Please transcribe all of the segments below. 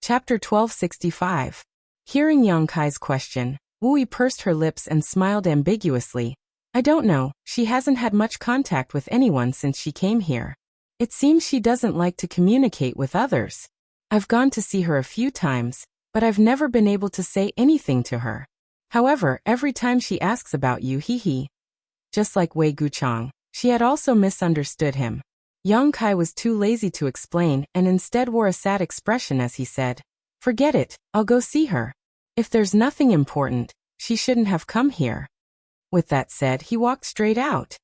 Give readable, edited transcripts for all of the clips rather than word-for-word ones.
Chapter 1265. Hearing Yang Kai's question, Wu pursed her lips and smiled ambiguously. I don't know, she hasn't had much contact with anyone since she came here. It seems she doesn't like to communicate with others. I've gone to see her a few times, but I've never been able to say anything to her. However, every time she asks about you, Just like Wei Guchang, she had also misunderstood him. Yang Kai was too lazy to explain and instead wore a sad expression as he said, Forget it, I'll go see her. If there's nothing important, she shouldn't have come here. With that said, he walked straight out.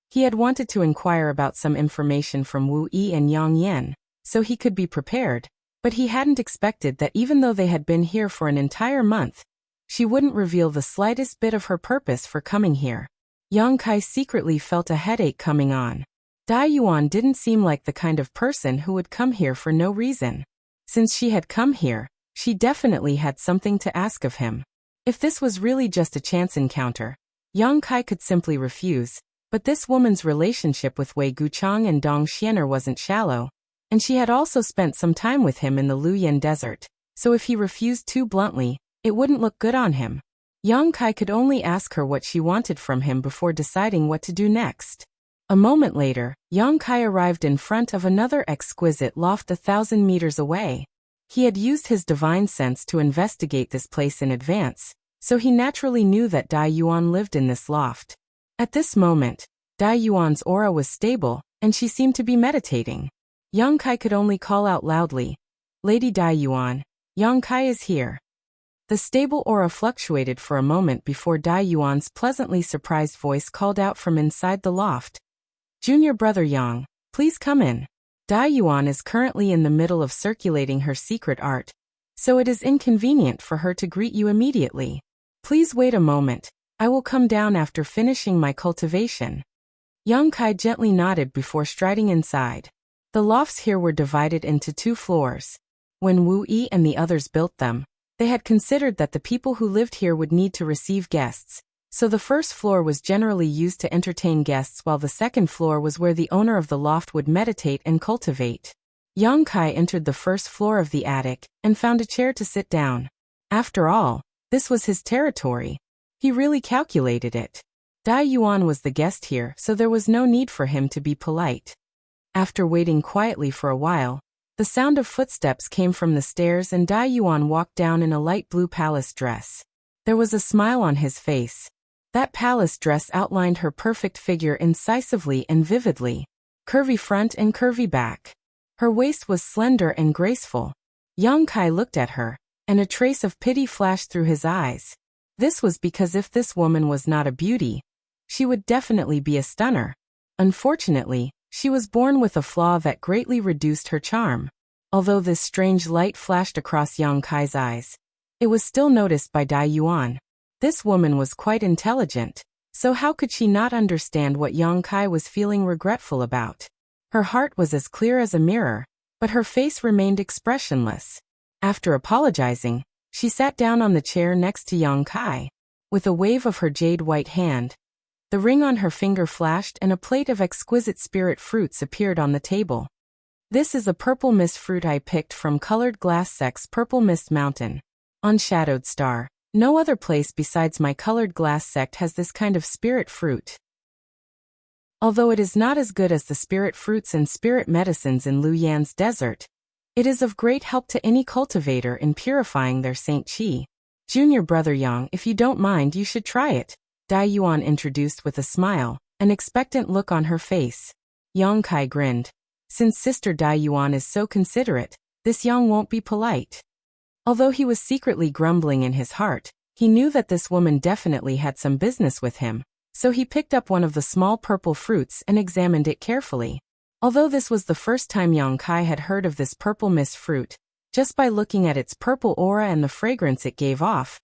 He had wanted to inquire about some information from Wu Yi and Yang Yan, so he could be prepared, but he hadn't expected that even though they had been here for an entire month, she wouldn't reveal the slightest bit of her purpose for coming here. Yang Kai secretly felt a headache coming on. Dai Yuan didn't seem like the kind of person who would come here for no reason. Since she had come here, she definitely had something to ask of him. If this was really just a chance encounter, Yang Kai could simply refuse, but this woman's relationship with Wei Guchang and Dong Xianer wasn't shallow, and she had also spent some time with him in the Luyan desert, so if he refused too bluntly, it wouldn't look good on him. Yang Kai could only ask her what she wanted from him before deciding what to do next. A moment later, Yang Kai arrived in front of another exquisite loft 1,000 meters away. He had used his divine sense to investigate this place in advance, so he naturally knew that Dai Yuan lived in this loft. At this moment, Dai Yuan's aura was stable, and she seemed to be meditating. Yang Kai could only call out loudly, Lady Dai Yuan, Yang Kai is here. The stable aura fluctuated for a moment before Dai Yuan's pleasantly surprised voice called out from inside the loft. Junior brother Yang, please come in. Dai Yuan is currently in the middle of circulating her secret art, so it is inconvenient for her to greet you immediately. Please wait a moment, I will come down after finishing my cultivation. Yang Kai gently nodded before striding inside. The lofts here were divided into 2 floors. When Wu Yi and the others built them, they had considered that the people who lived here would need to receive guests, so the first floor was generally used to entertain guests while the second floor was where the owner of the loft would meditate and cultivate. Yang Kai entered the first floor of the attic and found a chair to sit down. After all, this was his territory. He really calculated it. Dai Yuan was the guest here, so there was no need for him to be polite. After waiting quietly for a while, the sound of footsteps came from the stairs and Dai Yuan walked down in a light blue palace dress. There was a smile on his face. That palace dress outlined her perfect figure incisively and vividly. Curvy front and curvy back. Her waist was slender and graceful. Yang Kai looked at her, and a trace of pity flashed through his eyes. This was because if this woman was not a beauty, she would definitely be a stunner. Unfortunately, she was born with a flaw that greatly reduced her charm. Although this strange light flashed across Yang Kai's eyes, it was still noticed by Dai Yuan. This woman was quite intelligent, so how could she not understand what Yang Kai was feeling regretful about? Her heart was as clear as a mirror, but her face remained expressionless. After apologizing, she sat down on the chair next to Yang Kai. With a wave of her jade-white hand, the ring on her finger flashed and a plate of exquisite spirit fruits appeared on the table. This is a purple mist fruit I picked from Colored Glass Sect's Purple Mist Mountain, on Shadowed Star. No other place besides my Colored Glass Sect has this kind of spirit fruit. Although it is not as good as the spirit fruits and spirit medicines in Luyan's desert, it is of great help to any cultivator in purifying their Saint Qi. Junior brother Yang, if you don't mind, you should try it, Dai Yuan introduced with a smile, an expectant look on her face. Yang Kai grinned. Since Sister Dai Yuan is so considerate, this Yang won't be polite. Although he was secretly grumbling in his heart, he knew that this woman definitely had some business with him, so he picked up one of the small purple fruits and examined it carefully. Although this was the first time Yang Kai had heard of this purple mist fruit, just by looking at its purple aura and the fragrance it gave off,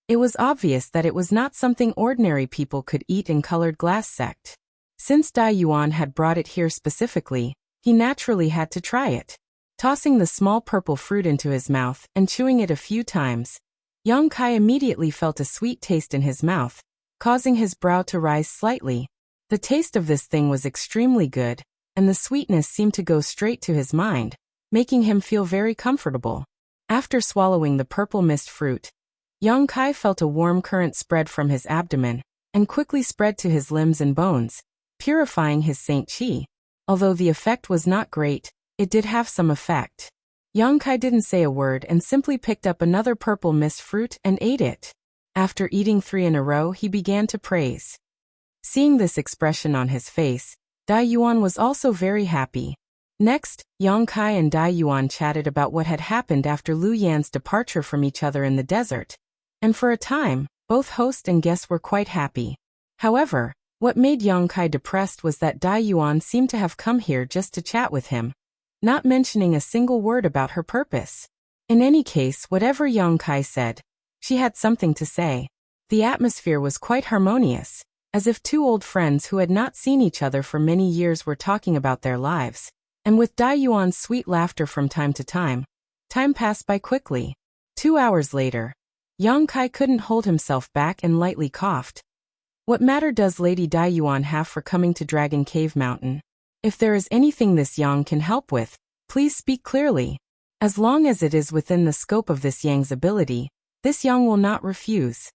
it was obvious that it was not something ordinary people could eat in Colored Glass Sect. Since Dai Yuan had brought it here specifically, he naturally had to try it. Tossing the small purple fruit into his mouth and chewing it a few times, Yang Kai immediately felt a sweet taste in his mouth, causing his brow to rise slightly. The taste of this thing was extremely good, and the sweetness seemed to go straight to his mind, making him feel very comfortable. After swallowing the purple mist fruit, Yang Kai felt a warm current spread from his abdomen and quickly spread to his limbs and bones, purifying his Saint Qi. Although the effect was not great, it did have some effect. Yang Kai didn't say a word and simply picked up another purple mist fruit and ate it. After eating 3 in a row, he began to praise. Seeing this expression on his face, Dai Yuan was also very happy. Next, Yang Kai and Dai Yuan chatted about what had happened after Lu Yan's departure from each other in the desert. And for a time, both host and guest were quite happy. However, what made Yang Kai depressed was that Dai Yuan seemed to have come here just to chat with him, not mentioning a single word about her purpose. In any case, whatever Yang Kai said, she had something to say. The atmosphere was quite harmonious, as if two old friends who had not seen each other for many years were talking about their lives. And with Dai Yuan's sweet laughter from time to time passed by quickly. 2 hours later, Yang Kai couldn't hold himself back and lightly coughed. What matter does Lady Dai Yuan have for coming to Dragon Cave Mountain? If there is anything this Yang can help with, please speak clearly. As long as it is within the scope of this Yang's ability, this Yang will not refuse.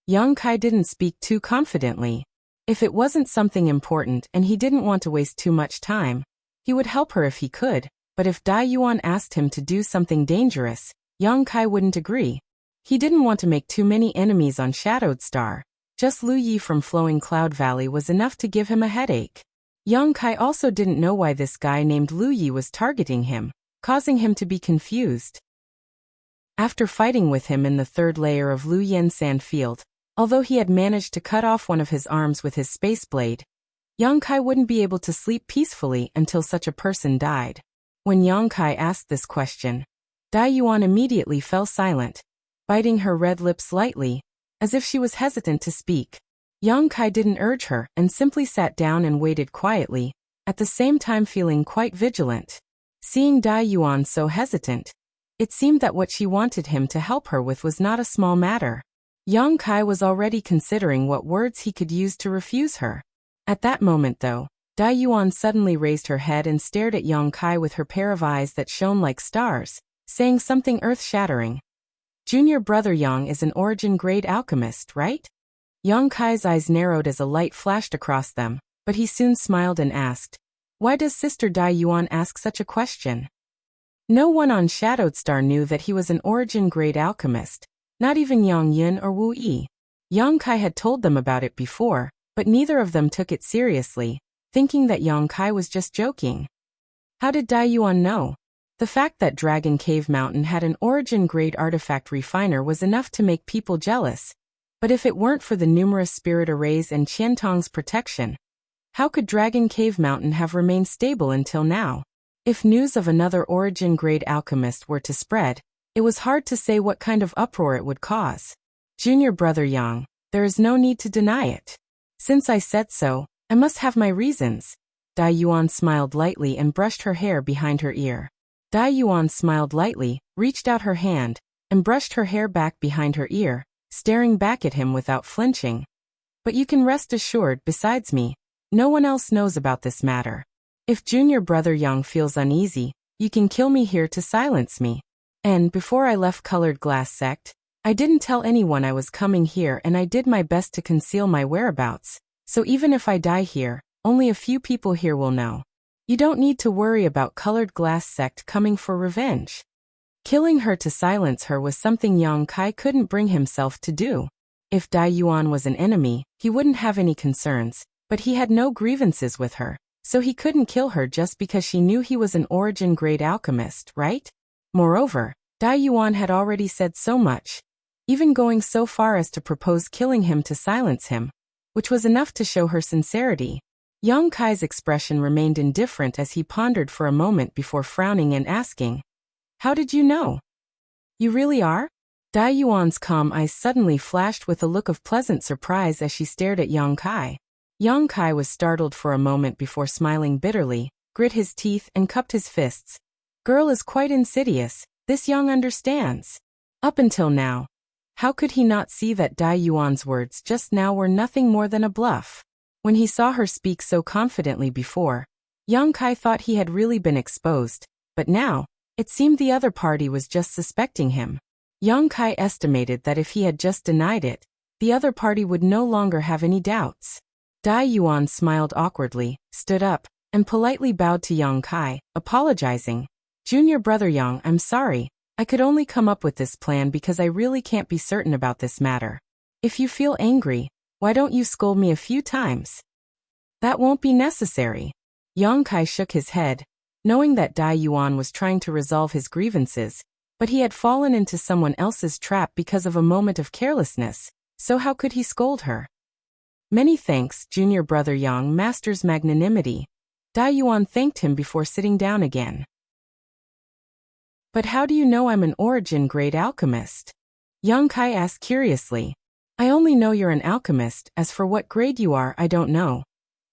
Yang Kai didn't speak too confidently. If it wasn't something important and he didn't want to waste too much time, he would help her if he could, but if Dai Yuan asked him to do something dangerous, Yang Kai wouldn't agree. He didn't want to make too many enemies on Shadowed Star. Just Lu Yi from Flowing Cloud Valley was enough to give him a headache. Yang Kai also didn't know why this guy named Lu Yi was targeting him, causing him to be confused. After fighting with him in the 3rd layer of Lu Yen Sand Field, although he had managed to cut off one of his arms with his space blade, Yang Kai wouldn't be able to sleep peacefully until such a person died. When Yang Kai asked this question, Dai Yuan immediately fell silent, biting her red lips lightly, as if she was hesitant to speak. Yang Kai didn't urge her and simply sat down and waited quietly, at the same time feeling quite vigilant. Seeing Dai Yuan so hesitant, it seemed that what she wanted him to help her with was not a small matter. Yang Kai was already considering what words he could use to refuse her. At that moment though, Dai Yuan suddenly raised her head and stared at Yang Kai with her pair of eyes that shone like stars, saying something earth-shattering. Junior brother Yang is an origin-grade alchemist, right? Yang Kai's eyes narrowed as a light flashed across them, but he soon smiled and asked, "Why does Sister Dai Yuan ask such a question?" No one on Shadowed Star knew that he was an origin-grade alchemist, not even Yang Yin or Wu Yi. Yang Kai had told them about it before, but neither of them took it seriously, thinking that Yang Kai was just joking. How did Dai Yuan know? The fact that Dragon Cave Mountain had an origin-grade artifact refiner was enough to make people jealous. But if it weren't for the numerous spirit arrays and Qiantong's protection, how could Dragon Cave Mountain have remained stable until now? If news of another origin-grade alchemist were to spread, it was hard to say what kind of uproar it would cause. Junior brother Yang, there is no need to deny it. Since I said so, I must have my reasons. Dai Yuan smiled lightly and brushed her hair behind her ear. Dai Yuan smiled lightly, reached out her hand, and brushed her hair back behind her ear, staring back at him without flinching. But you can rest assured, besides me, no one else knows about this matter. If junior brother Yang feels uneasy, you can kill me here to silence me. And before I left Colored Glass Sect, I didn't tell anyone I was coming here and I did my best to conceal my whereabouts, so even if I die here, only a few people here will know. You don't need to worry about Colored Glass Sect coming for revenge. Killing her to silence her was something Yang Kai couldn't bring himself to do. If Dai Yuan was an enemy, he wouldn't have any concerns, but he had no grievances with her, so he couldn't kill her just because she knew he was an origin-grade alchemist, right? Moreover, Dai Yuan had already said so much, even going so far as to propose killing him to silence him, which was enough to show her sincerity. Yang Kai's expression remained indifferent as he pondered for a moment before frowning and asking, "How did you know? You really are?" Dai Yuan's calm eyes suddenly flashed with a look of pleasant surprise as she stared at Yang Kai. Yang Kai was startled for a moment before smiling bitterly, grit his teeth and cupped his fists. Girl is quite insidious, this Yang understands. Up until now, how could he not see that Dai Yuan's words just now were nothing more than a bluff? When he saw her speak so confidently before, Yang Kai thought he had really been exposed, but now, It seemed the other party was just suspecting him. Yang Kai estimated that if he had just denied it, the other party would no longer have any doubts. Dai Yuan smiled awkwardly, stood up, and politely bowed to Yang Kai, apologizing. Junior brother Yang, I'm sorry. I could only come up with this plan because I really can't be certain about this matter. If you feel angry, why don't you scold me a few times? That won't be necessary. Yang Kai shook his head, knowing that Dai Yuan was trying to resolve his grievances, but he had fallen into someone else's trap because of a moment of carelessness, so how could he scold her? Many thanks, junior brother Yang, master's magnanimity. Dai Yuan thanked him before sitting down again. But how do you know I'm an origin-grade alchemist? Yang Kai asked curiously. I only know you're an alchemist, as for what grade you are I don't know.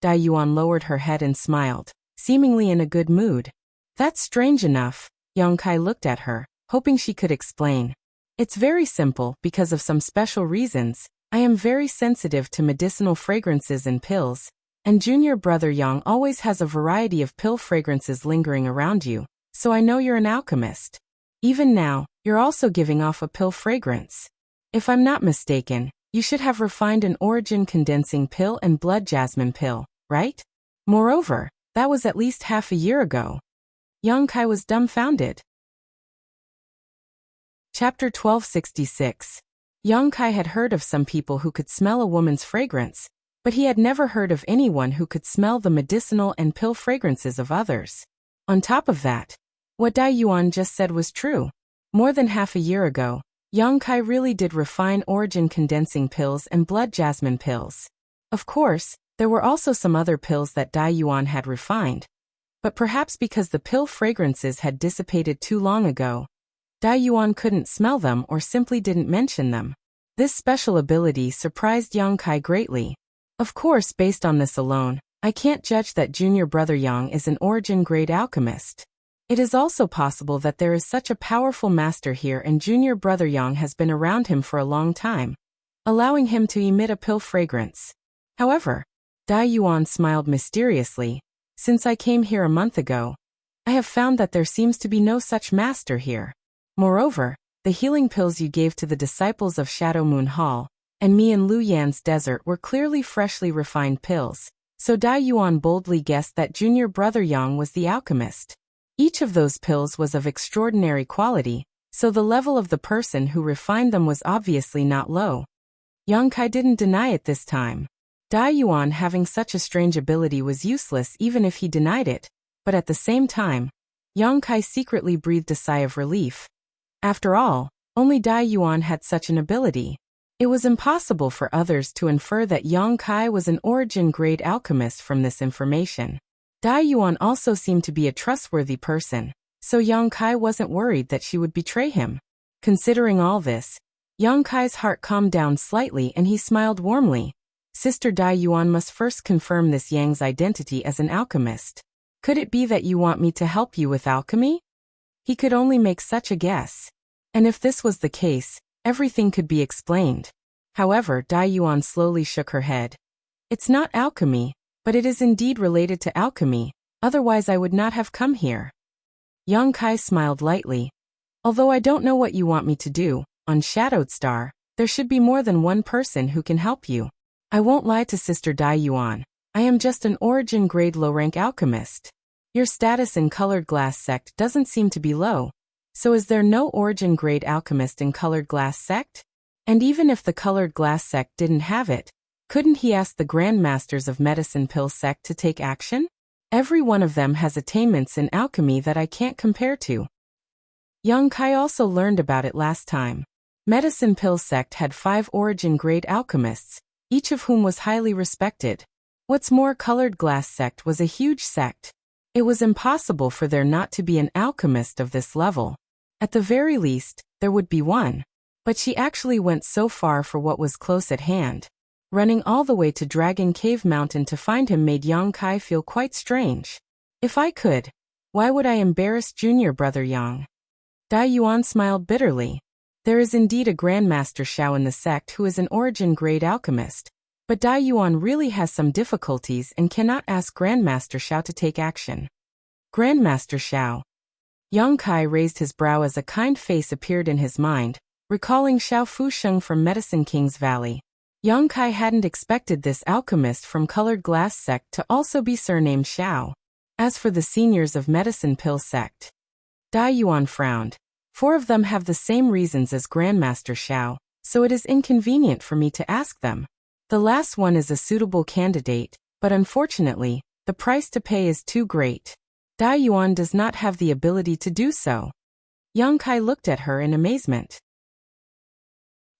Dai Yuan lowered her head and smiled, seemingly in a good mood. That's strange enough. Yang Kai looked at her, hoping she could explain. It's very simple, because of some special reasons. I am very sensitive to medicinal fragrances and pills, and junior brother Yang always has a variety of pill fragrances lingering around you, so I know you're an alchemist. Even now, you're also giving off a pill fragrance. If I'm not mistaken, you should have refined an origin condensing pill and blood jasmine pill, right? Moreover, that was at least half a year ago. Yang Kai was dumbfounded. Chapter 1266. Yang Kai had heard of some people who could smell a woman's fragrance, but he had never heard of anyone who could smell the medicinal and pill fragrances of others. On top of that, what Dai Yuan just said was true. More than half a year ago, Yang Kai really did refine origin condensing pills and blood jasmine pills. Of course, there were also some other pills that Dai Yuan had refined, but perhaps because the pill fragrances had dissipated too long ago, Dai Yuan couldn't smell them or simply didn't mention them. This special ability surprised Yang Kai greatly. Of course, based on this alone, I can't judge that junior brother Yang is an origin-grade alchemist. It is also possible that there is such a powerful master here and junior brother Yang has been around him for a long time, allowing him to emit a pill fragrance. However, Dai Yuan smiled mysteriously. Since I came here a month ago, I have found that there seems to be no such master here. Moreover, the healing pills you gave to the disciples of Shadow Moon Hall, and me in Lu Yan's desert were clearly freshly refined pills, so Dai Yuan boldly guessed that junior brother Yang was the alchemist. Each of those pills was of extraordinary quality, so the level of the person who refined them was obviously not low. Yang Kai didn't deny it this time. Dai Yuan having such a strange ability was useless even if he denied it, but at the same time, Yang Kai secretly breathed a sigh of relief. After all, only Dai Yuan had such an ability. It was impossible for others to infer that Yang Kai was an origin-grade alchemist from this information. Dai Yuan also seemed to be a trustworthy person, so Yang Kai wasn't worried that she would betray him. Considering all this, Yang Kai's heart calmed down slightly and he smiled warmly. Sister Dai Yuan must first confirm this Yang's identity as an alchemist. Could it be that you want me to help you with alchemy? He could only make such a guess. And if this was the case, everything could be explained. However, Dai Yuan slowly shook her head. It's not alchemy, but it is indeed related to alchemy, otherwise I would not have come here. Yang Kai smiled lightly. Although I don't know what you want me to do, on Shadowed Star, there should be more than one person who can help you. I won't lie to Sister Dai Yuan. I am just an origin-grade low-rank alchemist. Your status in Colored Glass Sect doesn't seem to be low. So is there no origin-grade alchemist in Colored Glass Sect? And even if the Colored Glass Sect didn't have it, couldn't he ask the Grandmasters of Medicine Pill Sect to take action? Every one of them has attainments in alchemy that I can't compare to. Yang Kai also learned about it last time. Medicine Pill Sect had 5 origin-grade alchemists, each of whom was highly respected. What's more, Colored Glass Sect was a huge sect. It was impossible for there not to be an alchemist of this level. At the very least, there would be one. But she actually went so far for what was close at hand. Running all the way to Dragon Cave Mountain to find him made Yang Kai feel quite strange. If I could, why would I embarrass junior brother Yang? Dai Yuan smiled bitterly. There is indeed a Grandmaster Shao in the sect who is an origin-grade alchemist, but Dai Yuan really has some difficulties and cannot ask Grandmaster Shao to take action. Grandmaster Shao. Yang Kai raised his brow as a kind face appeared in his mind, recalling Xiao Fusheng from Medicine King's Valley. Yang Kai hadn't expected this alchemist from Colored Glass sect to also be surnamed Xiao. As for the seniors of Medicine Pill sect, Dai Yuan frowned. 4 of them have the same reasons as Grandmaster Xiao, so it is inconvenient for me to ask them. The last one is a suitable candidate, but unfortunately, the price to pay is too great. Dai Yuan does not have the ability to do so. Yang Kai looked at her in amazement.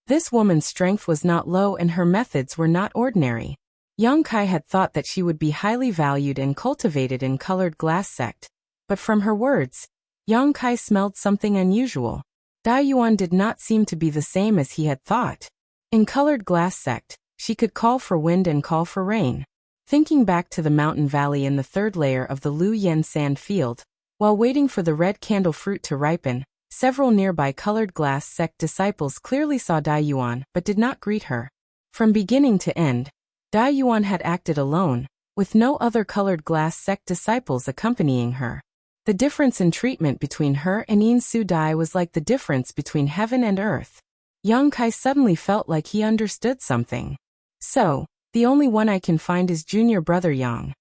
This woman's strength was not low and her methods were not ordinary. Yang Kai had thought that she would be highly valued and cultivated in Colored Glass sect, but from her words, Yang Kai smelled something unusual. Dai Yuan did not seem to be the same as he had thought. In Colored Glass sect, she could call for wind and call for rain. Thinking back to the mountain valley in the 3rd layer of the Lu Yen sand field, while waiting for the red candle fruit to ripen, several nearby Colored Glass sect disciples clearly saw Dai Yuan but did not greet her. From beginning to end, Dai Yuan had acted alone, with no other Colored Glass sect disciples accompanying her. The difference in treatment between her and Yin Su Dai was like the difference between heaven and earth. Yang Kai suddenly felt like he understood something. So, the only one I can find is junior brother Yang.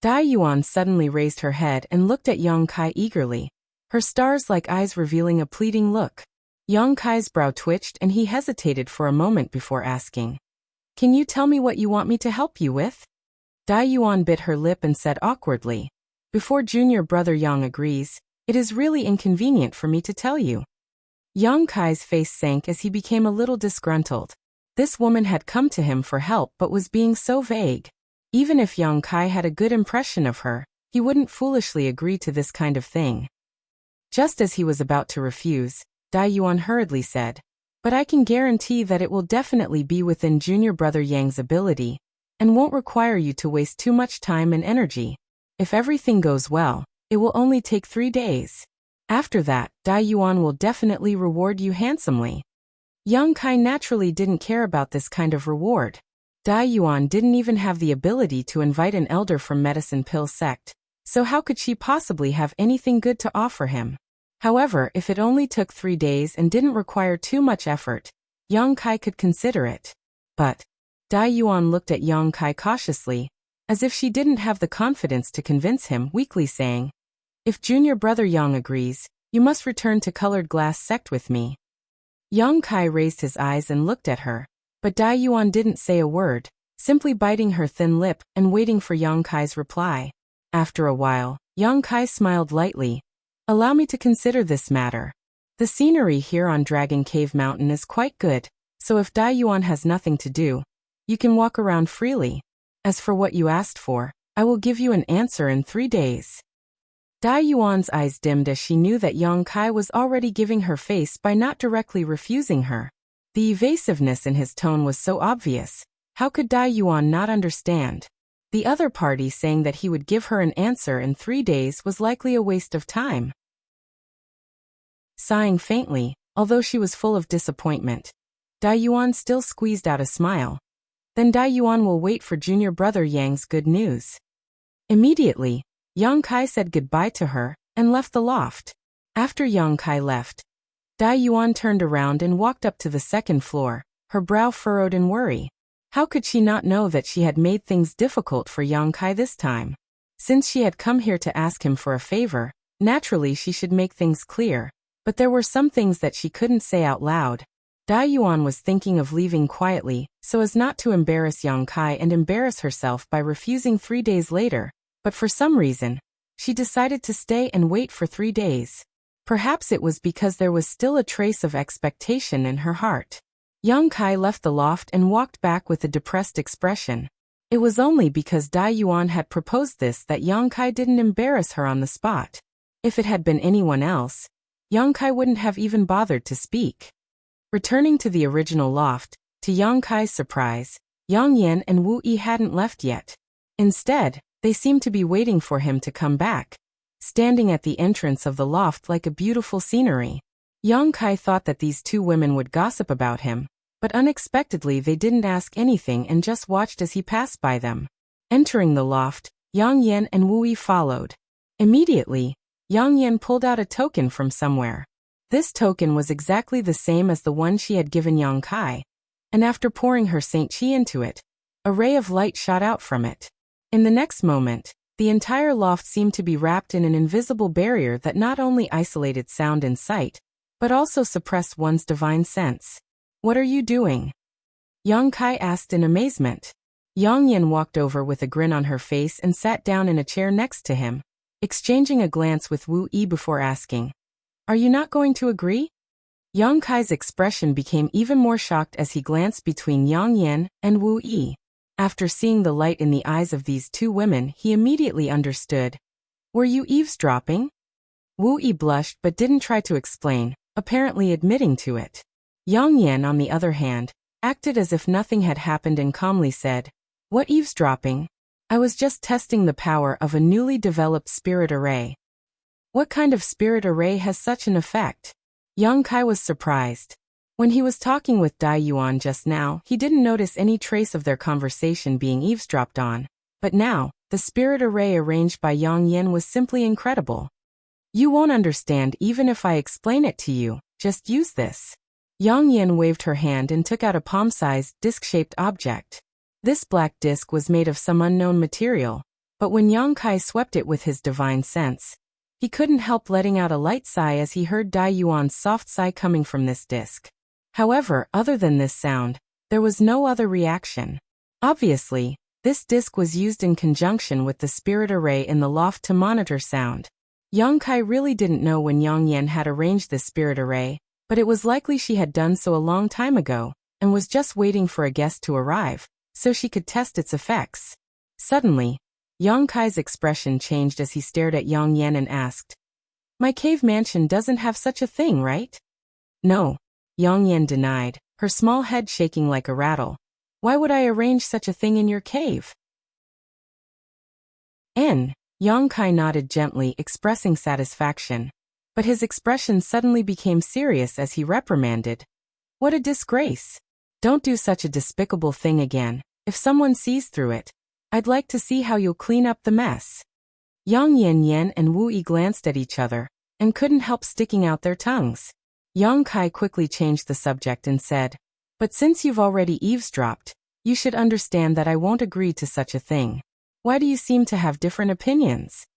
Dai Yuan suddenly raised her head and looked at Yang Kai eagerly, her stars-like eyes revealing a pleading look. Yang Kai's brow twitched and he hesitated for a moment before asking, "Can you tell me what you want me to help you with?" Dai Yuan bit her lip and said awkwardly, "Before junior brother Yang agrees, it is really inconvenient for me to tell you." Yang Kai's face sank as he became a little disgruntled. This woman had come to him for help but was being so vague. Even if Yang Kai had a good impression of her, he wouldn't foolishly agree to this kind of thing. Just as he was about to refuse, Dai Yuan hurriedly said, "But I can guarantee that it will definitely be within junior brother Yang's ability, and won't require you to waste too much time and energy. If everything goes well, it will only take 3 days. After that, Dai Yuan will definitely reward you handsomely." Yang Kai naturally didn't care about this kind of reward. Dai Yuan didn't even have the ability to invite an elder from Medicine Pill sect, so how could she possibly have anything good to offer him? However, if it only took 3 days and didn't require too much effort, Yang Kai could consider it. But Dai Yuan looked at Yang Kai cautiously, as if she didn't have the confidence to convince him, weakly saying, "If junior brother Yang agrees, you must return to Colored Glass sect with me." Yang Kai raised his eyes and looked at her, but Dai Yuan didn't say a word, simply biting her thin lip and waiting for Yang Kai's reply. After a while, Yang Kai smiled lightly. "Allow me to consider this matter. The scenery here on Dragon Cave Mountain is quite good, so if Dai Yuan has nothing to do, you can walk around freely. As for what you asked for, I will give you an answer in 3 days." Dai Yuan's eyes dimmed as she knew that Yang Kai was already giving her face by not directly refusing her. The evasiveness in his tone was so obvious. How could Dai Yuan not understand? The other party saying that he would give her an answer in 3 days was likely a waste of time. Sighing faintly, although she was full of disappointment, Dai Yuan still squeezed out a smile. "Then Dai Yuan will wait for junior brother Yang's good news." Immediately, Yang Kai said goodbye to her and left the loft. After Yang Kai left, Dai Yuan turned around and walked up to the 2nd floor, her brow furrowed in worry. How could she not know that she had made things difficult for Yang Kai this time? Since she had come here to ask him for a favor, naturally she should make things clear, but there were some things that she couldn't say out loud. Dai Yuan was thinking of leaving quietly, so as not to embarrass Yang Kai and embarrass herself by refusing 3 days later, but for some reason, she decided to stay and wait for 3 days. Perhaps it was because there was still a trace of expectation in her heart. Yang Kai left the loft and walked back with a depressed expression. It was only because Dai Yuan had proposed this that Yang Kai didn't embarrass her on the spot. If it had been anyone else, Yang Kai wouldn't have even bothered to speak. Returning to the original loft, to Yang Kai's surprise, Yang Yan and Wu Yi hadn't left yet. Instead, they seemed to be waiting for him to come back, standing at the entrance of the loft like a beautiful scenery. Yang Kai thought that these 2 women would gossip about him, but unexpectedly they didn't ask anything and just watched as he passed by them. Entering the loft, Yang Yan and Wu Yi followed. Immediately, Yang Yan pulled out a token from somewhere. This token was exactly the same as the one she had given Yang Kai, and after pouring her Saint Qi into it, a ray of light shot out from it. In the next moment, the entire loft seemed to be wrapped in an invisible barrier that not only isolated sound and sight, but also suppressed one's divine sense. "What are you doing?" Yang Kai asked in amazement. Yang Yan walked over with a grin on her face and sat down in a chair next to him, exchanging a glance with Wu Yi before asking, "Are you not going to agree?" Yang Kai's expression became even more shocked as he glanced between Yang Yan and Wu Yi. After seeing the light in the eyes of these two women, he immediately understood. "Were you eavesdropping?" Wu Yi blushed but didn't try to explain, apparently admitting to it. Yang Yan, on the other hand, acted as if nothing had happened and calmly said, "What eavesdropping? I was just testing the power of a newly developed spirit array." "What kind of spirit array has such an effect?" Yang Kai was surprised. When he was talking with Dai Yuan just now, he didn't notice any trace of their conversation being eavesdropped on, but now, the spirit array arranged by Yang Yan was simply incredible. "You won't understand even if I explain it to you, just use this." Yang Yan waved her hand and took out a palm-sized, disc-shaped object. This black disc was made of some unknown material, but when Yang Kai swept it with his divine sense, he couldn't help letting out a light sigh as he heard Dai Yuan's soft sigh coming from this disc. However, other than this sound, there was no other reaction. Obviously, this disc was used in conjunction with the spirit array in the loft to monitor sound. Yang Kai really didn't know when Yang Yan had arranged this spirit array, but it was likely she had done so a long time ago, and was just waiting for a guest to arrive, so she could test its effects. Suddenly, Yang Kai's expression changed as he stared at Yang Yan and asked, "My cave mansion doesn't have such a thing, right?" "No," Yang Yan denied, her small head shaking like a rattle. "Why would I arrange such a thing in your cave?" Yang Kai nodded gently, expressing satisfaction. But his expression suddenly became serious as he reprimanded. "What a disgrace! Don't do such a despicable thing again. If someone sees through it, I'd like to see how you'll clean up the mess." Yang Yan and Wu Yi glanced at each other, and couldn't help sticking out their tongues. Yang Kai quickly changed the subject and said, "But since you've already eavesdropped, you should understand that I won't agree to such a thing. Why do you seem to have different opinions?"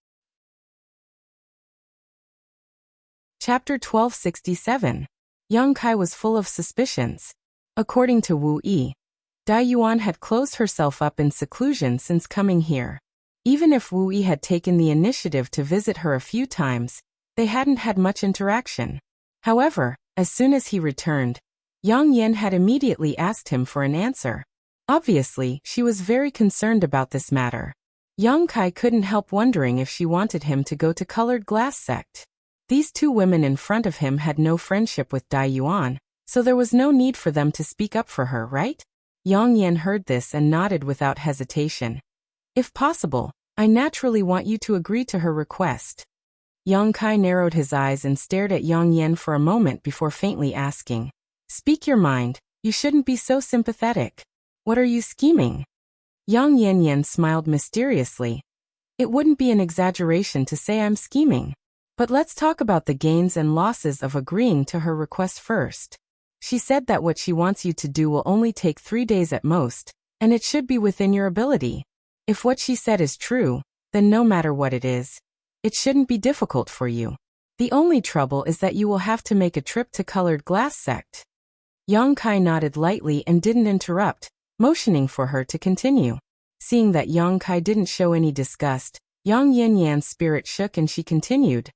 Chapter 1267. Yang Kai was full of suspicions. According to Wu Yi, Dai Yuan had closed herself up in seclusion since coming here. Even if Wu Yi had taken the initiative to visit her a few times, they hadn't had much interaction. However, as soon as he returned, Yang Yan had immediately asked him for an answer. Obviously, she was very concerned about this matter. Yang Kai couldn't help wondering if she wanted him to go to Colored Glass sect. These two women in front of him had no friendship with Dai Yuan, so there was no need for them to speak up for her, right? Yang Yan heard this and nodded without hesitation. "If possible, I naturally want you to agree to her request." Yang Kai narrowed his eyes and stared at Yang Yan for a moment before faintly asking, "Speak your mind, you shouldn't be so sympathetic. What are you scheming?" Yang Yan smiled mysteriously. "It wouldn't be an exaggeration to say I'm scheming. But let's talk about the gains and losses of agreeing to her request first. She said that what she wants you to do will only take 3 days at most, and it should be within your ability. If what she said is true, then no matter what it is, it shouldn't be difficult for you. The only trouble is that you will have to make a trip to Colored Glass sect." Yang Kai nodded lightly and didn't interrupt, motioning for her to continue. Seeing that Yang Kai didn't show any disgust, Yang Yan's spirit shook and she continued,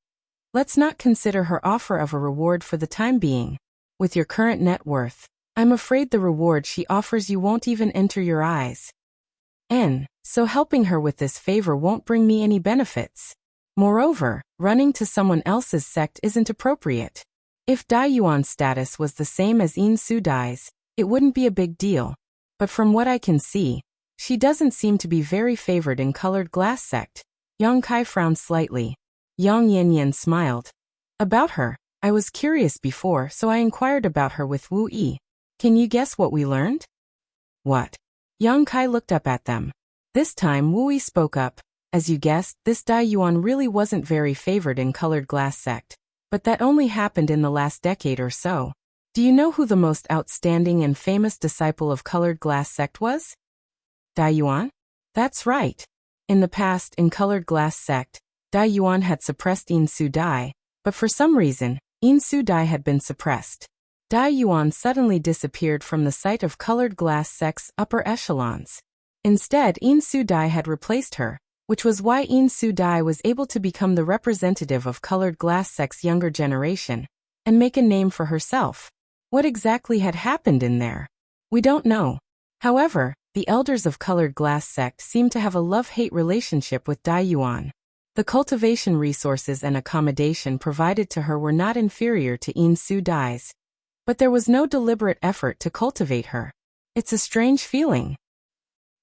"Let's not consider her offer of a reward for the time being. With your current net worth, I'm afraid the reward she offers you won't even enter your eyes. So helping her with this favor won't bring me any benefits. Moreover, running to someone else's sect isn't appropriate. If Dai Yuan's status was the same as Yin Su Dai's, it wouldn't be a big deal. But from what I can see, she doesn't seem to be very favored in Colored Glass sect." Yang Kai frowned slightly. Yang Yan smiled. "About her, I was curious before, so I inquired about her with Wu Yi. Can you guess what we learned?" "What?" Yang Kai looked up at them. This time Wu Yi spoke up. As you guessed, this Dai Yuan really wasn't very favored in colored glass sect. But that only happened in the last decade or so. Do you know who the most outstanding and famous disciple of colored glass sect was? Dai Yuan? That's right. In the past, in colored glass sect, Dai Yuan had suppressed Yin Su Dai, but for some reason, Yin Su Dai had been suppressed. Dai Yuan suddenly disappeared from the sight of colored glass sect's upper echelons. Instead, Yin Su Dai had replaced her, which was why Yin Su Dai was able to become the representative of colored glass sect's younger generation, and make a name for herself. What exactly had happened in there? We don't know. However, the elders of colored glass sect seem to have a love-hate relationship with Dai Yuan. The cultivation resources and accommodation provided to her were not inferior to Yin Su Dai's. But there was no deliberate effort to cultivate her. It's a strange feeling.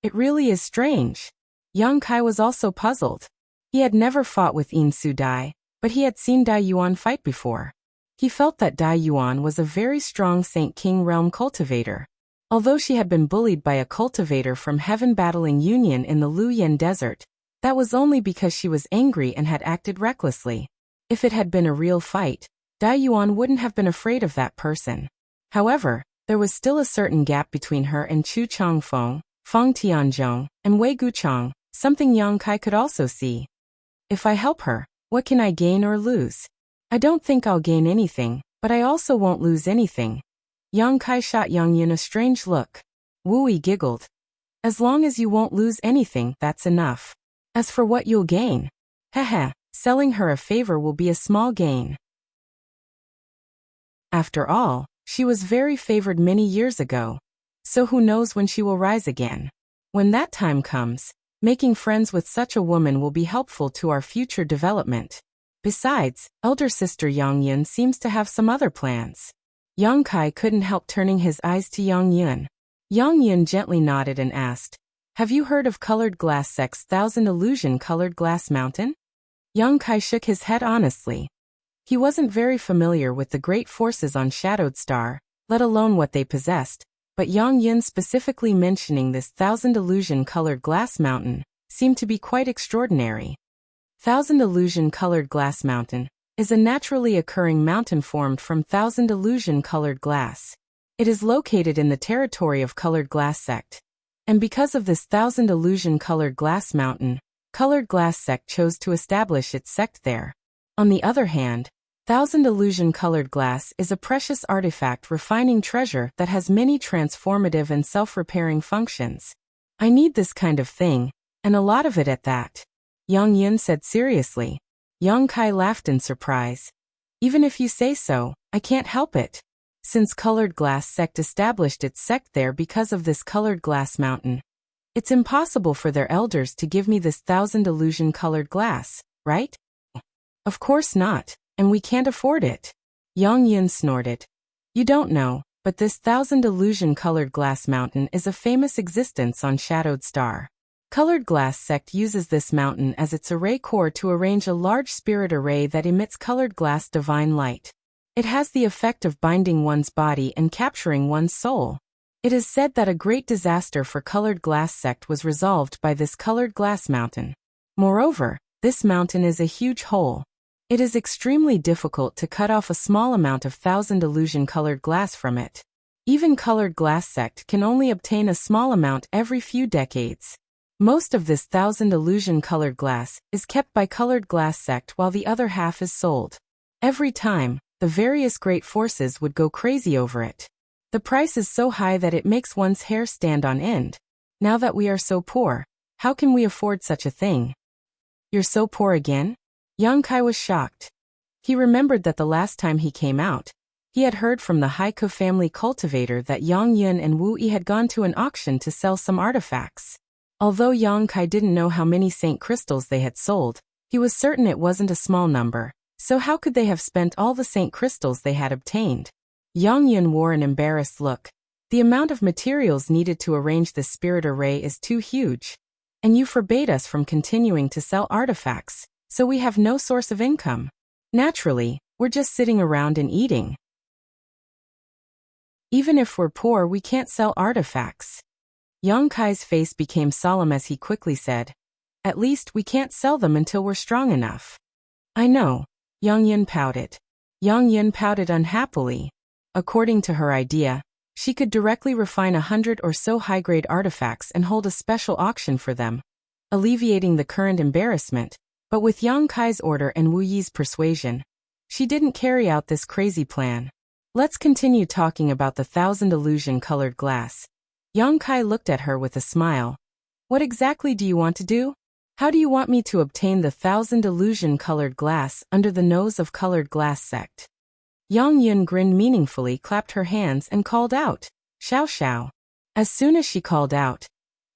It really is strange. Yang Kai was also puzzled. He had never fought with Yin Su Dai, but he had seen Dai Yuan fight before. He felt that Dai Yuan was a very strong Saint King realm cultivator. Although she had been bullied by a cultivator from Heaven Battling Union in the Luyan Desert, that was only because she was angry and had acted recklessly. If it had been a real fight, Dai Yuan wouldn't have been afraid of that person. However, there was still a certain gap between her and Chu Changfeng, Feng Tianzhong, and Wei Guchang, something Yang Kai could also see. If I help her, what can I gain or lose? I don't think I'll gain anything, but I also won't lose anything. Yang Kai shot Yang Yun a strange look. Wu Yi giggled. As long as you won't lose anything, that's enough. As for what you'll gain, haha, selling her a favor will be a small gain. After all, she was very favored many years ago. So who knows when she will rise again? When that time comes, making friends with such a woman will be helpful to our future development. Besides, elder sister Yang Yun seems to have some other plans. Yang Kai couldn't help turning his eyes to Yang Yun. Yang Yun gently nodded and asked, "Have you heard of colored glass sect's Thousand Illusion colored glass mountain?" Yang Kai shook his head honestly. He wasn't very familiar with the great forces on Shadowed Star, let alone what they possessed, but Yang Yun specifically mentioning this Thousand Illusion colored glass mountain seemed to be quite extraordinary. Thousand Illusion colored glass mountain is a naturally occurring mountain formed from Thousand Illusion colored glass. It is located in the territory of colored glass sect. And because of this Thousand Illusion colored glass mountain, colored glass sect chose to establish its sect there. On the other hand, Thousand Illusion colored glass is a precious artifact refining treasure that has many transformative and self-repairing functions. I need this kind of thing, and a lot of it at that. Yang Yun said seriously. Yang Kai laughed in surprise. Even if you say so, I can't help it. Since colored glass sect established its sect there because of this colored glass mountain, it's impossible for their elders to give me this Thousand Illusion colored glass, right? Of course not, and we can't afford it. Yang Yun snorted. You don't know, but this Thousand Illusion colored glass mountain is a famous existence on Shadowed Star. Colored glass sect uses this mountain as its array core to arrange a large spirit array that emits colored glass divine light. It has the effect of binding one's body and capturing one's soul. It is said that a great disaster for colored glass sect was resolved by this colored glass mountain. Moreover, this mountain is a huge hole. It is extremely difficult to cut off a small amount of Thousand Illusion colored glass from it. Even colored glass sect can only obtain a small amount every few decades. Most of this Thousand Illusion colored glass is kept by colored glass sect while the other half is sold. Every time, the various great forces would go crazy over it. The price is so high that it makes one's hair stand on end. Now that we are so poor, how can we afford such a thing? You're so poor again? Yang Kai was shocked. He remembered that the last time he came out, he had heard from the Haiku family cultivator that Yang Yun and Wu Yi had gone to an auction to sell some artifacts. Although Yang Kai didn't know how many Saint crystals they had sold, he was certain it wasn't a small number, so how could they have spent all the Saint crystals they had obtained? Yang Yun wore an embarrassed look. The amount of materials needed to arrange this spirit array is too huge. And you forbade us from continuing to sell artifacts, so we have no source of income. Naturally, we're just sitting around and eating. Even if we're poor, we can't sell artifacts. Yang Kai's face became solemn as he quickly said, At least we can't sell them until we're strong enough. I know. Yang Yun pouted. Yang Yun pouted unhappily. According to her idea, she could directly refine 100 or so high-grade artifacts and hold a special auction for them, alleviating the current embarrassment. But with Yang Kai's order and Wu Yi's persuasion, she didn't carry out this crazy plan. Let's continue talking about the 1,000 illusion-colored glass. Yang Kai looked at her with a smile. What exactly do you want to do? How do you want me to obtain the 1,000 illusion-colored glass under the nose of colored glass sect? Yang Yun grinned meaningfully, clapped her hands and called out, "Xiao Xiao." As soon as she called out,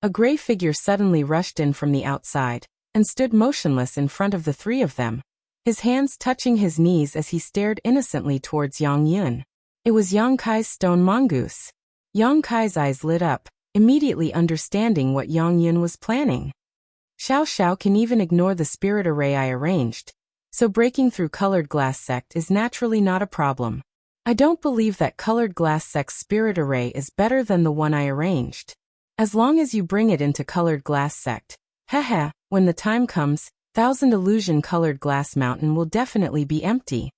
a gray figure suddenly rushed in from the outside and stood motionless in front of the three of them, his hands touching his knees as he stared innocently towards Yang Yun. It was Yang Kai's stone mongoose. Yang Kai's eyes lit up, immediately understanding what Yang Yun was planning. Xiao Xiao can even ignore the spirit array I arranged, so breaking through colored glass sect is naturally not a problem. I don't believe that colored glass sect's spirit array is better than the one I arranged. As long as you bring it into colored glass sect, haha, when the time comes, 1,000 illusion colored glass mountain will definitely be empty.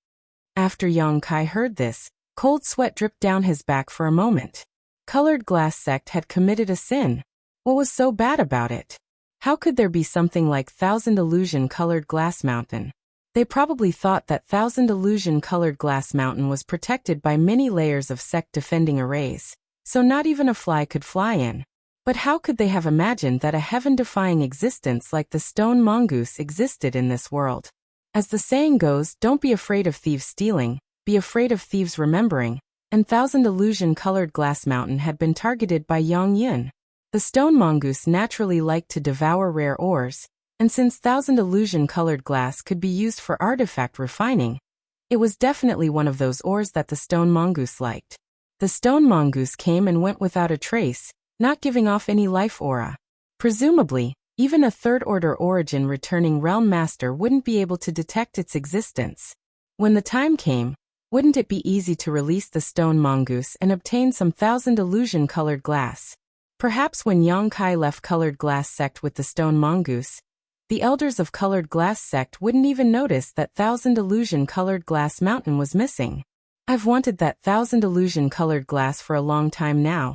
After Yang Kai heard this, cold sweat dripped down his back for a moment. Colored glass sect had committed a sin. What was so bad about it? How could there be something like 1,000 illusion-colored glass mountain? They probably thought that 1,000 illusion-colored glass mountain was protected by many layers of sect defending arrays, so not even a fly could fly in. But how could they have imagined that a heaven-defying existence like the stone mongoose existed in this world? As the saying goes, don't be afraid of thieves stealing, be afraid of thieves remembering, and 1,000 illusion-colored glass mountain had been targeted by Yang Yun. The stone mongoose naturally liked to devour rare ores, and since 1,000 illusion-colored glass could be used for artifact refining, it was definitely one of those ores that the stone mongoose liked. The stone mongoose came and went without a trace, not giving off any life aura. Presumably, even a third-order origin returning realm master wouldn't be able to detect its existence. When the time came, wouldn't it be easy to release the stone mongoose and obtain some 1,000 illusion-colored glass? Perhaps when Yang Kai left colored glass sect with the stone mongoose, the elders of colored glass sect wouldn't even notice that 1,000 illusion-colored glass mountain was missing. I've wanted that 1,000 illusion-colored glass for a long time now,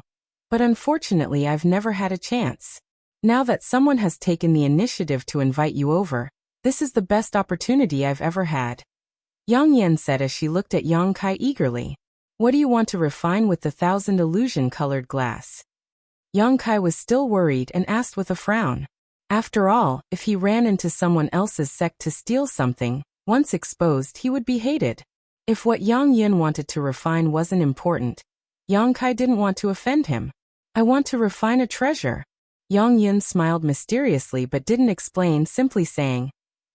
but unfortunately I've never had a chance. Now that someone has taken the initiative to invite you over, this is the best opportunity I've ever had. Yang Yan said as she looked at Yang Kai eagerly. What do you want to refine with the 1,000 illusion-colored glass? Yang Kai was still worried and asked with a frown. After all, if he ran into someone else's sect to steal something, once exposed he would be hated. If what Yang Yun wanted to refine wasn't important, Yang Kai didn't want to offend him. I want to refine a treasure. Yang Yun smiled mysteriously but didn't explain, simply saying,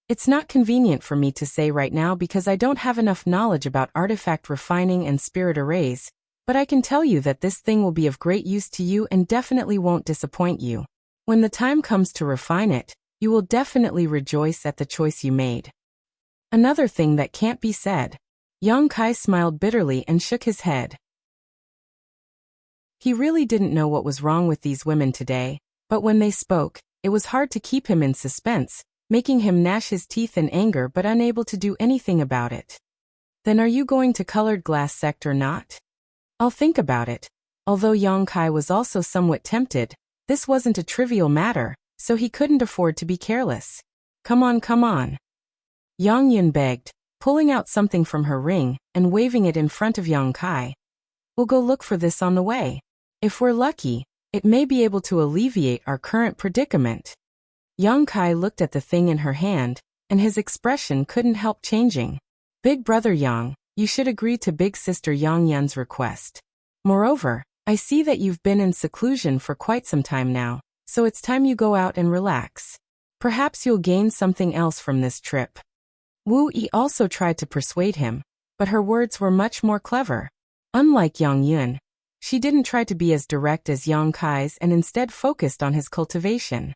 "It's not convenient for me to say right now because I don't have enough knowledge about artifact refining and spirit arrays, but I can tell you that this thing will be of great use to you and definitely won't disappoint you. When the time comes to refine it, you will definitely rejoice at the choice you made." Another thing that can't be said. Yang Kai smiled bitterly and shook his head. He really didn't know what was wrong with these women today, but when they spoke, it was hard to keep him in suspense, making him gnash his teeth in anger but unable to do anything about it. Then are you going to colored glass sect or not? I'll think about it. Although Yang Kai was also somewhat tempted, this wasn't a trivial matter, so he couldn't afford to be careless. Come on, come on. Yang Yun begged, pulling out something from her ring and waving it in front of Yang Kai. We'll go look for this on the way. If we're lucky, it may be able to alleviate our current predicament. Yang Kai looked at the thing in her hand, and his expression couldn't help changing. Big brother Yang, you should agree to big sister Yang Yan's request. Moreover, I see that you've been in seclusion for quite some time now, so it's time you go out and relax. Perhaps you'll gain something else from this trip. Wu Yi also tried to persuade him, but her words were much more clever. Unlike Yang Yun, she didn't try to be as direct as Yang Kai's and instead focused on his cultivation.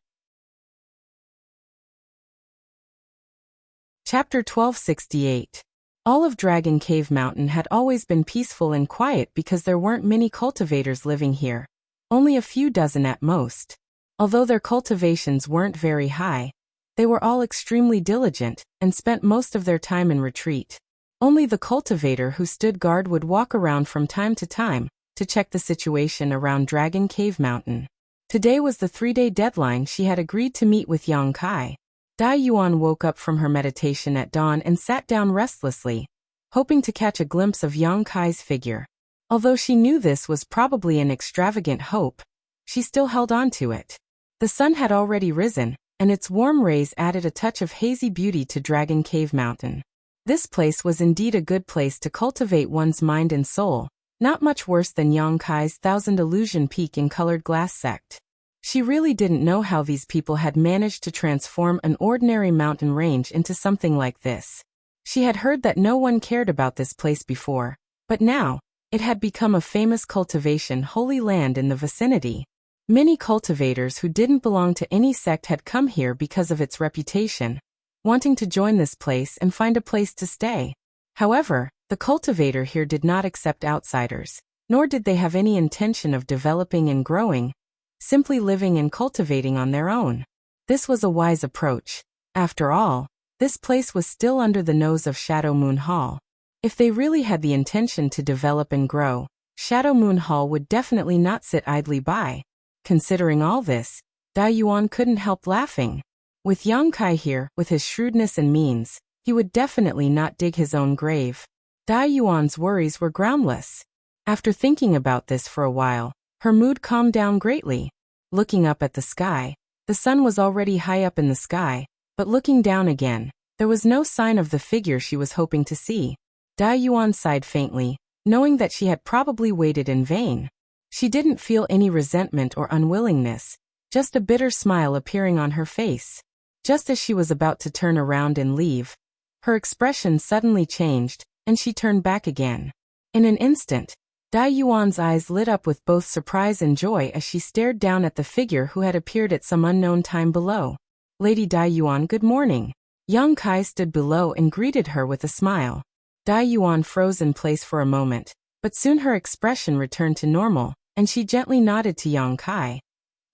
Chapter 1268. Olive Dragon Cave Mountain had always been peaceful and quiet because there weren't many cultivators living here, only a few dozen at most. Although their cultivations weren't very high, They were all extremely diligent, and spent most of their time in retreat. Only the cultivator who stood guard would walk around from time to check the situation around Dragon Cave Mountain. Today was the 3-day deadline she had agreed to meet with Yang Kai. Dai Yuan woke up from her meditation at dawn and sat down restlessly, hoping to catch a glimpse of Yang Kai's figure. Although she knew this was probably an extravagant hope, she still held on to it. The sun had already risen, and its warm rays added a touch of hazy beauty to Dragon Cave Mountain. This place was indeed a good place to cultivate one's mind and soul, not much worse than Yang Kai's Thousand Illusion Peak in Colored Glass sect. She really didn't know how these people had managed to transform an ordinary mountain range into something like this. She had heard that no one cared about this place before, but now, it had become a famous cultivation holy land in the vicinity. Many cultivators who didn't belong to any sect had come here because of its reputation, wanting to join this place and find a place to stay. However, the cultivator here did not accept outsiders, nor did they have any intention of developing and growing, simply living and cultivating on their own. This was a wise approach. After all, this place was still under the nose of Shadow Moon Hall. If they really had the intention to develop and grow, Shadow Moon Hall would definitely not sit idly by. Considering all this, Dai Yuan couldn't help laughing. With Yang Kai here, with his shrewdness and means, he would definitely not dig his own grave. Dai Yuan's worries were groundless. After thinking about this for a while, her mood calmed down greatly. Looking up at the sky, the sun was already high up in the sky, but looking down again, there was no sign of the figure she was hoping to see. Dai Yuan sighed faintly, knowing that she had probably waited in vain. She didn't feel any resentment or unwillingness, just a bitter smile appearing on her face. Just as she was about to turn around and leave, her expression suddenly changed, and she turned back again. In an instant, Dai Yuan's eyes lit up with both surprise and joy as she stared down at the figure who had appeared at some unknown time below. Lady Dai Yuan, good morning. Yang Kai stood below and greeted her with a smile. Dai Yuan froze in place for a moment, but soon her expression returned to normal, and she gently nodded to Yang Kai.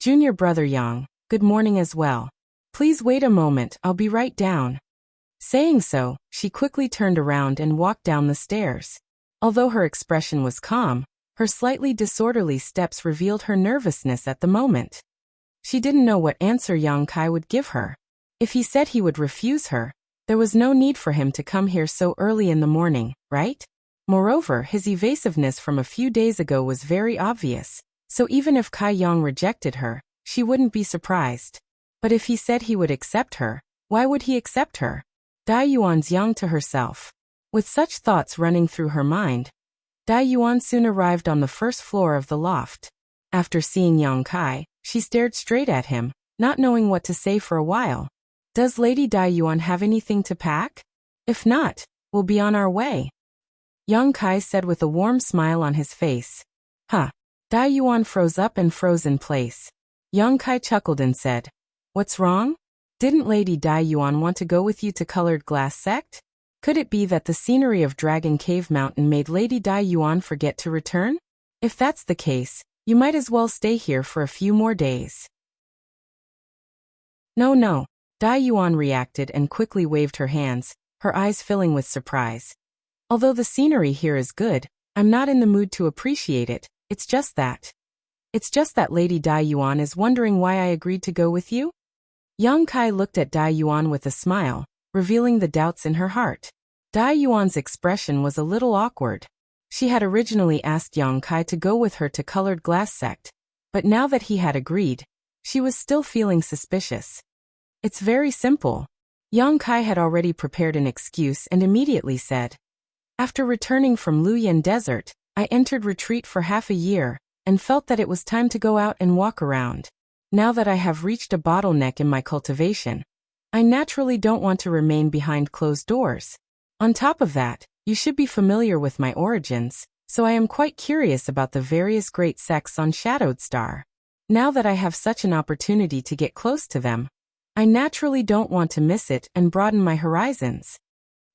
Junior brother Yang, good morning as well. Please wait a moment, I'll be right down. Saying so, she quickly turned around and walked down the stairs. Although her expression was calm, her slightly disorderly steps revealed her nervousness at the moment. She didn't know what answer Yang Kai would give her. If he said he would refuse her, there was no need for him to come here so early in the morning, right? Moreover, his evasiveness from a few days ago was very obvious, so even if Kai Yang rejected her, she wouldn't be surprised. But if he said he would accept her, why would he accept her? Dai Yuan's young to herself. With such thoughts running through her mind, Dai Yuan soon arrived on the first floor of the loft. After seeing Yang Kai, she stared straight at him, not knowing what to say for a while. Does Lady Dai Yuan have anything to pack? If not, we'll be on our way. Yang Kai said with a warm smile on his face. Huh. Dai Yuan froze up and froze in place. Yang Kai chuckled and said, What's wrong? Didn't Lady Dai Yuan want to go with you to Colored Glass sect? Could it be that the scenery of Dragon Cave Mountain made Lady Dai Yuan forget to return? If that's the case, you might as well stay here for a few more days. No. Dai Yuan reacted and quickly waved her hands, her eyes filling with surprise. Although the scenery here is good, I'm not in the mood to appreciate it. It's just that Lady Dai Yuan is wondering why I agreed to go with you? Yang Kai looked at Dai Yuan with a smile, revealing the doubts in her heart. Dai Yuan's expression was a little awkward. She had originally asked Yang Kai to go with her to Colored Glass sect, but now that he had agreed, she was still feeling suspicious. It's very simple. Yang Kai had already prepared an excuse and immediately said, After returning from Luyan Desert, I entered retreat for half a year, and felt that it was time to go out and walk around. Now that I have reached a bottleneck in my cultivation, I naturally don't want to remain behind closed doors. On top of that, you should be familiar with my origins, so I am quite curious about the various great sects on Shadowed Star. Now that I have such an opportunity to get close to them, I naturally don't want to miss it and broaden my horizons.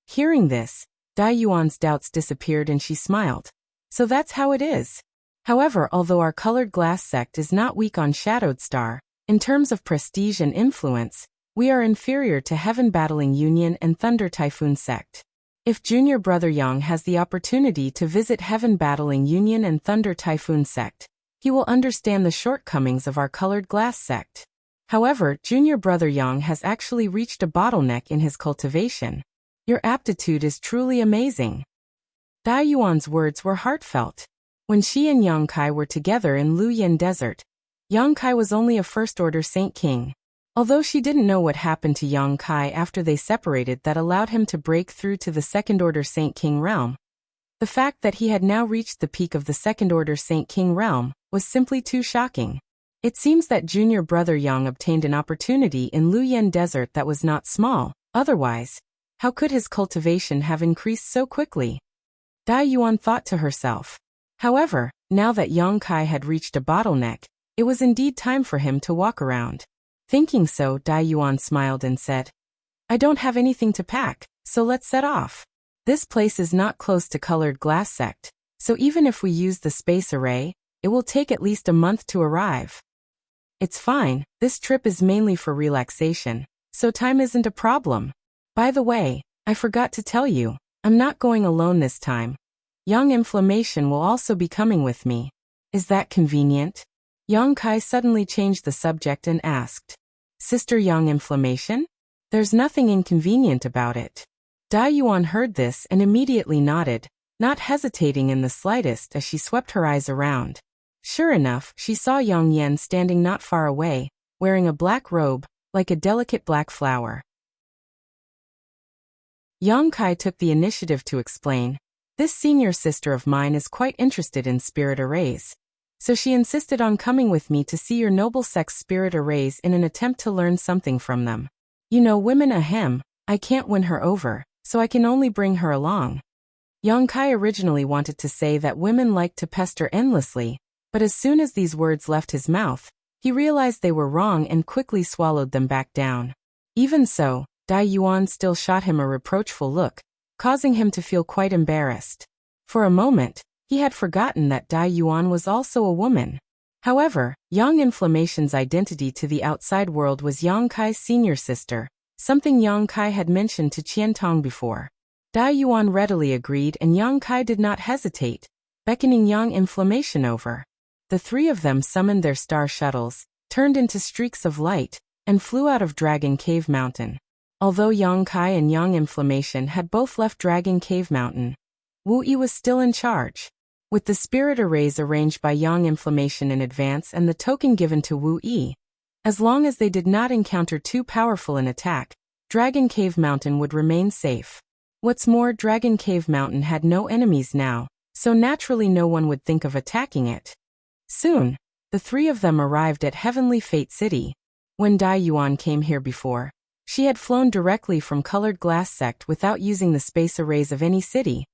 Hearing this, Dai Yuan's doubts disappeared and she smiled. So that's how it is. However, although our Colored Glass sect is not weak on Shadowed Star, in terms of prestige and influence, We are inferior to Heaven Battling Union and Thunder Typhoon Sect. If junior brother Yang has the opportunity to visit Heaven Battling Union and Thunder Typhoon Sect, he will understand the shortcomings of our Colored Glass Sect. However, junior brother Yang has actually reached a bottleneck in his cultivation. Your aptitude is truly amazing. Dai Yuan's words were heartfelt. When she and Yang Kai were together in Luyan Desert, Yang Kai was only a first-order Saint King. Although she didn't know what happened to Yang Kai after they separated that allowed him to break through to the second-order Saint King realm, the fact that he had now reached the peak of the second-order Saint King realm was simply too shocking. It seems that junior brother Yang obtained an opportunity in Luyan Desert that was not small. Otherwise, how could his cultivation have increased so quickly? Dai Yuan thought to herself. However, now that Yang Kai had reached a bottleneck, it was indeed time for him to walk around. Thinking so, Dai Yuan smiled and said, I don't have anything to pack, so let's set off. This place is not close to Colored Glass Sect, so even if we use the space array, it will take at least a month to arrive. It's fine, this trip is mainly for relaxation, so time isn't a problem. By the way, I forgot to tell you, I'm not going alone this time. Young Inflammation will also be coming with me. Is that convenient? Yang Kai suddenly changed the subject and asked, Sister Young Inflammation? There's nothing inconvenient about it. Dai Yuan heard this and immediately nodded, not hesitating in the slightest as she swept her eyes around. Sure enough, she saw Yang Yan standing not far away, wearing a black robe, like a delicate black flower. Yang Kai took the initiative to explain, This senior sister of mine is quite interested in spirit arrays. So she insisted on coming with me to see your noble sex spirit arrays in an attempt to learn something from them. You know, women ahem, I can't win her over, so I can only bring her along. Yang Kai originally wanted to say that women like to pester endlessly, but as soon as these words left his mouth, he realized they were wrong and quickly swallowed them back down. Even so, Dai Yuan still shot him a reproachful look, causing him to feel quite embarrassed. For a moment, he had forgotten that Dai Yuan was also a woman. However, Yang Inflammation's identity to the outside world was Yang Kai's senior sister, something Yang Kai had mentioned to Qian Tong before. Dai Yuan readily agreed and Yang Kai did not hesitate, beckoning Yang Inflammation over. The three of them summoned their star shuttles, turned into streaks of light, and flew out of Dragon Cave Mountain. Although Yang Kai and Yang Inflammation had both left Dragon Cave Mountain, Wu Yi was still in charge. With the spirit arrays arranged by Yang Inflammation in advance and the token given to Wu Yi, as long as they did not encounter too powerful an attack, Dragon Cave Mountain would remain safe. What's more, Dragon Cave Mountain had no enemies now, so naturally no one would think of attacking it. Soon, the three of them arrived at Heavenly Fate City. When Dai Yuan came here before, she had flown directly from Colored Glass Sect without using the space arrays of any city.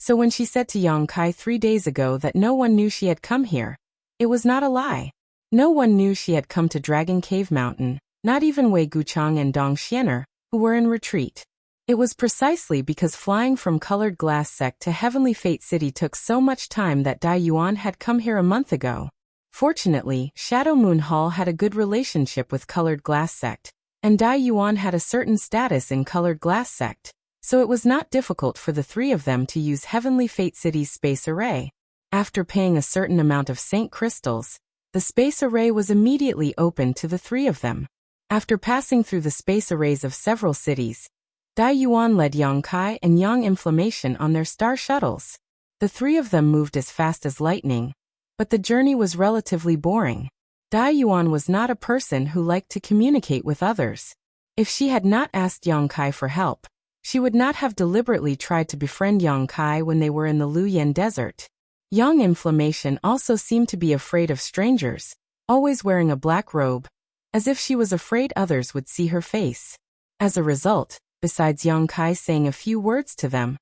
So when she said to Yang Kai 3 days ago that no one knew she had come here, it was not a lie. No one knew she had come to Dragon Cave Mountain, not even Wei Guchang and Dong Xianer, who were in retreat. It was precisely because flying from Colored Glass Sect to Heavenly Fate City took so much time that Dai Yuan had come here a month ago. Fortunately, Shadow Moon Hall had a good relationship with Colored Glass Sect, and Dai Yuan had a certain status in Colored Glass Sect, so it was not difficult for the three of them to use Heavenly Fate City's space array. After paying a certain amount of Saint Crystals, the space array was immediately opened to the three of them. After passing through the space arrays of several cities, Dai Yuan led Yang Kai and Yang Inflammation on their star shuttles. The three of them moved as fast as lightning, but the journey was relatively boring. Dai Yuan was not a person who liked to communicate with others. If she had not asked Yang Kai for help, she would not have deliberately tried to befriend Yang Kai when they were in the Luyan Desert. Yang Inflammation also seemed to be afraid of strangers, always wearing a black robe, as if she was afraid others would see her face. As a result, besides Yang Kai saying a few words to them,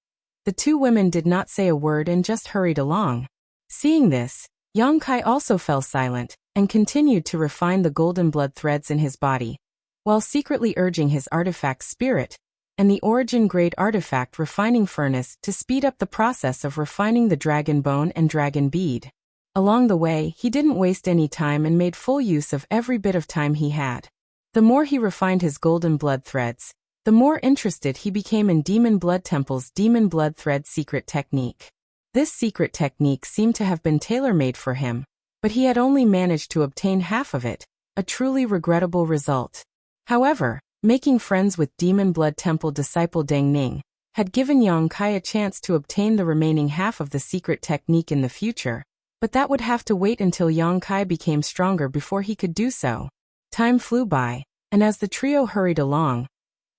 the two women did not say a word and just hurried along. Seeing this, Yang Kai also fell silent, and continued to refine the golden blood threads in his body, while secretly urging his artifact spirit and the origin-grade artifact refining furnace to speed up the process of refining the dragon bone and dragon bead. Along the way, he didn't waste any time and made full use of every bit of time he had. The more he refined his golden blood threads, the more interested he became in Demon Blood Temple's Demon Blood Thread secret technique. This secret technique seemed to have been tailor-made for him, but he had only managed to obtain half of it, a truly regrettable result. However, making friends with Demon Blood Temple disciple Deng Ning had given Yang Kai a chance to obtain the remaining half of the secret technique in the future, but that would have to wait until Yang Kai became stronger before he could do so. Time flew by, and as the trio hurried along,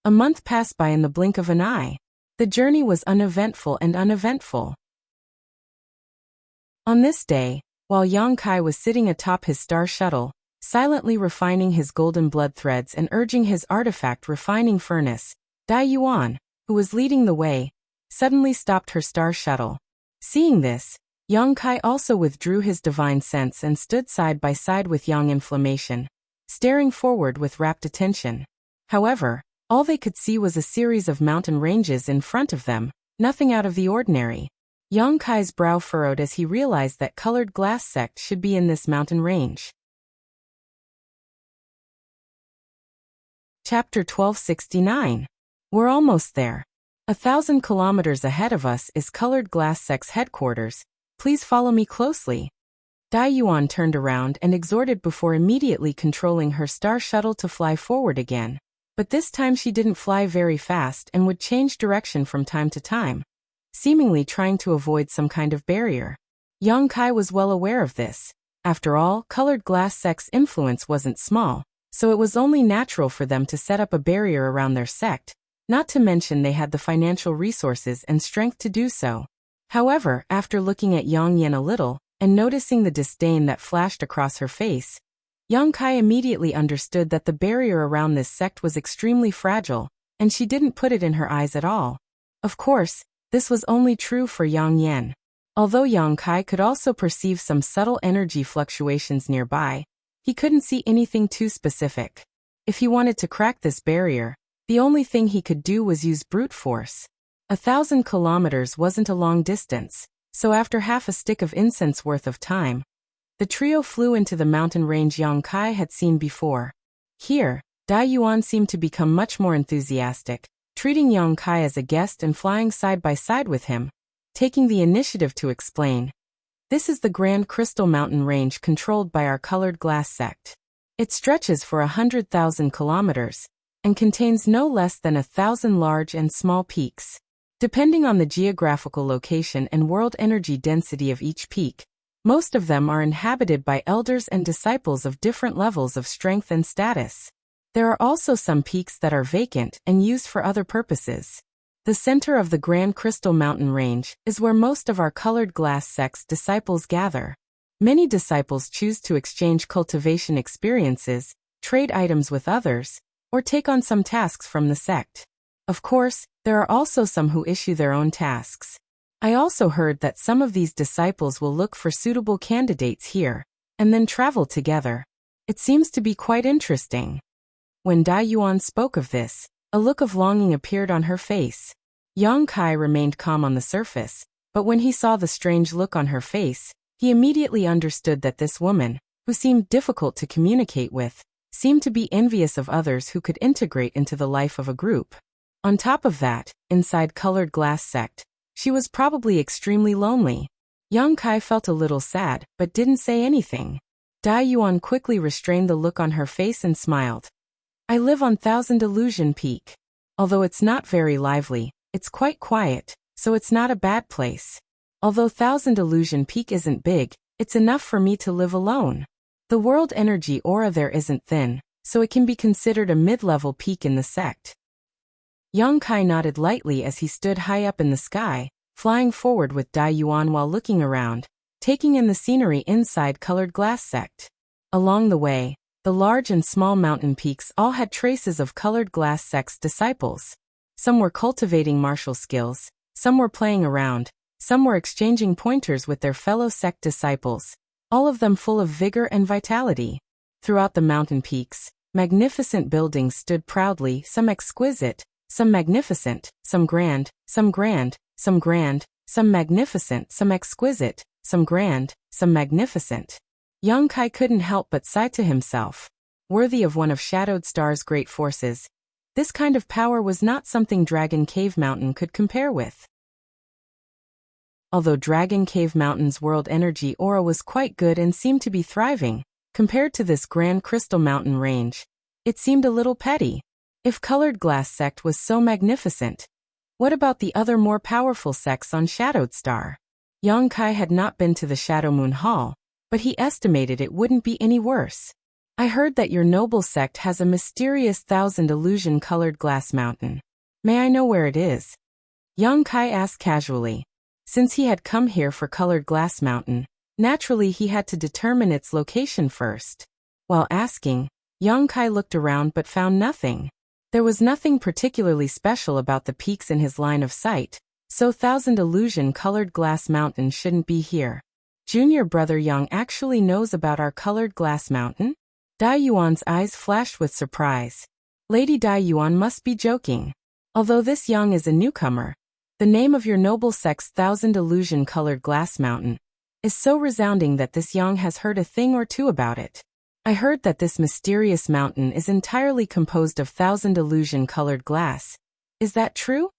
a month passed by in the blink of an eye. The journey was uneventful and uneventful. On this day, while Yang Kai was sitting atop his star shuttle, silently refining his golden blood threads and urging his artifact refining furnace, Dai Yuan, who was leading the way, suddenly stopped her star shuttle. Seeing this, Yang Kai also withdrew his divine sense and stood side by side with Yang Inflammation, staring forward with rapt attention. However, all they could see was a series of mountain ranges in front of them, nothing out of the ordinary. Yang Kai's brow furrowed as he realized that colored glass sect should be in this mountain range. Chapter 1269. We're almost there. 1,000 kilometers ahead of us is Colored Glass Sect's headquarters. Please follow me closely. Dai Yuan turned around and exhorted before immediately controlling her star shuttle to fly forward again. But this time she didn't fly very fast and would change direction from time to time, seemingly trying to avoid some kind of barrier. Yang Kai was well aware of this. After all, Colored Glass Sect's influence wasn't small, so it was only natural for them to set up a barrier around their sect, not to mention they had the financial resources and strength to do so. However, after looking at Yang Yan a little, and noticing the disdain that flashed across her face, Yang Kai immediately understood that the barrier around this sect was extremely fragile, and she didn't put it in her eyes at all. Of course, this was only true for Yang Yan. Although Yang Kai could also perceive some subtle energy fluctuations nearby, he couldn't see anything too specific. If he wanted to crack this barrier, the only thing he could do was use brute force. 1,000 kilometers wasn't a long distance, so after half a stick of incense worth of time, the trio flew into the mountain range Yang Kai had seen before. Here, Dai Yuan seemed to become much more enthusiastic, treating Yang Kai as a guest and flying side by side with him, taking the initiative to explain. This is the Grand Crystal Mountain Range controlled by our Colored Glass Sect. It stretches for 100,000 kilometers, and contains no less than 1,000 large and small peaks. Depending on the geographical location and world energy density of each peak, most of them are inhabited by elders and disciples of different levels of strength and status. There are also some peaks that are vacant and used for other purposes. The center of the Grand Crystal Mountain Range is where most of our Colored Glass Sect's disciples gather. Many disciples choose to exchange cultivation experiences, trade items with others, or take on some tasks from the sect. Of course, there are also some who issue their own tasks. I also heard that some of these disciples will look for suitable candidates here, and then travel together. It seems to be quite interesting. When Dai Yuan spoke of this, a look of longing appeared on her face. Yang Kai remained calm on the surface, but when he saw the strange look on her face, he immediately understood that this woman, who seemed difficult to communicate with, seemed to be envious of others who could integrate into the life of a group. On top of that, inside Colored Glass Sect, she was probably extremely lonely. Yang Kai felt a little sad, but didn't say anything. Dai Yuan quickly restrained the look on her face and smiled. I live on Thousand Illusion Peak. Although it's not very lively, it's quite quiet, so it's not a bad place. Although Thousand Illusion Peak isn't big, it's enough for me to live alone. The world energy aura there isn't thin, so it can be considered a mid-level peak in the sect. Yang Kai nodded lightly as he stood high up in the sky, flying forward with Dai Yuan while looking around, taking in the scenery inside Colored Glass Sect. Along the way, the large and small mountain peaks all had traces of Colored Glass Sect's disciples. Some were cultivating martial skills, some were playing around, some were exchanging pointers with their fellow sect disciples, all of them full of vigor and vitality. Throughout the mountain peaks, magnificent buildings stood proudly, some exquisite, some magnificent, some grand, some grand, some grand, some magnificent, some exquisite, some grand, some magnificent. Yang Kai couldn't help but sigh to himself. worthy of one of Shadowed Star's great forces. This kind of power was not something Dragon Cave Mountain could compare with. Although Dragon Cave Mountain's world energy aura was quite good and seemed to be thriving, compared to this Grand Crystal Mountain range, it seemed a little petty. If Colored Glass Sect was so magnificent, what about the other more powerful sects on Shadowed Star? Yang Kai had not been to the Shadow Moon Hall, but he estimated it wouldn't be any worse. I heard that your noble sect has a mysterious 1,000 illusion colored glass mountain. May I know where it is? Yang Kai asked casually. Since he had come here for Colored Glass Mountain, naturally he had to determine its location first. While asking, Yang Kai looked around but found nothing. There was nothing particularly special about the peaks in his line of sight, so 1,000 illusion colored glass mountain shouldn't be here. Junior brother Yang actually knows about our colored glass mountain? Dai Yuan's eyes flashed with surprise. Lady Dai Yuan must be joking. Although this Yang is a newcomer, the name of your noble sect's 1,000 illusion colored glass mountain is so resounding that this Yang has heard a thing or two about it. I heard that this mysterious mountain is entirely composed of 1,000 illusion colored glass. Is that true?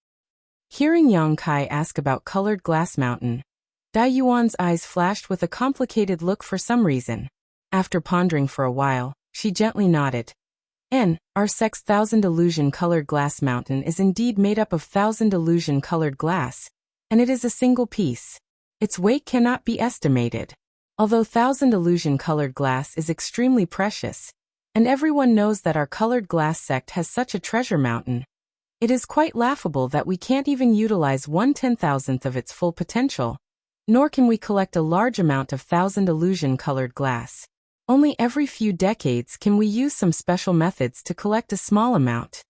Hearing Yang Kai ask about colored glass mountain, Dai Yuan's eyes flashed with a complicated look for some reason. After pondering for a while, she gently nodded. Our sect's 1,000 illusion colored glass mountain is indeed made up of 1,000 illusion colored glass, and it is a single piece. Its weight cannot be estimated. Although 1,000 illusion colored glass is extremely precious, and everyone knows that our colored glass sect has such a treasure mountain, it is quite laughable that we can't even utilize 1/10,000th of its full potential, nor can we collect a large amount of 1,000 illusion colored glass. Only every few decades can we use some special methods to collect a small amount.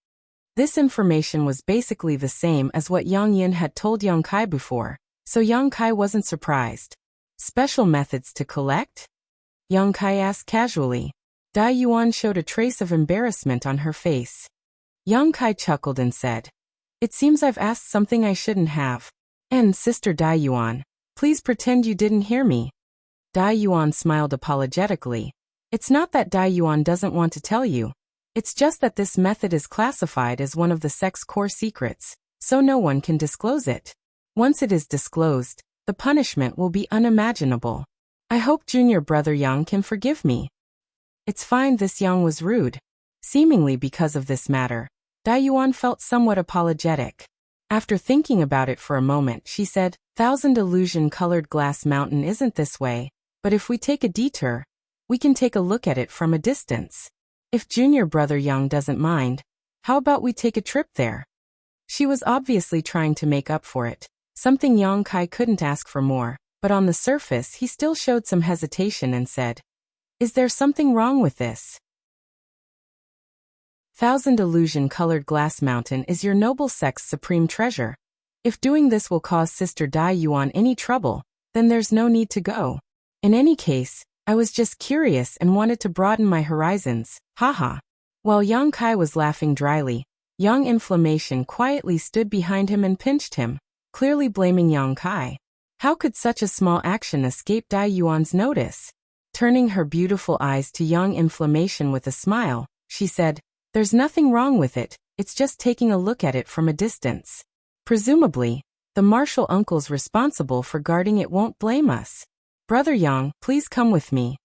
This information was basically the same as what Yang Yin had told Yang Kai before, so Yang Kai wasn't surprised. Special methods to collect? Yang Kai asked casually. Dai Yuan showed a trace of embarrassment on her face. Yang Kai chuckled and said, "It seems I've asked something I shouldn't have. And Sister Dai Yuan, please pretend you didn't hear me." Dai Yuan smiled apologetically. It's not that Dai Yuan doesn't want to tell you. It's just that this method is classified as one of the sect's core secrets, so no one can disclose it. Once it is disclosed, the punishment will be unimaginable. I hope junior brother Yang can forgive me. It's fine. This Yang was rude. Seemingly because of this matter, Dai Yuan felt somewhat apologetic. After thinking about it for a moment, she said, 1,000 illusion colored glass mountain isn't this way, but if we take a detour, we can take a look at it from a distance. If junior brother Yang doesn't mind, how about we take a trip there? She was obviously trying to make up for it, something Yang Kai couldn't ask for more, but on the surface he still showed some hesitation and said, "Is there something wrong with this? 1,000 illusion colored glass mountain is your noble sect's supreme treasure. If doing this will cause Sister Dai Yuan any trouble, then there's no need to go. In any case, I was just curious and wanted to broaden my horizons, haha." While Yang Kai was laughing dryly, Yang Inflammation quietly stood behind him and pinched him, clearly blaming Yang Kai. How could such a small action escape Dai Yuan's notice? Turning her beautiful eyes to Yang Inflammation with a smile, she said, "There's nothing wrong with it, it's just taking a look at it from a distance. Presumably, the martial uncles responsible for guarding it won't blame us. Brother Yang, please come with me."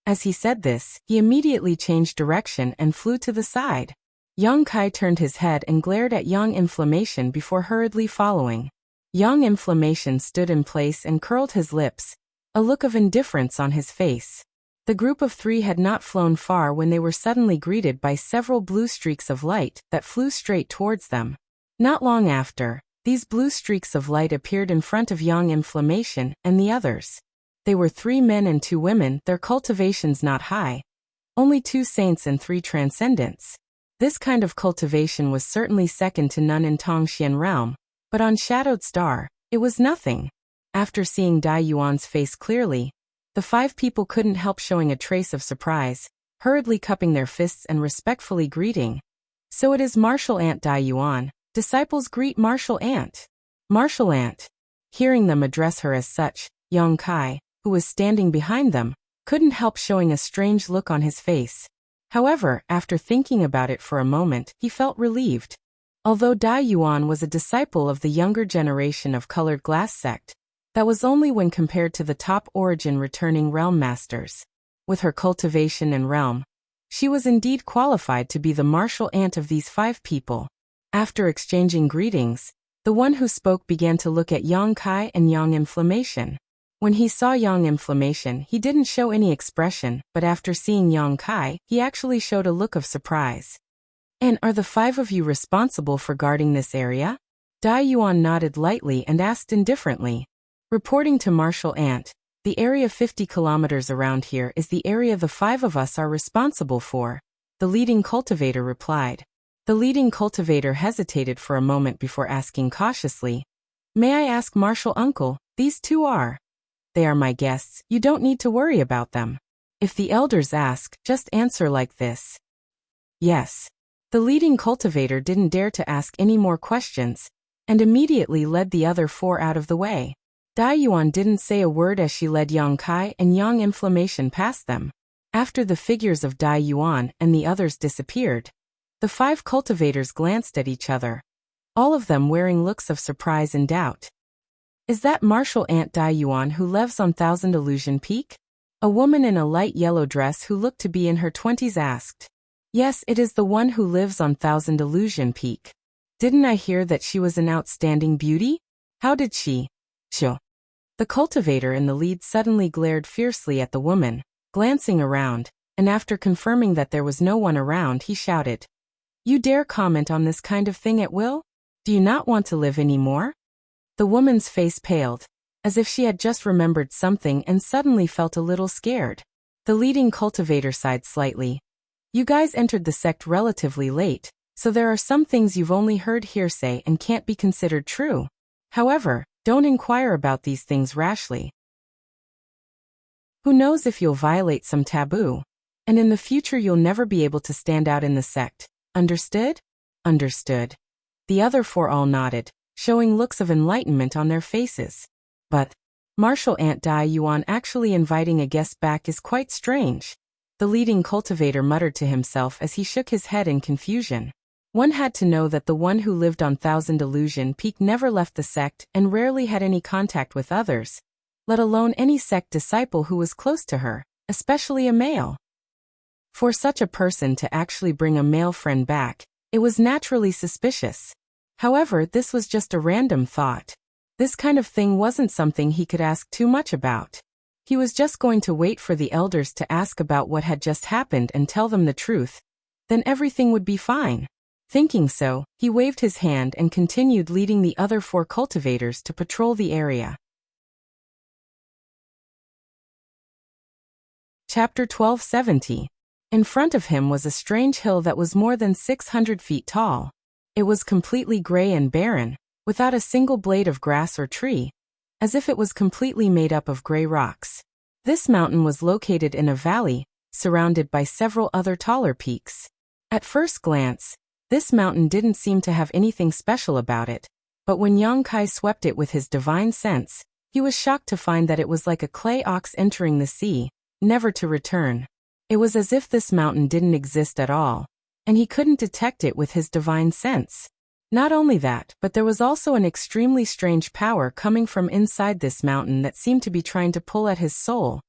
As he said this, he immediately changed direction and flew to the side. Yang Kai turned his head and glared at Yang Inflammation before hurriedly following. Yang Inflammation stood in place and curled his lips, a look of indifference on his face. The group of three had not flown far when they were suddenly greeted by several blue streaks of light that flew straight towards them. Not long after, these blue streaks of light appeared in front of Yang Inflammation and the others. They were 3 men and 2 women, their cultivations not high. Only 2 saints and 3 transcendents. This kind of cultivation was certainly second to none in Tongxian realm, but on Shadowed Star, it was nothing. After seeing Dai Yuan's face clearly, the 5 people couldn't help showing a trace of surprise, hurriedly cupping their fists and respectfully greeting. "So it is Martial Aunt Dai Yuan. Disciples greet Martial Aunt." Martial Aunt. Hearing them address her as such, Yang Kai, who was standing behind them, couldn't help showing a strange look on his face. However, after thinking about it for a moment, he felt relieved. Although Dai Yuan was a disciple of the younger generation of colored glass sect, that was only when compared to the top origin returning realm masters. With her cultivation and realm, she was indeed qualified to be the martial aunt of these 5 people. After exchanging greetings, the one who spoke began to look at Yang Kai and Yang Inflammation. When he saw Yang Inflammation, he didn't show any expression, but after seeing Yang Kai, he actually showed a look of surprise. And are the 5 of you responsible for guarding this area? Dai Yuan nodded lightly and asked indifferently. Reporting to Martial Ant, the area 50 kilometers around here is the area the 5 of us are responsible for, the leading cultivator replied. The leading cultivator hesitated for a moment before asking cautiously, "May I ask Martial Uncle, these 2 are? They are my guests, you don't need to worry about them. If the elders ask, just answer like this. Yes." The leading cultivator didn't dare to ask any more questions, and immediately led the other 4 out of the way. Dai Yuan didn't say a word as she led Yang Kai and Yang Inflammation past them. After the figures of Dai Yuan and the others disappeared, the 5 cultivators glanced at each other, all of them wearing looks of surprise and doubt. "Is that Martial Ant Dai Yuan who lives on Thousand Illusion Peak?" A woman in a light yellow dress who looked to be in her 20s asked. "Yes, it is the one who lives on Thousand Illusion Peak. Didn't I hear that she was an outstanding beauty? How did she?" "Chill." The cultivator in the lead suddenly glared fiercely at the woman, glancing around, and after confirming that there was no one around, he shouted, "You dare comment on this kind of thing at will? Do you not want to live anymore?" The woman's face paled, as if she had just remembered something and suddenly felt a little scared. The leading cultivator sighed slightly. "You guys entered the sect relatively late, so there are some things you've only heard hearsay and can't be considered true. However, don't inquire about these things rashly. Who knows if you'll violate some taboo, and in the future you'll never be able to stand out in the sect. Understood?" "Understood." The other 4 all nodded, showing looks of enlightenment on their faces. But Martial Ant Dai Yuan actually inviting a guest back is quite strange, the leading cultivator muttered to himself as he shook his head in confusion. One had to know that the one who lived on Thousand Illusion Peak never left the sect and rarely had any contact with others, let alone any sect disciple who was close to her, especially a male. For such a person to actually bring a male friend back, it was naturally suspicious. However, this was just a random thought. This kind of thing wasn't something he could ask too much about. He was just going to wait for the elders to ask about what had just happened and tell them the truth. Then everything would be fine. Thinking so, he waved his hand and continued leading the other 4 cultivators to patrol the area. Chapter 1270. In front of him was a strange hill that was more than 600 feet tall. It was completely gray and barren, without a single blade of grass or tree, as if it was completely made up of gray rocks. This mountain was located in a valley, surrounded by several other taller peaks. At first glance, this mountain didn't seem to have anything special about it, but when Yang Kai swept it with his divine sense, he was shocked to find that it was like a clay ox entering the sea, never to return. It was as if this mountain didn't exist at all, and he couldn't detect it with his divine sense. Not only that, but there was also an extremely strange power coming from inside this mountain that seemed to be trying to pull at his soul,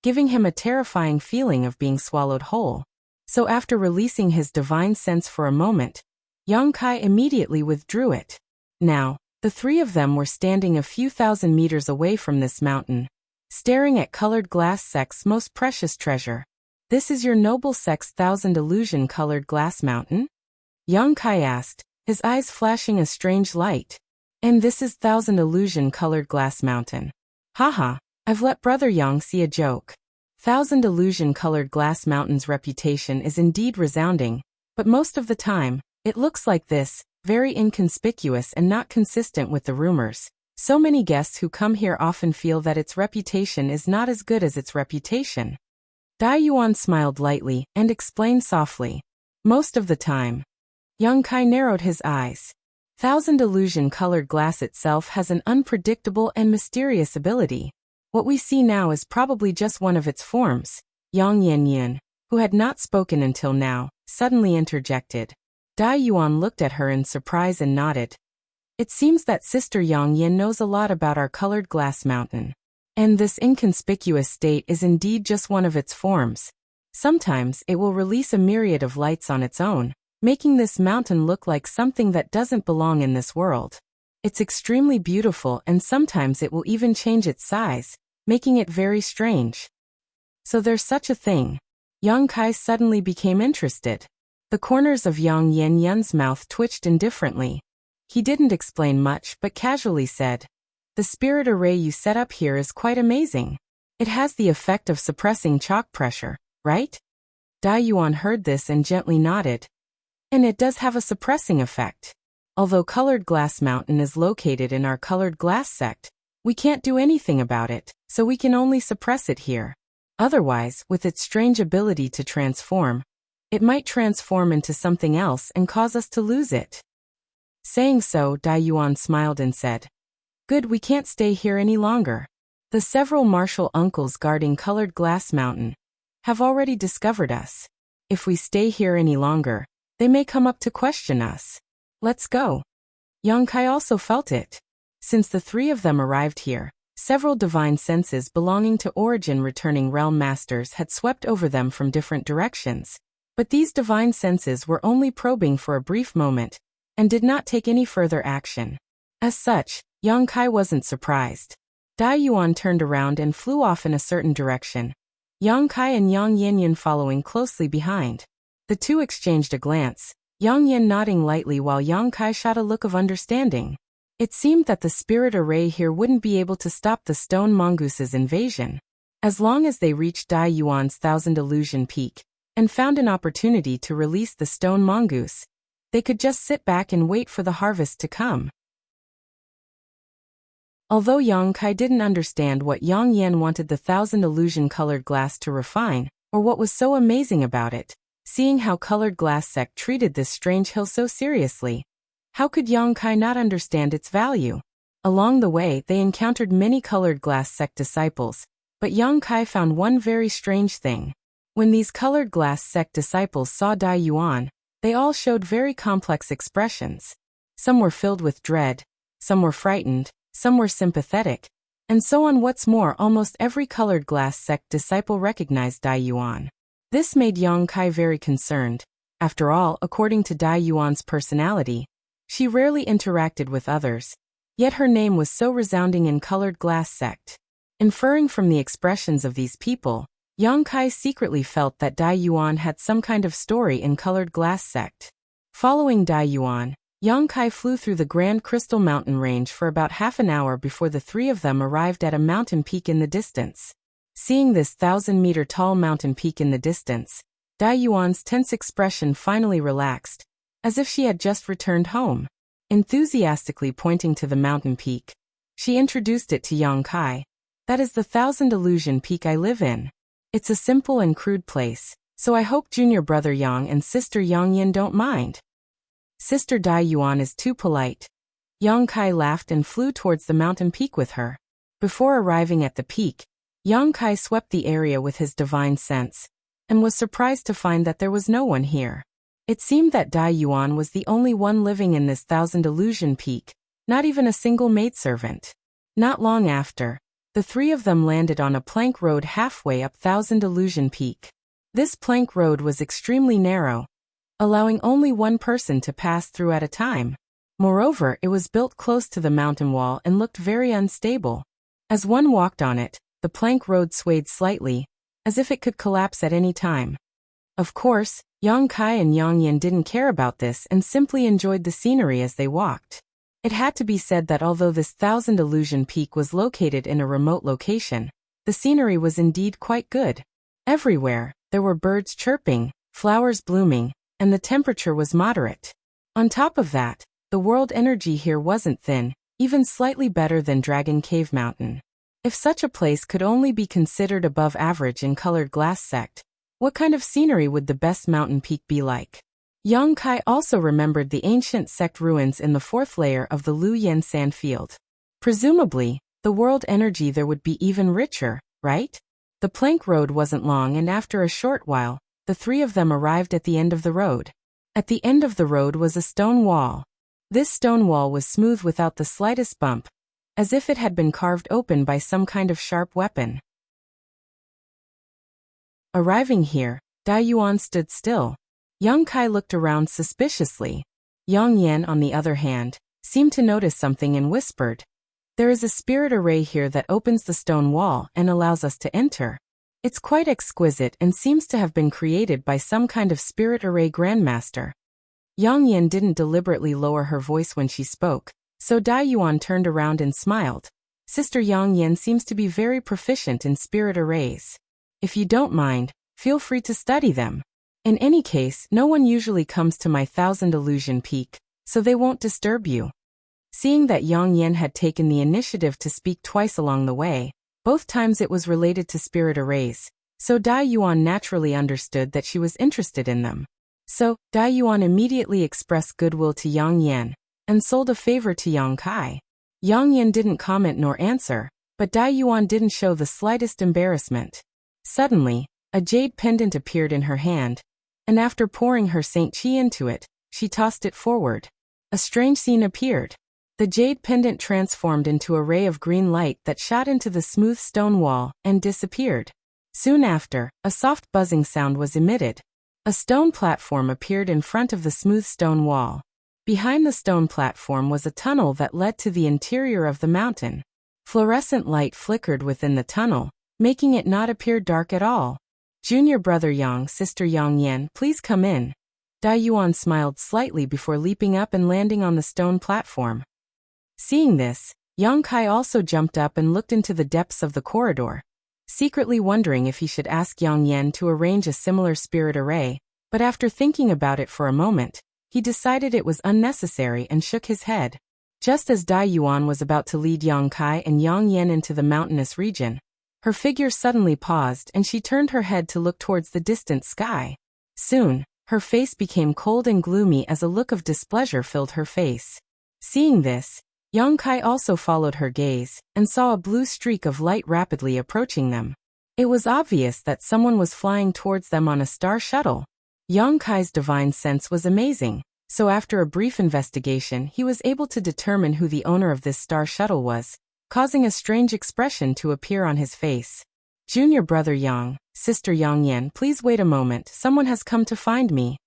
giving him a terrifying feeling of being swallowed whole. So after releasing his divine sense for a moment, Yang Kai immediately withdrew it. Now, the 3 of them were standing a few thousand meters away from this mountain, staring at colored glass sect's most precious treasure. "This is your noble sect's Thousand Illusion colored glass mountain?" Yang Kai asked, his eyes flashing a strange light. "And this is Thousand Illusion colored glass mountain. Haha, I've let Brother Yang see a joke. Thousand Illusion colored glass mountain's reputation is indeed resounding, but most of the time, it looks like this, very inconspicuous and not consistent with the rumors. So many guests who come here often feel that its reputation is not as good as its reputation." Dai Yuan smiled lightly and explained softly. "Most of the time." Yang Kai narrowed his eyes. Thousand Illusion colored glass itself has an unpredictable and mysterious ability. What we see now is probably just one of its forms. Yang Yanyan, who had not spoken until now, suddenly interjected. Dai Yuan looked at her in surprise and nodded. It seems that Sister Yang Yin knows a lot about our colored glass mountain. And this inconspicuous state is indeed just one of its forms. Sometimes it will release a myriad of lights on its own, making this mountain look like something that doesn't belong in this world. It's extremely beautiful, and sometimes it will even change its size, making it very strange. So there's such a thing. Yang Kai suddenly became interested. The corners of Yang Yin's mouth twitched indifferently. He didn't explain much but casually said, "The spirit array you set up here is quite amazing. It has the effect of suppressing chalk pressure, right?" Dai Yuan heard this and gently nodded. And it does have a suppressing effect. Although Colored Glass Mountain is located in our Colored Glass sect, we can't do anything about it, so we can only suppress it here. Otherwise, with its strange ability to transform, it might transform into something else and cause us to lose it. Saying so, Dai Yuan smiled and said, "Good, we can't stay here any longer. The several martial uncles guarding Colored Glass Mountain have already discovered us. If we stay here any longer, they may come up to question us. Let's go." Yang Kai also felt it. Since the three of them arrived here, several divine senses belonging to origin returning realm masters had swept over them from different directions. But these divine senses were only probing for a brief moment, and did not take any further action. As such, Yang Kai wasn't surprised. Dai Yuan turned around and flew off in a certain direction, Yang Kai and Yang Yin following closely behind. The two exchanged a glance, Yang Yin nodding lightly while Yang Kai shot a look of understanding. It seemed that the spirit array here wouldn't be able to stop the stone mongoose's invasion. As long as they reached Dai Yuan's Thousand Illusion Peak, and found an opportunity to release the stone mongoose, they could just sit back and wait for the harvest to come. Although Yang Kai didn't understand what Yang Yin wanted the Thousand Illusion colored glass to refine, or what was so amazing about it, seeing how Colored Glass Sect treated this strange hill so seriously, how could Yang Kai not understand its value? Along the way they encountered many Colored Glass Sect disciples, but Yang Kai found one very strange thing. When these Colored Glass Sect disciples saw Dai Yuan, they all showed very complex expressions. Some were filled with dread, some were frightened, some were sympathetic, and so on. What's more, almost every Colored Glass Sect disciple recognized Dai Yuan. This made Yang Kai very concerned. After all, according to Dai Yuan's personality, she rarely interacted with others, yet her name was so resounding in Colored Glass Sect. Inferring from the expressions of these people, Yang Kai secretly felt that Dai Yuan had some kind of story in Colored Glass Sect. Following Dai Yuan, Yang Kai flew through the Grand Crystal Mountain range for about half an hour before the three of them arrived at a mountain peak in the distance. Seeing this 1,000-meter tall mountain peak in the distance, Dai Yuan's tense expression finally relaxed, as if she had just returned home. Enthusiastically pointing to the mountain peak, she introduced it to Yang Kai. "That is the Thousand Illusion Peak I live in. It's a simple and crude place, so I hope junior brother Yang and sister Yang Yin don't mind." "Sister Dai Yuan is too polite." Yang Kai laughed and flew towards the mountain peak with her. Before arriving at the peak, Yang Kai swept the area with his divine sense, and was surprised to find that there was no one here. It seemed that Dai Yuan was the only one living in this Thousand Illusion Peak, not even a single maidservant. Not long after, the three of them landed on a plank road halfway up Thousand Illusion Peak. This plank road was extremely narrow, allowing only one person to pass through at a time. Moreover, it was built close to the mountain wall and looked very unstable. As one walked on it, the plank road swayed slightly, as if it could collapse at any time. Of course, Yang Kai and Yang Yin didn't care about this and simply enjoyed the scenery as they walked. It had to be said that although this Thousand Illusion Peak was located in a remote location, the scenery was indeed quite good. Everywhere, there were birds chirping, flowers blooming, and the temperature was moderate. On top of that, the world energy here wasn't thin, even slightly better than Dragon Cave Mountain. If such a place could only be considered above average in Colored Glass Sect, what kind of scenery would the best mountain peak be like? Yang Kai also remembered the ancient sect ruins in the fourth layer of the Lu Yen sand field. Presumably, the world energy there would be even richer, right? The plank road wasn't long, and after a short while, the three of them arrived at the end of the road. At the end of the road was a stone wall. This stone wall was smooth without the slightest bump, as if it had been carved open by some kind of sharp weapon. Arriving here, Dai Yuan stood still. Yang Kai looked around suspiciously. Yang Yan, on the other hand, seemed to notice something and whispered, "There is a spirit array here that opens the stone wall and allows us to enter. It's quite exquisite and seems to have been created by some kind of spirit array grandmaster." Yang Yan didn't deliberately lower her voice when she spoke, so Dai Yuan turned around and smiled. "Sister Yang Yan seems to be very proficient in spirit arrays. If you don't mind, feel free to study them. In any case, no one usually comes to my 1000 illusion peak, so they won't disturb you." Seeing that Yang Yan had taken the initiative to speak twice along the way, both times it was related to spirit arrays, so Dai Yuan naturally understood that she was interested in them. So, Dai Yuan immediately expressed goodwill to Yang Yan, and sold a favor to Yang Kai. Yang Yan didn't comment nor answer, but Dai Yuan didn't show the slightest embarrassment. Suddenly, a jade pendant appeared in her hand, and after pouring her Saint Qi into it, she tossed it forward. A strange scene appeared. The jade pendant transformed into a ray of green light that shot into the smooth stone wall and disappeared. Soon after, a soft buzzing sound was emitted. A stone platform appeared in front of the smooth stone wall. Behind the stone platform was a tunnel that led to the interior of the mountain. Fluorescent light flickered within the tunnel, making it not appear dark at all. "Junior brother Yang, sister Yang Yan, please come in." Dai Yuan smiled slightly before leaping up and landing on the stone platform. Seeing this, Yang Kai also jumped up and looked into the depths of the corridor, secretly wondering if he should ask Yang Yan to arrange a similar spirit array, but after thinking about it for a moment, he decided it was unnecessary and shook his head. Just as Dai Yuan was about to lead Yang Kai and Yang Yan into the mountainous region, her figure suddenly paused and she turned her head to look towards the distant sky. Soon, her face became cold and gloomy as a look of displeasure filled her face. Seeing this, Yang Kai also followed her gaze, and saw a blue streak of light rapidly approaching them. It was obvious that someone was flying towards them on a star shuttle. Yang Kai's divine sense was amazing, so after a brief investigation he was able to determine who the owner of this star shuttle was, causing a strange expression to appear on his face. "Junior brother Yang, sister Yang Yan, please wait a moment, someone has come to find me."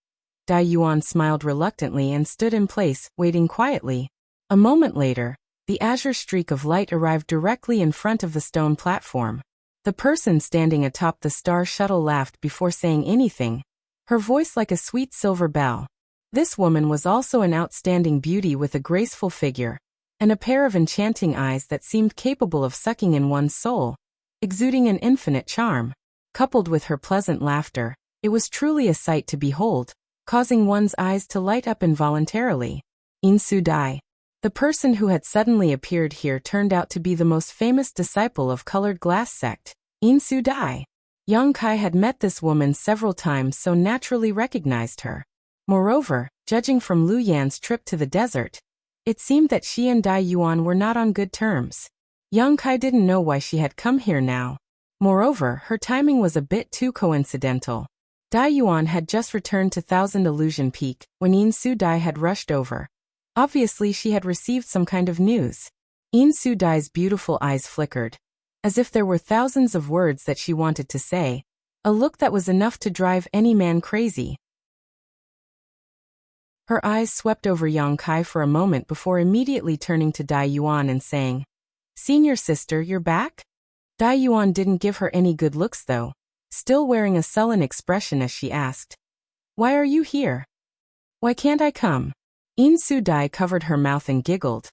Dai Yuan smiled reluctantly and stood in place, waiting quietly. A moment later, the azure streak of light arrived directly in front of the stone platform. The person standing atop the star shuttle laughed before saying anything, her voice like a sweet silver bell. This woman was also an outstanding beauty with a graceful figure, and a pair of enchanting eyes that seemed capable of sucking in one's soul, exuding an infinite charm. Coupled with her pleasant laughter, it was truly a sight to behold, causing one's eyes to light up involuntarily. Insu Dai. The person who had suddenly appeared here turned out to be the most famous disciple of Colored Glass sect, Insu Dai. Yang Kai had met this woman several times so naturally recognized her. Moreover, judging from Lu Yan's trip to the desert, it seemed that she and Dai Yuan were not on good terms. Yang Kai didn't know why she had come here now. Moreover, her timing was a bit too coincidental. Dai Yuan had just returned to Thousand Illusion Peak when Insu Dai had rushed over. Obviously she had received some kind of news. Insu Dai's beautiful eyes flickered, as if there were thousands of words that she wanted to say, a look that was enough to drive any man crazy. Her eyes swept over Yang Kai for a moment before immediately turning to Dai Yuan and saying, "Senior sister, you're back?" Dai Yuan didn't give her any good looks though, still wearing a sullen expression as she asked, "Why are you here? Why can't I come?" Insu Dai covered her mouth and giggled.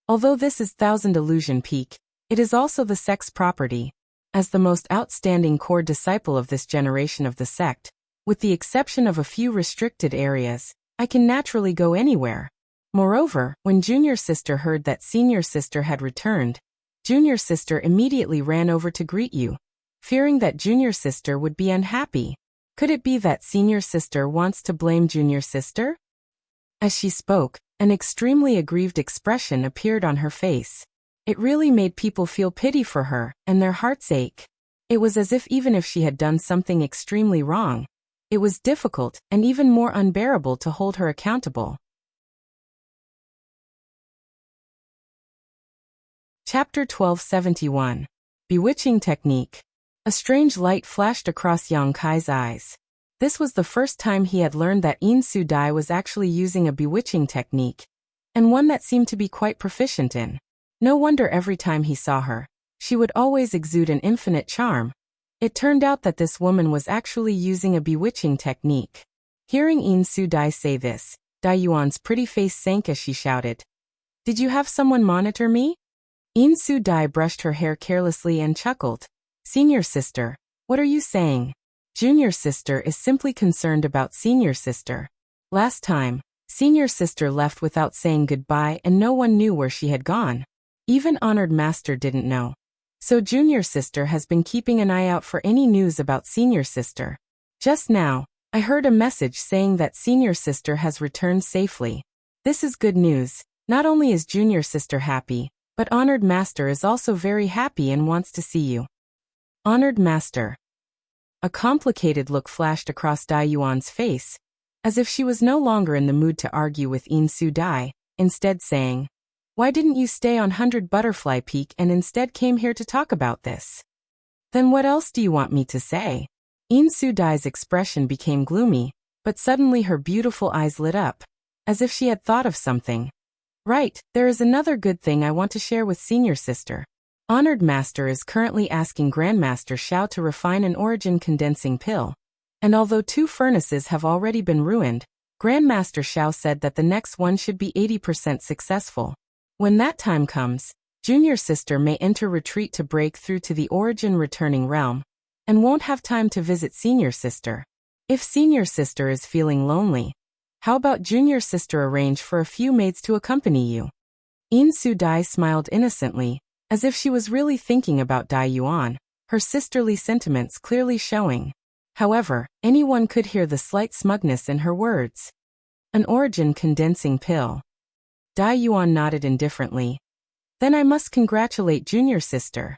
Although this is Thousand Illusion Peak, it is also the sect's property. As the most outstanding core disciple of this generation of the sect, with the exception of a few restricted areas, I can naturally go anywhere. Moreover, when Junior Sister heard that Senior Sister had returned, Junior Sister immediately ran over to greet you, fearing that Junior Sister would be unhappy. Could it be that Senior Sister wants to blame Junior Sister? As she spoke, an extremely aggrieved expression appeared on her face. It really made people feel pity for her, and their hearts ache. It was as if even if she had done something extremely wrong, It was difficult and even more unbearable to hold her accountable. Chapter 1271. Bewitching Technique. A strange light flashed across Yang Kai's eyes. This was the first time he had learned that In Su Dai was actually using a bewitching technique, and one that seemed to be quite proficient in. No wonder every time he saw her, she would always exude an infinite charm. It turned out that this woman was actually using a bewitching technique. Hearing In Su Dai say this, Dai Yuan's pretty face sank as she shouted, "Did you have someone monitor me?" In Su Dai brushed her hair carelessly and chuckled. "Senior sister, what are you saying? Junior sister is simply concerned about senior sister. Last time, senior sister left without saying goodbye and no one knew where she had gone. Even honored master didn't know. So junior sister has been keeping an eye out for any news about senior sister. Just now, I heard a message saying that senior sister has returned safely. This is good news. Not only is junior sister happy, but honored master is also very happy and wants to see you." Honored master. A complicated look flashed across Dai Yuan's face, as if she was no longer in the mood to argue with In Su Dai, instead saying, "Why didn't you stay on 100 Butterfly Peak and instead came here to talk about this?" "Then what else do you want me to say?" In Su Dai's expression became gloomy, but suddenly her beautiful eyes lit up, as if she had thought of something. "Right, there is another good thing I want to share with senior sister. Honored Master is currently asking Grandmaster Xiao to refine an origin condensing pill. And although 2 furnaces have already been ruined, Grandmaster Xiao said that the next one should be 80% successful. When that time comes, junior sister may enter retreat to break through to the origin returning realm, and won't have time to visit senior sister. If senior sister is feeling lonely, how about junior sister arrange for a few maids to accompany you?" In Su Dai smiled innocently, as if she was really thinking about Dai Yuan, her sisterly sentiments clearly showing. However, anyone could hear the slight smugness in her words. "An origin condensing pill." Dai Yuan nodded indifferently. "Then I must congratulate junior sister.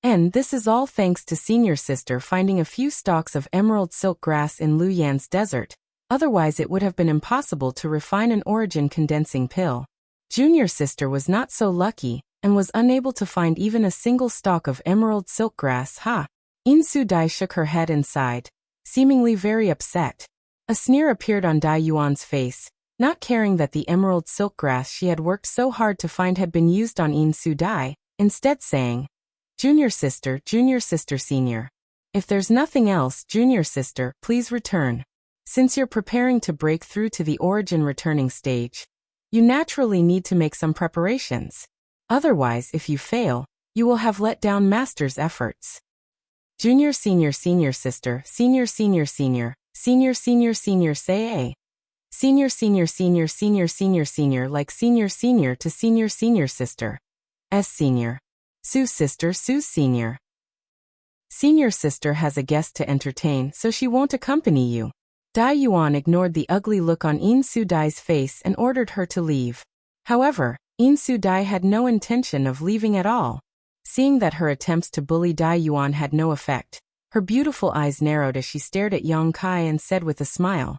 And this is all thanks to senior sister finding a few stalks of emerald silk grass in Lu Yan's desert, otherwise it would have been impossible to refine an origin condensing pill. Junior sister was not so lucky, and was unable to find even a single stalk of emerald silk grass. In Su Dai shook her head and sighed, seemingly very upset. A sneer appeared on Dai Yuan's face, not caring that the emerald silk grass she had worked so hard to find had been used on In Su Dai, instead saying, junior sister senior. If there's nothing else, junior sister, please return. Since you're preparing to break through to the origin returning stage, you naturally need to make some preparations. Otherwise, if you fail, you will have let down master's efforts. Junior senior sister, senior say a. Senior senior like senior to senior sister. S senior. Su sister senior. Senior sister has a guest to entertain, so she won't accompany you. Dai Yuan ignored the ugly look on In Su Dai's face and ordered her to leave. However, In Su Dai had no intention of leaving at all. Seeing that her attempts to bully Dai Yuan had no effect, her beautiful eyes narrowed as she stared at Yang Kai and said with a smile,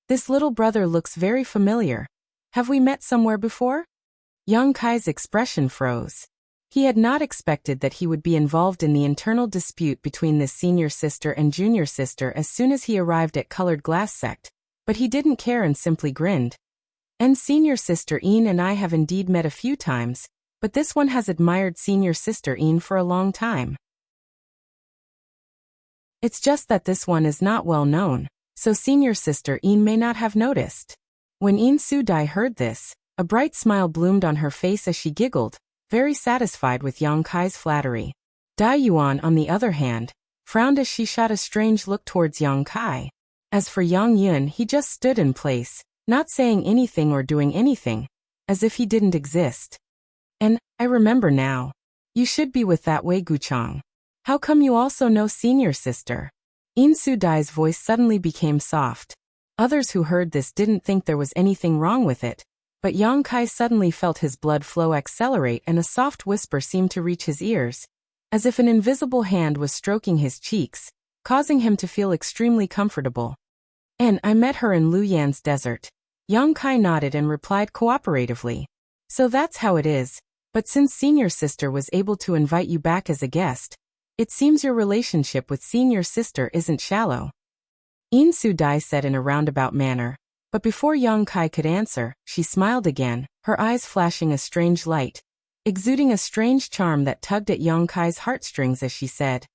"This little brother looks very familiar. Have we met somewhere before?" Yang Kai's expression froze. He had not expected that he would be involved in the internal dispute between this senior sister and junior sister as soon as he arrived at Colored Glass Sect, but he didn't care and simply grinned. "And senior sister Een and I have indeed met a few times, but this one has admired senior sister Een for a long time. It's just that this one is not well known, so senior sister Een may not have noticed." When In Su Dai heard this, a bright smile bloomed on her face as she giggled, very satisfied with Yang Kai's flattery. Dai Yuan, on the other hand, frowned as she shot a strange look towards Yang Kai. As for Yang Yun, he just stood in place, not saying anything or doing anything, as if he didn't exist. "And, I remember now. You should be with that Wei Guchang. How come you also know senior sister?" In Su Dai's voice suddenly became soft. Others who heard this didn't think there was anything wrong with it, but Yang Kai suddenly felt his blood flow accelerate and a soft whisper seemed to reach his ears, as if an invisible hand was stroking his cheeks. causing him to feel extremely comfortable. "And I met her in Luyan's desert." Yang Kai nodded and replied cooperatively. "So that's how it is, but since senior sister was able to invite you back as a guest, it seems your relationship with senior sister isn't shallow," In Su-dai said in a roundabout manner. But before Yang Kai could answer, she smiled again, her eyes flashing a strange light, exuding a strange charm that tugged at Yang Kai's heartstrings as she said,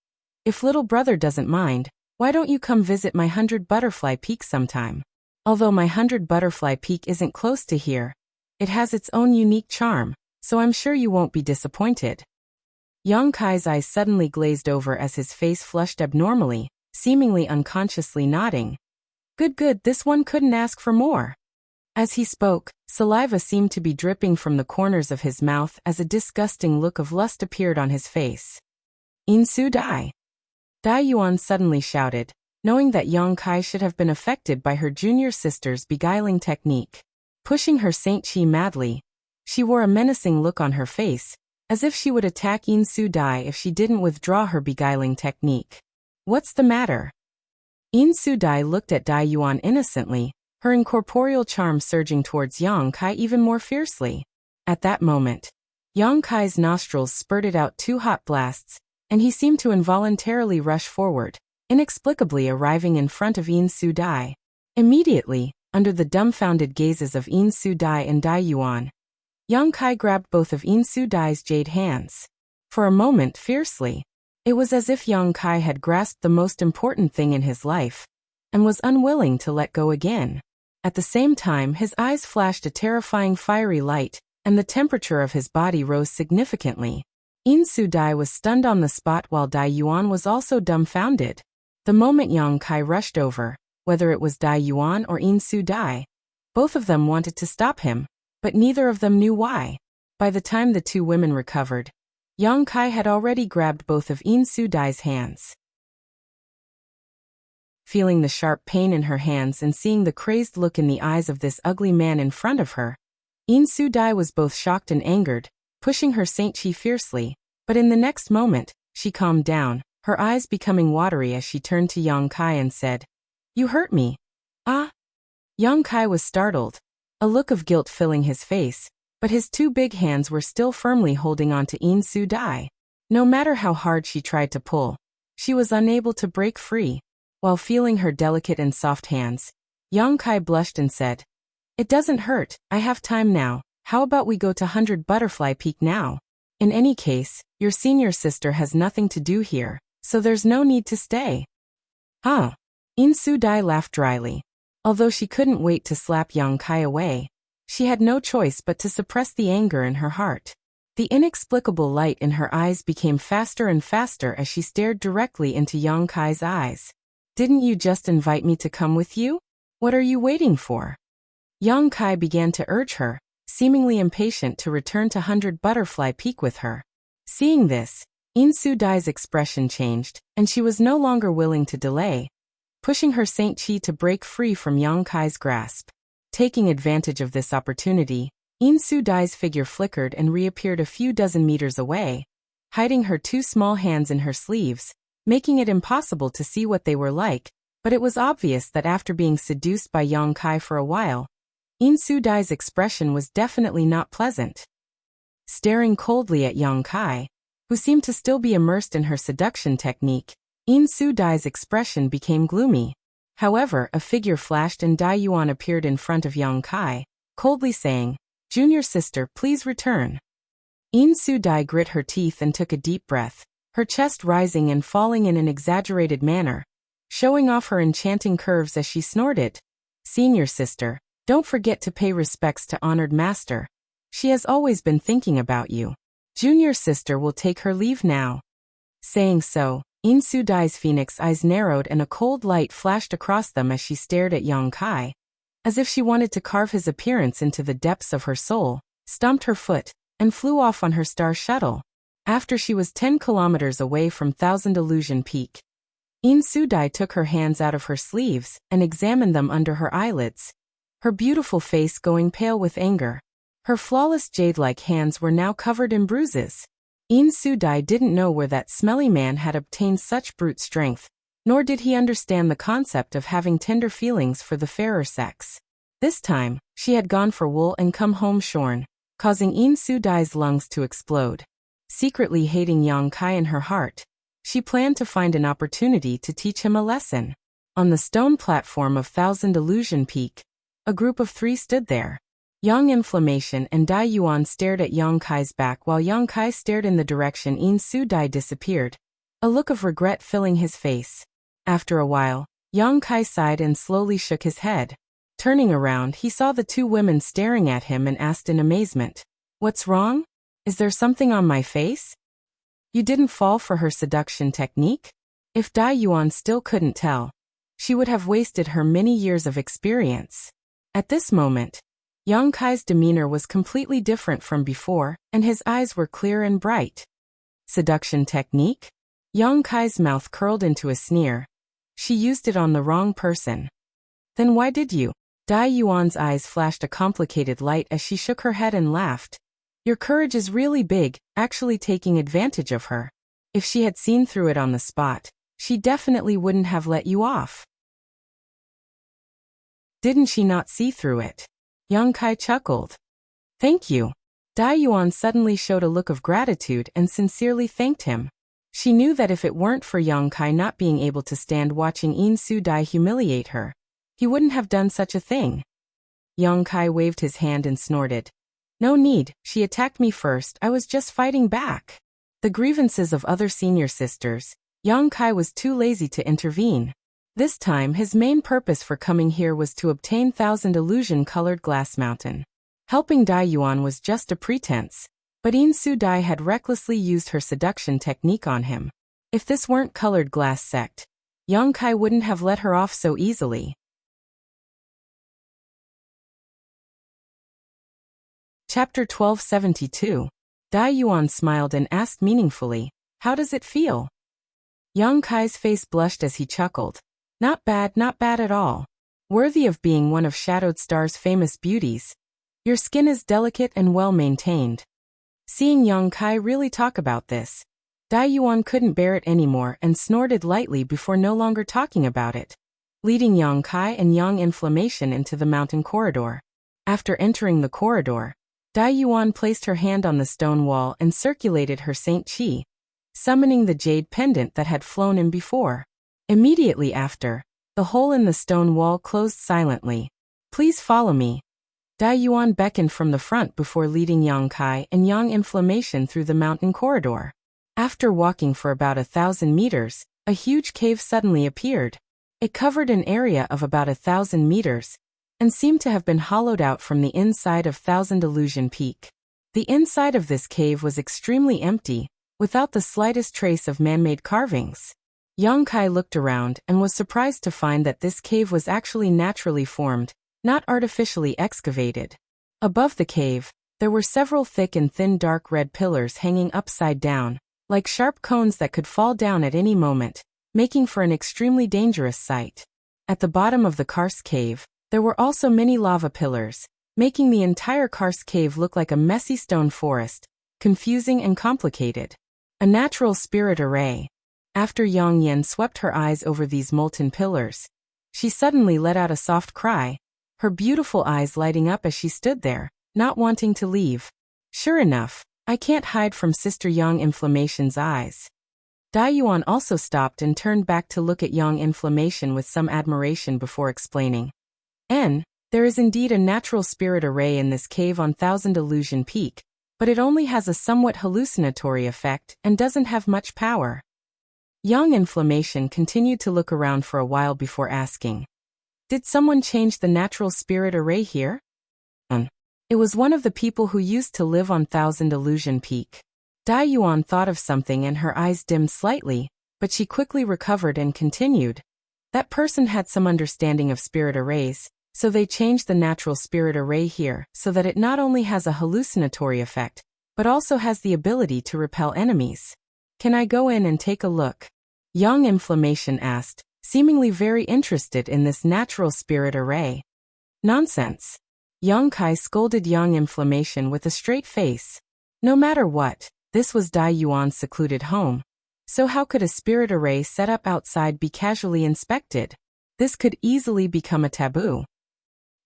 "If little brother doesn't mind, why don't you come visit my 100 Butterfly Peak sometime? Although my 100 Butterfly Peak isn't close to here, it has its own unique charm, so I'm sure you won't be disappointed." Yang Kai's eyes suddenly glazed over as his face flushed abnormally, seemingly unconsciously nodding. Good, this one couldn't ask for more." As he spoke, saliva seemed to be dripping from the corners of his mouth as a disgusting look of lust appeared on his face. "In Su-dai!" Dai Yuan suddenly shouted, knowing that Yang Kai should have been affected by her junior sister's beguiling technique. Pushing her Saint Chi madly, she wore a menacing look on her face, as if she would attack In Su-dai if she didn't withdraw her beguiling technique. "What's the matter?" In Su-dai looked at Dai Yuan innocently, her incorporeal charm surging towards Yang Kai even more fiercely. At that moment, Yang Kai's nostrils spurted out 2 hot blasts, and he seemed to involuntarily rush forward, inexplicably arriving in front of In Su-dai. Immediately, under the dumbfounded gazes of In Su-dai and Dai Yuan, Yang Kai grabbed both of In Su-dai's jade hands. For a moment fiercely, it was as if Yang Kai had grasped the most important thing in his life, and was unwilling to let go again. At the same time his eyes flashed a terrifying fiery light, and the temperature of his body rose significantly. In Su-dai was stunned on the spot while Dai Yuan was also dumbfounded. The moment Yang Kai rushed over, whether it was Dai Yuan or In Su-dai, both of them wanted to stop him, but neither of them knew why. By the time the 2 women recovered, Yang Kai had already grabbed both of In Su-dai's hands. Feeling the sharp pain in her hands and seeing the crazed look in the eyes of this ugly man in front of her, In Su-dai was both shocked and angered, pushing her Saint Chi fiercely, but in the next moment, she calmed down, her eyes becoming watery as she turned to Yang Kai and said, "You hurt me." "Ah?" Yang Kai was startled, a look of guilt filling his face, but his 2 big hands were still firmly holding on to In Su-dai. No matter how hard she tried to pull, she was unable to break free. While feeling her delicate and soft hands, Yang Kai blushed and said, "It doesn't hurt, I have time now. How about we go to 100 Butterfly Peak now? In any case, your senior sister has nothing to do here, so there's no need to stay." "Huh?" In Su-dai laughed dryly. Although she couldn't wait to slap Yang Kai away, she had no choice but to suppress the anger in her heart. The inexplicable light in her eyes became faster and faster as she stared directly into Yang Kai's eyes. "Didn't you just invite me to come with you? What are you waiting for?" Yang Kai began to urge her, seemingly impatient to return to 100 Butterfly Peak with her. Seeing this, In Su-dai's expression changed, and she was no longer willing to delay, pushing her Saint Chi to break free from Yang Kai's grasp. Taking advantage of this opportunity, In Su-dai's figure flickered and reappeared a few dozen meters away, hiding her 2 small hands in her sleeves, making it impossible to see what they were like, but it was obvious that after being seduced by Yang Kai for a while, In Su-dai's expression was definitely not pleasant. Staring coldly at Yang Kai, who seemed to still be immersed in her seduction technique, In Su-dai's expression became gloomy. However, a figure flashed and Dai Yuan appeared in front of Yang Kai, coldly saying, "Junior sister, please return." In Su-dai grit her teeth and took a deep breath, her chest rising and falling in an exaggerated manner, showing off her enchanting curves as she snorted, "Senior sister, don't forget to pay respects to honored master. She has always been thinking about you. Junior sister will take her leave now." Saying so, In Su-dai's phoenix eyes narrowed and a cold light flashed across them as she stared at Yang Kai, as if she wanted to carve his appearance into the depths of her soul, stomped her foot, and flew off on her star shuttle. After she was 10 kilometers away from Thousand Illusion Peak, In Su-dai took her hands out of her sleeves and examined them under her eyelids, her beautiful face going pale with anger. Her flawless jade-like hands were now covered in bruises. In Su-dai didn't know where that smelly man had obtained such brute strength, Nor did he understand the concept of having tender feelings for the fairer sex. This time, she had gone for wool and come home shorn, causing In Su Dai's lungs to explode. Secretly hating Yang Kai in her heart, she planned to find an opportunity to teach him a lesson. On the stone platform of Thousand Illusion Peak, a group of 3 stood there. Yang Inflammation and Dai Yuan stared at Yang Kai's back while Yang Kai stared in the direction In Su Dai disappeared, a look of regret filling his face. After a while, Yang Kai sighed and slowly shook his head. Turning around, he saw the 2 women staring at him and asked in amazement, "What's wrong? Is there something on my face?" You didn't fall for her seduction technique? If Dai Yuan still couldn't tell, she would have wasted her many years of experience. At this moment, Yang Kai's demeanor was completely different from before, and his eyes were clear and bright. Seduction technique? Yang Kai's mouth curled into a sneer. She used it on the wrong person. Then why did you? Dai Yuan's eyes flashed a complicated light as she shook her head and laughed. Your courage is really big, actually taking advantage of her. If she had seen through it on the spot, she definitely wouldn't have let you off. Didn't she not see through it? Yang Kai chuckled. Thank you. Dai Yuan suddenly showed a look of gratitude and sincerely thanked him. She knew that if it weren't for Yang Kai not being able to stand watching In Su Dai humiliate her, he wouldn't have done such a thing. Yang Kai waved his hand and snorted. No need, she attacked me first, I was just fighting back. The grievances of other senior sisters, Yang Kai was too lazy to intervene. This time his main purpose for coming here was to obtain 1000 illusion-colored glass mountain. Helping Dai Yuan was just a pretense, but In Su Dai had recklessly used her seduction technique on him. If this weren't colored glass sect, Yang Kai wouldn't have let her off so easily. Chapter 1272. Dai Yuan smiled and asked meaningfully, "How does it feel?" Yang Kai's face blushed as he chuckled. Not bad at all. Worthy of being one of Shadowed Star's famous beauties. Your skin is delicate and well maintained. Seeing Yang Kai really talk about this, Dai Yuan couldn't bear it anymore and snorted lightly before no longer talking about it, leading Yang Kai and Yang Inflammation into the mountain corridor. After entering the corridor, Dai Yuan placed her hand on the stone wall and circulated her Saint Qi, summoning the jade pendant that had flown in before. Immediately after, the hole in the stone wall closed silently. Please follow me. Dai Yuan beckoned from the front before leading Yang Kai and Yang Inflammation through the mountain corridor. After walking for about 1,000 meters, a huge cave suddenly appeared. It covered an area of about 1,000 meters, and seemed to have been hollowed out from the inside of Thousand Illusion Peak. The inside of this cave was extremely empty, without the slightest trace of man-made carvings. Yang Kai looked around and was surprised to find that this cave was actually naturally formed, not artificially excavated. Above the cave, there were several thick and thin dark red pillars hanging upside down, like sharp cones that could fall down at any moment, making for an extremely dangerous sight. At the bottom of the karst cave, there were also many lava pillars, making the entire karst cave look like a messy stone forest, confusing and complicated. A natural spirit array. After Yang Yan swept her eyes over these molten pillars, she suddenly let out a soft cry, her beautiful eyes lighting up as she stood there, not wanting to leave. Sure enough, I can't hide from Sister Yang Inflammation's eyes. Dai Yuan also stopped and turned back to look at Yang Inflammation with some admiration before explaining. There is indeed a natural spirit array in this cave on Thousand Illusion Peak, but it only has a somewhat hallucinatory effect and doesn't have much power. Yang Inflammation continued to look around for a while before asking, "Did someone change the natural spirit array here?" It was one of the people who used to live on Thousand Illusion Peak. Dai Yuan thought of something and her eyes dimmed slightly, but she quickly recovered and continued. That person had some understanding of spirit arrays, so they changed the natural spirit array here so that it not only has a hallucinatory effect, but also has the ability to repel enemies. Can I go in and take a look? Yang Inflammation asked, seemingly very interested in this natural spirit array. Nonsense. Yang Kai scolded Yang Inflammation with a straight face. No matter what, this was Dai Yuan's secluded home. So how could a spirit array set up outside be casually inspected? This could easily become a taboo.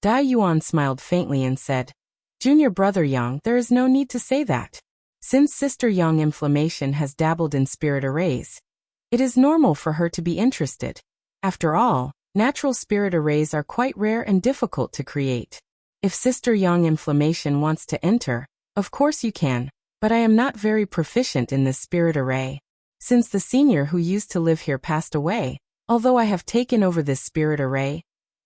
Dai Yuan smiled faintly and said, Junior brother Yang, there is no need to say that. Since Sister Yang Inflammation has dabbled in spirit arrays, it is normal for her to be interested. After all, natural spirit arrays are quite rare and difficult to create. If Sister Yang Inflammation wants to enter, of course you can, but I am not very proficient in this spirit array. Since the senior who used to live here passed away, although I have taken over this spirit array,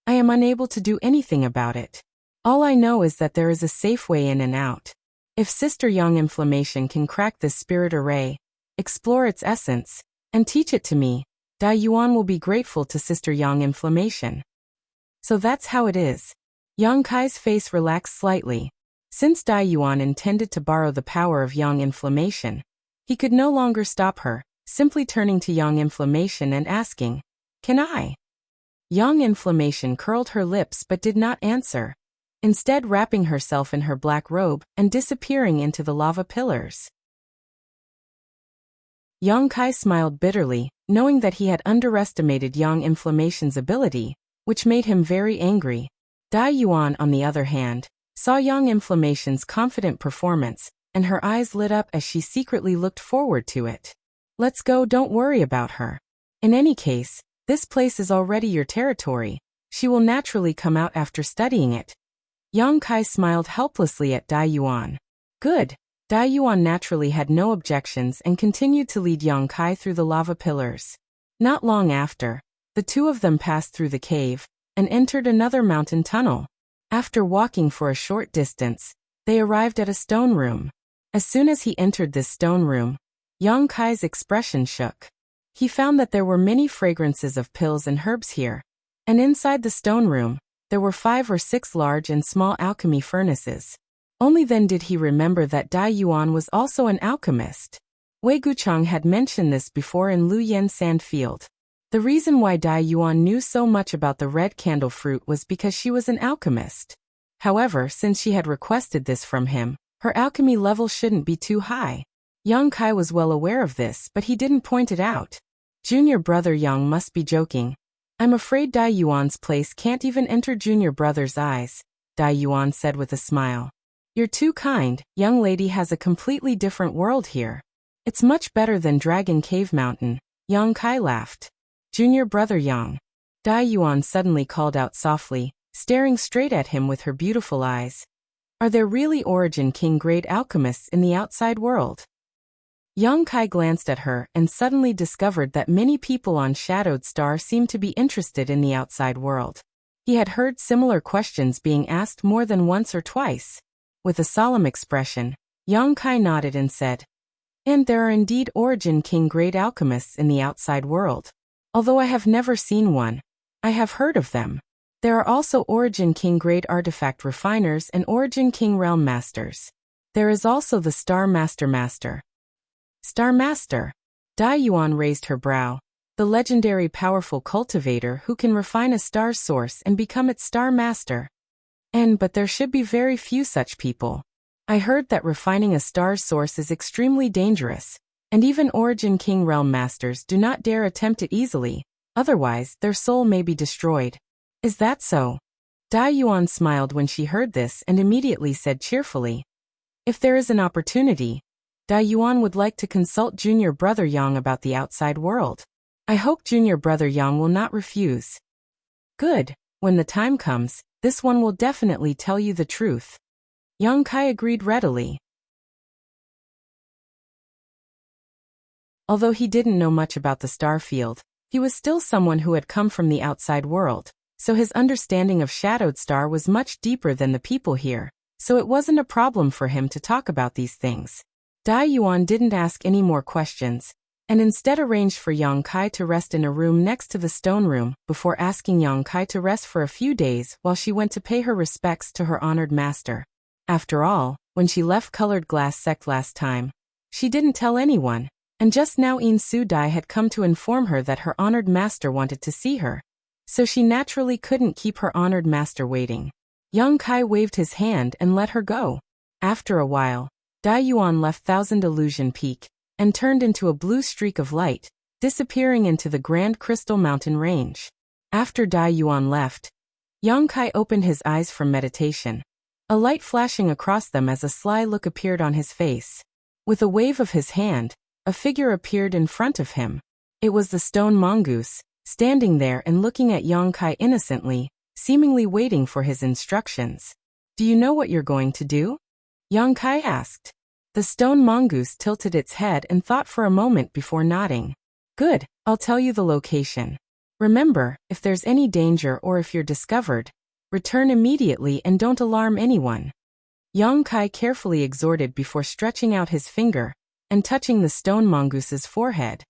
I am unable to do anything about it. All I know is that there is a safe way in and out. If Sister Yang Inflammation can crack this spirit array, explore its essence, and teach it to me, Dai Yuan will be grateful to Sister Yang Inflammation. So that's how it is. Yang Kai's face relaxed slightly. Since Dai Yuan intended to borrow the power of Yang Inflammation, he could no longer stop her, simply turning to Yang Inflammation and asking, Can I? Yang Inflammation curled her lips but did not answer, instead wrapping herself in her black robe and disappearing into the lava pillars. Yang Kai smiled bitterly, knowing that he had underestimated Yang Inflammation's ability, which made him very angry. Dai Yuan, on the other hand, saw Yang Inflammation's confident performance, and her eyes lit up as she secretly looked forward to it. Let's go, don't worry about her. In any case, this place is already your territory. She will naturally come out after studying it. Yang Kai smiled helplessly at Dai Yuan. Good. Dai Yuan naturally had no objections and continued to lead Yang Kai through the lava pillars. Not long after, the two of them passed through the cave and entered another mountain tunnel. After walking for a short distance, they arrived at a stone room. As soon as he entered this stone room, Yang Kai's expression shook. He found that there were many fragrances of pills and herbs here, and inside the stone room, there were 5 or 6 large and small alchemy furnaces. Only then did he remember that Dai Yuan was also an alchemist. Wei Guchang had mentioned this before in Lu Yen Sand Field. The reason why Dai Yuan knew so much about the red candle fruit was because she was an alchemist. However, since she had requested this from him, her alchemy level shouldn't be too high. Yang Kai was well aware of this, but he didn't point it out. Junior brother Yang must be joking. I'm afraid Dai Yuan's place can't even enter junior brother's eyes, Dai Yuan said with a smile. You're too kind, young lady has a completely different world here. It's much better than Dragon Cave Mountain, Yang Kai laughed. Junior brother Yang. Dai Yuan suddenly called out softly, staring straight at him with her beautiful eyes. Are there really Origin King grade alchemists in the outside world? Yang Kai glanced at her and suddenly discovered that many people on Shadowed Star seemed to be interested in the outside world. He had heard similar questions being asked more than once or twice. With a solemn expression, Yang Kai nodded and said, And there are indeed Origin King grade alchemists in the outside world. Although I have never seen one, I have heard of them. There are also Origin King grade artifact refiners and Origin King realm masters. There is also the Star Master. Star Master. Dai Yuan raised her brow. The legendary powerful cultivator who can refine a star's source and become its Star Master. But there should be very few such people. I heard that refining a star's source is extremely dangerous, and even Origin King realm masters do not dare attempt it easily, otherwise their soul may be destroyed. Is that so? Dai Yuan smiled when she heard this and immediately said cheerfully, If there is an opportunity, Dai Yuan would like to consult junior brother Yang about the outside world. I hope junior brother Yang will not refuse. Good, when the time comes, this one will definitely tell you the truth. Yang Kai agreed readily. Although he didn't know much about the star field, he was still someone who had come from the outside world, so his understanding of Shadowed Star was much deeper than the people here, so it wasn't a problem for him to talk about these things. Dai Yuan didn't ask any more questions, and instead arranged for Yang Kai to rest in a room next to the stone room before asking Yang Kai to rest for a few days while she went to pay her respects to her honored master. After all, when she left Colored Glass Sect last time, she didn't tell anyone, and just now In Su Dai had come to inform her that her honored master wanted to see her, so she naturally couldn't keep her honored master waiting. Yang Kai waved his hand and let her go. After a while, Dai Yuan left Thousand Illusion Peak, and turned into a blue streak of light, disappearing into the Grand Crystal Mountain Range. After Dai Yuan left, Yang Kai opened his eyes from meditation, a light flashing across them as a sly look appeared on his face. With a wave of his hand, a figure appeared in front of him. It was the stone mongoose, standing there and looking at Yang Kai innocently, seemingly waiting for his instructions. "Do you know what you're going to do?" Yang Kai asked. The stone mongoose tilted its head and thought for a moment before nodding. "Good, I'll tell you the location. Remember, if there's any danger or if you're discovered, return immediately and don't alarm anyone." Yang Kai carefully exhorted before stretching out his finger and touching the stone mongoose's forehead.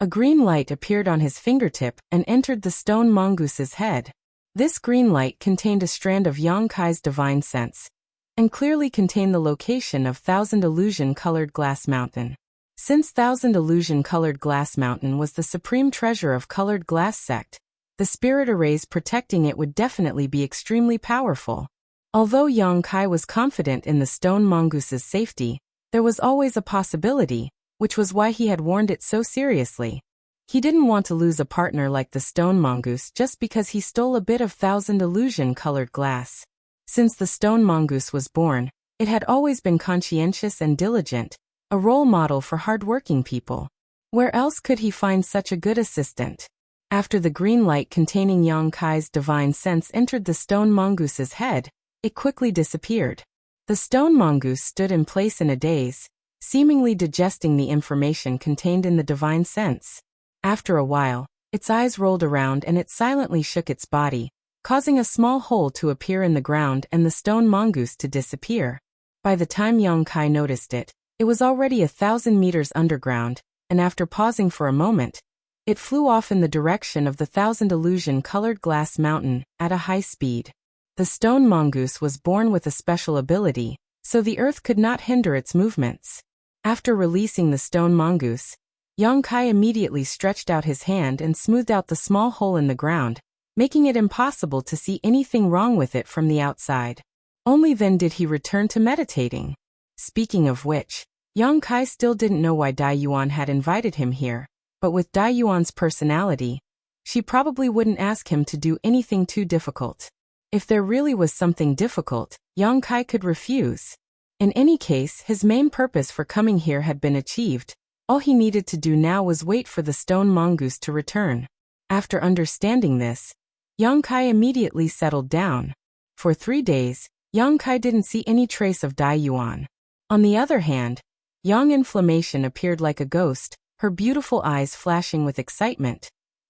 A green light appeared on his fingertip and entered the stone mongoose's head. This green light contained a strand of Yang Kai's divine sense, and clearly contained the location of Thousand Illusion-Colored Glass Mountain. Since Thousand Illusion-Colored Glass Mountain was the supreme treasure of Colored Glass sect, the spirit arrays protecting it would definitely be extremely powerful. Although Yang Kai was confident in the stone mongoose's safety, there was always a possibility, which was why he had warned it so seriously. He didn't want to lose a partner like the stone mongoose just because he stole a bit of Thousand Illusion-Colored Glass. Since the stone mongoose was born, it had always been conscientious and diligent, a role model for hard-working people. Where else could he find such a good assistant? After the green light containing Yang Kai's divine sense entered the stone mongoose's head, it quickly disappeared. The stone mongoose stood in place in a daze, seemingly digesting the information contained in the divine sense. After a while, its eyes rolled around and it silently shook its body, causing a small hole to appear in the ground and the stone mongoose to disappear. By the time Yang Kai noticed it, it was already 1,000 meters underground, and after pausing for a moment, it flew off in the direction of the Thousand Illusion-Colored Glass Mountain at a high speed. The stone mongoose was born with a special ability, so the earth could not hinder its movements. After releasing the stone mongoose, Yang Kai immediately stretched out his hand and smoothed out the small hole in the ground, making it impossible to see anything wrong with it from the outside. Only then did he return to meditating. Speaking of which, Yang Kai still didn't know why Dai Yuan had invited him here, but with Dai Yuan's personality, she probably wouldn't ask him to do anything too difficult. If there really was something difficult, Yang Kai could refuse. In any case, his main purpose for coming here had been achieved. All he needed to do now was wait for the stone mongoose to return. After understanding this, Yang Kai immediately settled down. For 3 days, Yang Kai didn't see any trace of Dai Yuan. On the other hand, Yang Inflammation appeared like a ghost, her beautiful eyes flashing with excitement,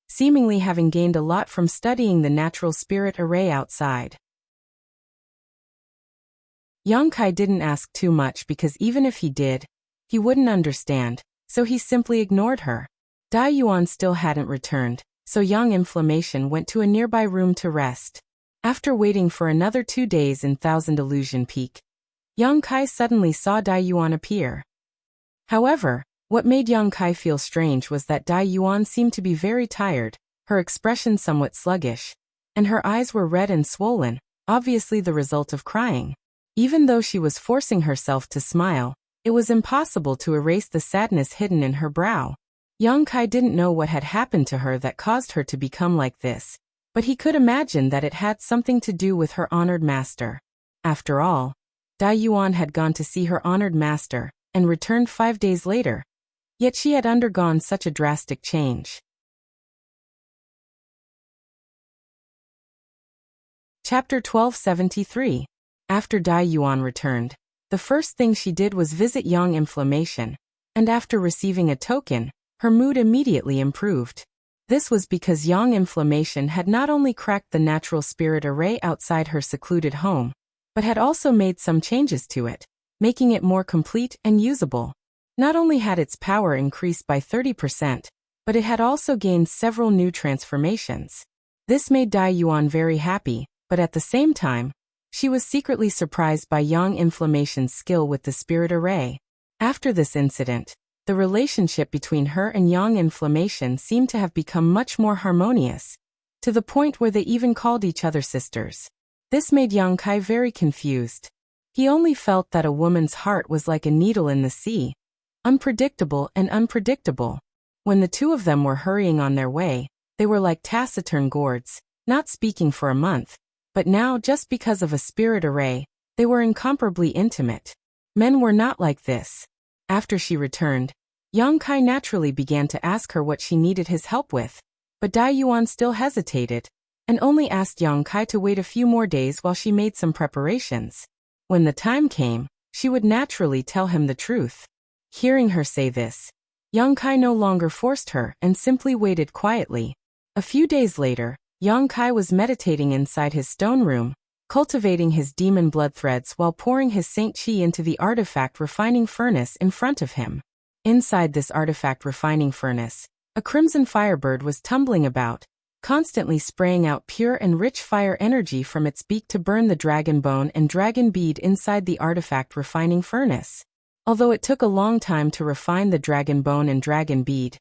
seemingly having gained a lot from studying the natural spirit array outside. Yang Kai didn't ask too much because even if he did, he wouldn't understand, so he simply ignored her. Dai Yuan still hadn't returned, so Yang Inflammation went to a nearby room to rest. After waiting for another 2 days in Thousand Illusion Peak, Yang Kai suddenly saw Dai Yuan appear. However, what made Yang Kai feel strange was that Dai Yuan seemed to be very tired, her expression somewhat sluggish, and her eyes were red and swollen, obviously the result of crying. Even though she was forcing herself to smile, it was impossible to erase the sadness hidden in her brow. Yang Kai didn't know what had happened to her that caused her to become like this, but he could imagine that it had something to do with her honored master. After all, Dai Yuan had gone to see her honored master, and returned 5 days later. Yet she had undergone such a drastic change. Chapter 1273. After Dai Yuan returned, the first thing she did was visit Yang Inflammation, and after receiving a token, her mood immediately improved. This was because Yang Inflammation had not only cracked the natural spirit array outside her secluded home, but had also made some changes to it, making it more complete and usable. Not only had its power increased by 30%, but it had also gained several new transformations. This made Dai Yuan very happy, but at the same time, she was secretly surprised by Yang Inflammation's skill with the spirit array. After this incident, the relationship between her and Yang Inflammation seemed to have become much more harmonious, to the point where they even called each other sisters. This made Yang Kai very confused. He only felt that a woman's heart was like a needle in the sea, unpredictable and unpredictable. When the two of them were hurrying on their way, they were like taciturn gourds, not speaking for a month, but now just because of a spirit array, they were incomparably intimate. Men were not like this. After she returned, Yang Kai naturally began to ask her what she needed his help with, but Dai Yuan still hesitated, and only asked Yang Kai to wait a few more days while she made some preparations. When the time came, she would naturally tell him the truth. Hearing her say this, Yang Kai no longer forced her and simply waited quietly. A few days later, Yang Kai was meditating inside his stone room, cultivating his demon blood threads while pouring his Saint Qi into the artifact refining furnace in front of him. Inside this artifact refining furnace, a crimson firebird was tumbling about, constantly spraying out pure and rich fire energy from its beak to burn the dragon bone and dragon bead inside the artifact refining furnace. Although it took a long time to refine the dragon bone and dragon bead,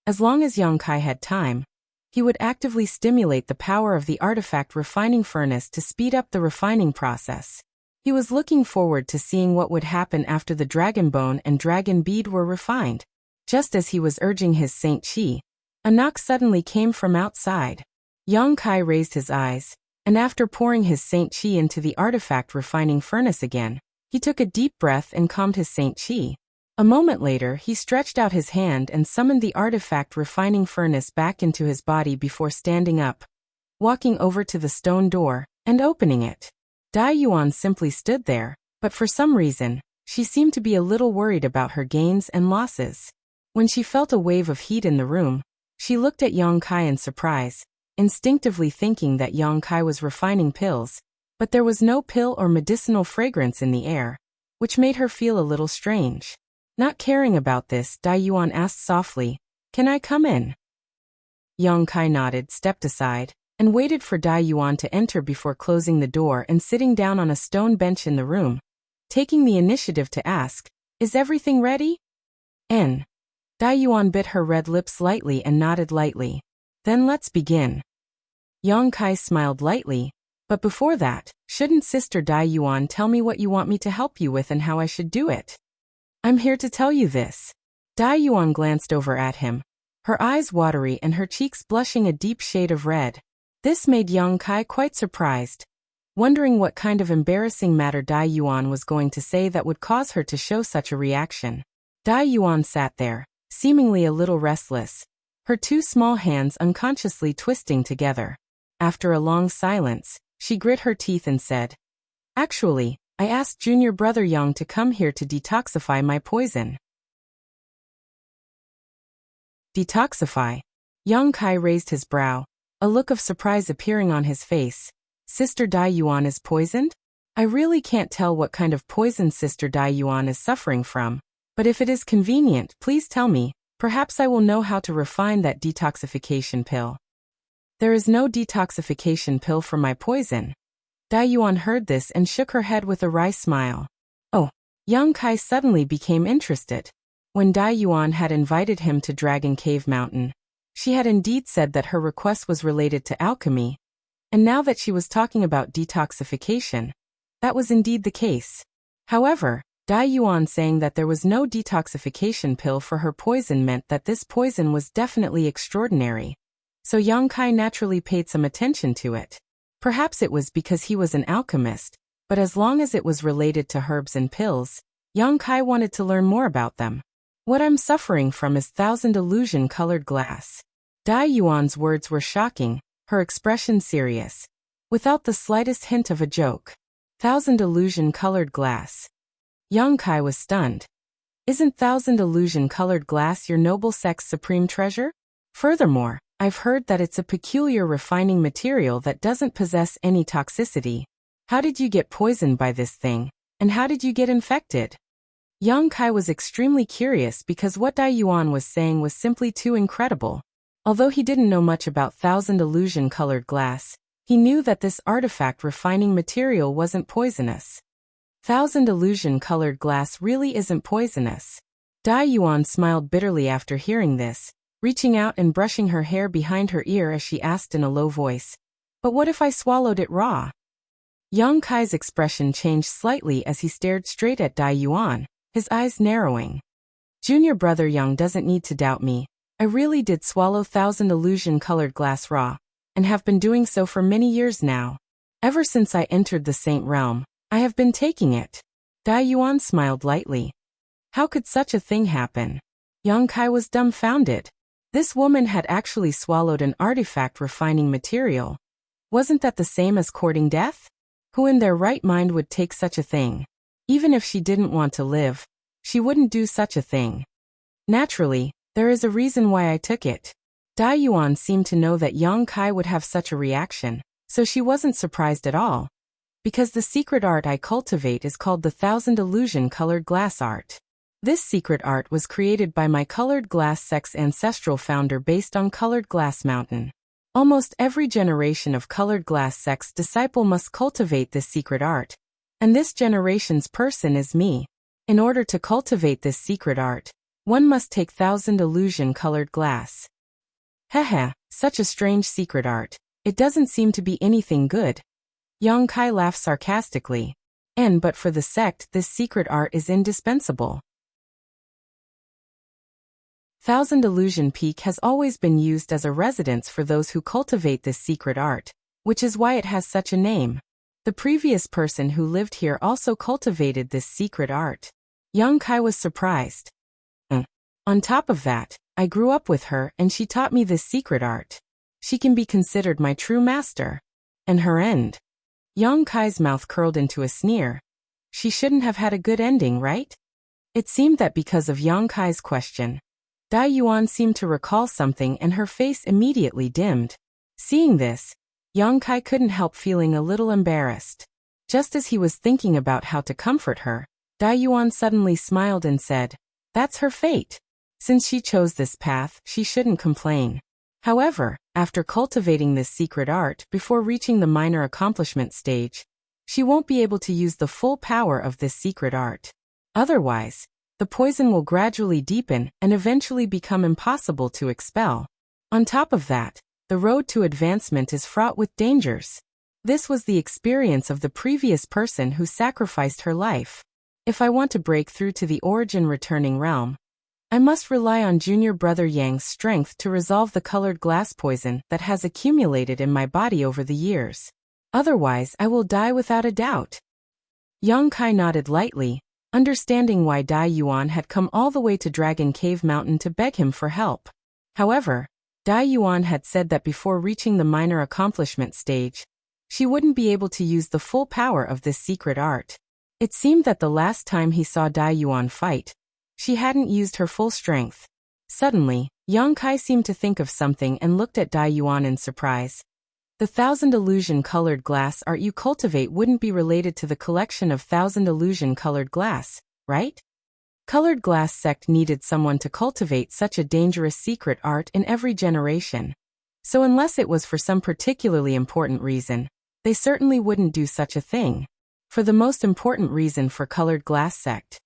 as long as Yang Kai had time, he would actively stimulate the power of the artifact refining furnace to speed up the refining process. He was looking forward to seeing what would happen after the dragon bone and dragon bead were refined. Just as he was urging his Saint Qi, a knock suddenly came from outside. Yang Kai raised his eyes, and after pouring his Saint Qi into the artifact refining furnace again, he took a deep breath and calmed his Saint Qi. A moment later, he stretched out his hand and summoned the artifact refining furnace back into his body before standing up, walking over to the stone door, and opening it. Dai Yuan simply stood there, but for some reason, she seemed to be a little worried about her gains and losses. When she felt a wave of heat in the room, she looked at Yang Kai in surprise, instinctively thinking that Yang Kai was refining pills, but there was no pill or medicinal fragrance in the air, which made her feel a little strange. Not caring about this, Dai Yuan asked softly, "Can I come in?" Yang Kai nodded, stepped aside, and waited for Dai Yuan to enter before closing the door and sitting down on a stone bench in the room, taking the initiative to ask, "Is everything ready?" Dai Yuan bit her red lips lightly and nodded lightly. "Then let's begin." Yang Kai smiled lightly, "But before that, shouldn't Sister Dai Yuan tell me what you want me to help you with and how I should do it?" "I'm here to tell you this." Dai Yuan glanced over at him, her eyes watery and her cheeks blushing a deep shade of red. This made Yang Kai quite surprised, wondering what kind of embarrassing matter Dai Yuan was going to say that would cause her to show such a reaction. Dai Yuan sat there, seemingly a little restless, her two small hands unconsciously twisting together. After a long silence, she grit her teeth and said, "Actually, I asked junior brother Yang to come here to detoxify my poison." Detoxify? Yang Kai raised his brow, a look of surprise appearing on his face. "Sister Dai Yuan is poisoned? I really can't tell what kind of poison Sister Dai Yuan is suffering from, but if it is convenient, please tell me, perhaps I will know how to refine that detoxification pill." "There is no detoxification pill for my poison." Dai Yuan heard this and shook her head with a wry smile. Oh, Yang Kai suddenly became interested. When Dai Yuan had invited him to Dragon Cave Mountain, she had indeed said that her request was related to alchemy, and now that she was talking about detoxification, that was indeed the case. However, Dai Yuan saying that there was no detoxification pill for her poison meant that this poison was definitely extraordinary, so Yang Kai naturally paid some attention to it. Perhaps it was because he was an alchemist, but as long as it was related to herbs and pills, Yang Kai wanted to learn more about them. "What I'm suffering from is thousand illusion-colored glass." Dai Yuan's words were shocking, her expression serious, without the slightest hint of a joke. Thousand illusion-colored glass. Yang Kai was stunned. "Isn't thousand illusion-colored glass your noble sex supreme treasure? Furthermore, I've heard that it's a peculiar refining material that doesn't possess any toxicity. How did you get poisoned by this thing, and how did you get infected?" Yang Kai was extremely curious because what Dai Yuan was saying was simply too incredible. Although he didn't know much about thousand illusion-colored glass, he knew that this artifact refining material wasn't poisonous. Thousand illusion-colored glass really isn't poisonous. Dai Yuan smiled bitterly after hearing this, reaching out and brushing her hair behind her ear as she asked in a low voice, "But what if I swallowed it raw?" Yang Kai's expression changed slightly as he stared straight at Dai Yuan, his eyes narrowing. Junior brother Young doesn't need to doubt me. I really did swallow 1,000 illusion-colored glass raw, and have been doing so for many years now. Ever since I entered the Saint Realm, I have been taking it. Dai Yuan smiled lightly. How could such a thing happen? Yang Kai was dumbfounded. This woman had actually swallowed an artifact refining material. Wasn't that the same as courting death? Who in their right mind would take such a thing? Even if she didn't want to live, she wouldn't do such a thing. Naturally, there is a reason why I took it. Dai Yuan seemed to know that Yang Kai would have such a reaction, so she wasn't surprised at all. Because the secret art I cultivate is called the 1,000 illusion-colored glass art. This secret art was created by my colored glass sect's ancestral founder based on Colored Glass Mountain. Almost every generation of colored glass sect's disciple must cultivate this secret art, and this generation's person is me. In order to cultivate this secret art, one must take 1,000 illusion-colored glass. Heh, such a strange secret art. It doesn't seem to be anything good. Yang Kai laughed sarcastically. But for the sect, this secret art is indispensable. 1,000 Illusion Peak has always been used as a residence for those who cultivate this secret art, which is why it has such a name. The previous person who lived here also cultivated this secret art. Yang Kai was surprised. On top of that, I grew up with her and she taught me this secret art. She can be considered my true master. And her end. Yang Kai's mouth curled into a sneer. She shouldn't have had a good ending, right? It seemed that because of Yang Kai's question, Dai Yuan seemed to recall something and her face immediately dimmed. Seeing this, Yang Kai couldn't help feeling a little embarrassed. Just as he was thinking about how to comfort her, Dai Yuan suddenly smiled and said, "That's her fate. Since she chose this path, she shouldn't complain." However, after cultivating this secret art before reaching the minor accomplishment stage, she won't be able to use the full power of this secret art. Otherwise, the poison will gradually deepen and eventually become impossible to expel. On top of that, the road to advancement is fraught with dangers. This was the experience of the previous person who sacrificed her life. If I want to break through to the origin returning realm, I must rely on junior brother Yang's strength to resolve the colored glass poison that has accumulated in my body over the years. Otherwise, I will die without a doubt. Yang Kai nodded lightly, understanding why Dai Yuan had come all the way to Dragon Cave Mountain to beg him for help. However, Dai Yuan had said that before reaching the minor accomplishment stage, she wouldn't be able to use the full power of this secret art. It seemed that the last time he saw Dai Yuan fight, she hadn't used her full strength. Suddenly, Yang Kai seemed to think of something and looked at Dai Yuan in surprise. The 1,000 illusion-colored glass art you cultivate wouldn't be related to the collection of 1,000 illusion-colored glass, right? Colored Glass Sect needed someone to cultivate such a dangerous secret art in every generation. So unless it was for some particularly important reason, they certainly wouldn't do such a thing. For the most important reason for Colored Glass Sect,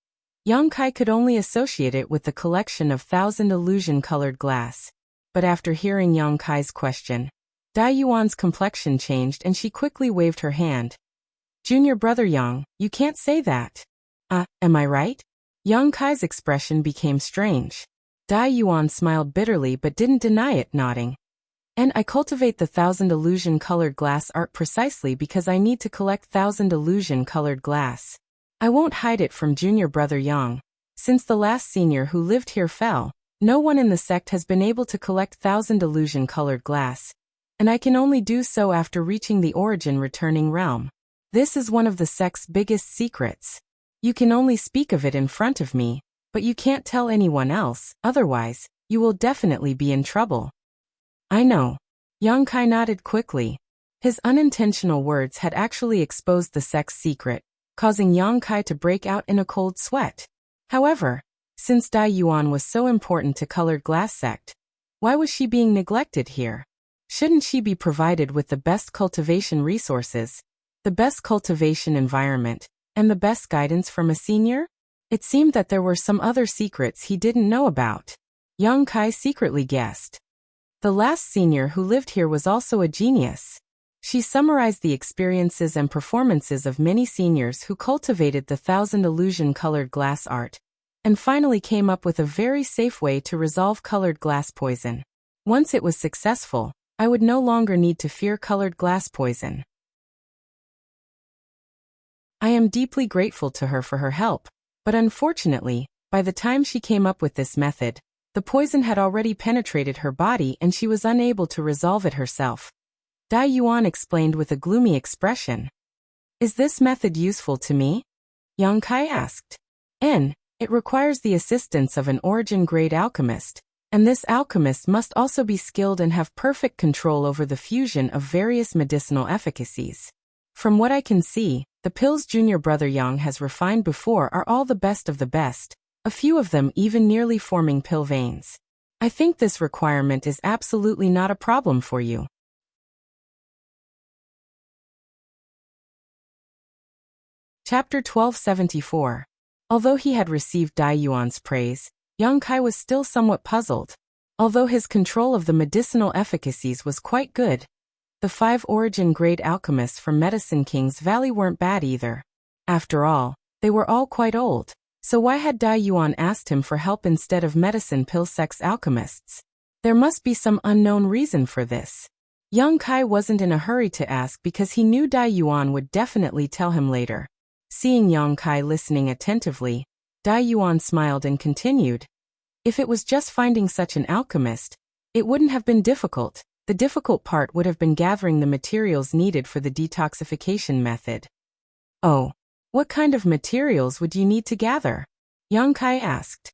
Yang Kai could only associate it with the collection of 1,000 illusion-colored glass. But after hearing Yang Kai's question, Dai Yuan's complexion changed and she quickly waved her hand. "Junior brother Yang, you can't say that." Am I right?" Yang Kai's expression became strange. Dai Yuan smiled bitterly but didn't deny it, nodding. "And I cultivate the 1,000 illusion-colored glass art precisely because I need to collect 1,000 illusion-colored glass. I won't hide it from junior brother Yang. Since the last senior who lived here fell, no one in the sect has been able to collect 1,000 illusion-colored glass, and I can only do so after reaching the origin returning realm. This is one of the sect's biggest secrets. You can only speak of it in front of me, but you can't tell anyone else, otherwise, you will definitely be in trouble." "I know." Yang Kai nodded quickly. His unintentional words had actually exposed the sect's secret, causing Yang Kai to break out in a cold sweat. However, since Dai Yuan was so important to Colored Glass Sect, why was she being neglected here? Shouldn't she be provided with the best cultivation resources, the best cultivation environment, and the best guidance from a senior? It seemed that there were some other secrets he didn't know about. Yang Kai secretly guessed. The last senior who lived here was also a genius. She summarized the experiences and performances of many seniors who cultivated the 1,000 illusion-colored glass art, and finally came up with a very safe way to resolve colored glass poison. Once it was successful, I would no longer need to fear colored glass poison. I am deeply grateful to her for her help, but unfortunately, by the time she came up with this method, the poison had already penetrated her body and she was unable to resolve it herself. Dai Yuan explained with a gloomy expression. Is this method useful to me? Yang Kai asked. It requires the assistance of an origin-grade alchemist, and this alchemist must also be skilled and have perfect control over the fusion of various medicinal efficacies. From what I can see, the pills junior brother Yang has refined before are all the best of the best, a few of them even nearly forming pill veins. I think this requirement is absolutely not a problem for you. Chapter 1274. Although he had received Dai Yuan's praise, Yang Kai was still somewhat puzzled. Although his control of the medicinal efficacies was quite good, the 5 origin-grade alchemists from Medicine King's Valley weren't bad either. After all, they were all quite old, so why had Dai Yuan asked him for help instead of medicine pill sex alchemists? There must be some unknown reason for this. Yang Kai wasn't in a hurry to ask because he knew Dai Yuan would definitely tell him later. Seeing Yang Kai listening attentively, Dai Yuan smiled and continued. If it was just finding such an alchemist, it wouldn't have been difficult. The difficult part would have been gathering the materials needed for the detoxification method. Oh, what kind of materials would you need to gather? Yang Kai asked.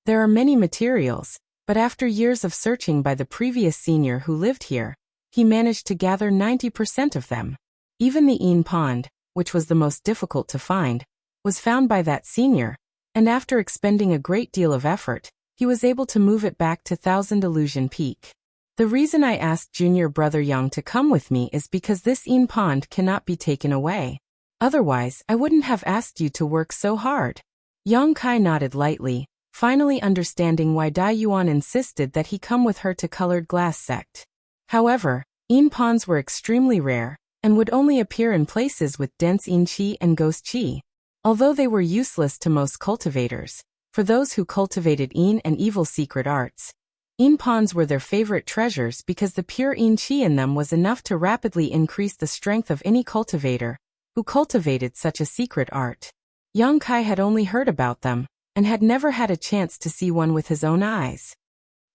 There are many materials, but after years of searching by the previous senior who lived here, he managed to gather 90% of them. Even the Yin Pond, which was the most difficult to find, was found by that senior, and after expending a great deal of effort, he was able to move it back to Thousand Illusion Peak. The reason I asked junior brother Yang to come with me is because this Yin Pond cannot be taken away. Otherwise, I wouldn't have asked you to work so hard. Yang Kai nodded lightly, finally understanding why Dai Yuan insisted that he come with her to Colored Glass Sect. However, Yin Ponds were extremely rare, and would only appear in places with dense Yin Qi and Ghost Qi. Although they were useless to most cultivators, for those who cultivated Yin and evil secret arts, Yin Ponds were their favorite treasures because the pure Yin Qi in them was enough to rapidly increase the strength of any cultivator who cultivated such a secret art. Yang Kai had only heard about them, and had never had a chance to see one with his own eyes.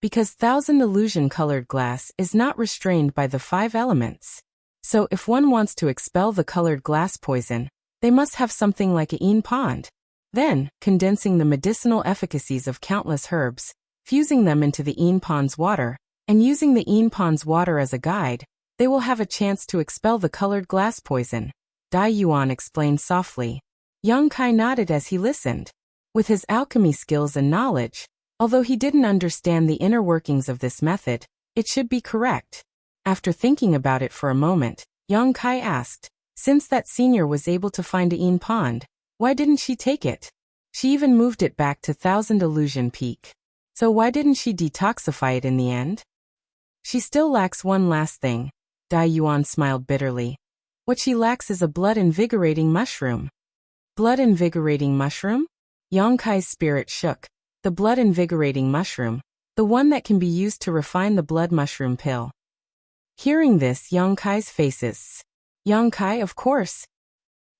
Because Thousand Illusion colored glass is not restrained by the 5 elements. So if one wants to expel the colored glass poison, they must have something like a Yin Pond. Then, condensing the medicinal efficacies of countless herbs, fusing them into the Yin Pond's water, and using the Yin Pond's water as a guide, they will have a chance to expel the colored glass poison. Dai Yuan explained softly. Yang Kai nodded as he listened. With his alchemy skills and knowledge, although he didn't understand the inner workings of this method, it should be correct. After thinking about it for a moment, Yang Kai asked, since that senior was able to find a Yin Pond, why didn't she take it? She even moved it back to Thousand Illusion Peak. So why didn't she detoxify it in the end? She still lacks one last thing. Dai Yuan smiled bitterly. What she lacks is a blood-invigorating mushroom. Blood-invigorating mushroom? Yang Kai's spirit shook. The blood-invigorating mushroom, the one that can be used to refine the blood mushroom pill. Hearing this, Yang Kai's faces. Yang Kai, of course.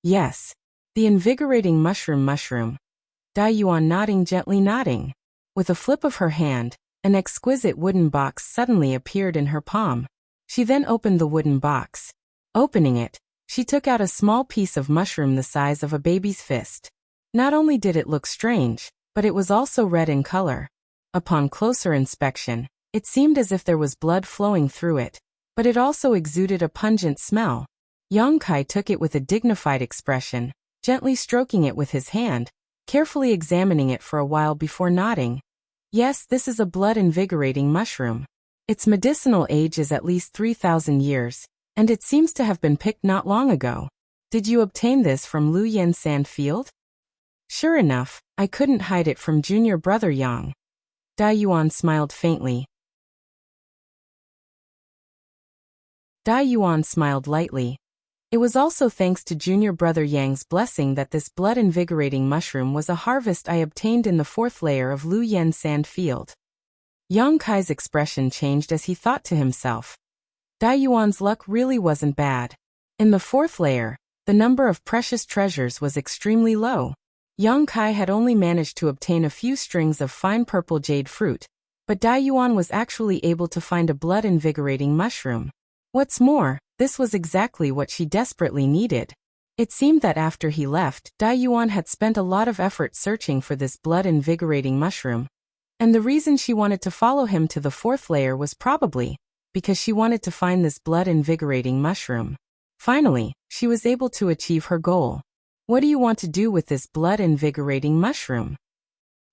Yes. The invigorating mushroom. Dai Yuan gently nodding. With a flip of her hand, an exquisite wooden box suddenly appeared in her palm. She then opened the wooden box. Opening it, she took out a small piece of mushroom the size of a baby's fist. Not only did it look strange, but it was also red in color. Upon closer inspection, it seemed as if there was blood flowing through it, but it also exuded a pungent smell. Yang Kai took it with a dignified expression, gently stroking it with his hand, carefully examining it for a while before nodding. Yes, this is a blood-invigorating mushroom. Its medicinal age is at least 3,000 years, and it seems to have been picked not long ago. Did you obtain this from Lu Yen Sand Field? Sure enough, I couldn't hide it from junior brother Yang. Dai Yuan smiled faintly. Dai Yuan smiled lightly. It was also thanks to junior brother Yang's blessing that this blood-invigorating mushroom was a harvest I obtained in the 4th layer of Lu Yen sand field. Yang Kai's expression changed as he thought to himself. Dai Yuan's luck really wasn't bad. In the 4th layer, the number of precious treasures was extremely low. Yang Kai had only managed to obtain a few strings of fine purple jade fruit, but Dai Yuan was actually able to find a blood-invigorating mushroom. What's more, this was exactly what she desperately needed. It seemed that after he left, Dai Yuan had spent a lot of effort searching for this blood-invigorating mushroom. And the reason she wanted to follow him to the 4th layer was probably because she wanted to find this blood-invigorating mushroom. Finally, she was able to achieve her goal. What do you want to do with this blood-invigorating mushroom?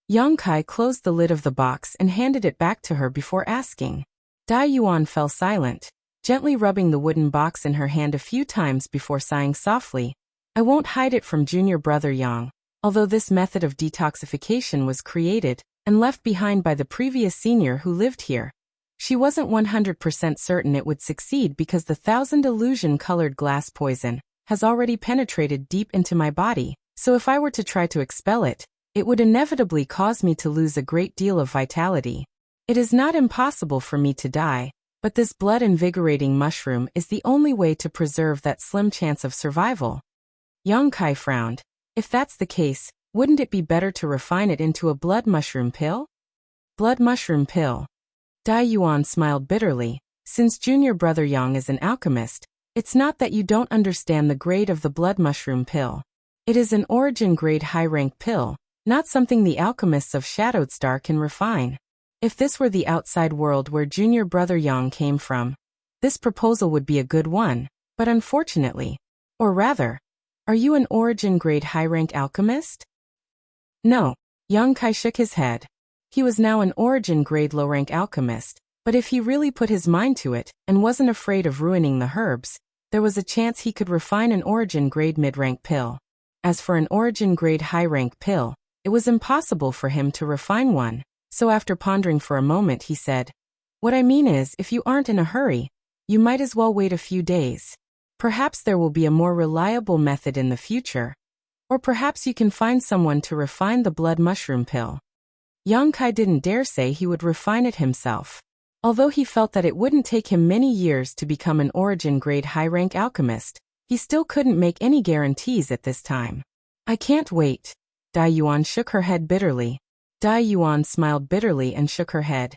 Yang Kai closed the lid of the box and handed it back to her before asking. Dai Yuan fell silent, gently rubbing the wooden box in her hand a few times before sighing softly. I won't hide it from junior brother Yang. Although this method of detoxification was created and left behind by the previous senior who lived here, she wasn't 100% certain it would succeed because the 1000 illusion-colored glass poison has already penetrated deep into my body, so if I were to try to expel it, it would inevitably cause me to lose a great deal of vitality. It is not impossible for me to die, but this blood-invigorating mushroom is the only way to preserve that slim chance of survival. Yang Kai frowned. If that's the case, wouldn't it be better to refine it into a blood mushroom pill? Blood mushroom pill. Dai Yuan smiled bitterly. Since junior brother Yang is an alchemist, it's not that you don't understand the grade of the blood mushroom pill. It is an origin-grade high-rank pill, not something the alchemists of Shadowed Star can refine. If this were the outside world where junior brother Yang came from, this proposal would be a good one, but unfortunately, or rather, are you an origin-grade high-rank alchemist? No. Yang Kai shook his head. He was now an origin-grade low-rank alchemist, but if he really put his mind to it and wasn't afraid of ruining the herbs, there was a chance he could refine an origin-grade mid-rank pill. As for an origin-grade high-rank pill, it was impossible for him to refine one, so after pondering for a moment he said, "What I mean is, if you aren't in a hurry, you might as well wait a few days. Perhaps there will be a more reliable method in the future. Or perhaps you can find someone to refine the blood mushroom pill." Yang Kai didn't dare say he would refine it himself. Although he felt that it wouldn't take him many years to become an origin-grade high-rank alchemist, he still couldn't make any guarantees at this time. "I can't wait." Dai Yuan shook her head bitterly. Dai Yuan smiled bitterly and shook her head.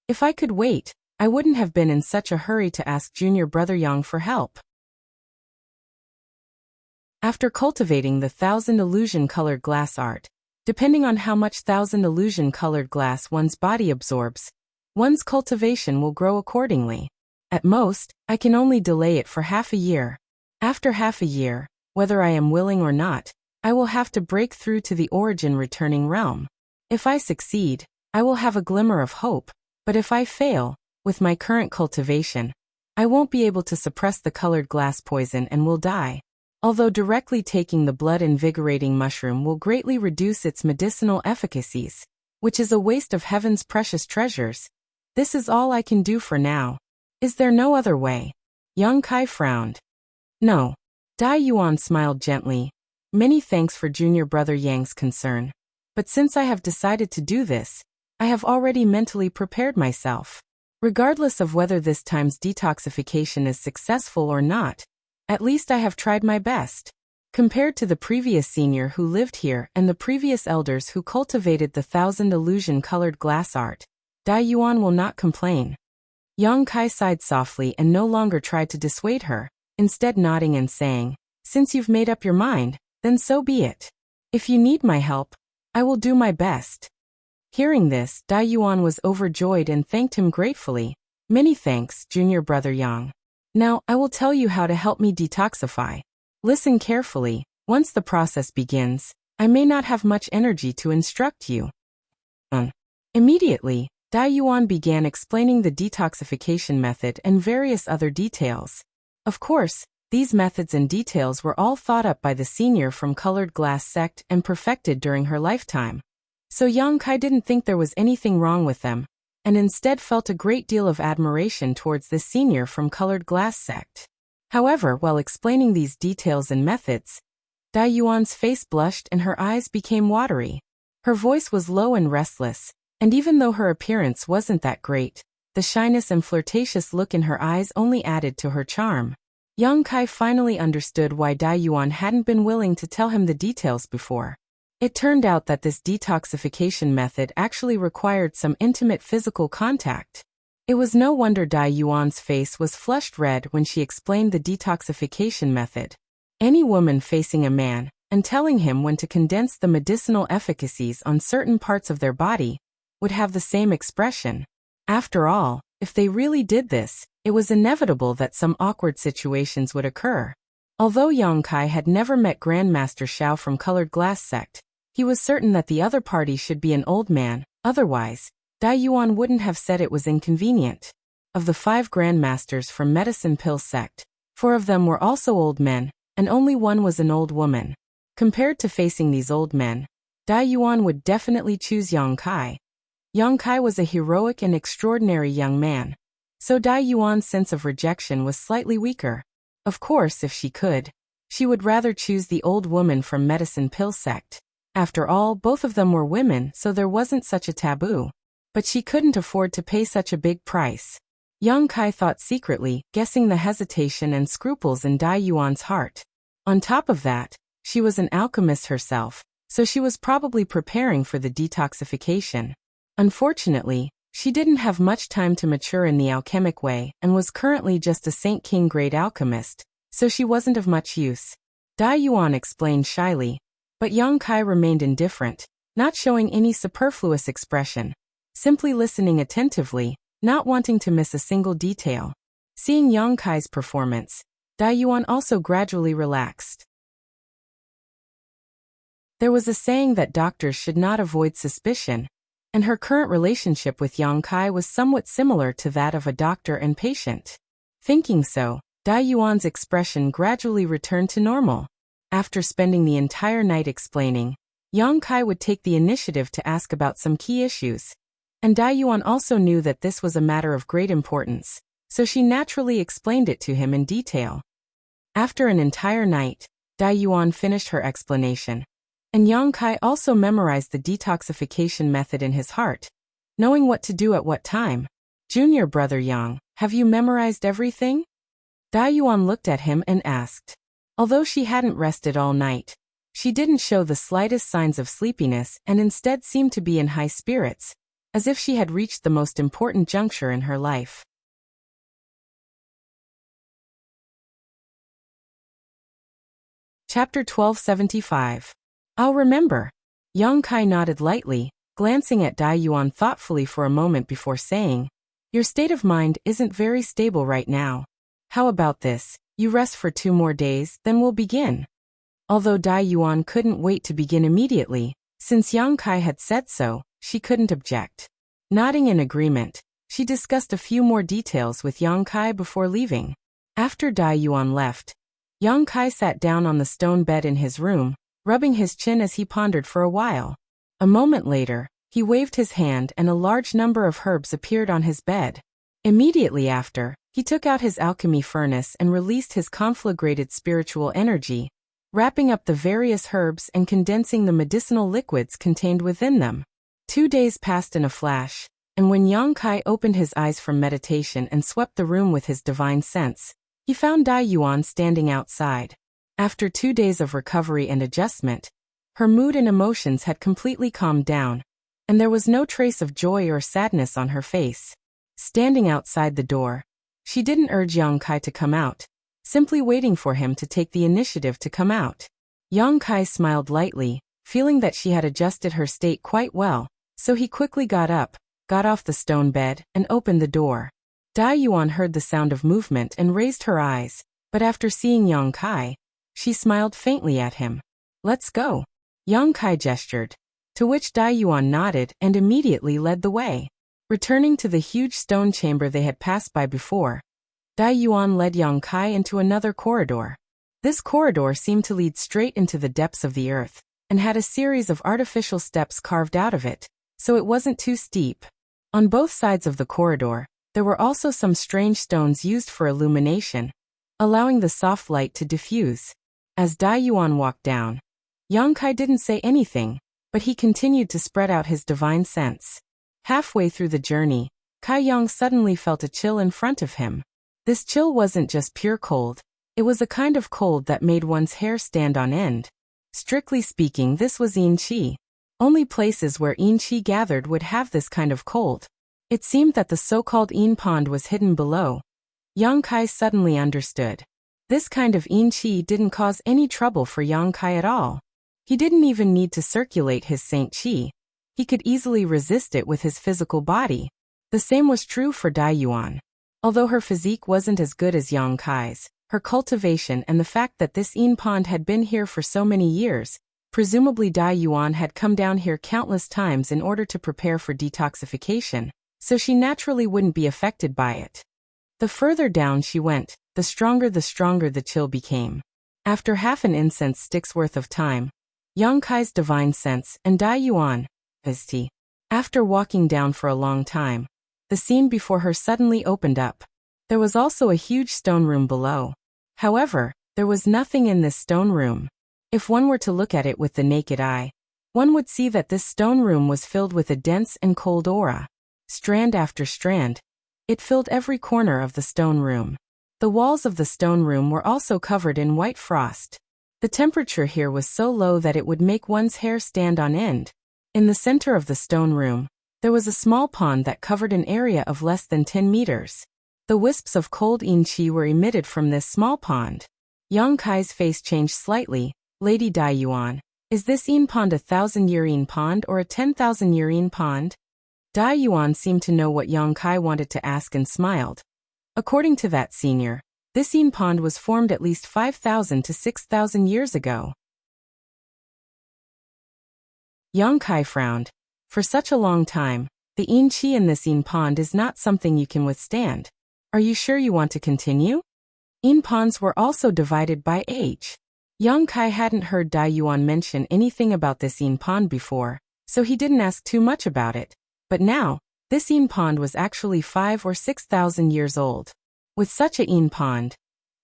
"If I could wait, I wouldn't have been in such a hurry to ask junior brother Yang for help." After cultivating the 1000 illusion-colored glass art, depending on how much 1000 illusion-colored glass one's body absorbs, one's cultivation will grow accordingly. At most, I can only delay it for half a year. After half a year, whether I am willing or not, I will have to break through to the origin-returning realm. If I succeed, I will have a glimmer of hope, but if I fail, with my current cultivation, I won't be able to suppress the colored glass poison and will die. Although directly taking the blood-invigorating mushroom will greatly reduce its medicinal efficacies, which is a waste of heaven's precious treasures, this is all I can do for now. Is there no other way? Yang Kai frowned. No. Dai Yuan smiled gently. Many thanks for junior brother Yang's concern. But since I have decided to do this, I have already mentally prepared myself. Regardless of whether this time's detoxification is successful or not, at least I have tried my best. Compared to the previous senior who lived here and the previous elders who cultivated the 1000 illusion-colored glass art, Dai Yuan will not complain. Yang Kai sighed softly and no longer tried to dissuade her, instead nodding and saying, "Since you've made up your mind, then so be it. If you need my help, I will do my best." Hearing this, Dai Yuan was overjoyed and thanked him gratefully. "Many thanks, junior brother Yang. Now, I will tell you how to help me detoxify. Listen carefully. Once the process begins, I may not have much energy to instruct you." Immediately, Dai Yuan began explaining the detoxification method and various other details. Of course, these methods and details were all thought up by the senior from Colored Glass sect and perfected during her lifetime. So Yang Kai didn't think there was anything wrong with them, and instead felt a great deal of admiration towards this senior from Colored Glass sect. However, while explaining these details and methods, Dai Yuan's face blushed and her eyes became watery. Her voice was low and restless, and even though her appearance wasn't that great, the shyness and flirtatious look in her eyes only added to her charm. Yang Kai finally understood why Dai Yuan hadn't been willing to tell him the details before. It turned out that this detoxification method actually required some intimate physical contact. It was no wonder Dai Yuan's face was flushed red when she explained the detoxification method. Any woman facing a man and telling him when to condense the medicinal efficacies on certain parts of their body would have the same expression. After all, if they really did this, it was inevitable that some awkward situations would occur. Although Yang Kai had never met Grandmaster Xiao from Colored Glass Sect, he was certain that the other party should be an old man, otherwise, Dai Yuan wouldn't have said it was inconvenient. Of the 5 Grandmasters from Medicine Pill Sect, 4 of them were also old men, and only one was an old woman. Compared to facing these old men, Dai Yuan would definitely choose Yang Kai. Yang Kai was a heroic and extraordinary young man, so Dai Yuan's sense of rejection was slightly weaker. Of course, if she could, she would rather choose the old woman from Medicine Pill Sect. After all, both of them were women, so there wasn't such a taboo. But she couldn't afford to pay such a big price. Yang Kai thought secretly, guessing the hesitation and scruples in Dai Yuan's heart. On top of that, she was an alchemist herself, so she was probably preparing for the detoxification. Unfortunately, she didn't have much time to mature in the alchemic way and was currently just a Saint King grade alchemist, so she wasn't of much use. Dai Yuan explained shyly, but Yang Kai remained indifferent, not showing any superfluous expression, simply listening attentively, not wanting to miss a single detail. Seeing Yang Kai's performance, Dai Yuan also gradually relaxed. There was a saying that doctors should not avoid suspicion, and her current relationship with Yang Kai was somewhat similar to that of a doctor and patient. Thinking so, Dai Yuan's expression gradually returned to normal. After spending the entire night explaining, Yang Kai would take the initiative to ask about some key issues. And Dai Yuan also knew that this was a matter of great importance, so she naturally explained it to him in detail. After an entire night, Dai Yuan finished her explanation, and Yang Kai also memorized the detoxification method in his heart, knowing what to do at what time. Junior brother Yang, have you memorized everything? Dai Yuan looked at him and asked. Although she hadn't rested all night, she didn't show the slightest signs of sleepiness and instead seemed to be in high spirits, as if she had reached the most important juncture in her life. Chapter 1275. I'll remember. Yang Kai nodded lightly, glancing at Dai Yuan thoughtfully for a moment before saying, your state of mind isn't very stable right now. How about this? You rest for 2 more days, then we'll begin. Although Dai Yuan couldn't wait to begin immediately, since Yang Kai had said so, she couldn't object. Nodding in agreement, she discussed a few more details with Yang Kai before leaving. After Dai Yuan left, Yang Kai sat down on the stone bed in his room, rubbing his chin as he pondered for a while. A moment later, he waved his hand and a large number of herbs appeared on his bed. Immediately after, he took out his alchemy furnace and released his conflagrated spiritual energy, wrapping up the various herbs and condensing the medicinal liquids contained within them. 2 days passed in a flash, and when Yang Kai opened his eyes from meditation and swept the room with his divine sense, he found Dai Yuan standing outside. After 2 days of recovery and adjustment, her mood and emotions had completely calmed down, and there was no trace of joy or sadness on her face. Standing outside the door, she didn't urge Yang Kai to come out, simply waiting for him to take the initiative to come out. Yang Kai smiled lightly, feeling that she had adjusted her state quite well, so he quickly got up, got off the stone bed, and opened the door. Dai Yuan heard the sound of movement and raised her eyes, but after seeing Yang Kai, she smiled faintly at him. Let's go. Yang Kai gestured, to which Dai Yuan nodded and immediately led the way. Returning to the huge stone chamber they had passed by before, Dai Yuan led Yang Kai into another corridor. This corridor seemed to lead straight into the depths of the earth, and had a series of artificial steps carved out of it, so it wasn't too steep. On both sides of the corridor, there were also some strange stones used for illumination, allowing the soft light to diffuse. As Dai Yuan walked down, Yang Kai didn't say anything, but he continued to spread out his divine sense. Halfway through the journey, Kai Yang suddenly felt a chill in front of him. This chill wasn't just pure cold, it was a kind of cold that made one's hair stand on end. Strictly speaking, this was yin qi. Only places where yin qi gathered would have this kind of cold. It seemed that the so-called yin pond was hidden below. Yang Kai suddenly understood. This kind of yin qi didn't cause any trouble for Yang Kai at all. He didn't even need to circulate his saint qi. He could easily resist it with his physical body. The same was true for Dai Yuan. Although her physique wasn't as good as Yang Kai's, her cultivation and the fact that this yin pond had been here for so many years, presumably Dai Yuan had come down here countless times in order to prepare for detoxification, so she naturally wouldn't be affected by it. The further down she went, the stronger the chill became. After half an incense stick's worth of time, Yang Kai's divine sense and Dai Yuan, after walking down for a long time, the scene before her suddenly opened up. There was also a huge stone room below. However, there was nothing in this stone room. If one were to look at it with the naked eye, one would see that this stone room was filled with a dense and cold aura. Strand after strand, it filled every corner of the stone room. The walls of the stone room were also covered in white frost. The temperature here was so low that it would make one's hair stand on end. In the center of the stone room, there was a small pond that covered an area of less than 10 meters. The wisps of cold yin qi were emitted from this small pond. Yang Kai's face changed slightly. Lady Dai Yuan, is this yin pond a 1,000-year yin pond or a 10,000-year yin pond? Dai Yuan seemed to know what Yang Kai wanted to ask and smiled. According to that senior, this yin pond was formed at least 5,000 to 6,000 years ago. Yang Kai frowned. For such a long time, the yin qi in this yin pond is not something you can withstand. Are you sure you want to continue? Yin ponds were also divided by age. Yang Kai hadn't heard Dai Yuan mention anything about this yin pond before, so he didn't ask too much about it. But now, this yin pond was actually 5,000 or 6,000 years old. With such a yin pond,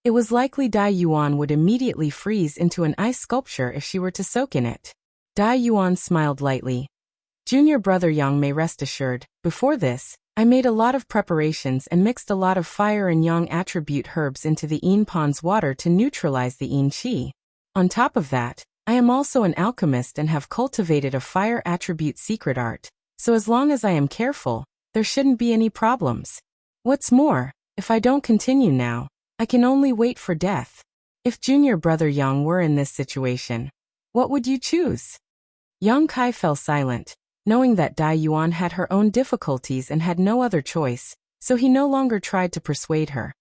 it was likely Dai Yuan would immediately freeze into an ice sculpture if she were to soak in it. Dai Yuan smiled lightly. Junior brother Yang may rest assured, before this, I made a lot of preparations and mixed a lot of fire and yang attribute herbs into the yin pond's water to neutralize the yin qi. On top of that, I am also an alchemist and have cultivated a fire attribute secret art, so as long as I am careful, there shouldn't be any problems. What's more, if I don't continue now, I can only wait for death. If junior brother Yang were in this situation, what would you choose? Yang Kai fell silent, knowing that Dai Yuan had her own difficulties and had no other choice, so he no longer tried to persuade her.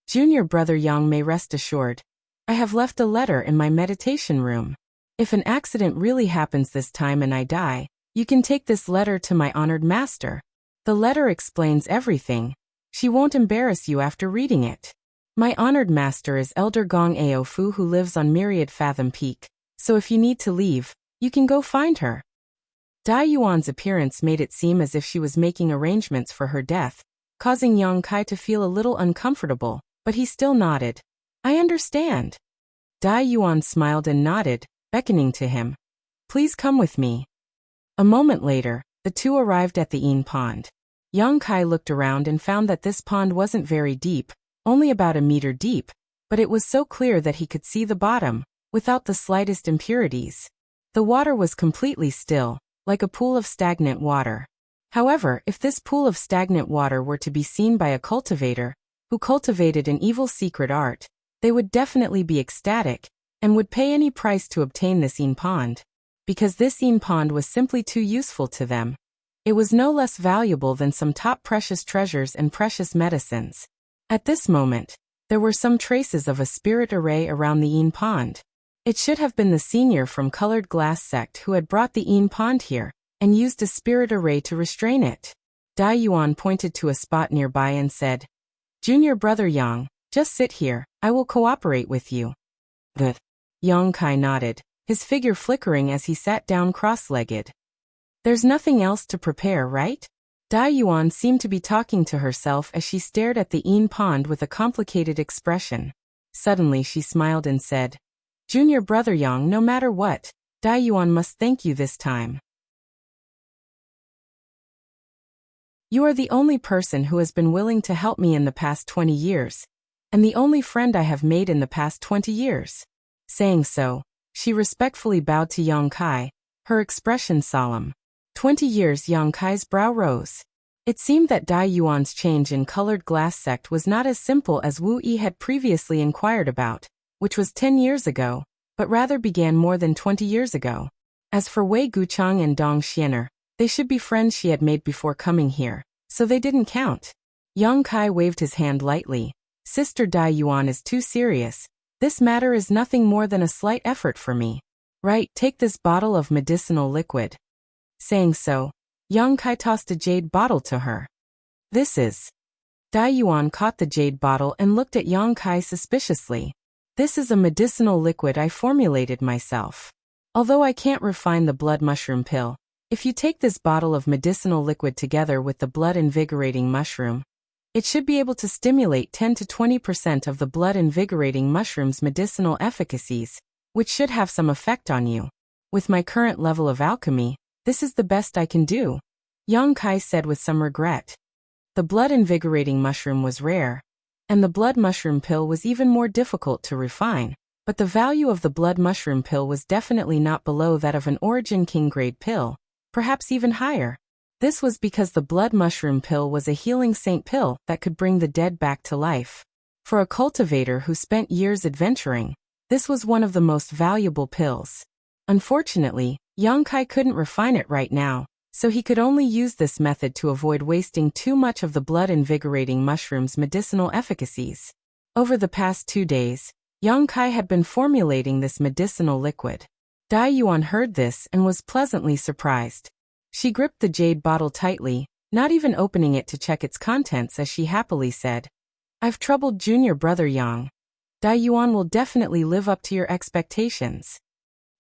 Junior brother Yang may rest assured. I have left a letter in my meditation room. If an accident really happens this time and I die, you can take this letter to my honored master. The letter explains everything. She won't embarrass you after reading it. My honored master is Elder Gong Ao Fu who lives on Myriad Fathom Peak, so if you need to leave, you can go find her. Dai Yuan's appearance made it seem as if she was making arrangements for her death, causing Yang Kai to feel a little uncomfortable, but he still nodded. I understand. Dai Yuan smiled and nodded, beckoning to him. Please come with me. A moment later, the two arrived at the yin pond. Yang Kai looked around and found that this pond wasn't very deep, only about a meter deep, but it was so clear that he could see the bottom, without the slightest impurities. The water was completely still, like a pool of stagnant water. However, if this pool of stagnant water were to be seen by a cultivator, who cultivated an evil secret art, they would definitely be ecstatic, and would pay any price to obtain this yin pond. Because this yin pond was simply too useful to them. It was no less valuable than some top precious treasures and precious medicines. At this moment, there were some traces of a spirit array around the yin pond. It should have been the senior from Colored Glass sect who had brought the yin pond here, and used a spirit array to restrain it. Dai Yuan pointed to a spot nearby and said, Junior brother Yang, just sit here, I will cooperate with you. The Yang Kai nodded, his figure flickering as he sat down cross-legged. There's nothing else to prepare, right? Dai Yuan seemed to be talking to herself as she stared at the yin pond with a complicated expression. Suddenly she smiled and said, "Junior brother Yang, no matter what, Dai Yuan must thank you this time. You are the only person who has been willing to help me in the past 20 years, and the only friend I have made in the past 20 years. Saying so, she respectfully bowed to Yang Kai, her expression solemn. 20 years. Yang Kai's brow rose. It seemed that Dai Yuan's change in colored glass sect was not as simple as Wu Yi had previously inquired about, which was 10 years ago, but rather began more than 20 years ago. As for Wei Guchang and Dong Xiener, they should be friends she had made before coming here, so they didn't count. Yang Kai waved his hand lightly. Sister Dai Yuan is too serious. This matter is nothing more than a slight effort for me. Right, take this bottle of medicinal liquid. Saying so, Yang Kai tossed a jade bottle to her. This is. Dai Yuan caught the jade bottle and looked at Yang Kai suspiciously. This is a medicinal liquid I formulated myself. Although I can't refine the blood mushroom pill, if you take this bottle of medicinal liquid together with the blood-invigorating mushroom, it should be able to stimulate 10 to 20% of the blood-invigorating mushroom's medicinal efficacies, which should have some effect on you. With my current level of alchemy, this is the best I can do, Yang Kai said with some regret. The blood-invigorating mushroom was rare, and the blood mushroom pill was even more difficult to refine, but the value of the blood mushroom pill was definitely not below that of an Origin King grade pill, perhaps even higher. This was because the blood mushroom pill was a healing saint pill that could bring the dead back to life. For a cultivator who spent years adventuring, this was one of the most valuable pills. Unfortunately, Yang Kai couldn't refine it right now, so he could only use this method to avoid wasting too much of the blood-invigorating mushroom's medicinal efficacies. Over the past 2 days, Yang Kai had been formulating this medicinal liquid. Dai Yuan heard this and was pleasantly surprised. She gripped the jade bottle tightly, not even opening it to check its contents as she happily said, "I've troubled junior brother Yang. Dai Yuan will definitely live up to your expectations."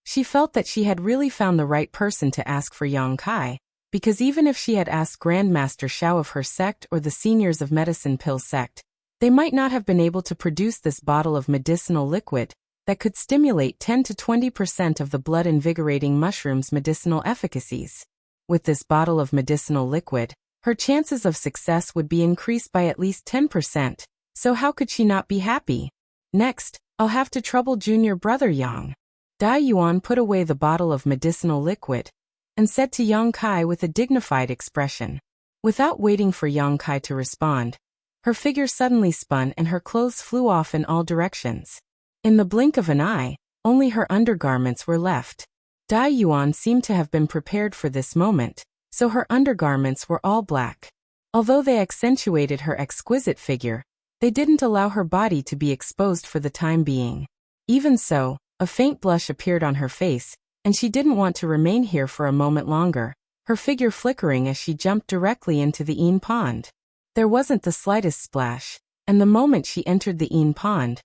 She felt that she had really found the right person to ask for Yang Kai, because even if she had asked Grandmaster Xiao of her sect or the seniors of Medicine Pill sect, they might not have been able to produce this bottle of medicinal liquid that could stimulate 10 to 20% of the blood-invigorating mushroom's medicinal efficacies. With this bottle of medicinal liquid, her chances of success would be increased by at least 10%, so how could she not be happy? Next, I'll have to trouble junior brother Yang. Dai Yuan put away the bottle of medicinal liquid and said to Yang Kai with a dignified expression. Without waiting for Yang Kai to respond, her figure suddenly spun and her clothes flew off in all directions. In the blink of an eye, only her undergarments were left. Dai Yuan seemed to have been prepared for this moment, so her undergarments were all black. Although they accentuated her exquisite figure, they didn't allow her body to be exposed for the time being. Even so, a faint blush appeared on her face, and she didn't want to remain here for a moment longer, her figure flickering as she jumped directly into the Yin pond. There wasn't the slightest splash, and the moment she entered the Yin pond,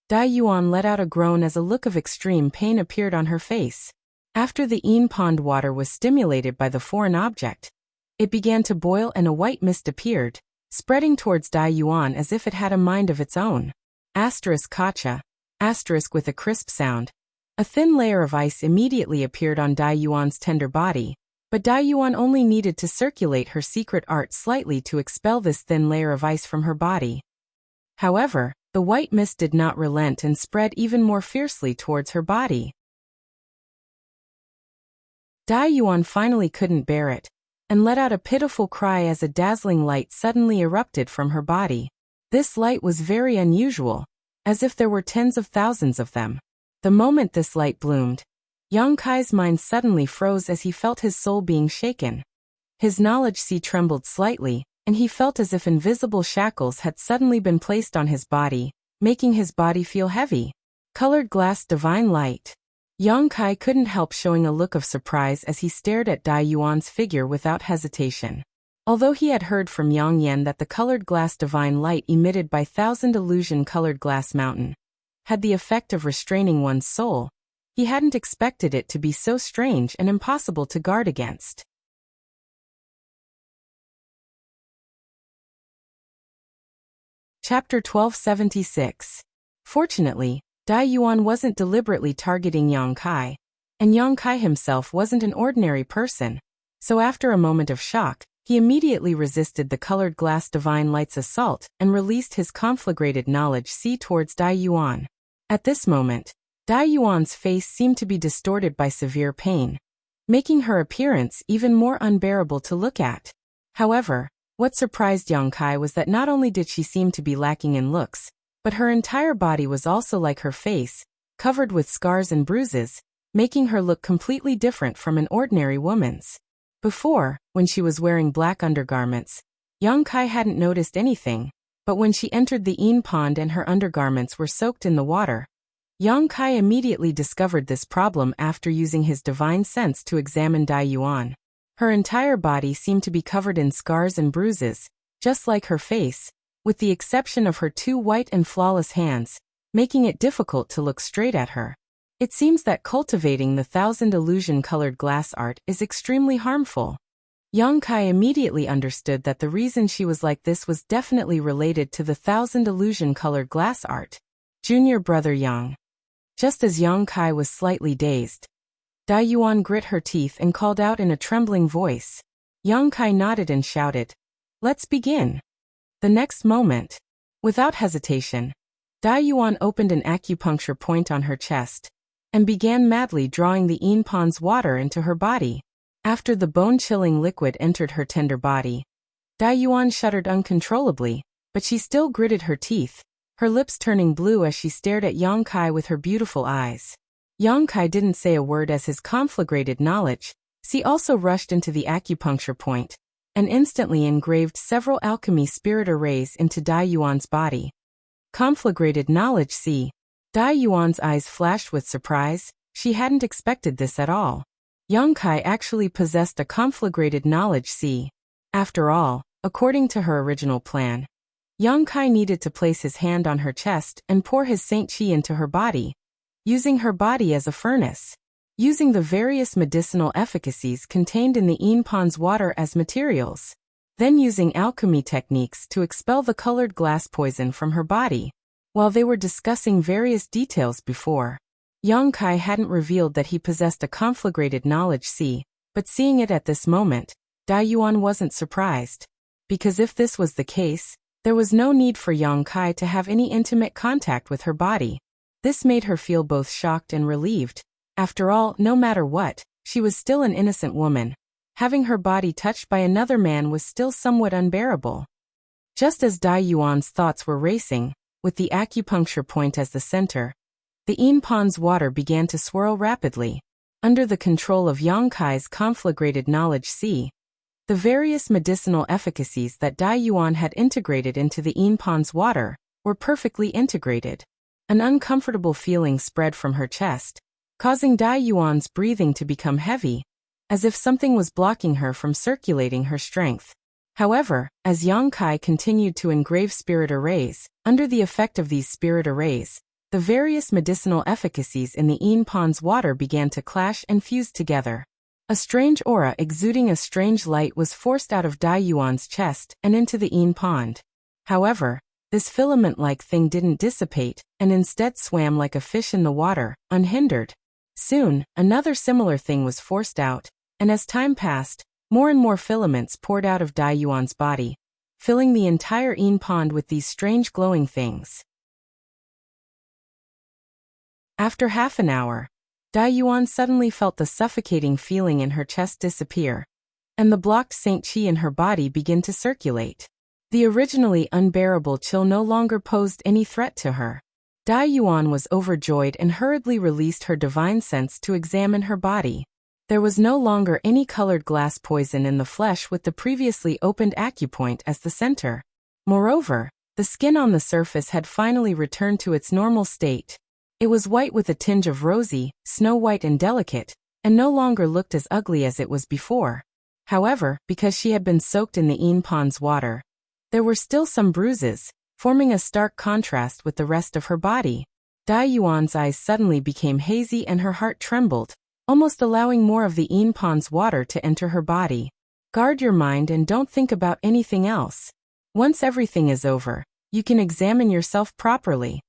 Dai Yuan let out a groan as a look of extreme pain appeared on her face. After the Yin pond water was stimulated by the foreign object, it began to boil and a white mist appeared, spreading towards Dai Yuan as if it had a mind of its own. Kacha. With a crisp sound. A thin layer of ice immediately appeared on Dai Yuan's tender body, but Dai Yuan only needed to circulate her secret art slightly to expel this thin layer of ice from her body. However, the white mist did not relent and spread even more fiercely towards her body. Dai Yuan finally couldn't bear it, and let out a pitiful cry as a dazzling light suddenly erupted from her body. This light was very unusual, as if there were tens of thousands of them. The moment this light bloomed, Yang Kai's mind suddenly froze as he felt his soul being shaken. His knowledge sea trembled slightly, and he felt as if invisible shackles had suddenly been placed on his body, making his body feel heavy. Colored glass divine light. Yang Kai couldn't help showing a look of surprise as he stared at Dai Yuan's figure without hesitation. Although he had heard from Yang Yan that the colored glass divine light emitted by Thousand Illusion Colored Glass Mountain had the effect of restraining one's soul, he hadn't expected it to be so strange and impossible to guard against. Chapter 1276. Fortunately, Dai Yuan wasn't deliberately targeting Yang Kai, and Yang Kai himself wasn't an ordinary person. So after a moment of shock, he immediately resisted the colored glass divine light's assault and released his conflagrated knowledge C towards Dai Yuan. At this moment, Dai Yuan's face seemed to be distorted by severe pain, making her appearance even more unbearable to look at. However, what surprised Yang Kai was that not only did she seem to be lacking in looks, but her entire body was also like her face, covered with scars and bruises, making her look completely different from an ordinary woman's. Before, when she was wearing black undergarments, Yang Kai hadn't noticed anything, but when she entered the Yin pond and her undergarments were soaked in the water, Yang Kai immediately discovered this problem after using his divine sense to examine Dai Yuan. Her entire body seemed to be covered in scars and bruises, just like her face, with the exception of her two white and flawless hands, making it difficult to look straight at her. It seems that cultivating the 1,000 illusion-colored glass art is extremely harmful. Yang Kai immediately understood that the reason she was like this was definitely related to the 1,000 illusion-colored glass art. Junior brother Yang. Just as Yang Kai was slightly dazed, Dai Yuan grit her teeth and called out in a trembling voice. Yang Kai nodded and shouted, "Let's begin." The next moment, without hesitation, Dai Yuan opened an acupuncture point on her chest and began madly drawing the Yin pond's water into her body. After the bone-chilling liquid entered her tender body, Dai Yuan shuddered uncontrollably, but she still gritted her teeth, her lips turning blue as she stared at Yang Kai with her beautiful eyes. Yang Kai didn't say a word as his conflagrated knowledge, he also rushed into the acupuncture point and instantly engraved several alchemy spirit arrays into Dai Yuan's body. Conflagrated knowledge C. Dai Yuan's eyes flashed with surprise. She hadn't expected this at all. Yang Kai actually possessed a conflagrated knowledge C. After all, according to her original plan, Yang Kai needed to place his hand on her chest and pour his Saint Qi into her body, using her body as a furnace, using the various medicinal efficacies contained in the Yin pond's water as materials, then using alchemy techniques to expel the colored glass poison from her body. While they were discussing various details before, Yang Kai hadn't revealed that he possessed a conflagrated knowledge C, but seeing it at this moment, Dai Yuan wasn't surprised. Because if this was the case, there was no need for Yang Kai to have any intimate contact with her body. This made her feel both shocked and relieved. After all, no matter what, she was still an innocent woman. Having her body touched by another man was still somewhat unbearable. Just as Dai Yuan's thoughts were racing, with the acupuncture point as the center, the Yin pond's water began to swirl rapidly. Under the control of Yang Kai's conflagrated knowledge C, the various medicinal efficacies that Dai Yuan had integrated into the Yin pond's water were perfectly integrated. An uncomfortable feeling spread from her chest, causing Dai Yuan's breathing to become heavy, as if something was blocking her from circulating her strength. However, as Yang Kai continued to engrave spirit arrays, under the effect of these spirit arrays, the various medicinal efficacies in the Yin pond's water began to clash and fuse together. A strange aura exuding a strange light was forced out of Dai Yuan's chest and into the Yin pond. However, this filament-like thing didn't dissipate, and instead swam like a fish in the water, unhindered. Soon, another similar thing was forced out, and as time passed, more and more filaments poured out of Dai Yuan's body, filling the entire Yin pond with these strange glowing things. After half an hour, Dai Yuan suddenly felt the suffocating feeling in her chest disappear, and the blocked Saint Qi in her body begin to circulate. The originally unbearable chill no longer posed any threat to her. Dai Yuan was overjoyed and hurriedly released her divine sense to examine her body. There was no longer any colored glass poison in the flesh with the previously opened acupoint as the center. Moreover, the skin on the surface had finally returned to its normal state. It was white with a tinge of rosy, snow-white and delicate, and no longer looked as ugly as it was before. However, because she had been soaked in the Yin pond's water, there were still some bruises, forming a stark contrast with the rest of her body. Dai Yuan's eyes suddenly became hazy and her heart trembled, almost allowing more of the Yin pond's water to enter her body. Guard your mind and don't think about anything else. Once everything is over, you can examine yourself properly.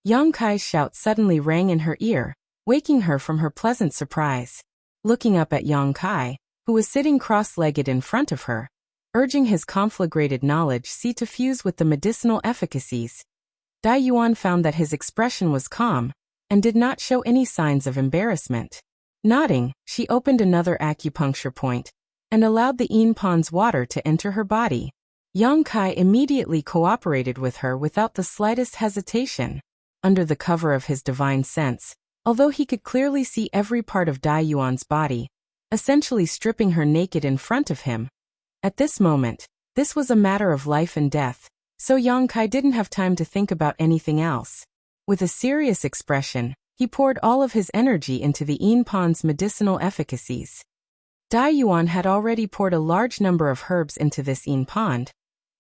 Yang Kai's shout suddenly rang in her ear, waking her from her pleasant surprise. Looking up at Yang Kai, who was sitting cross-legged in front of her, urging his conflagrated knowledge see to fuse with the medicinal efficacies, Dai Yuan found that his expression was calm and did not show any signs of embarrassment. Nodding, she opened another acupuncture point and allowed the Yin Pon's water to enter her body. Yang Kai immediately cooperated with her without the slightest hesitation. Under the cover of his divine sense, although he could clearly see every part of Dai Yuan's body, essentially stripping her naked in front of him. At this moment, this was a matter of life and death, so Yang Kai didn't have time to think about anything else. With a serious expression, he poured all of his energy into the Yin Pon's medicinal efficacies. Dai Yuan had already poured a large number of herbs into this Yin Pond,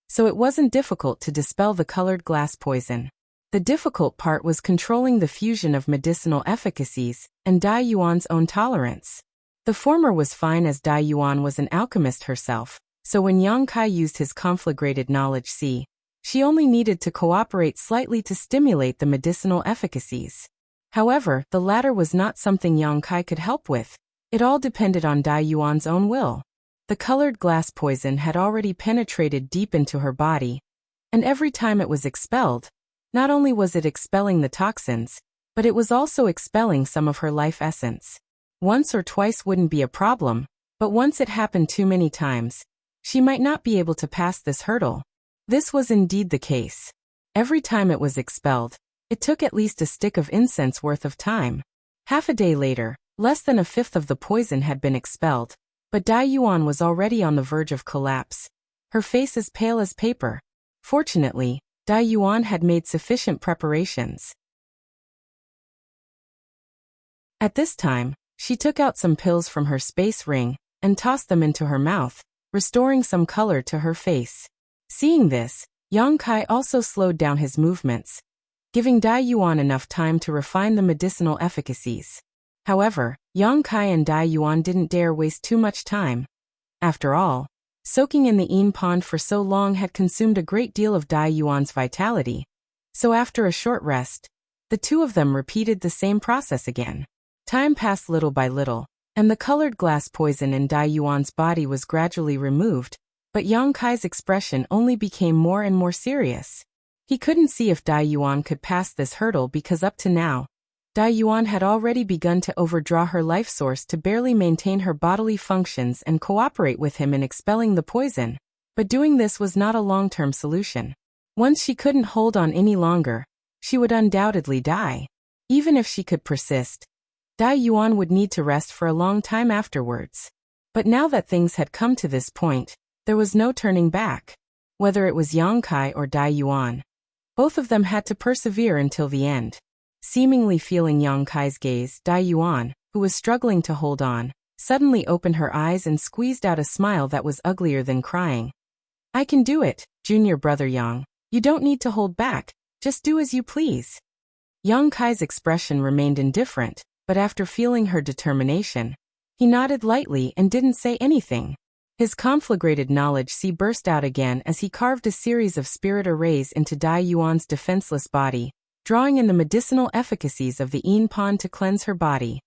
so it wasn't difficult to dispel the colored glass poison. The difficult part was controlling the fusion of medicinal efficacies and Dai Yuan's own tolerance. The former was fine as Dai Yuan was an alchemist herself, so when Yang Kai used his conflagrated knowledge see, she only needed to cooperate slightly to stimulate the medicinal efficacies. However, the latter was not something Yang Kai could help with. It all depended on Dai Yuan's own will. The colored glass poison had already penetrated deep into her body, and every time it was expelled, not only was it expelling the toxins, but it was also expelling some of her life essence. Once or twice wouldn't be a problem, but once it happened too many times, she might not be able to pass this hurdle. This was indeed the case. Every time it was expelled, it took at least a stick of incense worth of time. Half a day later, less than a fifth of the poison had been expelled, but Dai Yuan was already on the verge of collapse, her face as pale as paper. Fortunately, Dai Yuan had made sufficient preparations. At this time, she took out some pills from her space ring and tossed them into her mouth, restoring some color to her face. Seeing this, Yang Kai also slowed down his movements, giving Dai Yuan enough time to refine the medicinal efficacies. However, Yang Kai and Dai Yuan didn't dare waste too much time. After all, soaking in the Yin Pond for so long had consumed a great deal of Dai Yuan's vitality, so after a short rest, the two of them repeated the same process again. Time passed little by little, and the colored glass poison in Dai Yuan's body was gradually removed, but Yang Kai's expression only became more and more serious. He couldn't see if Dai Yuan could pass this hurdle because up to now, Dai Yuan had already begun to overdraw her life source to barely maintain her bodily functions and cooperate with him in expelling the poison, but doing this was not a long-term solution. Once she couldn't hold on any longer, she would undoubtedly die. Even if she could persist, Dai Yuan would need to rest for a long time afterwards. But now that things had come to this point, there was no turning back. Whether it was Yang Kai or Dai Yuan, both of them had to persevere until the end. Seemingly feeling Yang Kai's gaze, Dai Yuan, who was struggling to hold on, suddenly opened her eyes and squeezed out a smile that was uglier than crying. "I can do it, junior brother Yang. You don't need to hold back, just do as you please." Yang Kai's expression remained indifferent, but after feeling her determination, he nodded lightly and didn't say anything. His conflagrated knowledge see burst out again as he carved a series of spirit arrays into Dai Yuan's defenseless body, drawing in the medicinal efficacies of the Yin Pond to cleanse her body.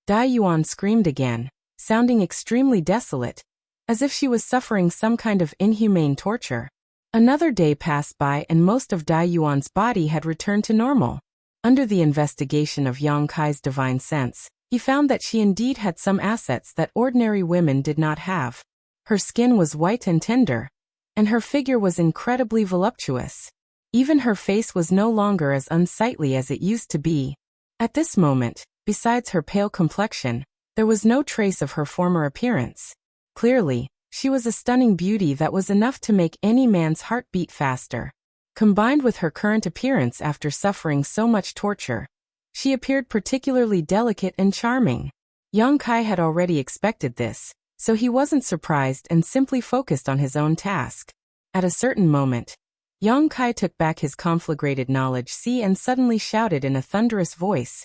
Dai Yuan screamed again, sounding extremely desolate, as if she was suffering some kind of inhumane torture. Another day passed by and most of Dai Yuan's body had returned to normal. Under the investigation of Yang Kai's divine sense, he found that she indeed had some assets that ordinary women did not have. Her skin was white and tender, and her figure was incredibly voluptuous. Even her face was no longer as unsightly as it used to be. At this moment, besides her pale complexion, there was no trace of her former appearance. Clearly, she was a stunning beauty that was enough to make any man's heart beat faster. Combined with her current appearance after suffering so much torture, she appeared particularly delicate and charming. Yang Kai had already expected this, so he wasn't surprised and simply focused on his own task. At a certain moment, Yang Kai took back his conflagrated knowledge see and suddenly shouted in a thunderous voice,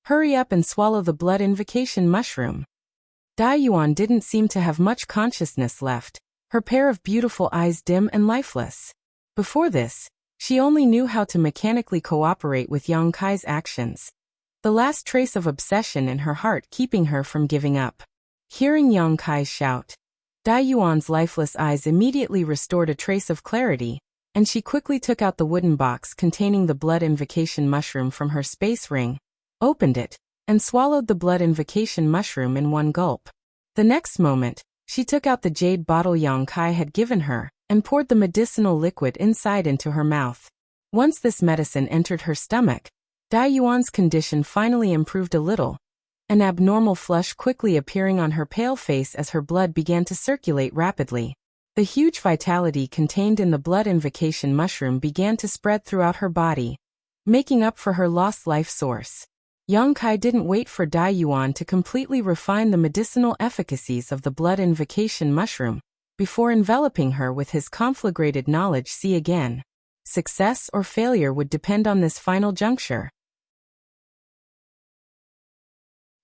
"Hurry up and swallow the blood invocation mushroom." Dai Yuan didn't seem to have much consciousness left, her pair of beautiful eyes dim and lifeless. Before this, She only knew how to mechanically cooperate with Yang Kai's actions. The last trace of obsession in her heart keeping her from giving up. Hearing Yang Kai's shout, Dai Yuan's lifeless eyes immediately restored a trace of clarity, and she quickly took out the wooden box containing the blood invocation mushroom from her space ring, opened it, and swallowed the blood invocation mushroom in one gulp. The next moment, she took out the jade bottle Yang Kai had given her, and poured the medicinal liquid inside into her mouth. Once this medicine entered her stomach, Dai Yuan's condition finally improved a little, an abnormal flush quickly appearing on her pale face as her blood began to circulate rapidly. The huge vitality contained in the blood invocation mushroom began to spread throughout her body, making up for her lost life source. Yang Kai didn't wait for Dai Yuan to completely refine the medicinal efficacies of the blood invocation mushroom before enveloping her with his conflagrated knowledge. See again. Success or failure would depend on this final juncture.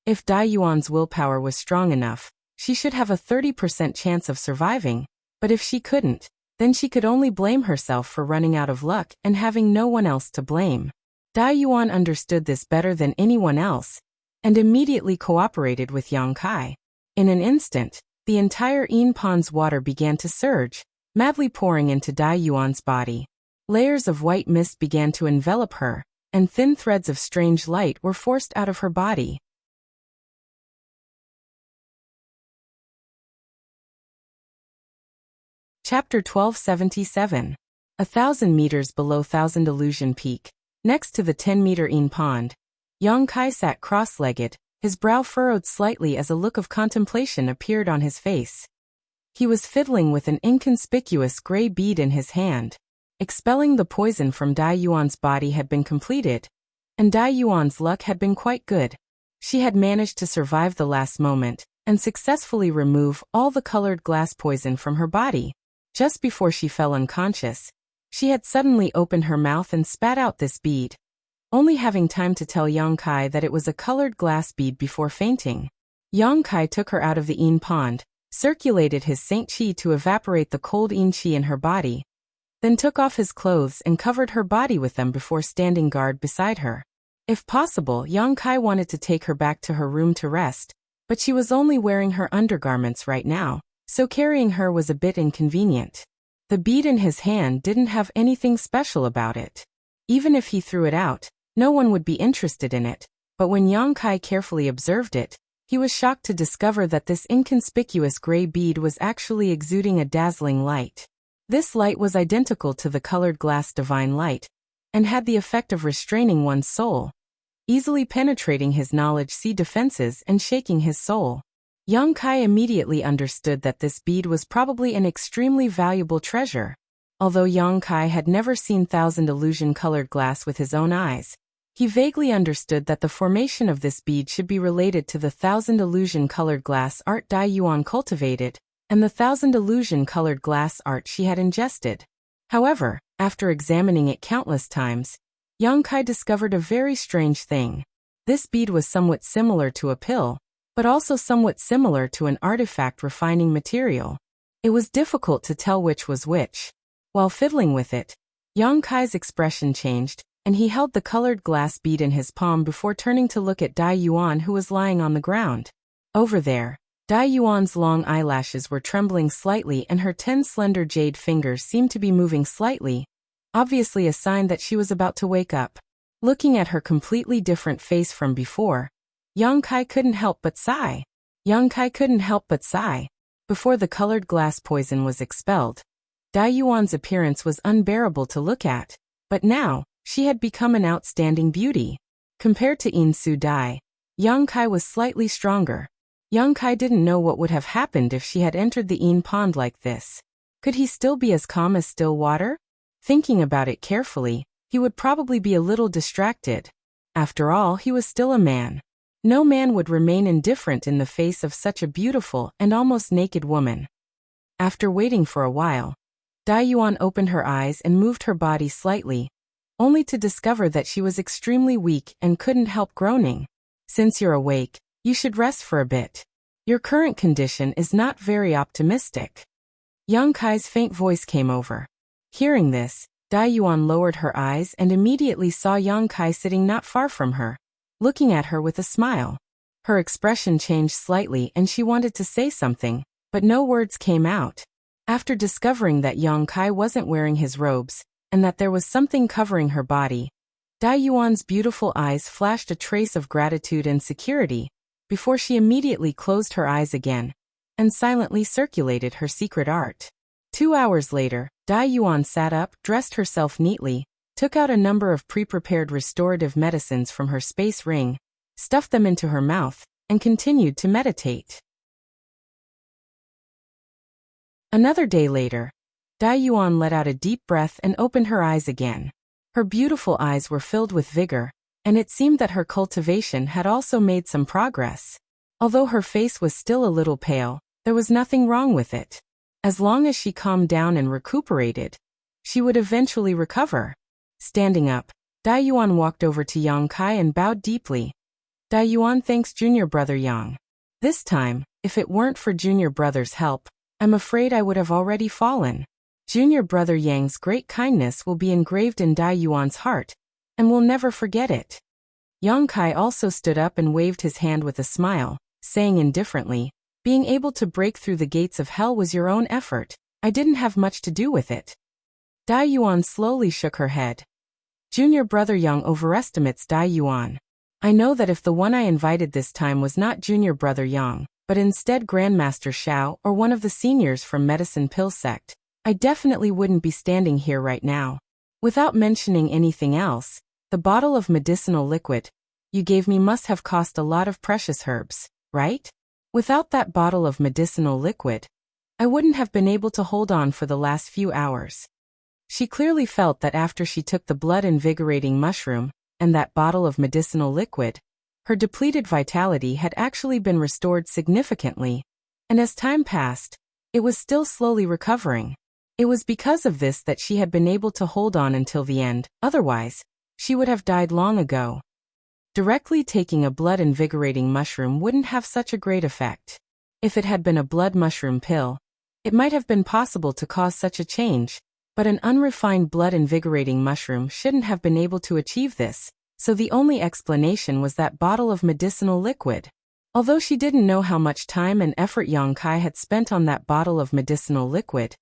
If Dai Yuan's willpower was strong enough, she should have a 30% chance of surviving, but if she couldn't, then she could only blame herself for running out of luck and having no one else to blame. Dai Yuan understood this better than anyone else, and immediately cooperated with Yang Kai. In an instant, the entire Yin Pond's water began to surge, madly pouring into Dai Yuan's body. Layers of white mist began to envelop her, and thin threads of strange light were forced out of her body. Chapter 1277. 1,000 meters below Thousand Illusion Peak, next to the 10-meter Yin Pond, Yang Kai sat cross-legged, his brow furrowed slightly as a look of contemplation appeared on his face. He was fiddling with an inconspicuous gray bead in his hand. Expelling the poison from Dai Yuan's body had been completed, and Dai Yuan's luck had been quite good. She had managed to survive the last moment and successfully remove all the colored glass poison from her body. Just before she fell unconscious, she had suddenly opened her mouth and spat out this bead, only having time to tell Yang Kai that it was a colored glass bead before fainting. Yang Kai took her out of the Yin Pond, circulated his Saint Qi to evaporate the cold Yin Qi in her body, then took off his clothes and covered her body with them before standing guard beside her. If possible, Yang Kai wanted to take her back to her room to rest, but she was only wearing her undergarments right now, so carrying her was a bit inconvenient. The bead in his hand didn't have anything special about it. Even if he threw it out, no one would be interested in it, but when Yang Kai carefully observed it, he was shocked to discover that this inconspicuous gray bead was actually exuding a dazzling light. This light was identical to the colored glass divine light, and had the effect of restraining one's soul, easily penetrating his knowledge-sea defenses and shaking his soul. Yang Kai immediately understood that this bead was probably an extremely valuable treasure. Although Yang Kai had never seen thousand illusion-colored glass with his own eyes, he vaguely understood that the formation of this bead should be related to the thousand illusion-colored glass art Dai Yuan cultivated, and the thousand illusion-colored glass art she had ingested. However, after examining it countless times, Yang Kai discovered a very strange thing. This bead was somewhat similar to a pill, but also somewhat similar to an artifact refining material. It was difficult to tell which was which. While fiddling with it, Yang Kai's expression changed, and he held the colored glass bead in his palm before turning to look at Dai Yuan, who was lying on the ground. Over there, Dai Yuan's long eyelashes were trembling slightly and her 10 slender jade fingers seemed to be moving slightly, obviously a sign that she was about to wake up. Looking at her completely different face from before, Yang Kai couldn't help but sigh. Before the colored glass poison was expelled, Dai Yuan's appearance was unbearable to look at, but now, she had become an outstanding beauty. Compared to Yin Su Dai, Yang Kai was slightly stronger. Yang Kai didn't know what would have happened if she had entered the Yin Pond like this. Could he still be as calm as still water? Thinking about it carefully, he would probably be a little distracted. After all, he was still a man. No man would remain indifferent in the face of such a beautiful and almost naked woman. After waiting for a while, Dai Yuan opened her eyes and moved her body slightly, only to discover that she was extremely weak and couldn't help groaning. Since you're awake, you should rest for a bit. Your current condition is not very optimistic. Yang Kai's faint voice came over. Hearing this, Dai Yuan lowered her eyes and immediately saw Yang Kai sitting not far from her, looking at her with a smile. Her expression changed slightly and she wanted to say something, but no words came out. After discovering that Yang Kai wasn't wearing his robes, and that there was something covering her body, Dai Yuan's beautiful eyes flashed a trace of gratitude and security, before she immediately closed her eyes again, and silently circulated her secret art. 2 hours later, Dai Yuan sat up, dressed herself neatly, took out a number of pre-prepared restorative medicines from her space ring, stuffed them into her mouth, and continued to meditate. Another day later, Dai Yuan let out a deep breath and opened her eyes again. Her beautiful eyes were filled with vigor, and it seemed that her cultivation had also made some progress. Although her face was still a little pale, there was nothing wrong with it. As long as she calmed down and recuperated, she would eventually recover. Standing up, Dai Yuan walked over to Yang Kai and bowed deeply. Dai Yuan thanks junior brother Yang. This time, if it weren't for junior brother's help, I'm afraid I would have already fallen. Junior brother Yang's great kindness will be engraved in Dai Yuan's heart, and will never forget it. Yang Kai also stood up and waved his hand with a smile, saying indifferently, being able to break through the gates of hell was your own effort, I didn't have much to do with it. Dai Yuan slowly shook her head. Junior brother Yang overestimates Dai Yuan. I know that if the one I invited this time was not junior brother Yang, but instead Grandmaster Xiao or one of the seniors from Medicine Pill Sect, I definitely wouldn't be standing here right now. Without mentioning anything else, the bottle of medicinal liquid you gave me must have cost a lot of precious herbs, right? Without that bottle of medicinal liquid, I wouldn't have been able to hold on for the last few hours. She clearly felt that after she took the blood-invigorating mushroom and that bottle of medicinal liquid, her depleted vitality had actually been restored significantly, and as time passed, it was still slowly recovering. It was because of this that she had been able to hold on until the end, otherwise, she would have died long ago. Directly taking a blood-invigorating mushroom wouldn't have such a great effect. If it had been a blood mushroom pill, it might have been possible to cause such a change, but an unrefined blood-invigorating mushroom shouldn't have been able to achieve this, so the only explanation was that bottle of medicinal liquid. Although she didn't know how much time and effort Yang Kai had spent on that bottle of medicinal liquid,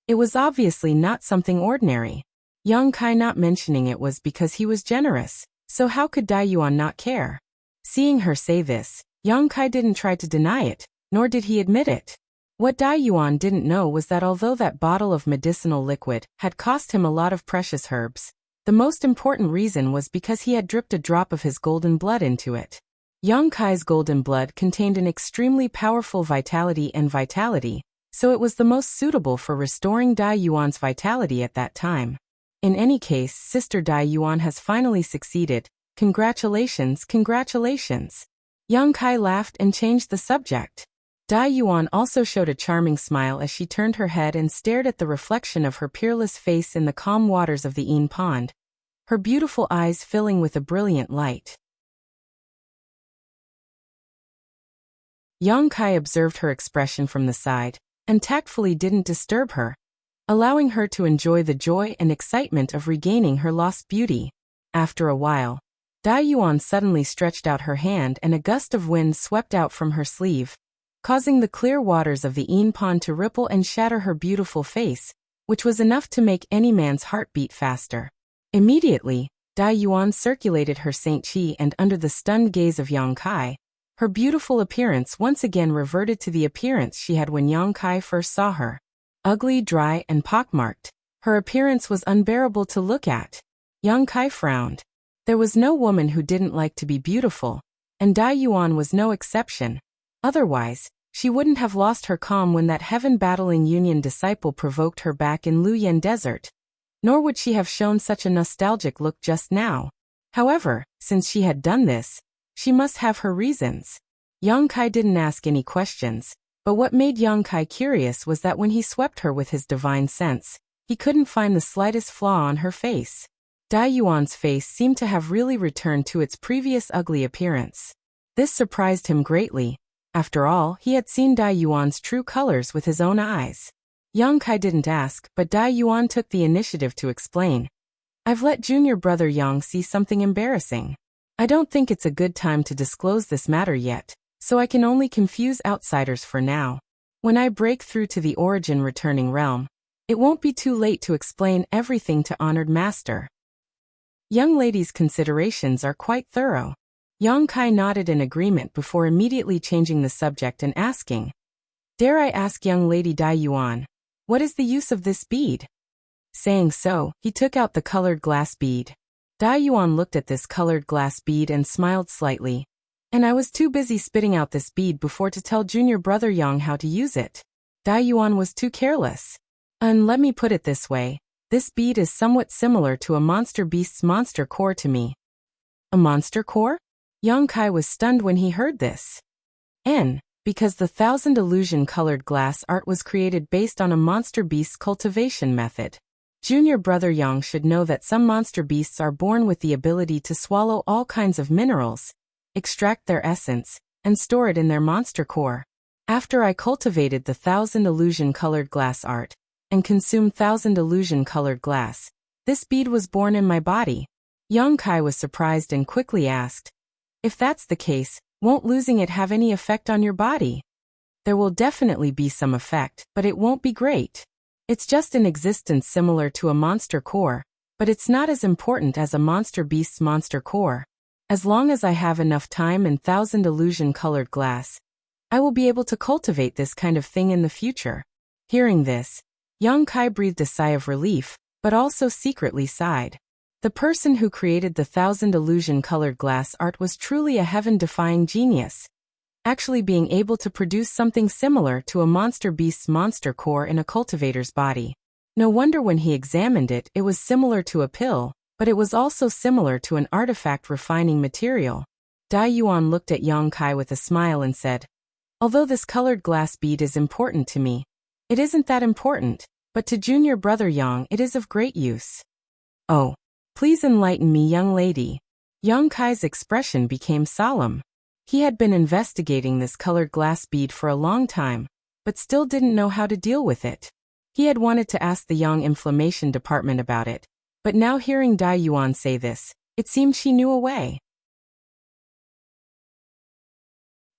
it was obviously not something ordinary. Yang Kai not mentioning it was because he was generous, so how could Dai Yuan not care? Seeing her say this, Yang Kai didn't try to deny it, nor did he admit it. What Dai Yuan didn't know was that although that bottle of medicinal liquid had cost him a lot of precious herbs, the most important reason was because he had dripped a drop of his golden blood into it. Yang Kai's golden blood contained an extremely powerful vitality, so it was the most suitable for restoring Dai Yuan's vitality at that time. In any case, Sister Dai Yuan has finally succeeded. Congratulations, congratulations. Yang Kai laughed and changed the subject. Dai Yuan also showed a charming smile as she turned her head and stared at the reflection of her peerless face in the calm waters of the Yin Pond, her beautiful eyes filling with a brilliant light. Yang Kai observed her expression from the side, and tactfully didn't disturb her, allowing her to enjoy the joy and excitement of regaining her lost beauty. After a while, Dai Yuan suddenly stretched out her hand and a gust of wind swept out from her sleeve, causing the clear waters of the Yin Pond to ripple and shatter her beautiful face, which was enough to make any man's heart beat faster. Immediately, Dai Yuan circulated her Saint Qi and under the stunned gaze of Yang Kai, her beautiful appearance once again reverted to the appearance she had when Yang Kai first saw her. Ugly, dry, and pockmarked, her appearance was unbearable to look at. Yang Kai frowned. There was no woman who didn't like to be beautiful, and Dai Yuan was no exception. Otherwise, she wouldn't have lost her calm when that heaven-battling Union disciple provoked her back in Luyan Desert, nor would she have shown such a nostalgic look just now. However, since she had done this, she must have her reasons. Yang Kai didn't ask any questions, but what made Yang Kai curious was that when he swept her with his divine sense, he couldn't find the slightest flaw on her face. Dai Yuan's face seemed to have really returned to its previous ugly appearance. This surprised him greatly. After all, he had seen Dai Yuan's true colors with his own eyes. Yang Kai didn't ask, but Dai Yuan took the initiative to explain. I've let junior brother Yang see something embarrassing. I don't think it's a good time to disclose this matter yet, so I can only confuse outsiders for now. When I break through to the origin returning realm, it won't be too late to explain everything to honored master. Young lady's considerations are quite thorough. Yang Kai nodded in agreement before immediately changing the subject and asking, Dare I ask young lady Dai Yuan, what is the use of this bead? Saying so, he took out the colored glass bead. Dai Yuan looked at this colored glass bead and smiled slightly. And I was too busy spitting out this bead before to tell junior brother Yang how to use it. Dai Yuan was too careless. And let me put it this way, this bead is somewhat similar to a monster beast's monster core to me. A monster core? Yang Kai was stunned when he heard this. Because the 1,000 illusion colored glass art was created based on a monster beast's cultivation method. Junior brother Yang should know that some monster beasts are born with the ability to swallow all kinds of minerals, extract their essence, and store it in their monster core. After I cultivated the 1,000 illusion colored glass art, and consumed 1,000 illusion colored glass, this bead was born in my body. Yang Kai was surprised and quickly asked, if that's the case, won't losing it have any effect on your body? There will definitely be some effect, but it won't be great. It's just an existence similar to a monster core, but it's not as important as a monster beast's monster core. As long as I have enough time and 1,000 illusion colored glass, I will be able to cultivate this kind of thing in the future. Hearing this, Yang Kai breathed a sigh of relief, but also secretly sighed. The person who created the 1,000 illusion colored glass art was truly a heaven-defying genius, actually being able to produce something similar to a monster beast's monster core in a cultivator's body. No wonder when he examined it, it was similar to a pill, but it was also similar to an artifact refining material. Dai Yuan looked at Yang Kai with a smile and said, although this colored glass bead is important to me, it isn't that important, but to junior brother Yang it is of great use. Oh. Please enlighten me, young lady. Yang Kai's expression became solemn. He had been investigating this colored glass bead for a long time, but still didn't know how to deal with it. He had wanted to ask the Yang Inflammation Department about it, but now hearing Dai Yuan say this, it seemed she knew a way.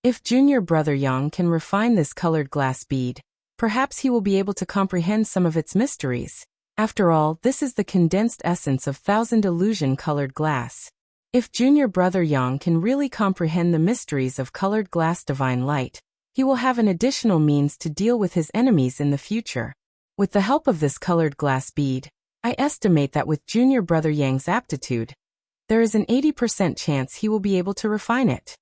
If junior brother Yang can refine this colored glass bead, perhaps he will be able to comprehend some of its mysteries. After all, this is the condensed essence of 1,000 illusion colored glass. If junior brother Yang can really comprehend the mysteries of colored glass divine light, he will have an additional means to deal with his enemies in the future. With the help of this colored glass bead, I estimate that with junior brother Yang's aptitude, there is an 80% chance he will be able to refine it.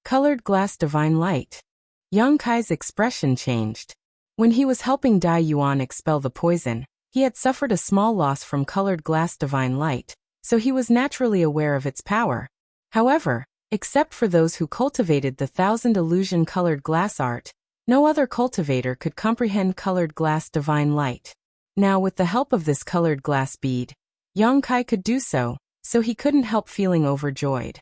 Colored glass divine light. Yang Kai's expression changed. When he was helping Dai Yuan expel the poison, he had suffered a small loss from colored glass divine light, so he was naturally aware of its power. However, except for those who cultivated the 1,000 illusion colored glass art, no other cultivator could comprehend colored glass divine light. Now with the help of this colored glass bead, Yang Kai could do so he couldn't help feeling overjoyed.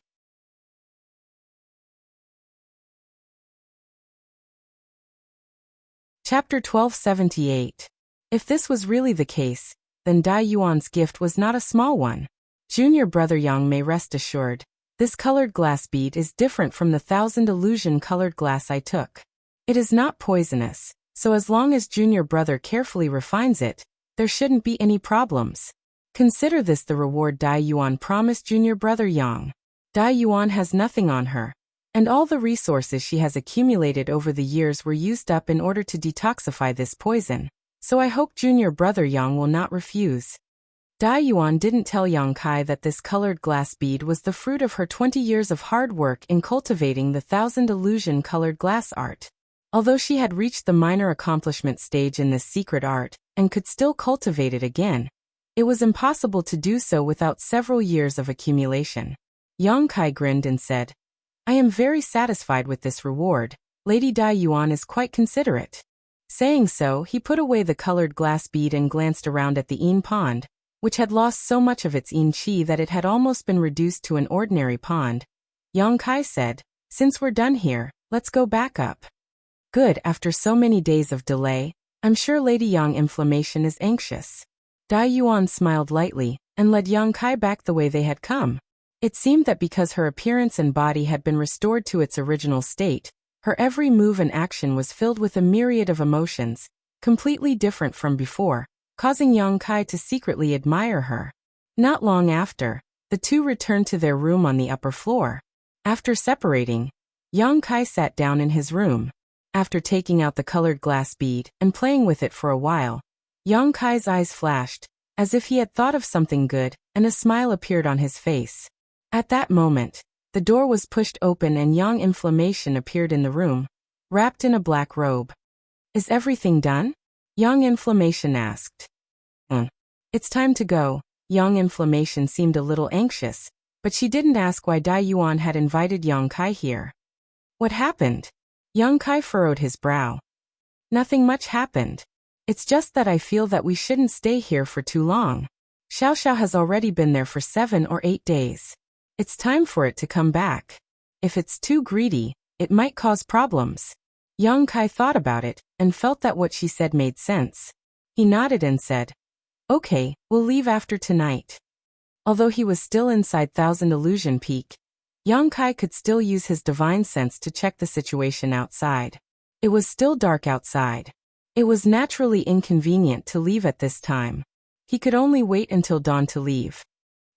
Chapter 1278. If this was really the case, then Dai Yuan's gift was not a small one. Junior brother Yang may rest assured, this colored glass bead is different from the 1,000 illusion colored glass I took. It is not poisonous, so as long as junior brother carefully refines it, there shouldn't be any problems. Consider this the reward Dai Yuan promised junior brother Yang. Dai Yuan has nothing on her, and all the resources she has accumulated over the years were used up in order to detoxify this poison. So I hope junior brother Yang will not refuse. Dai Yuan didn't tell Yang Kai that this colored glass bead was the fruit of her 20 years of hard work in cultivating the 1,000 illusion colored glass art. Although she had reached the minor accomplishment stage in this secret art, and could still cultivate it again, it was impossible to do so without several years of accumulation. Yang Kai grinned and said, I am very satisfied with this reward. Lady Dai Yuan is quite considerate. Saying so, he put away the colored glass bead and glanced around at the Yin pond, which had lost so much of its Yin chi that it had almost been reduced to an ordinary pond. Yang Kai said, since we're done here, let's go back up. Good, after so many days of delay, I'm sure Lady Yang Inflammation is anxious. Dai Yuan smiled lightly and led Yang Kai back the way they had come. It seemed that because her appearance and body had been restored to its original state, her every move and action was filled with a myriad of emotions, completely different from before, causing Yang Kai to secretly admire her. Not long after, the two returned to their room on the upper floor. After separating, Yang Kai sat down in his room. After taking out the colored glass bead and playing with it for a while, Yang Kai's eyes flashed, as if he had thought of something good, and a smile appeared on his face. At that moment, the door was pushed open and Yang Inflammation appeared in the room, wrapped in a black robe. Is everything done? Yang Inflammation asked. It's time to go. Yang Inflammation seemed a little anxious, but she didn't ask why Dai Yuan had invited Yang Kai here. What happened? Yang Kai furrowed his brow. Nothing much happened. It's just that I feel that we shouldn't stay here for too long. Xiao Xiao has already been there for 7 or 8 days. It's time for it to come back. If it's too greedy, it might cause problems. Yang Kai thought about it and felt that what she said made sense. He nodded and said, Okay, we'll leave after tonight. Although he was still inside Thousand Illusion Peak, Yang Kai could still use his divine sense to check the situation outside. It was still dark outside. It was naturally inconvenient to leave at this time. He could only wait until dawn to leave.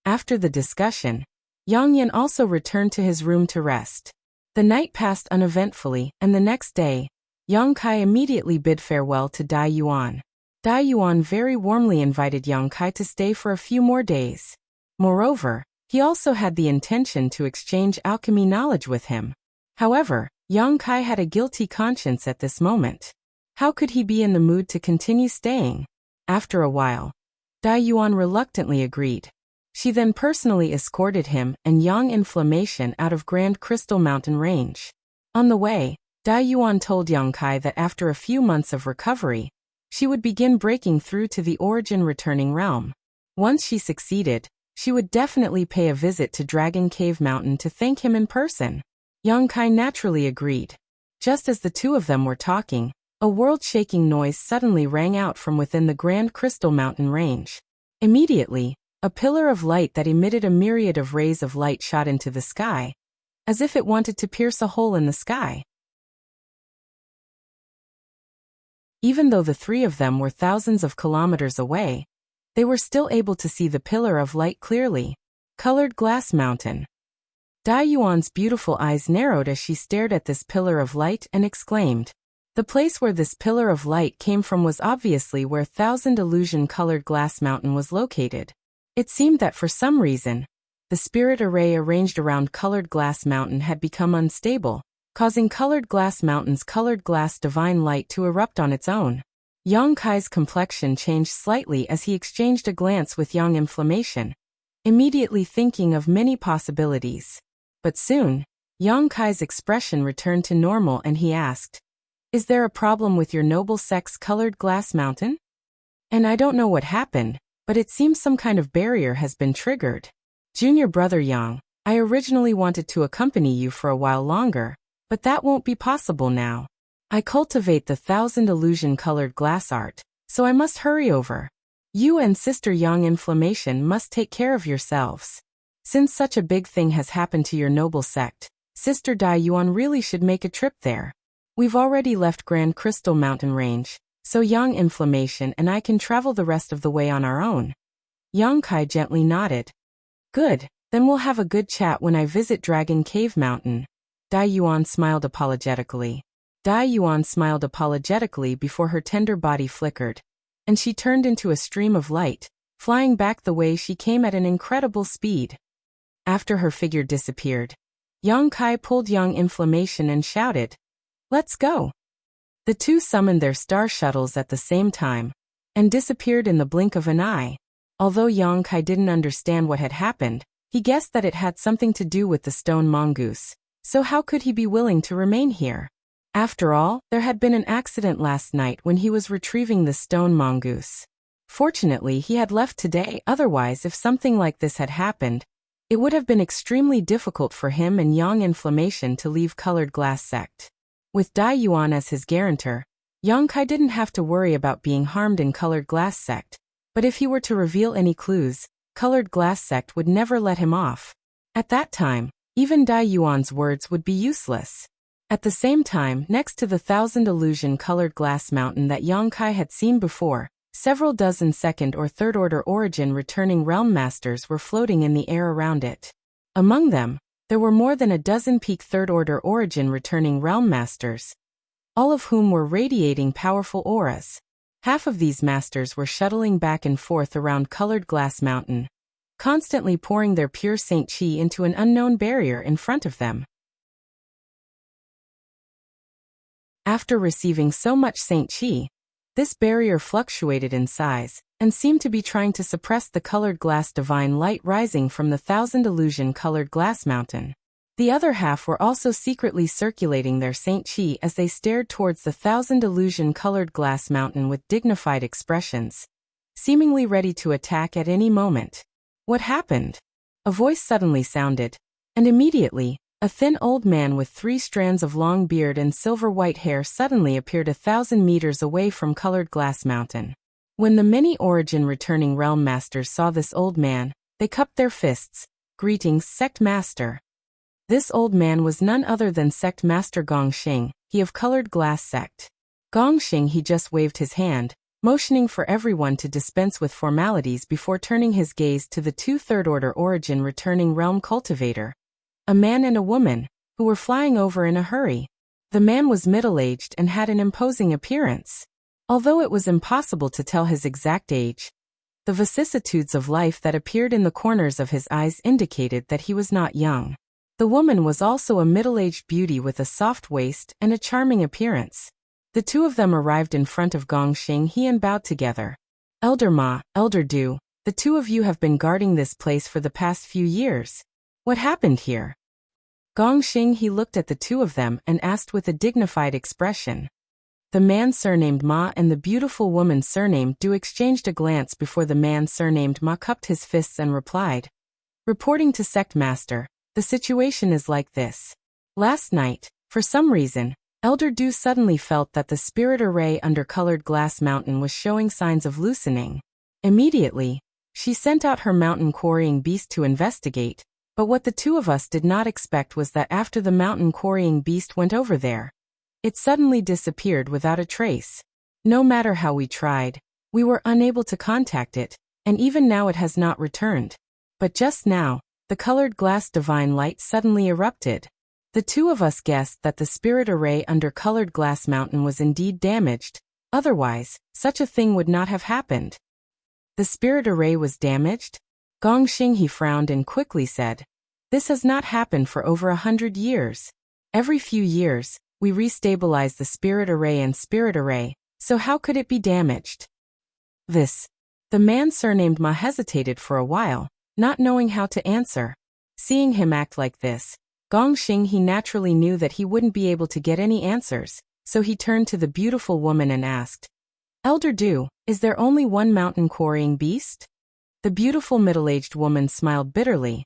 After the discussion, Yang Yan also returned to his room to rest. The night passed uneventfully, and the next day, Yang Kai immediately bid farewell to Dai Yuan. Dai Yuan very warmly invited Yang Kai to stay for a few more days. Moreover, he also had the intention to exchange alchemy knowledge with him. However, Yang Kai had a guilty conscience at this moment. How could he be in the mood to continue staying? After a while, Dai Yuan reluctantly agreed. She then personally escorted him and Yang Inflammation out of Grand Crystal Mountain Range. On the way, Dai Yuan told Yang Kai that after a few months of recovery, she would begin breaking through to the origin returning realm. Once she succeeded, she would definitely pay a visit to Dragon Cave Mountain to thank him in person. Yang Kai naturally agreed. Just as the two of them were talking, a world-shaking noise suddenly rang out from within the Grand Crystal Mountain Range. Immediately, a pillar of light that emitted a myriad of rays of light shot into the sky, as if it wanted to pierce a hole in the sky. Even though the three of them were thousands of kilometers away, they were still able to see the pillar of light clearly. Colored Glass Mountain. Dai Yuan's beautiful eyes narrowed as she stared at this pillar of light and exclaimed. The place where this pillar of light came from was obviously where Thousand Illusion Colored Glass Mountain was located. It seemed that for some reason, the spirit array arranged around Colored Glass Mountain had become unstable, causing Colored Glass Mountain's colored glass divine light to erupt on its own. Yang Kai's complexion changed slightly as he exchanged a glance with Yang Inflammation, immediately thinking of many possibilities. But soon, Yang Kai's expression returned to normal and he asked, Is there a problem with your noble sex Colored Glass Mountain? And I don't know what happened, but it seems some kind of barrier has been triggered. Junior brother Yang, I originally wanted to accompany you for a while longer, but that won't be possible now. I cultivate the Thousand Illusion Colored Glass art, so I must hurry over. You and Sister Yang Inflammation must take care of yourselves. Since such a big thing has happened to your noble sect, Sister Dai Yuan really should make a trip there. We've already left Grand Crystal Mountain Range, so Yang Inflammation and I can travel the rest of the way on our own. Yang Kai gently nodded. Good, then we'll have a good chat when I visit Dragon Cave Mountain. Dai Yuan smiled apologetically. Dai Yuan smiled apologetically before her tender body flickered, and she turned into a stream of light, flying back the way she came at an incredible speed. After her figure disappeared, Yang Kai pulled Yang Inflammation and shouted, Let's go! The two summoned their star shuttles at the same time, and disappeared in the blink of an eye. Although Yang Kai didn't understand what had happened, he guessed that it had something to do with the stone mongoose, so how could he be willing to remain here? After all, there had been an accident last night when he was retrieving the stone mongoose. Fortunately, he had left today, otherwise if something like this had happened, it would have been extremely difficult for him and Yang Inflammation to leave Colored Glass Sect. With Dai Yuan as his guarantor, Yongkai didn't have to worry about being harmed in Colored Glass Sect, but if he were to reveal any clues, Colored Glass Sect would never let him off. At that time, even Dai Yuan's words would be useless. At the same time, next to the 1,000 illusion colored glass mountain that Yongkai had seen before, several dozen second or third order origin returning realm masters were floating in the air around it. Among them, there were more than a dozen peak third order origin returning realm masters, all of whom were radiating powerful auras. Half of these masters were shuttling back and forth around Colored Glass Mountain, constantly pouring their pure Saint Qi into an unknown barrier in front of them. After receiving so much Saint Qi, this barrier fluctuated in size, and seemed to be trying to suppress the colored glass divine light rising from the 1,000 illusion colored glass mountain. The other half were also secretly circulating their Saint Qi as they stared towards the 1,000 illusion colored glass mountain with dignified expressions, seemingly ready to attack at any moment. What happened? A voice suddenly sounded, and immediately, a thin old man with 3 strands of long beard and silver-white hair suddenly appeared 1,000 meters away from Colored Glass Mountain. When the many origin returning realm masters saw this old man, they cupped their fists. Greetings, Sect Master. This old man was none other than Sect Master Gongxing, he of Colored Glass Sect. Gongxing he just waved his hand, motioning for everyone to dispense with formalities before turning his gaze to the 2 third-order origin returning realm cultivator, a man and a woman, who were flying over in a hurry. The man was middle-aged and had an imposing appearance. Although it was impossible to tell his exact age, the vicissitudes of life that appeared in the corners of his eyes indicated that he was not young. The woman was also a middle-aged beauty with a soft waist and a charming appearance. The 2 of them arrived in front of Gongxing he and bowed together. Elder Ma, Elder Du, the 2 of you have been guarding this place for the past few years. What happened here? Gongxing he looked at the 2 of them and asked with a dignified expression. The man surnamed Ma and the beautiful woman surnamed Du exchanged a glance before the man surnamed Ma cupped his fists and replied. Reporting to Sect Master, the situation is like this. Last night, for some reason, Elder Du suddenly felt that the spirit array under Colored Glass Mountain was showing signs of loosening. Immediately, she sent out her mountain quarrying beast to investigate, but what the 2 of us did not expect was that after the mountain quarrying beast went over there, it suddenly disappeared without a trace. No matter how we tried, we were unable to contact it, and even now it has not returned. But just now, the colored glass divine light suddenly erupted. The 2 of us guessed that the spirit array under Colored Glass Mountain was indeed damaged, otherwise, such a thing would not have happened. The spirit array was damaged? Gongxing he frowned and quickly said, this has not happened for over 100 years. Every few years, we restabilize the spirit array and spirit array, so how could it be damaged? This. The man surnamed Ma hesitated for a while, not knowing how to answer. Seeing him act like this, Gongxing he naturally knew that he wouldn't be able to get any answers, so he turned to the beautiful woman and asked, Elder Du, is there only one mountain quarrying beast? The beautiful middle-aged woman smiled bitterly.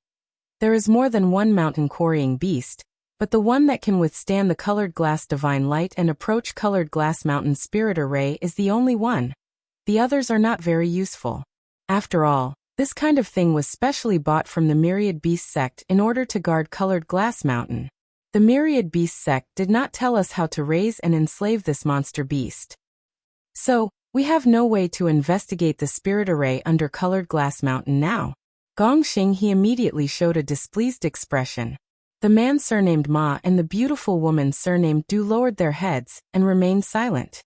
There is more than one mountain quarrying beast, but the one that can withstand the colored glass divine light and approach Colored Glass Mountain spirit array is the only one. The others are not very useful. After all, this kind of thing was specially bought from the Myriad Beast sect in order to guard Colored Glass Mountain. The Myriad Beast sect did not tell us how to raise and enslave this monster beast. So, we have no way to investigate the spirit array under Colored Glass Mountain now. Gongxing he immediately showed a displeased expression. The man surnamed Ma and the beautiful woman surnamed Du lowered their heads and remained silent.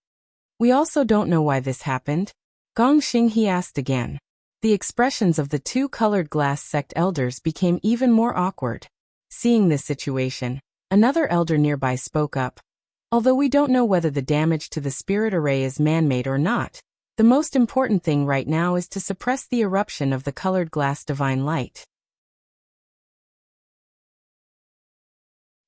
We also don't know why this happened. Gongxing he asked again. The expressions of the 2 colored glass sect elders became even more awkward. Seeing this situation, another elder nearby spoke up. Although we don't know whether the damage to the spirit array is man-made or not, the most important thing right now is to suppress the eruption of the colored glass divine light.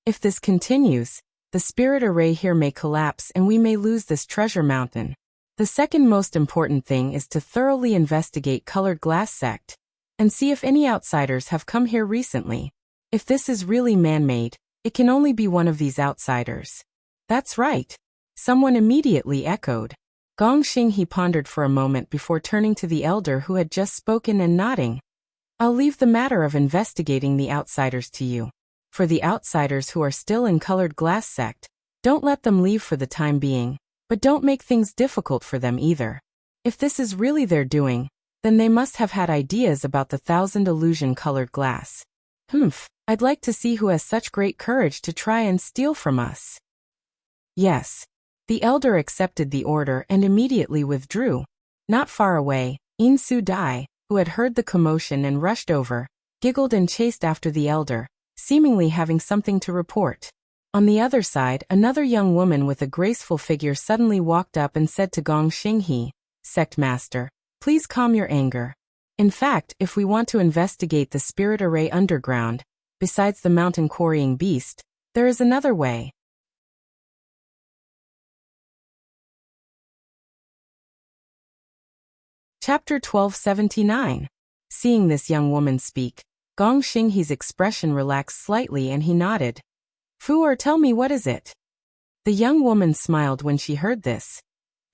If this continues, the spirit array here may collapse and we may lose this treasure mountain. The second most important thing is to thoroughly investigate Colored Glass Sect and see if any outsiders have come here recently. If this is really man-made, it can only be one of these outsiders. That's right. Someone immediately echoed. Gongxing he pondered for a moment before turning to the elder who had just spoken and nodding. I'll leave the matter of investigating the outsiders to you. For the outsiders who are still in colored glass sect, don't let them leave for the time being, but don't make things difficult for them either. If this is really their doing, then they must have had ideas about the 1,000 illusion colored glass. I'd like to see who has such great courage to try and steal from us. Yes. The elder accepted the order and immediately withdrew. Not far away, Insu Dai, who had heard the commotion and rushed over, giggled and chased after the elder, seemingly having something to report. On the other side, another young woman with a graceful figure suddenly walked up and said to Gongxing he, Sect Master, please calm your anger. In fact, if we want to investigate the spirit array underground, besides the mountain quarrying beast, there is another way. Chapter 1279. Seeing this young woman speak, Gongxing He's expression relaxed slightly and he nodded. Fu or tell me what is it? The young woman smiled when she heard this.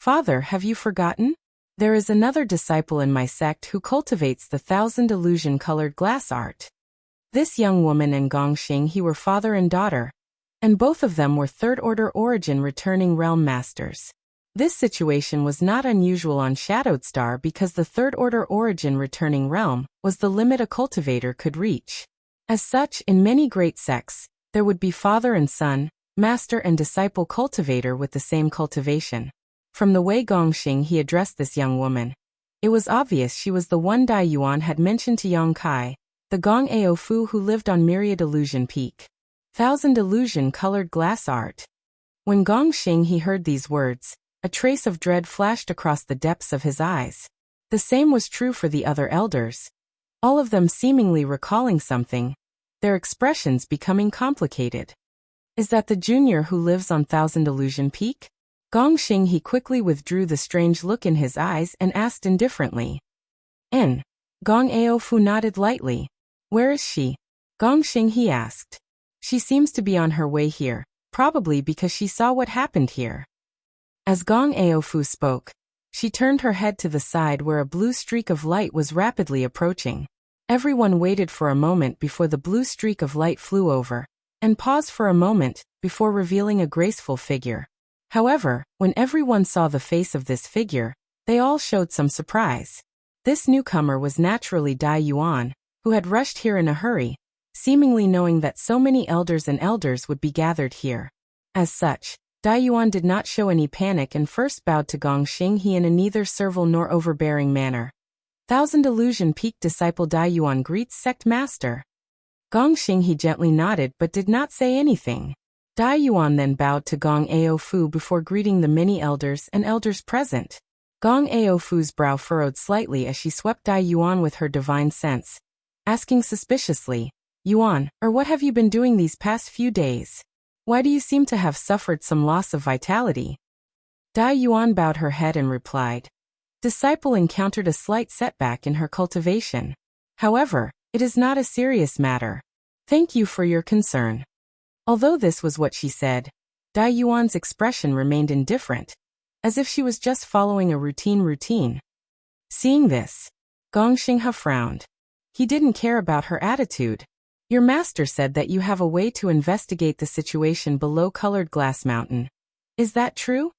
Father, have you forgotten? There is another disciple in my sect who cultivates the 1,000 illusion-colored glass art. This young woman and Gongxing he were father and daughter, and both of them were third-order origin returning realm masters. This situation was not unusual on Shadowed Star because the third-order origin returning realm was the limit a cultivator could reach. As such, in many great sects, there would be father and son, master and disciple cultivator with the same cultivation. From the way Gongxing he addressed this young woman, it was obvious she was the one Dai Yuan had mentioned to Yong Kai, the Gong Ao Fu who lived on Myriad Illusion Peak. 1,000 illusion-colored glass art. When Gongxing he heard these words, a trace of dread flashed across the depths of his eyes. The same was true for the other elders. All of them seemingly recalling something, their expressions becoming complicated. Is that the junior who lives on 1,000 Illusion Peak? Gongxing he quickly withdrew the strange look in his eyes and asked indifferently. N. Gong Ao Fu nodded lightly. Where is she? Gongxing he asked. She seems to be on her way here, probably because she saw what happened here. As Gong Ao Fu spoke, she turned her head to the side where a blue streak of light was rapidly approaching. Everyone waited for a moment before the blue streak of light flew over, and paused for a moment before revealing a graceful figure. However, when everyone saw the face of this figure, they all showed some surprise. This newcomer was naturally Dai Yuan, who had rushed here in a hurry, seemingly knowing that so many elders and elders would be gathered here. As such, Dai Yuan did not show any panic and first bowed to Gongxing he in a neither servile nor overbearing manner. 1,000 Illusion Peak disciple Dai Yuan greets sect master. Gongxing he gently nodded but did not say anything. Dai Yuan then bowed to Gong Ao Fu before greeting the many elders and elders present. Gong Ao Fu's brow furrowed slightly as she swept Dai Yuan with her divine sense, asking suspiciously, Yuan, what have you been doing these past few days? Why do you seem to have suffered some loss of vitality? Dai Yuan bowed her head and replied. Disciple encountered a slight setback in her cultivation. However, it is not a serious matter. Thank you for your concern. Although this was what she said, Dai Yuan's expression remained indifferent, as if she was just following a routine. Seeing this, Gongxing he frowned. He didn't care about her attitude. Your master said that you have a way to investigate the situation below Colored Glass Mountain. Is that true?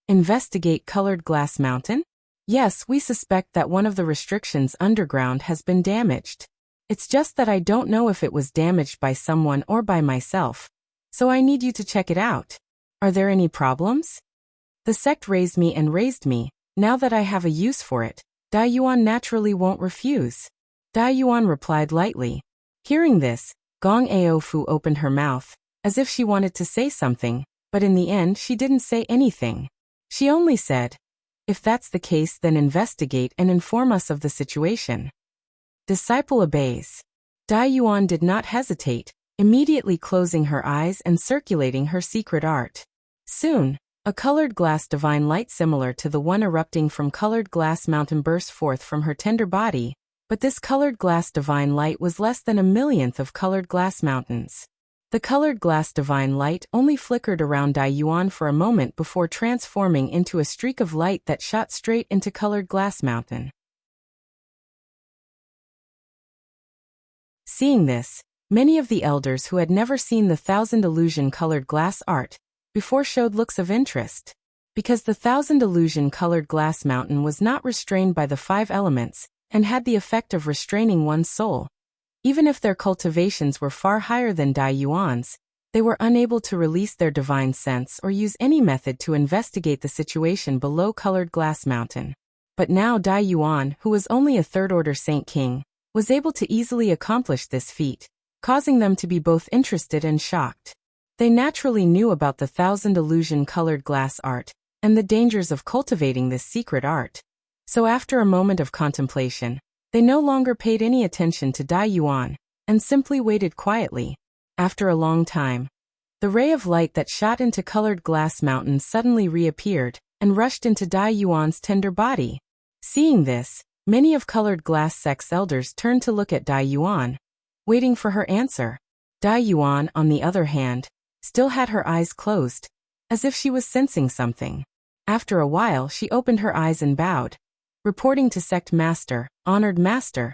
Investigate Colored Glass Mountain? Yes, we suspect that one of the restrictions underground has been damaged. It's just that I don't know if it was damaged by someone or by myself, so I need you to check it out. Are there any problems? The sect raised me, now that I have a use for it, Dai Yuan naturally won't refuse. Dai Yuan replied lightly. Hearing this, Gong Ao Fu opened her mouth, as if she wanted to say something, but in the end she didn't say anything. She only said, if that's the case then investigate and inform us of the situation. Disciple obeys. Dai Yuan did not hesitate, immediately closing her eyes and circulating her secret art. Soon, a colored glass divine light similar to the one erupting from Colored Glass Mountain burst forth from her tender body, but this colored glass divine light was less than a millionth of Colored Glass Mountains. The colored glass divine light only flickered around Dai Yuan for a moment before transforming into a streak of light that shot straight into colored glass mountain. Seeing this, many of the elders who had never seen the thousand illusion colored glass art before showed looks of interest. Because the thousand illusion colored glass mountain was not restrained by the 5 elements and had the effect of restraining one's soul. Even if their cultivations were far higher than Dai Yuan's, they were unable to release their divine sense or use any method to investigate the situation below colored glass mountain. But now Dai Yuan, who was only a third-order Saint King, was able to easily accomplish this feat, causing them to be both interested and shocked. They naturally knew about the thousand illusion colored glass art and the dangers of cultivating this secret art. So after a moment of contemplation, they no longer paid any attention to Dai Yuan and simply waited quietly. After a long time, the ray of light that shot into colored glass mountain suddenly reappeared and rushed into Dai Yuan's tender body. Seeing this, many of colored glass sect's elders turned to look at Dai Yuan, waiting for her answer. Dai Yuan, on the other hand, still had her eyes closed, as if she was sensing something. After a while she opened her eyes and bowed, reporting to Sect Master, "Honored Master,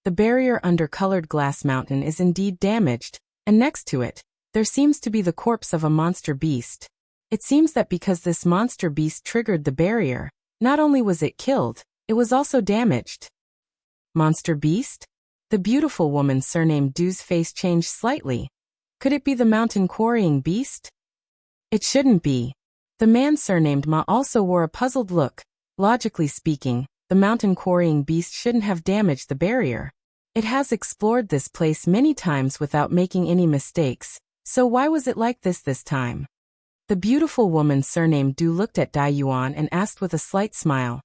the barrier under colored glass mountain is indeed damaged, and next to it, there seems to be the corpse of a monster beast. It seems that because this monster beast triggered the barrier, not only was it killed, it was also damaged." Monster beast? The beautiful woman surnamed Du's face changed slightly. Could it be the mountain quarrying beast? It shouldn't be. The man surnamed Ma also wore a puzzled look. Logically speaking, the mountain quarrying beast shouldn't have damaged the barrier. It has explored this place many times without making any mistakes, so why was it like this time? The beautiful woman surnamed Du looked at Dai Yuan and asked with a slight smile,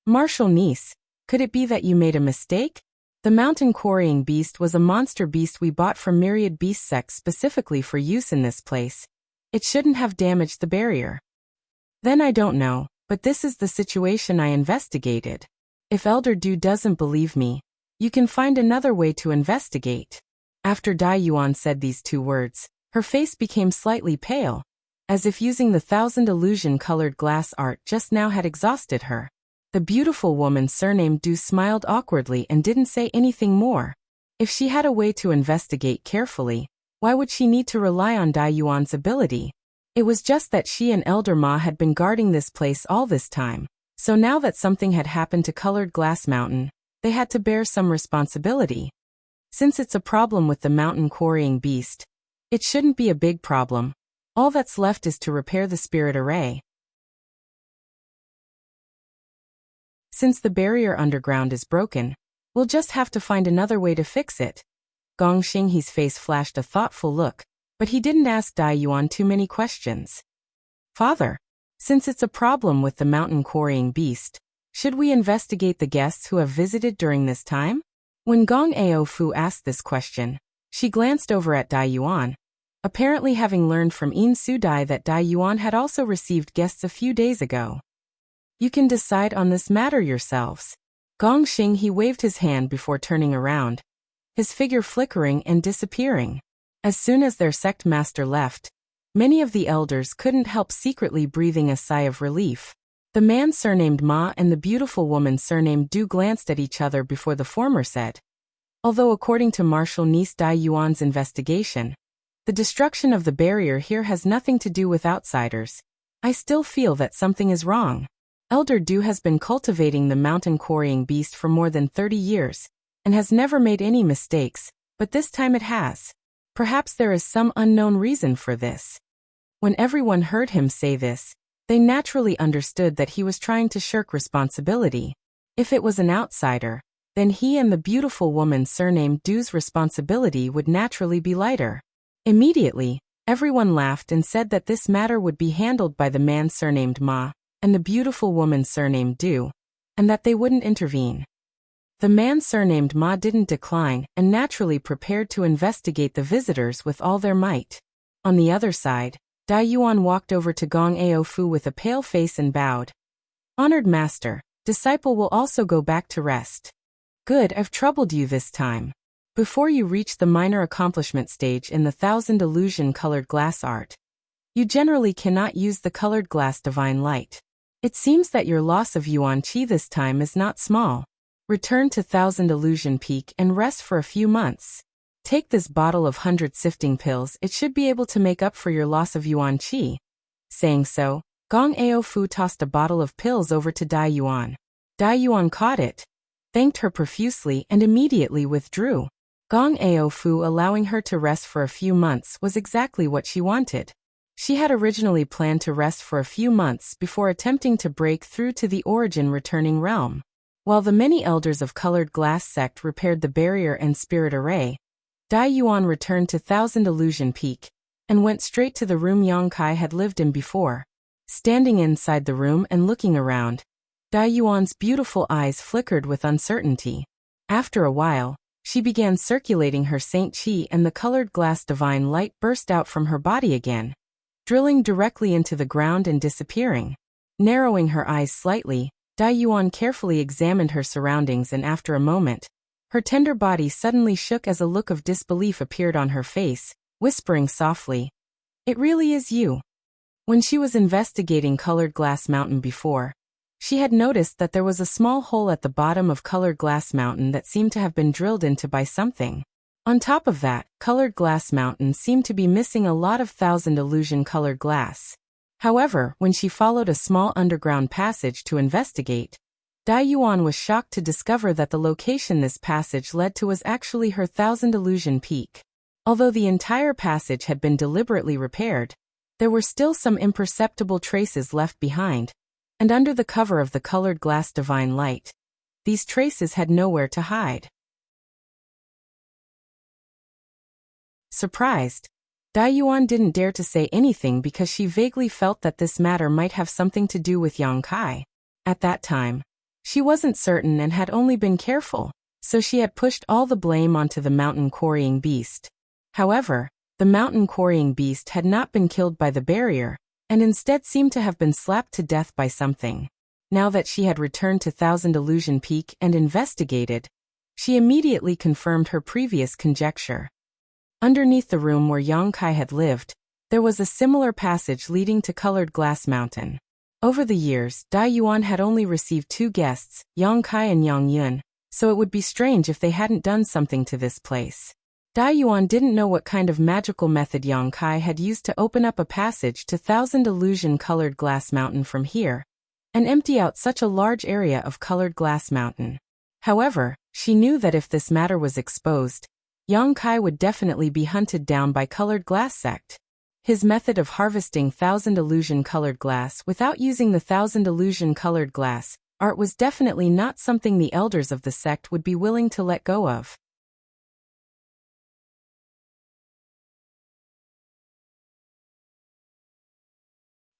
"Martial niece, could it be that you made a mistake? The mountain quarrying beast was a monster beast we bought from Myriad Beast Sect specifically for use in this place. It shouldn't have damaged the barrier." Then I don't know, but this is the situation I investigated. If Elder Du doesn't believe me, you can find another way to investigate. After Dai Yuan said these 2 words, her face became slightly pale, as if using the thousand illusion-colored glass art just now had exhausted her. The beautiful woman surnamed Du smiled awkwardly and didn't say anything more. If she had a way to investigate carefully, why would she need to rely on Dai Yuan's ability? It was just that she and Elder Ma had been guarding this place all this time, so now that something had happened to Colored Glass Mountain, they had to bear some responsibility. Since it's a problem with the mountain quarrying beast, it shouldn't be a big problem. All that's left is to repair the spirit array. Since the barrier underground is broken, we'll just have to find another way to fix it. Gong Xinghe's face flashed a thoughtful look, but he didn't ask Dai Yuan too many questions. "Father, since it's a problem with the mountain quarrying beast, should we investigate the guests who have visited during this time?" When Gong Ao Fu asked this question, she glanced over at Dai Yuan, apparently having learned from In Su Dai that Dai Yuan had also received guests a few days ago. "You can decide on this matter yourselves." Gong Xinghe waved his hand before turning around, his figure flickering and disappearing. As soon as their sect master left, many of the elders couldn't help secretly breathing a sigh of relief. The man surnamed Ma and the beautiful woman surnamed Du glanced at each other before the former said, "Although according to Martial Niece Dai Yuan's investigation, the destruction of the barrier here has nothing to do with outsiders, I still feel that something is wrong. Elder Du has been cultivating the mountain quarrying beast for more than 30 years, and has never made any mistakes, but this time it has. Perhaps there is some unknown reason for this." When everyone heard him say this, they naturally understood that he was trying to shirk responsibility. If it was an outsider, then he and the beautiful woman surnamed Du's responsibility would naturally be lighter. Immediately, everyone laughed and said that this matter would be handled by the man surnamed Ma and the beautiful woman surnamed Du, and that they wouldn't intervene. The man surnamed Ma didn't decline and naturally prepared to investigate the visitors with all their might. On the other side, Dai Yuan walked over to Gong Ao Fu with a pale face and bowed. "Honored master, disciple will also go back to rest." "Good, I've troubled you this time. before you reach the minor accomplishment stage in the Thousand Illusion colored glass art. You generally cannot use the colored glass divine light. It seems that your loss of Yuan Qi this time is not small. Return to Thousand Illusion Peak and rest for a few months. Take this bottle of 100 sifting pills, it should be able to make up for your loss of Yuan Qi. Saying so, Gong Ao Fu tossed a bottle of pills over to Dai Yuan. Dai Yuan caught it, thanked her profusely and immediately withdrew. Gong Ao Fu allowing her to rest for a few months was exactly what she wanted. She had originally planned to rest for a few months before attempting to break through to the origin returning realm. While the many elders of Colored Glass sect repaired the barrier and spirit array, Dai Yuan returned to Thousand Illusion Peak and went straight to the room Yang Kai had lived in before. Standing inside the room and looking around, Dai Yuan's beautiful eyes flickered with uncertainty. After a while, she began circulating her Saint Qi and the colored glass divine light burst out from her body again, drilling directly into the ground and disappearing. Narrowing her eyes slightly, Dai Yuan carefully examined her surroundings and after a moment, her tender body suddenly shook as a look of disbelief appeared on her face, whispering softly, "It really is you." When she was investigating Colored Glass Mountain before, she had noticed that there was a small hole at the bottom of Colored Glass Mountain that seemed to have been drilled into by something. On top of that, Colored Glass Mountain seemed to be missing a lot of Thousand Illusion colored glass. However, when she followed a small underground passage to investigate, Dai Yuan was shocked to discover that the location this passage led to was actually her Thousand Illusion Peak. Although the entire passage had been deliberately repaired, there were still some imperceptible traces left behind, and under the cover of the colored glass divine light, these traces had nowhere to hide. Surprised, Dai Yuan didn't dare to say anything because she vaguely felt that this matter might have something to do with Yang Kai. At that time, she wasn't certain and had only been careful, so she had pushed all the blame onto the mountain quarrying beast. However, the mountain quarrying beast had not been killed by the barrier, and instead seemed to have been slapped to death by something. Now that she had returned to Thousand Illusion Peak and investigated, she immediately confirmed her previous conjecture. Underneath the room where Yang Kai had lived, there was a similar passage leading to Colored Glass Mountain. Over the years, Dai Yuan had only received 2 guests, Yang Kai and Yang Yun, so it would be strange if they hadn't done something to this place. Dai Yuan didn't know what kind of magical method Yang Kai had used to open up a passage to Thousand Illusion Colored Glass Mountain from here, and empty out such a large area of Colored Glass Mountain. However, she knew that if this matter was exposed, Yang Kai would definitely be hunted down by Colored Glass sect. His method of harvesting Thousand Illusion colored glass without using the Thousand Illusion colored glass art was definitely not something the elders of the sect would be willing to let go of.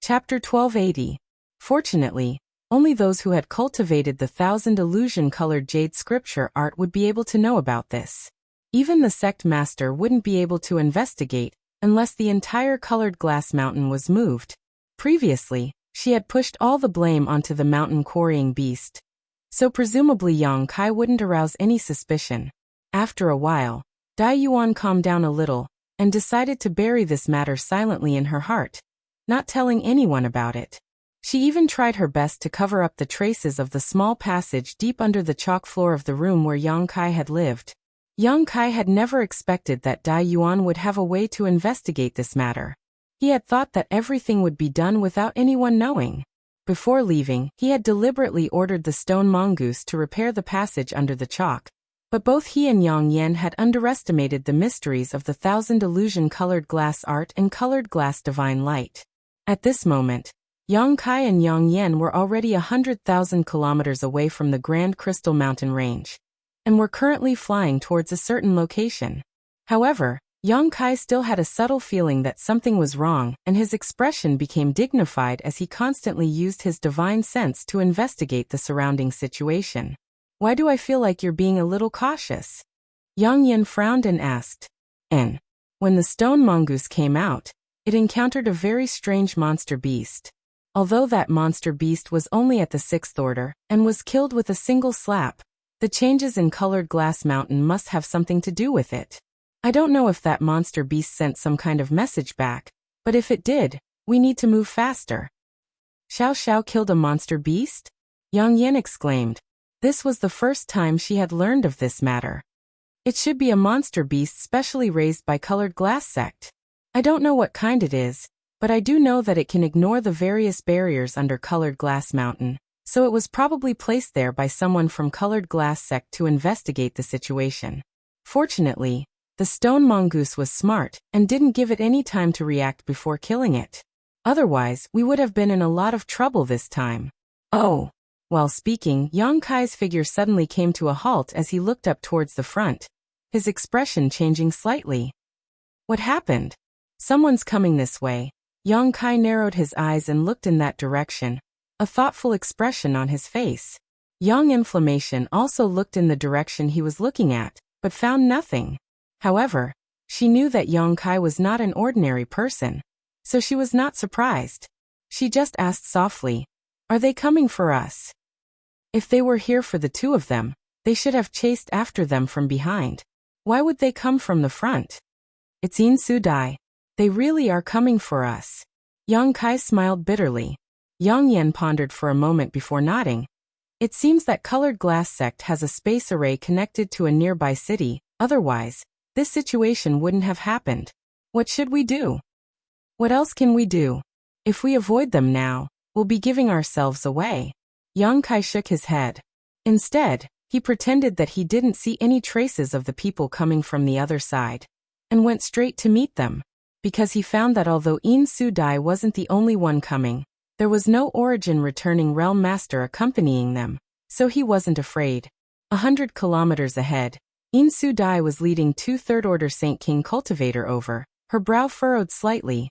Chapter 1280. Fortunately, only those who had cultivated the Thousand Illusion colored jade scripture art would be able to know about this. Even the sect master wouldn't be able to investigate unless the entire colored glass mountain was moved. Previously, she had pushed all the blame onto the mountain quarrying beast, so presumably Yang Kai wouldn't arouse any suspicion. After a while, Dai Yuan calmed down a little and decided to bury this matter silently in her heart, not telling anyone about it. She even tried her best to cover up the traces of the small passage deep under the chalk floor of the room where Yang Kai had lived. Yang Kai had never expected that Dai Yuan would have a way to investigate this matter. He had thought that everything would be done without anyone knowing. Before leaving, he had deliberately ordered the stone mongoose to repair the passage under the chalk, but both he and Yang Yan had underestimated the mysteries of the Thousand Illusion colored glass art and colored glass divine light. At this moment, Yang Kai and Yang Yan were already 100,000 kilometers away from the Grand Crystal Mountain Range, and were currently flying towards a certain location. However, Yang Kai still had a subtle feeling that something was wrong, and his expression became dignified as he constantly used his divine sense to investigate the surrounding situation. "Why do I feel like you're being a little cautious?" Yang Yan frowned and asked. And when the stone mongoose came out, it encountered a very strange monster beast. Although that monster beast was only at the 6th order and was killed with a single slap, The changes in Colored Glass Mountain must have something to do with it. I don't know if that monster beast sent some kind of message back, but if it did, we need to move faster. Xiao Xiao killed a monster beast? Yang Yan exclaimed. This was the first time she had learned of this matter. It should be a monster beast specially raised by Colored Glass Sect. I don't know what kind it is, but I do know that it can ignore the various barriers under Colored Glass Mountain, so it was probably placed there by someone from Colored Glass Sect to investigate the situation. Fortunately, the stone mongoose was smart and didn't give it any time to react before killing it. Otherwise, we would have been in a lot of trouble this time. Oh! While speaking, Yang Kai's figure suddenly came to a halt as he looked up towards the front, his expression changing slightly. What happened? Someone's coming this way. Yang Kai narrowed his eyes and looked in that direction, a thoughtful expression on his face. Yang Inflammation also looked in the direction he was looking at, but found nothing. However, she knew that Yang Kai was not an ordinary person, so she was not surprised. She just asked softly, "Are they coming for us?" If they were here for the two of them, they should have chased after them from behind. Why would they come from the front? It's Yin Su Dai. They really are coming for us. Yang Kai smiled bitterly. Yang Yan pondered for a moment before nodding. It seems that Colored Glass Sect has a space array connected to a nearby city, otherwise, this situation wouldn't have happened. What should we do? What else can we do? If we avoid them now, we'll be giving ourselves away. Yang Kai shook his head. Instead, he pretended that he didn't see any traces of the people coming from the other side, and went straight to meet them, because he found that although Yin Su Dai wasn't the only one coming, there was no origin returning realm master accompanying them, so he wasn't afraid. 100 kilometers ahead, Yin Su Dai was leading 2 third-order Saint King cultivator over, her brow furrowed slightly.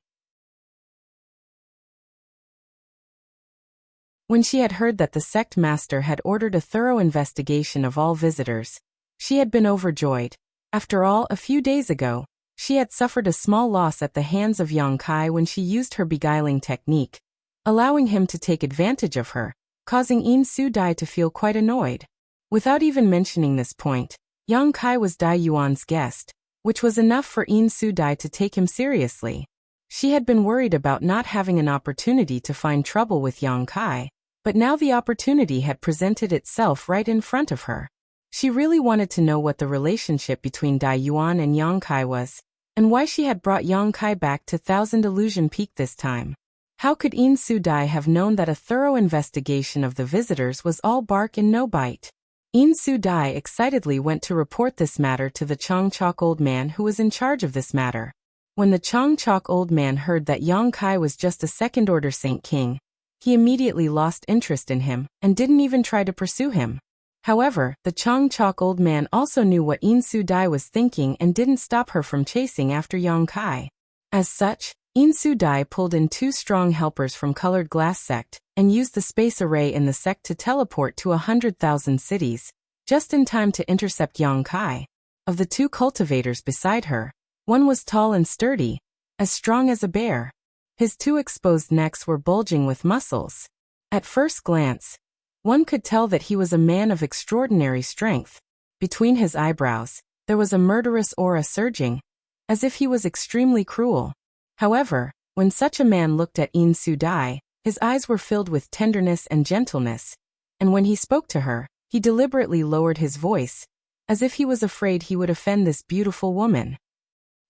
When she had heard that the sect master had ordered a thorough investigation of all visitors, she had been overjoyed. After all, a few days ago, she had suffered a small loss at the hands of Yang Kai when she used her beguiling technique, allowing him to take advantage of her, causing Yin Su Dai to feel quite annoyed. Without even mentioning this point, Yang Kai was Dai Yuan's guest, which was enough for Yin Su Dai to take him seriously. She had been worried about not having an opportunity to find trouble with Yang Kai, but now the opportunity had presented itself right in front of her. She really wanted to know what the relationship between Dai Yuan and Yang Kai was, and why she had brought Yang Kai back to Thousand Illusion Peak this time. How could Yin Su Dai have known that a thorough investigation of the visitors was all bark and no bite? Yin Su Dai excitedly went to report this matter to the Chong Chok old man who was in charge of this matter. When the Chong Chok old man heard that Yang Kai was just a second-order Saint King, he immediately lost interest in him and didn't even try to pursue him. However, the Chong Chok old man also knew what Yin Su Dai was thinking and didn't stop her from chasing after Yang Kai. As such, Yin Su Dai pulled in 2 strong helpers from Colored Glass Sect and used the space array in the sect to teleport to 100,000 cities, just in time to intercept Yang Kai. Of the 2 cultivators beside her, one was tall and sturdy, as strong as a bear. His 2 exposed necks were bulging with muscles. At first glance, one could tell that he was a man of extraordinary strength. Between his eyebrows, there was a murderous aura surging, as if he was extremely cruel. However, when such a man looked at Yin Su Dai, his eyes were filled with tenderness and gentleness, and when he spoke to her, he deliberately lowered his voice, as if he was afraid he would offend this beautiful woman.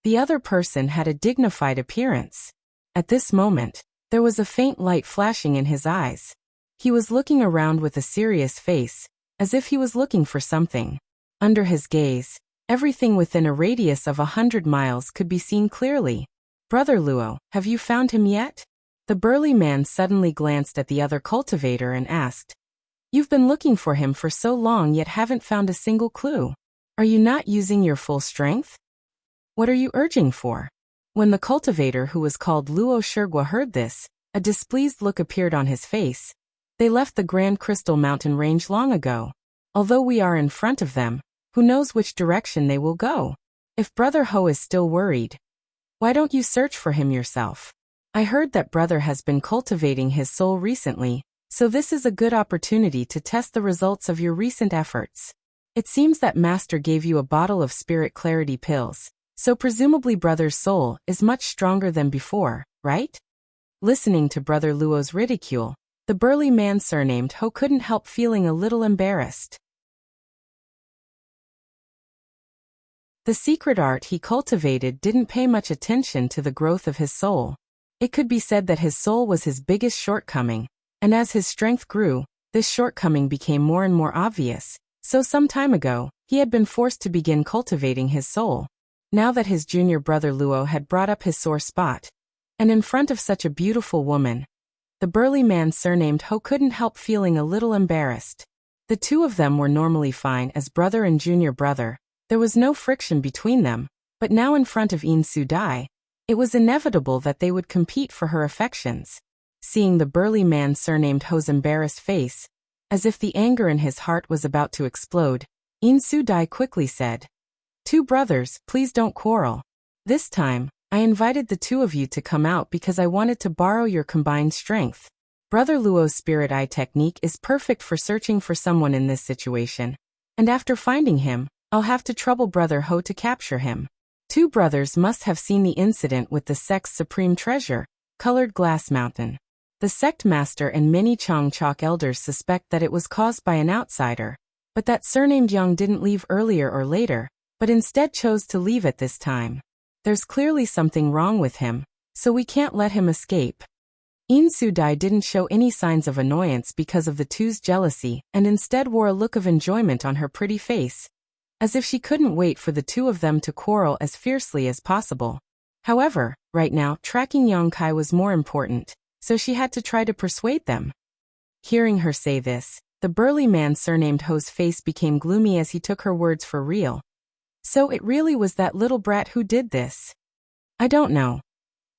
The other person had a dignified appearance. At this moment, there was a faint light flashing in his eyes. He was looking around with a serious face, as if he was looking for something. Under his gaze, everything within a radius of 100 miles could be seen clearly. "Brother Luo, have you found him yet?" The burly man suddenly glanced at the other cultivator and asked. "You've been looking for him for so long yet haven't found a single clue. Are you not using your full strength? What are you urging for?" When the cultivator who was called Luo Shirgua heard this, a displeased look appeared on his face. "They left the Grand Crystal Mountain range long ago. Although we are in front of them, who knows which direction they will go? If Brother Ho is still worried, why don't you search for him yourself? I heard that Brother has been cultivating his soul recently, so this is a good opportunity to test the results of your recent efforts." It seems that master gave you a bottle of spirit clarity pills, so presumably brother's soul is much stronger than before, right? Listening to brother Luo's ridicule, the burly man surnamed Ho couldn't help feeling a little embarrassed. The secret art he cultivated didn't pay much attention to the growth of his soul. It could be said that his soul was his biggest shortcoming, and as his strength grew, this shortcoming became more and more obvious. So some time ago, he had been forced to begin cultivating his soul. Now that his junior brother Luo had brought up his sore spot, and in front of such a beautiful woman, the burly man surnamed Ho couldn't help feeling a little embarrassed. The two of them were normally fine as brother and junior brother. There was no friction between them, but now in front of In Su Dai, it was inevitable that they would compete for her affections. Seeing the burly man surnamed Ho's embarrassed face, as if the anger in his heart was about to explode, In Su Dai quickly said, "Two brothers, please don't quarrel. This time, I invited the two of you to come out because I wanted to borrow your combined strength. Brother Luo's spirit eye technique is perfect for searching for someone in this situation, and after finding him, I'll have to trouble brother Ho to capture him." Two brothers must have seen the incident with the sect's supreme treasure, colored glass mountain. The sect master and many Chong Chok elders suspect that it was caused by an outsider, but that surnamed Yang didn't leave earlier or later, but instead chose to leave at this time. There's clearly something wrong with him, so we can't let him escape. In Su Dai didn't show any signs of annoyance because of the two's jealousy and instead wore a look of enjoyment on her pretty face, as if she couldn't wait for the two of them to quarrel as fiercely as possible. However, right now, tracking Yang Kai was more important, so she had to try to persuade them. Hearing her say this, the burly man surnamed Ho's face became gloomy as he took her words for real. So it really was that little brat who did this? I don't know.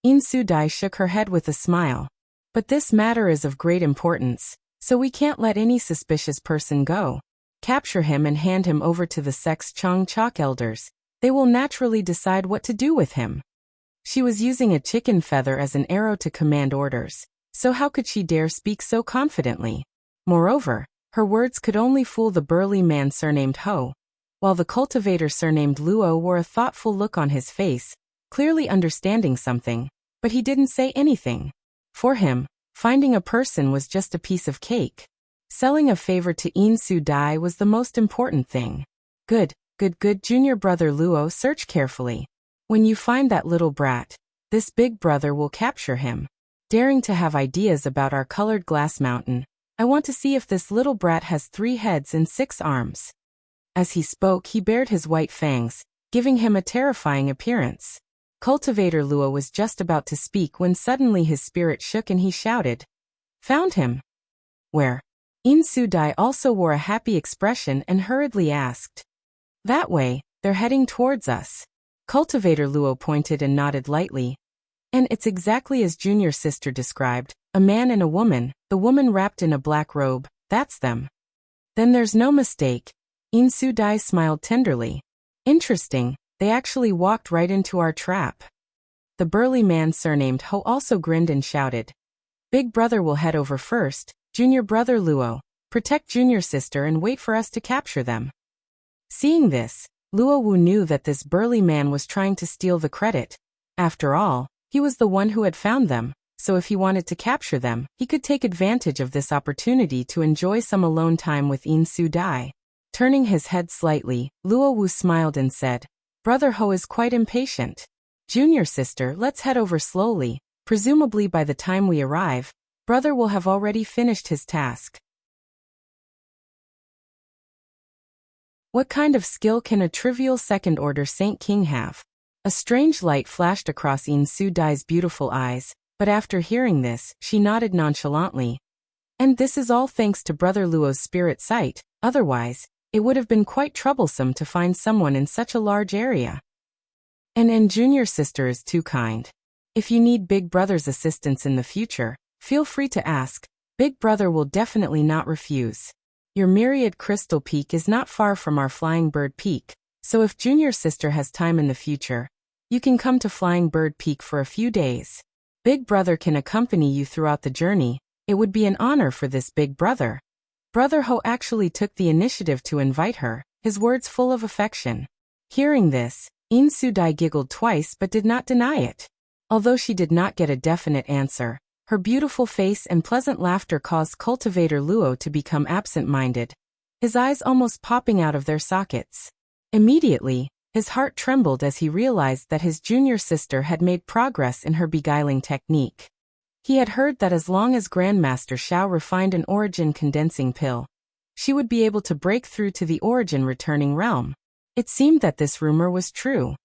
In Su Dai shook her head with a smile. But this matter is of great importance, so we can't let any suspicious person go. Capture him and hand him over to the sect's Chong Chok elders. They will naturally decide what to do with him. She was using a chicken feather as an arrow to command orders, so how could she dare speak so confidently? Moreover, her words could only fool the burly man surnamed Ho, while the cultivator surnamed Luo wore a thoughtful look on his face, clearly understanding something, but he didn't say anything. For him, finding a person was just a piece of cake. Selling a favor to In Su Dai was the most important thing. Good, junior brother Luo, search carefully. When you find that little brat, this big brother will capture him. Daring to have ideas about our colored glass mountain, I want to see if this little brat has 3 heads and 6 arms. As he spoke, he bared his white fangs, giving him a terrifying appearance. Cultivator Luo was just about to speak when suddenly his spirit shook and he shouted, "Found him!" Where? In Su Dai also wore a happy expression and hurriedly asked, "That way, they're heading towards us." Cultivator Luo pointed and nodded lightly. And it's exactly as junior sister described, a man and a woman, the woman wrapped in a black robe, that's them. Then there's no mistake. In Su Dai smiled tenderly. Interesting, they actually walked right into our trap. The burly man surnamed Ho also grinned and shouted, "Big brother will head over first, junior brother Luo, protect junior sister and wait for us to capture them." Seeing this, Luo Wu knew that this burly man was trying to steal the credit. After all, he was the one who had found them, so if he wanted to capture them, he could take advantage of this opportunity to enjoy some alone time with In Su Dai. Turning his head slightly, Luo Wu smiled and said, "Brother Ho is quite impatient. Junior sister, let's head over slowly. Presumably by the time we arrive, brother will have already finished his task." What kind of skill can a trivial second-order Saint King have? A strange light flashed across In Su Dai's beautiful eyes, but after hearing this, she nodded nonchalantly. And this is all thanks to brother Luo's spirit sight, otherwise, it would have been quite troublesome to find someone in such a large area. And junior sister is too kind. If you need big brother's assistance in the future, feel free to ask. Big brother will definitely not refuse. Your myriad crystal peak is not far from our flying bird peak, so if junior sister has time in the future, you can come to Flying Bird Peak for a few days. Big brother can accompany you throughout the journey. It would be an honor for this big brother. Brother Ho actually took the initiative to invite her, his words full of affection. Hearing this, In Su-dai giggled twice but did not deny it. Although she did not get a definite answer, her beautiful face and pleasant laughter caused Cultivator Luo to become absent-minded, his eyes almost popping out of their sockets. Immediately, his heart trembled as he realized that his junior sister had made progress in her beguiling technique. He had heard that as long as Grandmaster Xiao refined an origin condensing pill, she would be able to break through to the origin returning realm. It seemed that this rumor was true.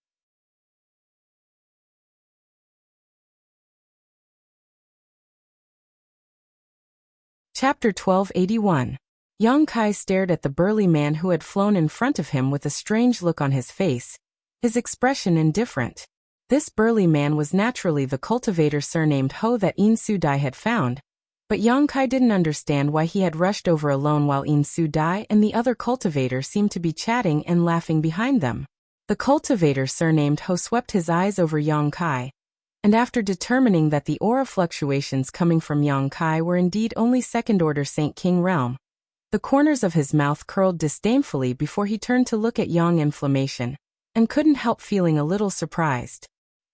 Chapter 1281. Yang Kai stared at the burly man who had flown in front of him with a strange look on his face, his expression indifferent. This burly man was naturally the cultivator surnamed Ho that In Su-dai had found, but Yang Kai didn't understand why he had rushed over alone while In Su-dai and the other cultivator seemed to be chatting and laughing behind them. The cultivator surnamed Ho swept his eyes over Yang Kai, and after determining that the aura fluctuations coming from Yang Kai were indeed only second-order Saint King realm, the corners of his mouth curled disdainfully before he turned to look at Yang Inflammation, and couldn't help feeling a little surprised.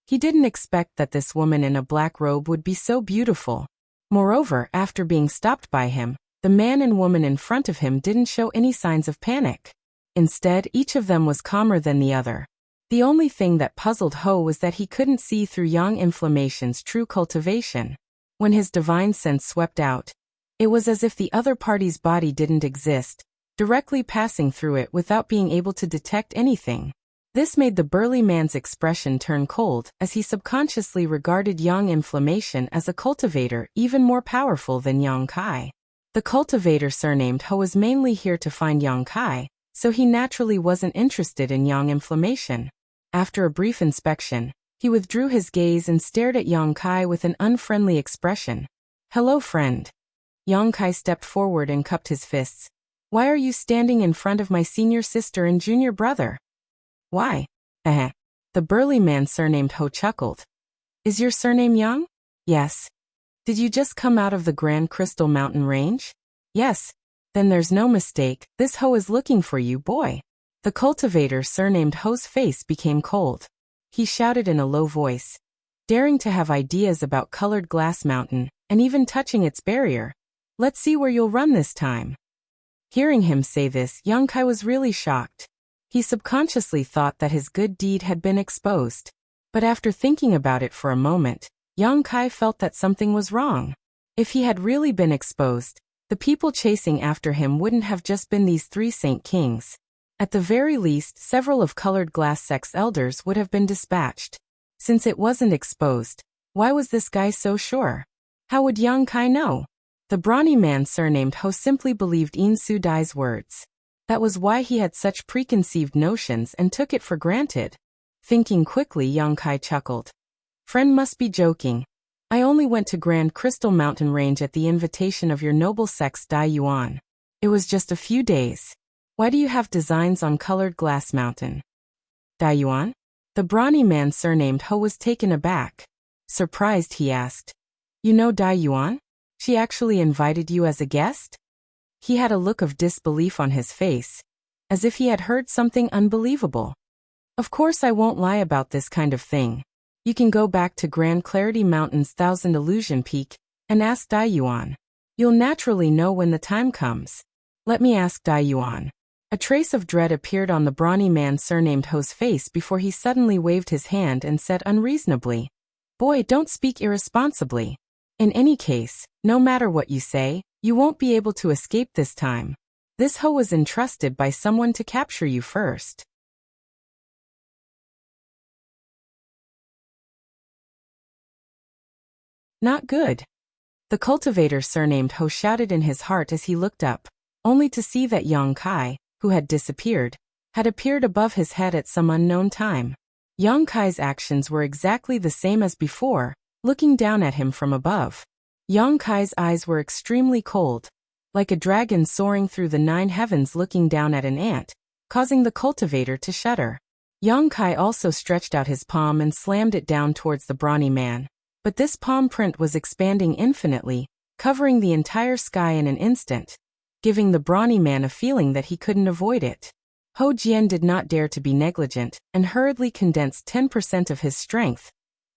He didn't expect that this woman in a black robe would be so beautiful. Moreover, after being stopped by him, the man and woman in front of him didn't show any signs of panic. Instead, each of them was calmer than the other. The only thing that puzzled Ho was that he couldn't see through Yang Inflammation's true cultivation. When his divine sense swept out, it was as if the other party's body didn't exist, directly passing through it without being able to detect anything. This made the burly man's expression turn cold as he subconsciously regarded Yang Inflammation as a cultivator even more powerful than Yang Kai. The cultivator surnamed Ho was mainly here to find Yang Kai, so he naturally wasn't interested in Yang Inflammation. After a brief inspection, he withdrew his gaze and stared at Yang Kai with an unfriendly expression. "Hello, friend." Yang Kai stepped forward and cupped his fists. "Why are you standing in front of my senior sister and junior brother?" "Why? The burly man surnamed Ho chuckled. "Is your surname Yang?" "Yes." "Did you just come out of the Grand Crystal Mountain Range?" "Yes." "Then there's no mistake, this Ho is looking for you, boy." The cultivator surnamed Ho's face became cold. He shouted in a low voice, daring to have ideas about Colored Glass Mountain, and even touching its barrier. "Let's see where you'll run this time." Hearing him say this, Yang Kai was really shocked. He subconsciously thought that his good deed had been exposed. But after thinking about it for a moment, Yang Kai felt that something was wrong. If he had really been exposed, the people chasing after him wouldn't have just been these 3 Saint Kings. At the very least, several of Colored Glass Sect's elders would have been dispatched. Since it wasn't exposed, why was this guy so sure? How would Yang Kai know? The brawny man surnamed Ho simply believed In Su-dai's words. That was why he had such preconceived notions and took it for granted. Thinking quickly, Yang Kai chuckled. "Friend must be joking. I only went to Grand Crystal Mountain Range at the invitation of your noble sex Dai Yuan. It was just a few days. Why do you have designs on Colored Glass Mountain?" "Dai Yuan?" The brawny man surnamed Ho was taken aback. Surprised, he asked, "You know Dai Yuan? She actually invited you as a guest?" He had a look of disbelief on his face, as if he had heard something unbelievable. "Of course I won't lie about this kind of thing. You can go back to Grand Clarity Mountain's Thousand Illusion Peak and ask Dai Yuan. You'll naturally know when the time comes. Let me ask Dai Yuan." A trace of dread appeared on the brawny man surnamed Ho's face before he suddenly waved his hand and said unreasonably, "Boy, don't speak irresponsibly. In any case, no matter what you say, you won't be able to escape this time. This Ho was entrusted by someone to capture you first." "Not good." The cultivator surnamed Ho shouted in his heart as he looked up, only to see that Yang Kai, who had disappeared, had appeared above his head at some unknown time. Yang Kai's actions were exactly the same as before, looking down at him from above. Yang Kai's eyes were extremely cold, like a dragon soaring through the 9 heavens looking down at an ant, causing the cultivator to shudder. Yang Kai also stretched out his palm and slammed it down towards the brawny man. But this palm print was expanding infinitely, covering the entire sky in an instant, giving the brawny man a feeling that he couldn't avoid it. Ho Jian did not dare to be negligent and hurriedly condensed 10% of his strength,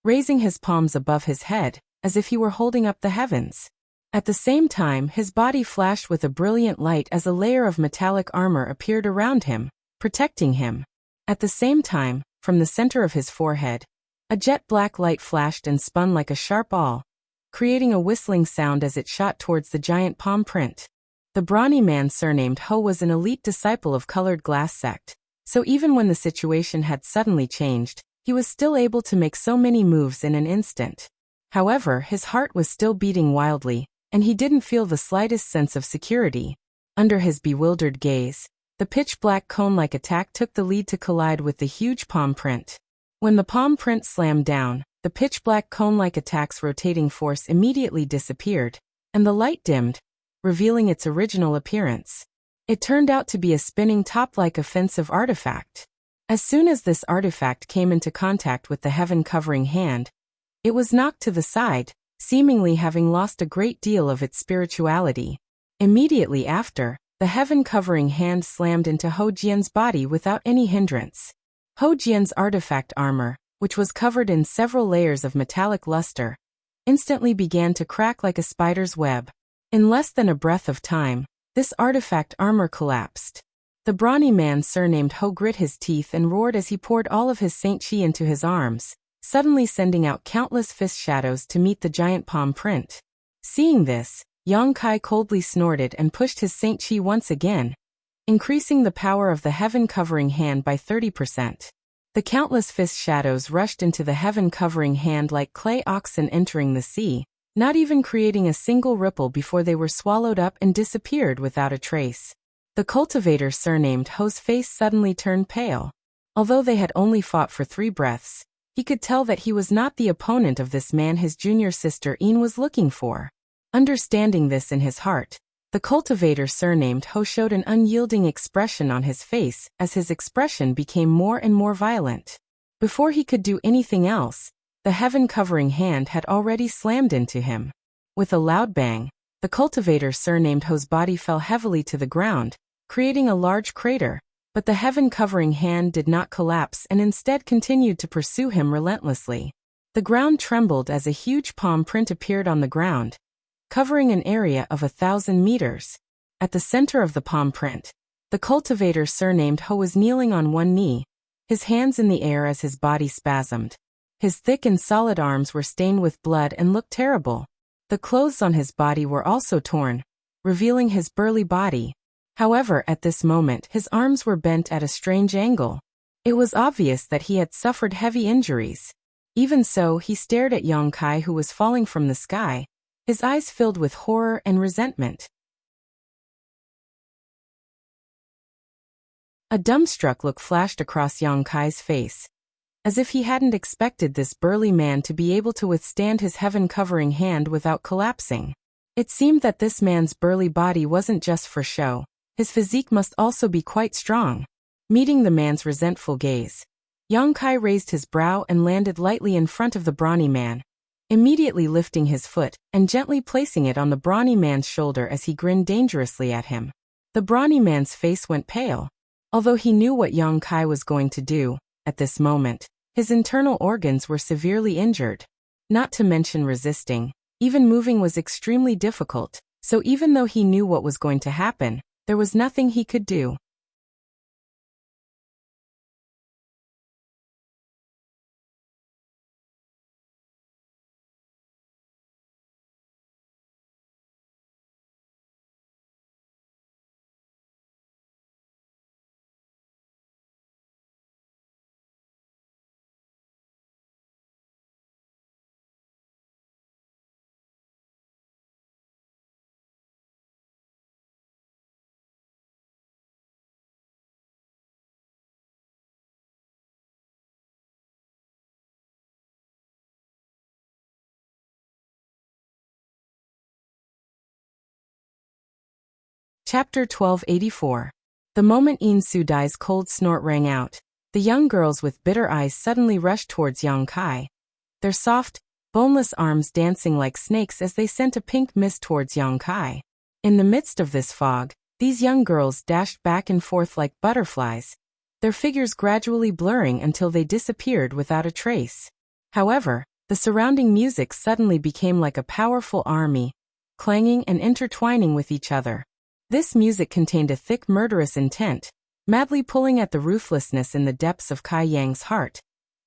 raising his palms above his head, as if he were holding up the heavens. At the same time, his body flashed with a brilliant light as a layer of metallic armor appeared around him, protecting him. At the same time, from the center of his forehead, a jet-black light flashed and spun like a sharp awl, creating a whistling sound as it shot towards the giant palm print. The brawny man surnamed Ho was an elite disciple of Colored Glass sect, so even when the situation had suddenly changed, he was still able to make so many moves in an instant. However, his heart was still beating wildly, and he didn't feel the slightest sense of security. Under his bewildered gaze, the pitch-black cone-like attack took the lead to collide with the huge palm print. When the palm print slammed down, the pitch-black cone-like attack's rotating force immediately disappeared, and the light dimmed, revealing its original appearance. It turned out to be a spinning top-like offensive artifact. As soon as this artifact came into contact with the heaven-covering hand, it was knocked to the side, seemingly having lost a great deal of its spirituality. Immediately after, the heaven-covering hand slammed into Ho Jian's body without any hindrance. Ho Jian's artifact armor, which was covered in several layers of metallic luster, instantly began to crack like a spider's web. In less than a breath of time, this artifact armor collapsed. The brawny man surnamed Ho grit his teeth and roared as he poured all of his Saint Chi into his arms, suddenly sending out countless fist shadows to meet the giant palm print. Seeing this, Yang Kai coldly snorted and pushed his Saint Chi once again, increasing the power of the heaven-covering hand by 30%. The countless fist shadows rushed into the heaven-covering hand like clay oxen entering the sea, not even creating a single ripple before they were swallowed up and disappeared without a trace. The cultivator surnamed Ho's face suddenly turned pale. Although they had only fought for 3 breaths, he could tell that he was not the opponent of this man his junior sister Yin was looking for. Understanding this in his heart, the cultivator surnamed Ho showed an unyielding expression on his face as his expression became more and more violent. Before he could do anything else, the heaven-covering hand had already slammed into him. With a loud bang, the cultivator surnamed Ho's body fell heavily to the ground, creating a large crater, but the heaven-covering hand did not collapse and instead continued to pursue him relentlessly. The ground trembled as a huge palm print appeared on the ground, covering an area of 1,000 meters. At the center of the palm print, the cultivator surnamed Ho was kneeling on one knee, his hands in the air as his body spasmed. His thick and solid arms were stained with blood and looked terrible. The clothes on his body were also torn, revealing his burly body. However, at this moment his arms were bent at a strange angle. It was obvious that he had suffered heavy injuries. Even so, he stared at Yang Kai who was falling from the sky, his eyes filled with horror and resentment. A dumbstruck look flashed across Yang Kai's face, as if he hadn't expected this burly man to be able to withstand his heaven-covering hand without collapsing. It seemed that this man's burly body wasn't just for show. His physique must also be quite strong. Meeting the man's resentful gaze, Yang Kai raised his brow and landed lightly in front of the brawny man, immediately lifting his foot and gently placing it on the brawny man's shoulder as he grinned dangerously at him. The brawny man's face went pale. Although he knew what Yang Kai was going to do, at this moment, his internal organs were severely injured. Not to mention resisting, even moving was extremely difficult, so even though he knew what was going to happen, there was nothing he could do. Chapter 1284. The moment Yin Su Dai's cold snort rang out, the young girls with bitter eyes suddenly rushed towards Yang Kai, their soft, boneless arms dancing like snakes as they sent a pink mist towards Yang Kai. In the midst of this fog, These young girls dashed back and forth like butterflies, their figures gradually blurring until they disappeared without a trace. However, the surrounding music suddenly became like a powerful army, clanging and intertwining with each other. This music contained a thick murderous intent, madly pulling at the ruthlessness in the depths of Kai Yang's heart,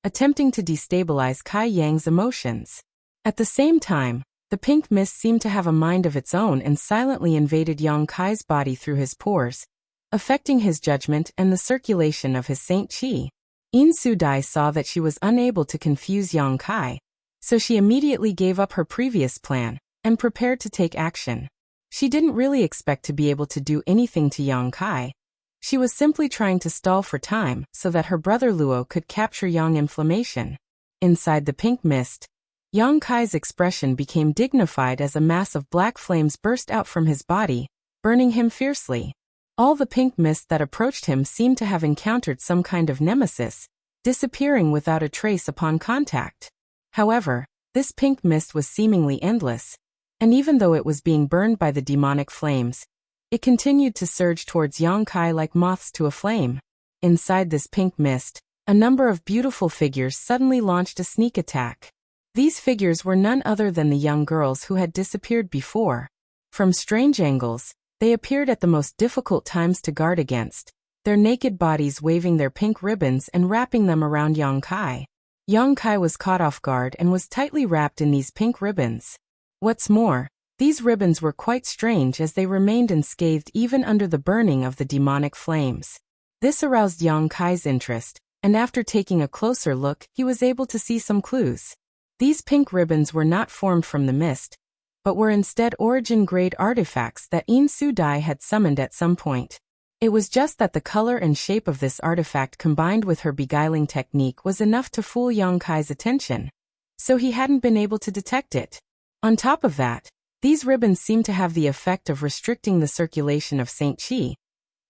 attempting to destabilize Kai Yang's emotions. At the same time, the pink mist seemed to have a mind of its own and silently invaded Yang Kai's body through his pores, affecting his judgment and the circulation of his Saint Qi. Yin Su-dai saw that she was unable to confuse Yang Kai, so she immediately gave up her previous plan and prepared to take action. She didn't really expect to be able to do anything to Yang Kai. She was simply trying to stall for time so that her brother Luo could capture Yang information. Inside the pink mist, Yang Kai's expression became dignified as a mass of black flames burst out from his body, burning him fiercely. All the pink mist that approached him seemed to have encountered some kind of nemesis, disappearing without a trace upon contact. However, this pink mist was seemingly endless, and even though it was being burned by the demonic flames, it continued to surge towards Yang Kai like moths to a flame. Inside this pink mist, a number of beautiful figures suddenly launched a sneak attack. These figures were none other than the young girls who had disappeared before. From strange angles, they appeared at the most difficult times to guard against, their naked bodies waving their pink ribbons and wrapping them around Yang Kai. Yang Kai was caught off guard and was tightly wrapped in these pink ribbons. What's more, these ribbons were quite strange as they remained unscathed even under the burning of the demonic flames. This aroused Yang Kai's interest, and after taking a closer look, he was able to see some clues. These pink ribbons were not formed from the mist, but were instead origin-grade artifacts that Yin Su-dai had summoned at some point. It was just that the color and shape of this artifact combined with her beguiling technique was enough to fool Yang Kai's attention, so he hadn't been able to detect it. On top of that, these ribbons seemed to have the effect of restricting the circulation of Saint Qi,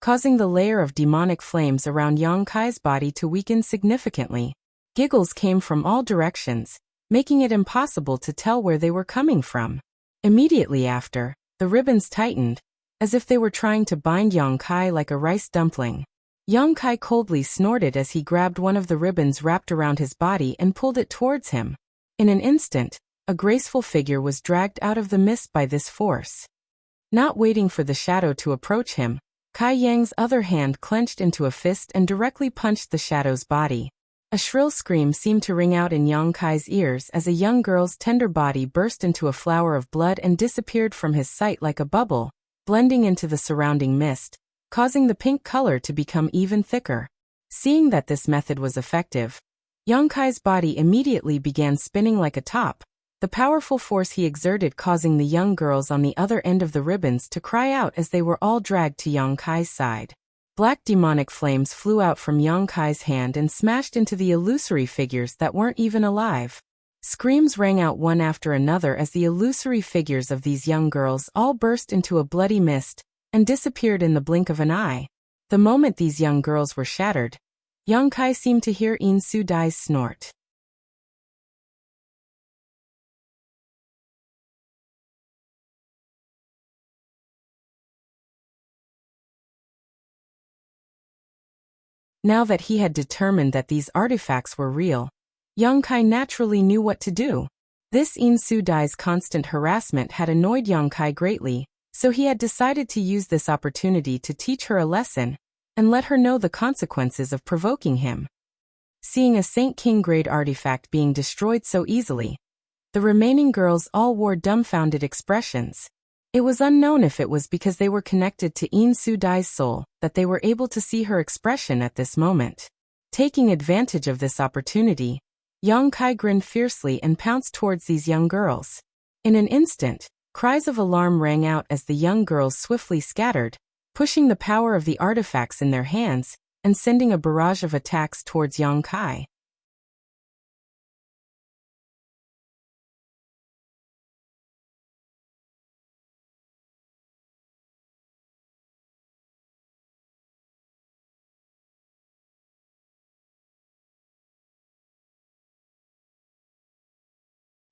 causing the layer of demonic flames around Yang Kai's body to weaken significantly. Giggles came from all directions, making it impossible to tell where they were coming from. Immediately after, the ribbons tightened, as if they were trying to bind Yang Kai like a rice dumpling. Yang Kai coldly snorted as he grabbed one of the ribbons wrapped around his body and pulled it towards him. In an instant, a graceful figure was dragged out of the mist by this force. Not waiting for the shadow to approach him, Kai Yang's other hand clenched into a fist and directly punched the shadow's body. A shrill scream seemed to ring out in Yang Kai's ears as a young girl's tender body burst into a flower of blood and disappeared from his sight like a bubble, blending into the surrounding mist, causing the pink color to become even thicker. Seeing that this method was effective, Yang Kai's body immediately began spinning like a top, the powerful force he exerted causing the young girls on the other end of the ribbons to cry out as they were all dragged to Yang Kai's side. Black demonic flames flew out from Yang Kai's hand and smashed into the illusory figures that weren't even alive. Screams rang out one after another as the illusory figures of these young girls all burst into a bloody mist and disappeared in the blink of an eye. The moment these young girls were shattered, Yang Kai seemed to hear Yin Su-dai's snort. Now that he had determined that these artifacts were real, Yang Kai naturally knew what to do. This Yin Su-dai's constant harassment had annoyed Yang Kai greatly, so he had decided to use this opportunity to teach her a lesson and let her know the consequences of provoking him. Seeing a Saint King-grade artifact being destroyed so easily, the remaining girls all wore dumbfounded expressions. It was unknown if it was because they were connected to Yin Su-dai's soul that they were able to see her expression at this moment. Taking advantage of this opportunity, Yang Kai grinned fiercely and pounced towards these young girls. In an instant, cries of alarm rang out as the young girls swiftly scattered, pushing the power of the artifacts in their hands and sending a barrage of attacks towards Yang Kai.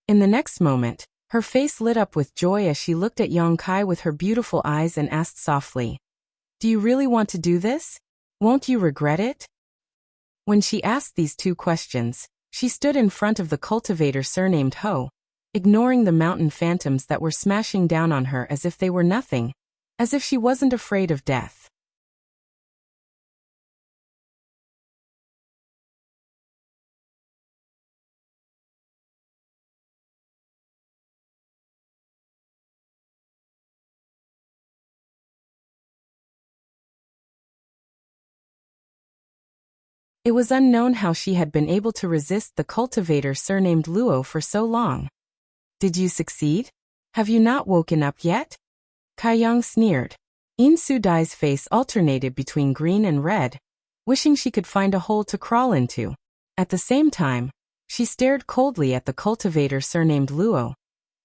In the next moment, her face lit up with joy as she looked at Yang Kai with her beautiful eyes and asked softly, Do you really want to do this? Won't you regret it? When she asked these two questions, she stood in front of the cultivator surnamed Ho, ignoring the mountain phantoms that were smashing down on her as if they were nothing, as if she wasn't afraid of death. It was unknown how she had been able to resist the cultivator surnamed Luo for so long. Did you succeed? Have you not woken up yet? Kaiyang sneered. In Su-dai's face alternated between green and red, wishing she could find a hole to crawl into. At the same time, she stared coldly at the cultivator surnamed Luo,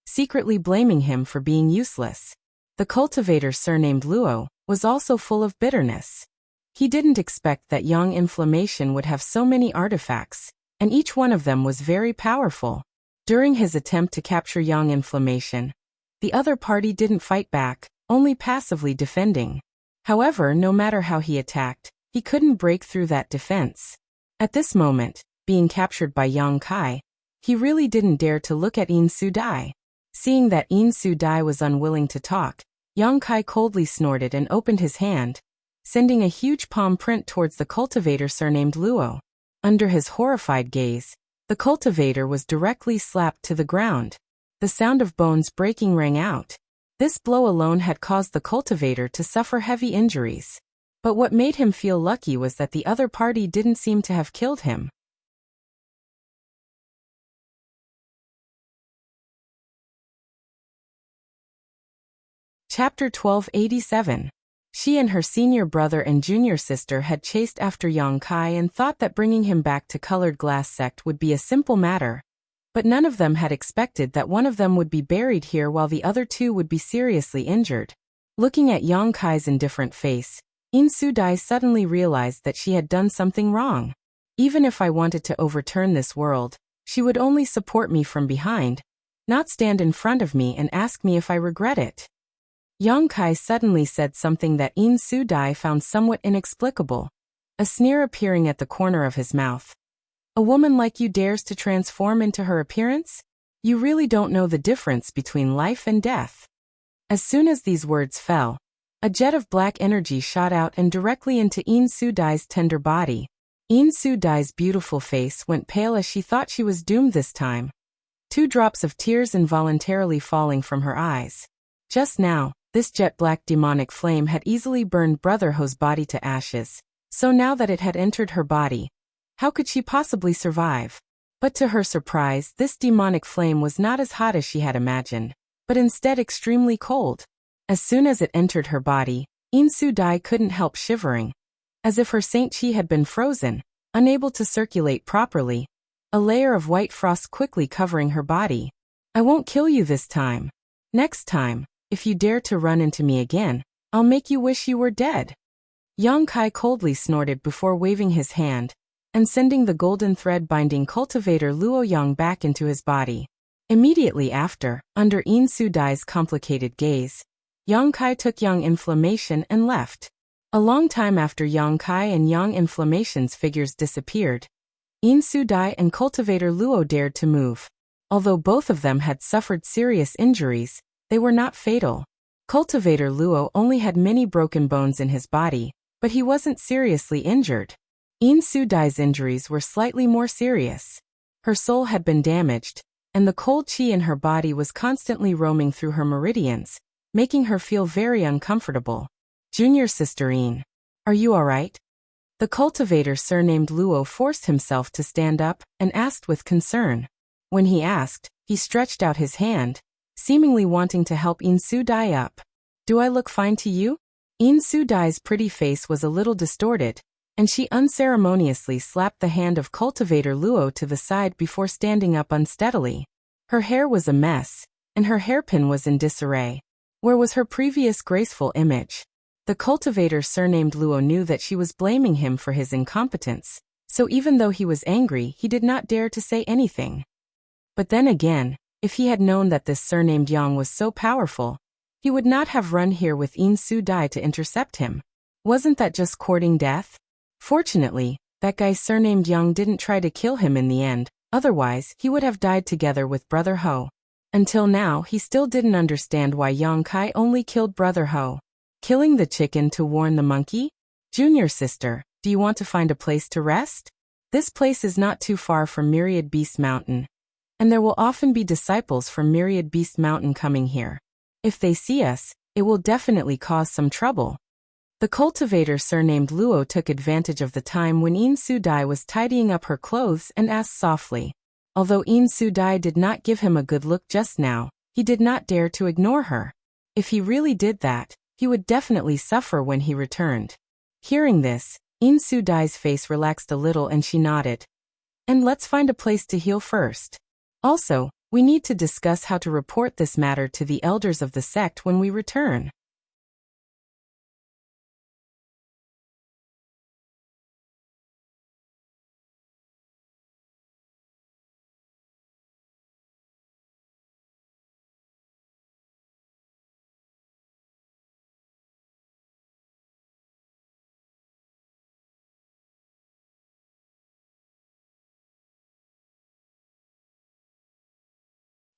secretly blaming him for being useless. The cultivator surnamed Luo was also full of bitterness. He didn't expect that Yang Inflammation would have so many artifacts, and each one of them was very powerful. During his attempt to capture Yang Inflammation, the other party didn't fight back, only passively defending. However, no matter how he attacked, he couldn't break through that defense. At this moment, being captured by Yang Kai, he really didn't dare to look at In Su-dai. Seeing that In Su-dai was unwilling to talk, Yang Kai coldly snorted and opened his hand, sending a huge palm print towards the cultivator surnamed Luo. Under his horrified gaze, the cultivator was directly slapped to the ground. The sound of bones breaking rang out. This blow alone had caused the cultivator to suffer heavy injuries. But what made him feel lucky was that the other party didn't seem to have killed him. Chapter 1287. She and her senior brother and junior sister had chased after Yang Kai and thought that bringing him back to Colored Glass Sect would be a simple matter. But none of them had expected that one of them would be buried here while the other two would be seriously injured. Looking at Yang Kai's indifferent face, In Su-dai suddenly realized that she had done something wrong. Even if I wanted to overturn this world, she would only support me from behind, not stand in front of me and ask me if I regret it. Yang Kai suddenly said something that In Su-dai found somewhat inexplicable, a sneer appearing at the corner of his mouth. A woman like you dares to transform into her appearance? You really don't know the difference between life and death. As soon as these words fell, a jet of black energy shot out and directly into In Su-dai's tender body. In Su-dai's beautiful face went pale as she thought she was doomed this time, 2 drops of tears involuntarily falling from her eyes. Just now, this jet-black demonic flame had easily burned Brother Ho's body to ashes, so now that it had entered her body, how could she possibly survive? But to her surprise, this demonic flame was not as hot as she had imagined, but instead extremely cold. As soon as it entered her body, In Su-dai couldn't help shivering, as if her saint chi had been frozen, unable to circulate properly, a layer of white frost quickly covering her body. I won't kill you this time. Next time, if you dare to run into me again, I'll make you wish you were dead. Yang Kai coldly snorted before waving his hand and sending the golden thread binding cultivator Luo Yang back into his body. Immediately after, under In Su-dai's complicated gaze, Yang Kai took Yang Inflammation and left. A long time after Yang Kai and Yang Inflammation's figures disappeared, In Su-dai and cultivator Luo dared to move. Although both of them had suffered serious injuries, they were not fatal. Cultivator Luo only had many broken bones in his body, but he wasn't seriously injured. In Su-dai's injuries were slightly more serious. Her soul had been damaged, and the cold chi in her body was constantly roaming through her meridians, making her feel very uncomfortable. Junior sister In, are you alright? The cultivator surnamed Luo forced himself to stand up and asked with concern. When he asked, he stretched out his hand, seemingly wanting to help In Su-dai up. Do I look fine to you? In Su-dai's pretty face was a little distorted, and she unceremoniously slapped the hand of cultivator Luo to the side before standing up unsteadily. Her hair was a mess, and her hairpin was in disarray. Where was her previous graceful image? The cultivator surnamed Luo knew that she was blaming him for his incompetence, so even though he was angry, he did not dare to say anything. But then again, if he had known that this surnamed Yang was so powerful, he would not have run here with In Su-dai to intercept him. Wasn't that just courting death? Fortunately, that guy surnamed Young didn't try to kill him in the end, otherwise he would have died together with Brother Ho. Until now he still didn't understand why Yang Kai only killed Brother Ho. Killing the chicken to warn the monkey? Junior sister, do you want to find a place to rest? This place is not too far from Myriad Beast Mountain, and there will often be disciples from Myriad Beast Mountain coming here. If they see us, it will definitely cause some trouble. The cultivator surnamed Luo took advantage of the time when In Su Dai was tidying up her clothes and asked softly. Although In Su Dai did not give him a good look just now, he did not dare to ignore her. If he really did that, he would definitely suffer when he returned. Hearing this, In Su Dai's face relaxed a little and she nodded. And let's find a place to heal first. Also, we need to discuss how to report this matter to the elders of the sect when we return.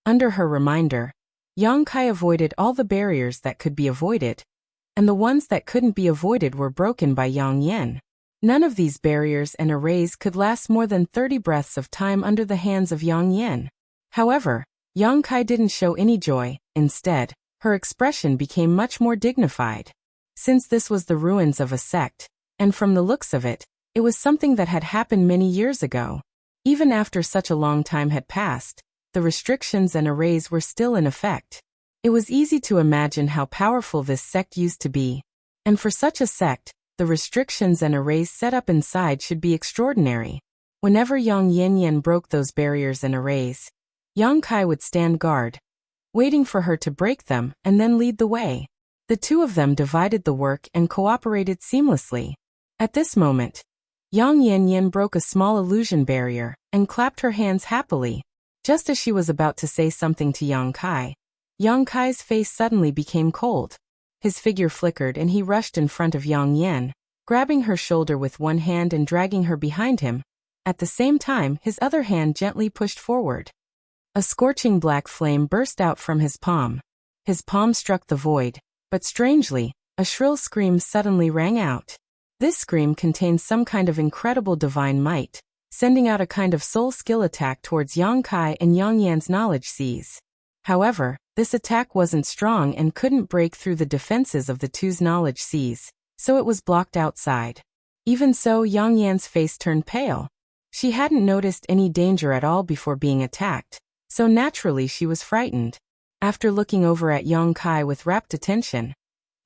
Under her reminder, Yang Kai avoided all the barriers that could be avoided, and the ones that couldn't be avoided were broken by Yang Yen. None of these barriers and arrays could last more than 30 breaths of time under the hands of Yang Yen. However, Yang Kai didn't show any joy. Instead, her expression became much more dignified. Since this was the ruins of a sect, and from the looks of it, it was something that had happened many years ago. Even after such a long time had passed, the restrictions and arrays were still in effect. It was easy to imagine how powerful this sect used to be. And for such a sect, the restrictions and arrays set up inside should be extraordinary. Whenever Yang Yen broke those barriers and arrays, Yang Kai would stand guard, waiting for her to break them and then lead the way. The two of them divided the work and cooperated seamlessly. At this moment, Yang Yen broke a small illusion barrier and clapped her hands happily. Just as she was about to say something to Yang Kai's face suddenly became cold. His figure flickered and he rushed in front of Yang Yen, grabbing her shoulder with one hand and dragging her behind him. At the same time, his other hand gently pushed forward. A scorching black flame burst out from his palm. His palm struck the void, but strangely, a shrill scream suddenly rang out. This scream contained some kind of incredible divine might, sending out a kind of soul skill attack towards Yang Kai and Yang Yan's knowledge seas. However, this attack wasn't strong and couldn't break through the defenses of the two's knowledge seas, so it was blocked outside. Even so, Yang Yan's face turned pale. She hadn't noticed any danger at all before being attacked, so naturally she was frightened. After looking over at Yang Kai with rapt attention,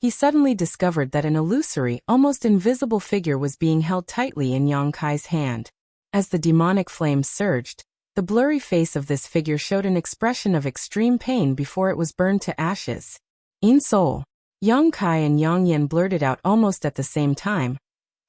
he suddenly discovered that an illusory, almost invisible figure was being held tightly in Yang Kai's hand. As the demonic flames surged, the blurry face of this figure showed an expression of extreme pain before it was burned to ashes. In soul, Yang Kai and Yang Yen blurted out almost at the same time,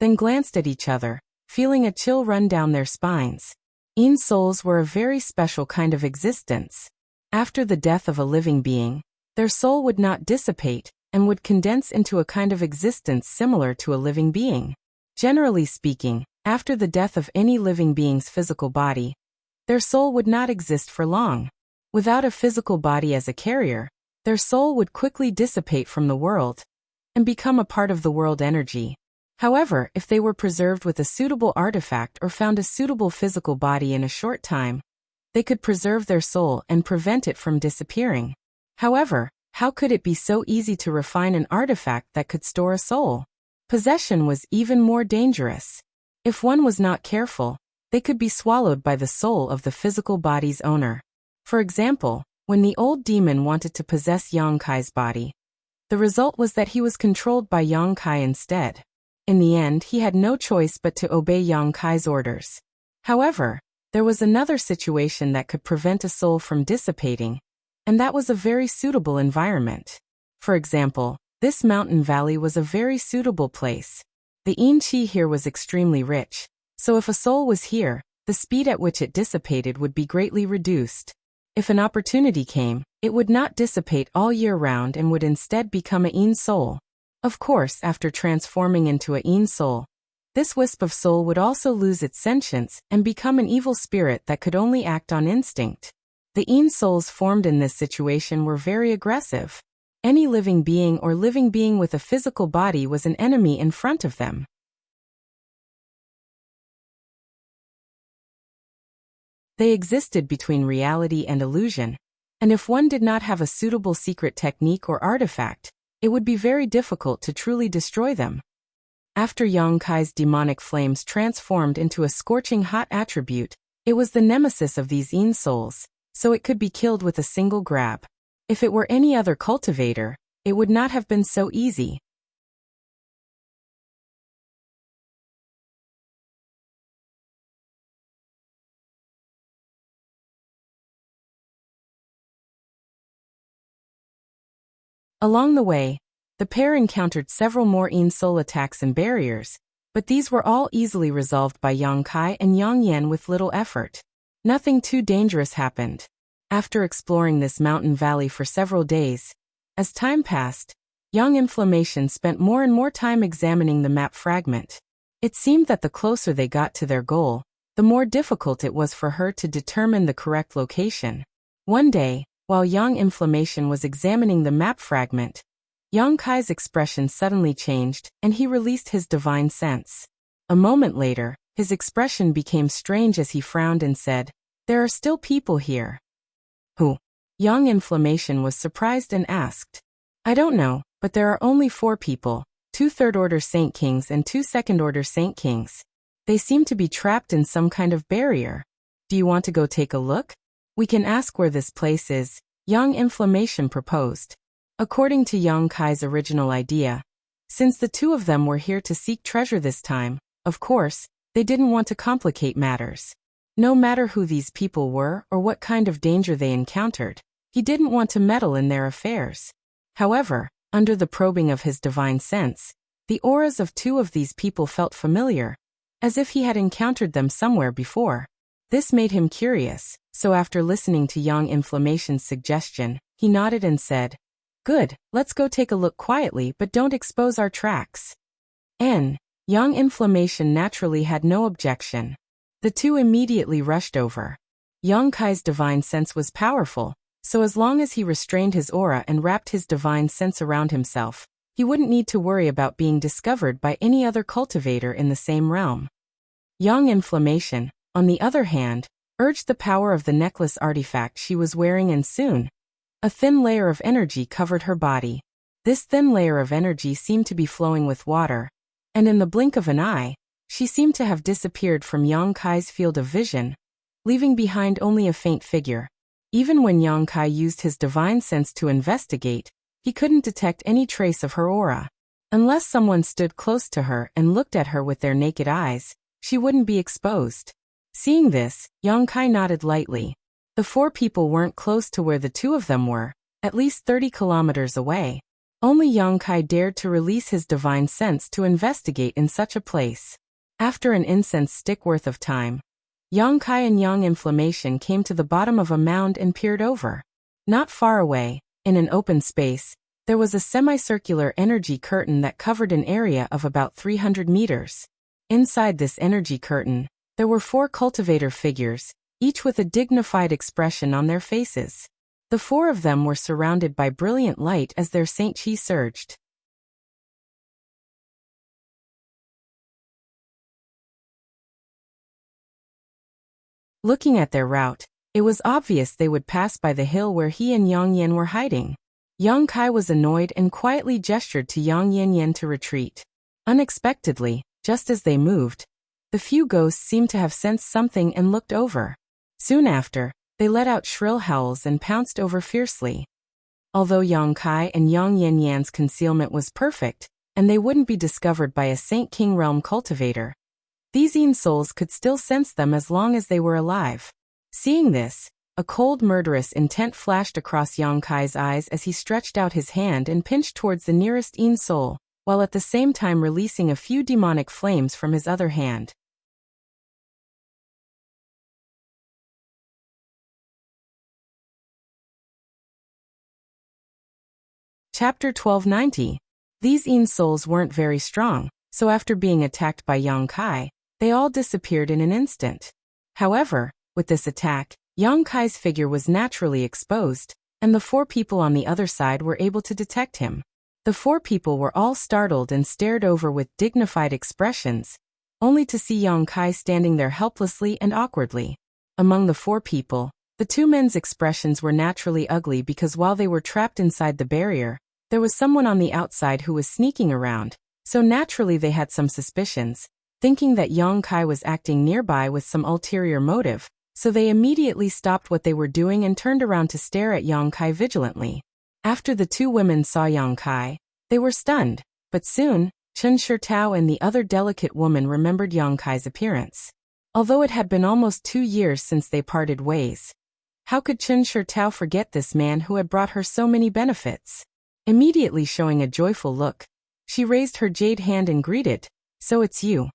then glanced at each other, feeling a chill run down their spines. In souls were a very special kind of existence. After the death of a living being, their soul would not dissipate and would condense into a kind of existence similar to a living being. Generally speaking, after the death of any living being's physical body, their soul would not exist for long. Without a physical body as a carrier, their soul would quickly dissipate from the world and become a part of the world energy. However, if they were preserved with a suitable artifact or found a suitable physical body in a short time, they could preserve their soul and prevent it from disappearing. However, how could it be so easy to refine an artifact that could store a soul? Possession was even more dangerous. If one was not careful, they could be swallowed by the soul of the physical body's owner. For example, when the old demon wanted to possess Yang Kai's body, the result was that he was controlled by Yang Kai instead. In the end, he had no choice but to obey Yang Kai's orders. However, there was another situation that could prevent a soul from dissipating, and that was a very suitable environment. For example, this mountain valley was a very suitable place. The yin qi here was extremely rich, so if a soul was here, the speed at which it dissipated would be greatly reduced. If an opportunity came, it would not dissipate all year round and would instead become a yin soul. Of course, after transforming into a Yin soul, this wisp of soul would also lose its sentience and become an evil spirit that could only act on instinct. The Yin souls formed in this situation were very aggressive. Any living being or living being with a physical body was an enemy in front of them. They existed between reality and illusion, and if one did not have a suitable secret technique or artifact, it would be very difficult to truly destroy them. After Yang Kai's demonic flames transformed into a scorching hot attribute, it was the nemesis of these Yin souls, so it could be killed with a single grab. If it were any other cultivator, it would not have been so easy. Along the way, the pair encountered several more Yin soul attacks and barriers, but these were all easily resolved by Yang Kai and Yang Yan with little effort. Nothing too dangerous happened. After exploring this mountain valley for several days, as time passed, Young Inflammation spent more and more time examining the map fragment. It seemed that the closer they got to their goal, the more difficult it was for her to determine the correct location. One day, while Young Inflammation was examining the map fragment, Yang Kai's expression suddenly changed, and he released his divine sense. A moment later, his expression became strange as he frowned and said, "There are still people here." Who? Young Inflammation was surprised and asked. "I don't know, but there are only 4 people, 2 third-order Saint Kings and 2 second-order Saint Kings. They seem to be trapped in some kind of barrier. Do you want to go take a look? We can ask where this place is," Young Inflammation proposed. According to Yang Kai's original idea, since the 2 of them were here to seek treasure this time, of course, they didn't want to complicate matters. No matter who these people were or what kind of danger they encountered, he didn't want to meddle in their affairs. However, under the probing of his divine sense, the auras of 2 of these people felt familiar, as if he had encountered them somewhere before. This made him curious, so after listening to Young Inflammation's suggestion, he nodded and said, "Good, let's go take a look quietly but don't expose our tracks." Young Inflammation naturally had no objection. The 2 immediately rushed over. Yang Kai's divine sense was powerful, so as long as he restrained his aura and wrapped his divine sense around himself, he wouldn't need to worry about being discovered by any other cultivator in the same realm. Young Inflammation, on the other hand, urged the power of the necklace artifact she was wearing, and soon, a thin layer of energy covered her body. This thin layer of energy seemed to be flowing with water, and in the blink of an eye, she seemed to have disappeared from Yang Kai's field of vision, leaving behind only a faint figure. Even when Yang Kai used his divine sense to investigate, he couldn't detect any trace of her aura. Unless someone stood close to her and looked at her with their naked eyes, she wouldn't be exposed. Seeing this, Yang Kai nodded lightly. The 4 people weren't close to where the 2 of them were, at least 30 kilometers away. Only Yang Kai dared to release his divine sense to investigate in such a place. After an incense stick worth of time, Yang Kai and Young Inflammation came to the bottom of a mound and peered over. Not far away, in an open space, there was a semicircular energy curtain that covered an area of about 300 meters. Inside this energy curtain, there were 4 cultivator figures, each with a dignified expression on their faces. The 4 of them were surrounded by brilliant light as their Saint Chi surged. Looking at their route, it was obvious they would pass by the hill where he and Yang Yan were hiding. Yang Kai was annoyed and quietly gestured to Yang Yan to retreat. Unexpectedly, just as they moved, the few ghosts seemed to have sensed something and looked over. Soon after, they let out shrill howls and pounced over fiercely. Although Yang Kai and Yang Yan's concealment was perfect, and they wouldn't be discovered by a Saint King realm cultivator, these Yin souls could still sense them as long as they were alive. Seeing this, a cold murderous intent flashed across Yang Kai's eyes as he stretched out his hand and pinched towards the nearest Yin soul, while at the same time releasing a few demonic flames from his other hand. Chapter 1290. These Yin souls weren't very strong, so after being attacked by Yang Kai, they all disappeared in an instant. However, with this attack, Yang Kai's figure was naturally exposed, and the 4 people on the other side were able to detect him. The 4 people were all startled and stared over with dignified expressions, only to see Yang Kai standing there helplessly and awkwardly. Among the 4 people, the 2 men's expressions were naturally ugly because while they were trapped inside the barrier, there was someone on the outside who was sneaking around, so naturally they had some suspicions, thinking that Yang Kai was acting nearby with some ulterior motive, so they immediately stopped what they were doing and turned around to stare at Yang Kai vigilantly. After the 2 women saw Yang Kai, they were stunned, but soon, Chen Shirtao and the other delicate woman remembered Yang Kai's appearance. Although it had been almost 2 years since they parted ways, how could Chen Shirtao forget this man who had brought her so many benefits? Immediately showing a joyful look, she raised her jade hand and greeted, "So it's you."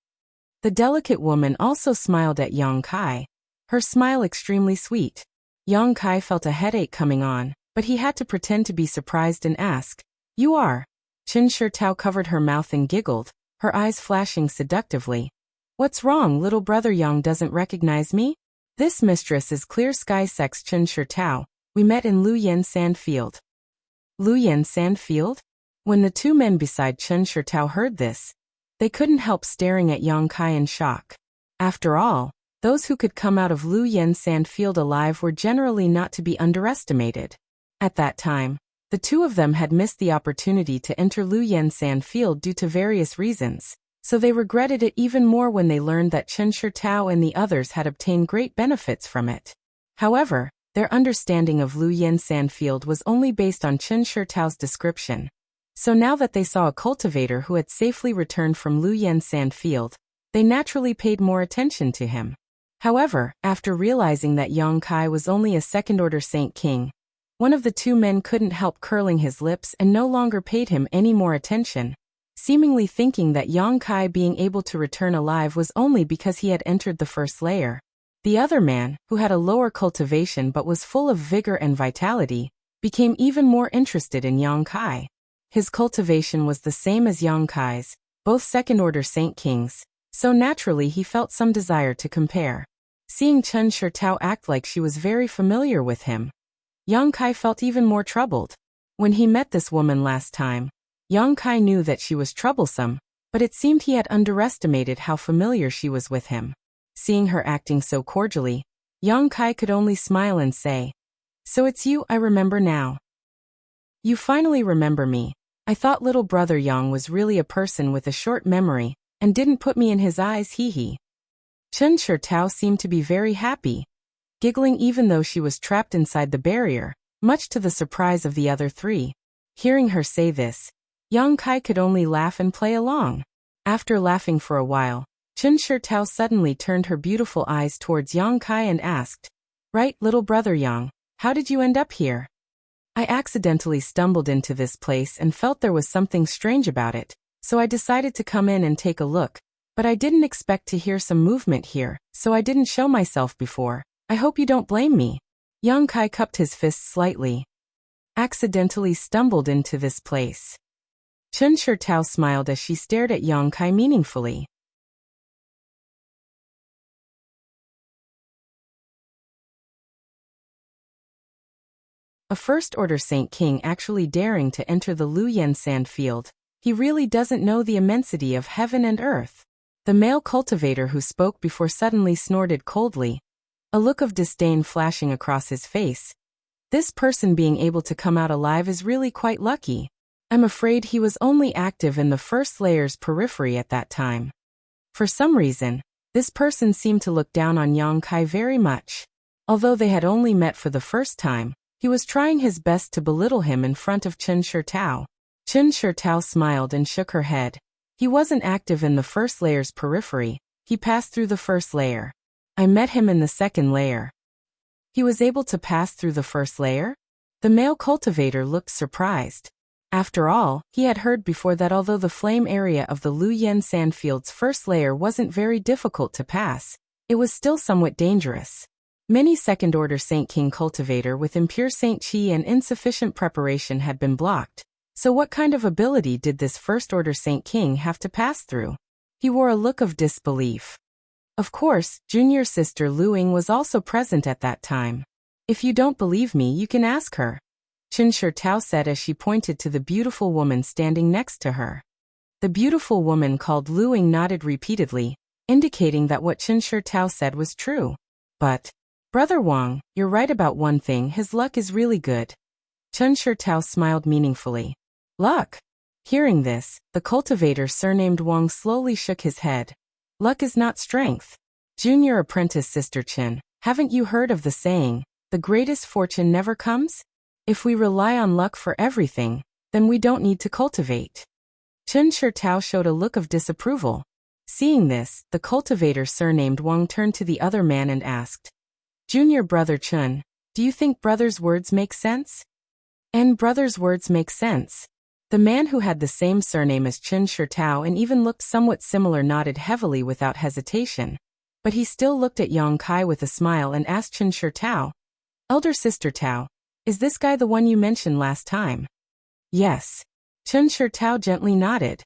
The delicate woman also smiled at Yang Kai, her smile extremely sweet. Yang Kai felt a headache coming on, but he had to pretend to be surprised and ask, "You are?" Chen Shirtao covered her mouth and giggled, her eyes flashing seductively. "What's wrong, little brother? Yang doesn't recognize me? This mistress is Clear Sky Sex Chen Shirtao. We met in Lu Yen Sand Field." Lu Yen Sand Field? When the 2 men beside Chen Shirtao heard this, they couldn't help staring at Yang Kai in shock. After all, those who could come out of Lu Yen Sand Field alive were generally not to be underestimated. At that time, the 2 of them had missed the opportunity to enter Lu Yen Sand Field due to various reasons, so they regretted it even more when they learned that Chen Shirtao and the others had obtained great benefits from it. However, their understanding of Lu Yen Sand Field was only based on Chen Shirtao's description. So now that they saw a cultivator who had safely returned from Lu Yen Sand Field, they naturally paid more attention to him. However, after realizing that Yang Kai was only a second-order Saint King, one of the 2 men couldn't help curling his lips and no longer paid him any more attention, seemingly thinking that Yang Kai being able to return alive was only because he had entered the first layer. The other man, who had a lower cultivation but was full of vigor and vitality, became even more interested in Yang Kai. His cultivation was the same as Yang Kai's, both second-order Saint Kings, so naturally he felt some desire to compare. Seeing Chen Shirtao act like she was very familiar with him, Yang Kai felt even more troubled. When he met this woman last time, Yang Kai knew that she was troublesome, but it seemed he had underestimated how familiar she was with him. Seeing her acting so cordially, Yang Kai could only smile and say, "So it's you, I remember now. You finally remember me. I thought little brother Yang was really a person with a short memory, and didn't put me in his eyes, hee." Chen Shirtao seemed to be very happy, giggling even though she was trapped inside the barrier, much to the surprise of the other 3. Hearing her say this, Yang Kai could only laugh and play along. After laughing for a while, Chen Shirtao suddenly turned her beautiful eyes towards Yang Kai and asked, "Right, little brother Yang, how did you end up here?" "I accidentally stumbled into this place and felt there was something strange about it, so I decided to come in and take a look, but I didn't expect to hear some movement here, so I didn't show myself before. I hope you don't blame me." Yang Kai cupped his fists slightly. "Accidentally stumbled into this place." Chen Shirtao smiled as she stared at Yang Kai meaningfully. A first-order Saint King actually daring to enter the Lu Yen Sand Field. He really doesn't know the immensity of heaven and earth. The male cultivator who spoke before suddenly snorted coldly, a look of disdain flashing across his face. This person being able to come out alive is really quite lucky. I'm afraid he was only active in the first layer's periphery at that time. For some reason, this person seemed to look down on Yang Kai very much. Although they had only met for the first time, he was trying his best to belittle him in front of Chen Shirtao. Chen Shirtao smiled and shook her head. He wasn't active in the first layer's periphery, he passed through the first layer. I met him in the second layer. He was able to pass through the first layer? The male cultivator looked surprised. After all, he had heard before that although the flame area of the Lu Yen Sandfield's first layer wasn't very difficult to pass, it was still somewhat dangerous. Many second-order Saint King cultivator with impure Saint Qi and insufficient preparation had been blocked, So what kind of ability did this First Order Saint King have to pass through? He wore a look of disbelief. Of course, junior sister Luing was also present at that time. If you don't believe me, you can ask her, Chen Shitao said as she pointed to the beautiful woman standing next to her. The beautiful woman called Luing nodded repeatedly, indicating that what Chen Shitao said was true. But, Brother Wang, you're right about one thing, his luck is really good. Chen Shitao smiled meaningfully. Luck? Hearing this, the cultivator surnamed Wang slowly shook his head. Luck is not strength. Junior apprentice Sister Chen, haven't you heard of the saying, the greatest fortune never comes? If we rely on luck for everything, then we don't need to cultivate. Chen Shitao showed a look of disapproval. Seeing this, the cultivator surnamed Wang turned to the other man and asked, Junior brother Chen, do you think brother's words make sense? And brother's words make sense. The man who had the same surname as Chen Shitao and even looked somewhat similar nodded heavily without hesitation. But he still looked at Yang Kai with a smile and asked Chen Shitao, Elder Sister Tao, is this guy the one you mentioned last time? Yes. Chen Shitao gently nodded.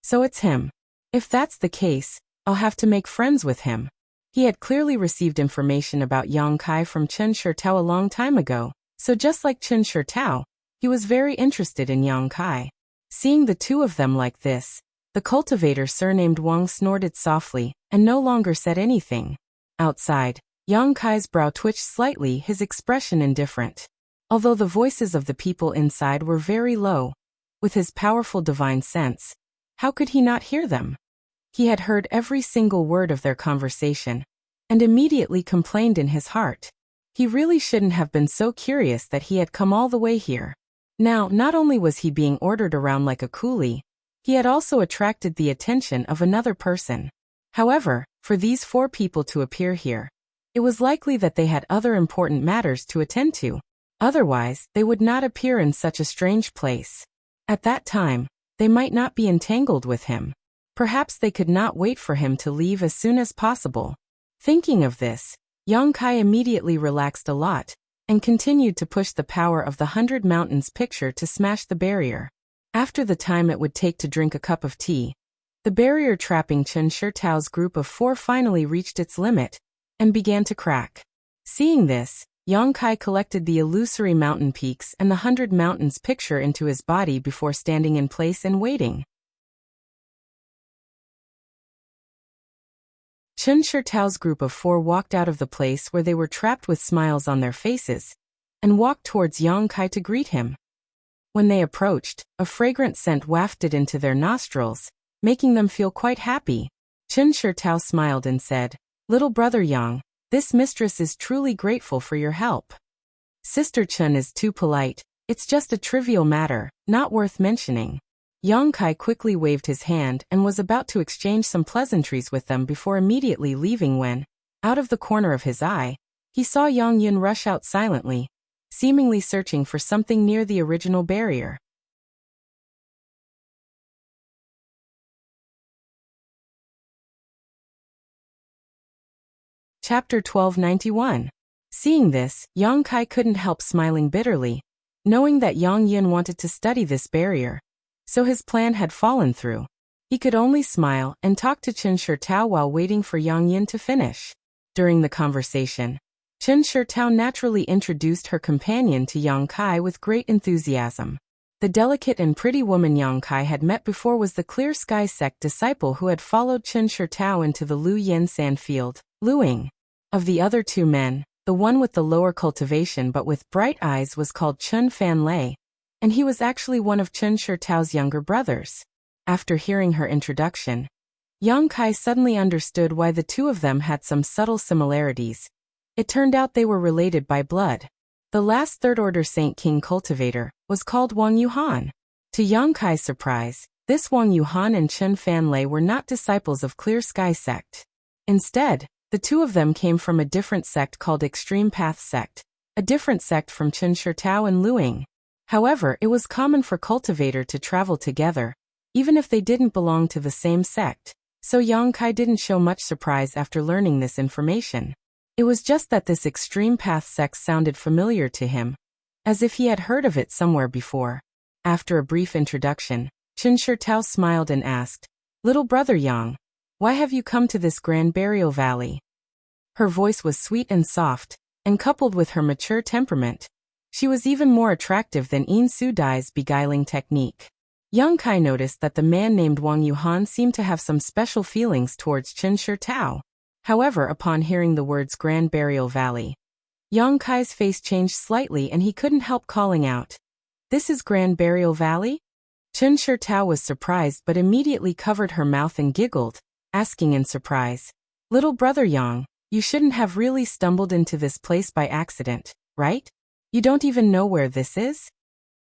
So it's him. If that's the case, I'll have to make friends with him. He had clearly received information about Yang Kai from Chen Shitao a long time ago, so just like Chen Shitao, he was very interested in Yang Kai. Seeing the two of them like this, the cultivator surnamed Wang snorted softly and no longer said anything. Outside, Yang Kai's brow twitched slightly, his expression indifferent. Although the voices of the people inside were very low, with his powerful divine sense, how could he not hear them? He had heard every single word of their conversation, and immediately complained in his heart. He really shouldn't have been so curious that he had come all the way here. Now, not only was he being ordered around like a coolie, he had also attracted the attention of another person. However, for these four people to appear here, it was likely that they had other important matters to attend to. Otherwise, they would not appear in such a strange place. At that time, they might not be entangled with him. Perhaps they could not wait for him to leave as soon as possible. Thinking of this, Yang Kai immediately relaxed a lot, and continued to push the power of the 100 Mountains picture to smash the barrier. After the time it would take to drink a cup of tea, the barrier trapping Chen Shitao's group of four finally reached its limit, and began to crack. Seeing this, Yang Kai collected the illusory mountain peaks and the 100 Mountains picture into his body before standing in place and waiting. Chen Shitao's group of four walked out of the place where they were trapped with smiles on their faces, and walked towards Yang Kai to greet him. When they approached, a fragrant scent wafted into their nostrils, making them feel quite happy. Chen Shitao smiled and said, Little brother Yang, this mistress is truly grateful for your help. Sister Chen is too polite, it's just a trivial matter, not worth mentioning. Yang Kai quickly waved his hand and was about to exchange some pleasantries with them before immediately leaving when, out of the corner of his eye, he saw Yang Yun rush out silently, seemingly searching for something near the original barrier. Chapter 1291. Seeing this, Yang Kai couldn't help smiling bitterly, knowing that Yang Yun wanted to study this barrier. So his plan had fallen through. He could only smile and talk to Chen Shitao while waiting for Yang Yin to finish. During the conversation, Chen Shitao naturally introduced her companion to Yang Kai with great enthusiasm. The delicate and pretty woman Yang Kai had met before was the Clear Sky sect disciple who had followed Chen Shitao into the Lu Yen sand field, Luing. Of the other two men, the one with the lower cultivation but with bright eyes was called Chun Fan Lei, and he was actually one of Chen Shitao's younger brothers. After hearing her introduction, Yang Kai suddenly understood why the two of them had some subtle similarities. It turned out they were related by blood. The last third-order Saint King cultivator was called Wang Yuhan. To Yang Kai's surprise, this Wang Yuhan and Chen Fan Lei were not disciples of Clear Sky sect. Instead, the two of them came from a different sect called Extreme Path sect, a different sect from Chen Shitao and Luing. However, it was common for cultivator to travel together, even if they didn't belong to the same sect, so Yang Kai didn't show much surprise after learning this information. It was just that this Extreme Path sect sounded familiar to him, as if he had heard of it somewhere before. After a brief introduction, Chen Shitao smiled and asked, "Little brother Yang, why have you come to this grand burial valley?" Her voice was sweet and soft, and coupled with her mature temperament, she was even more attractive than Yin Su Dai's beguiling technique. Yang Kai noticed that the man named Wang Yuhan seemed to have some special feelings towards Chen Shitao. However, upon hearing the words Grand Burial Valley, Yang Kai's face changed slightly and he couldn't help calling out, "This is Grand Burial Valley?" Chen Shitao was surprised but immediately covered her mouth and giggled, asking in surprise, "Little brother Yang, you shouldn't have really stumbled into this place by accident, right? You don't even know where this is?"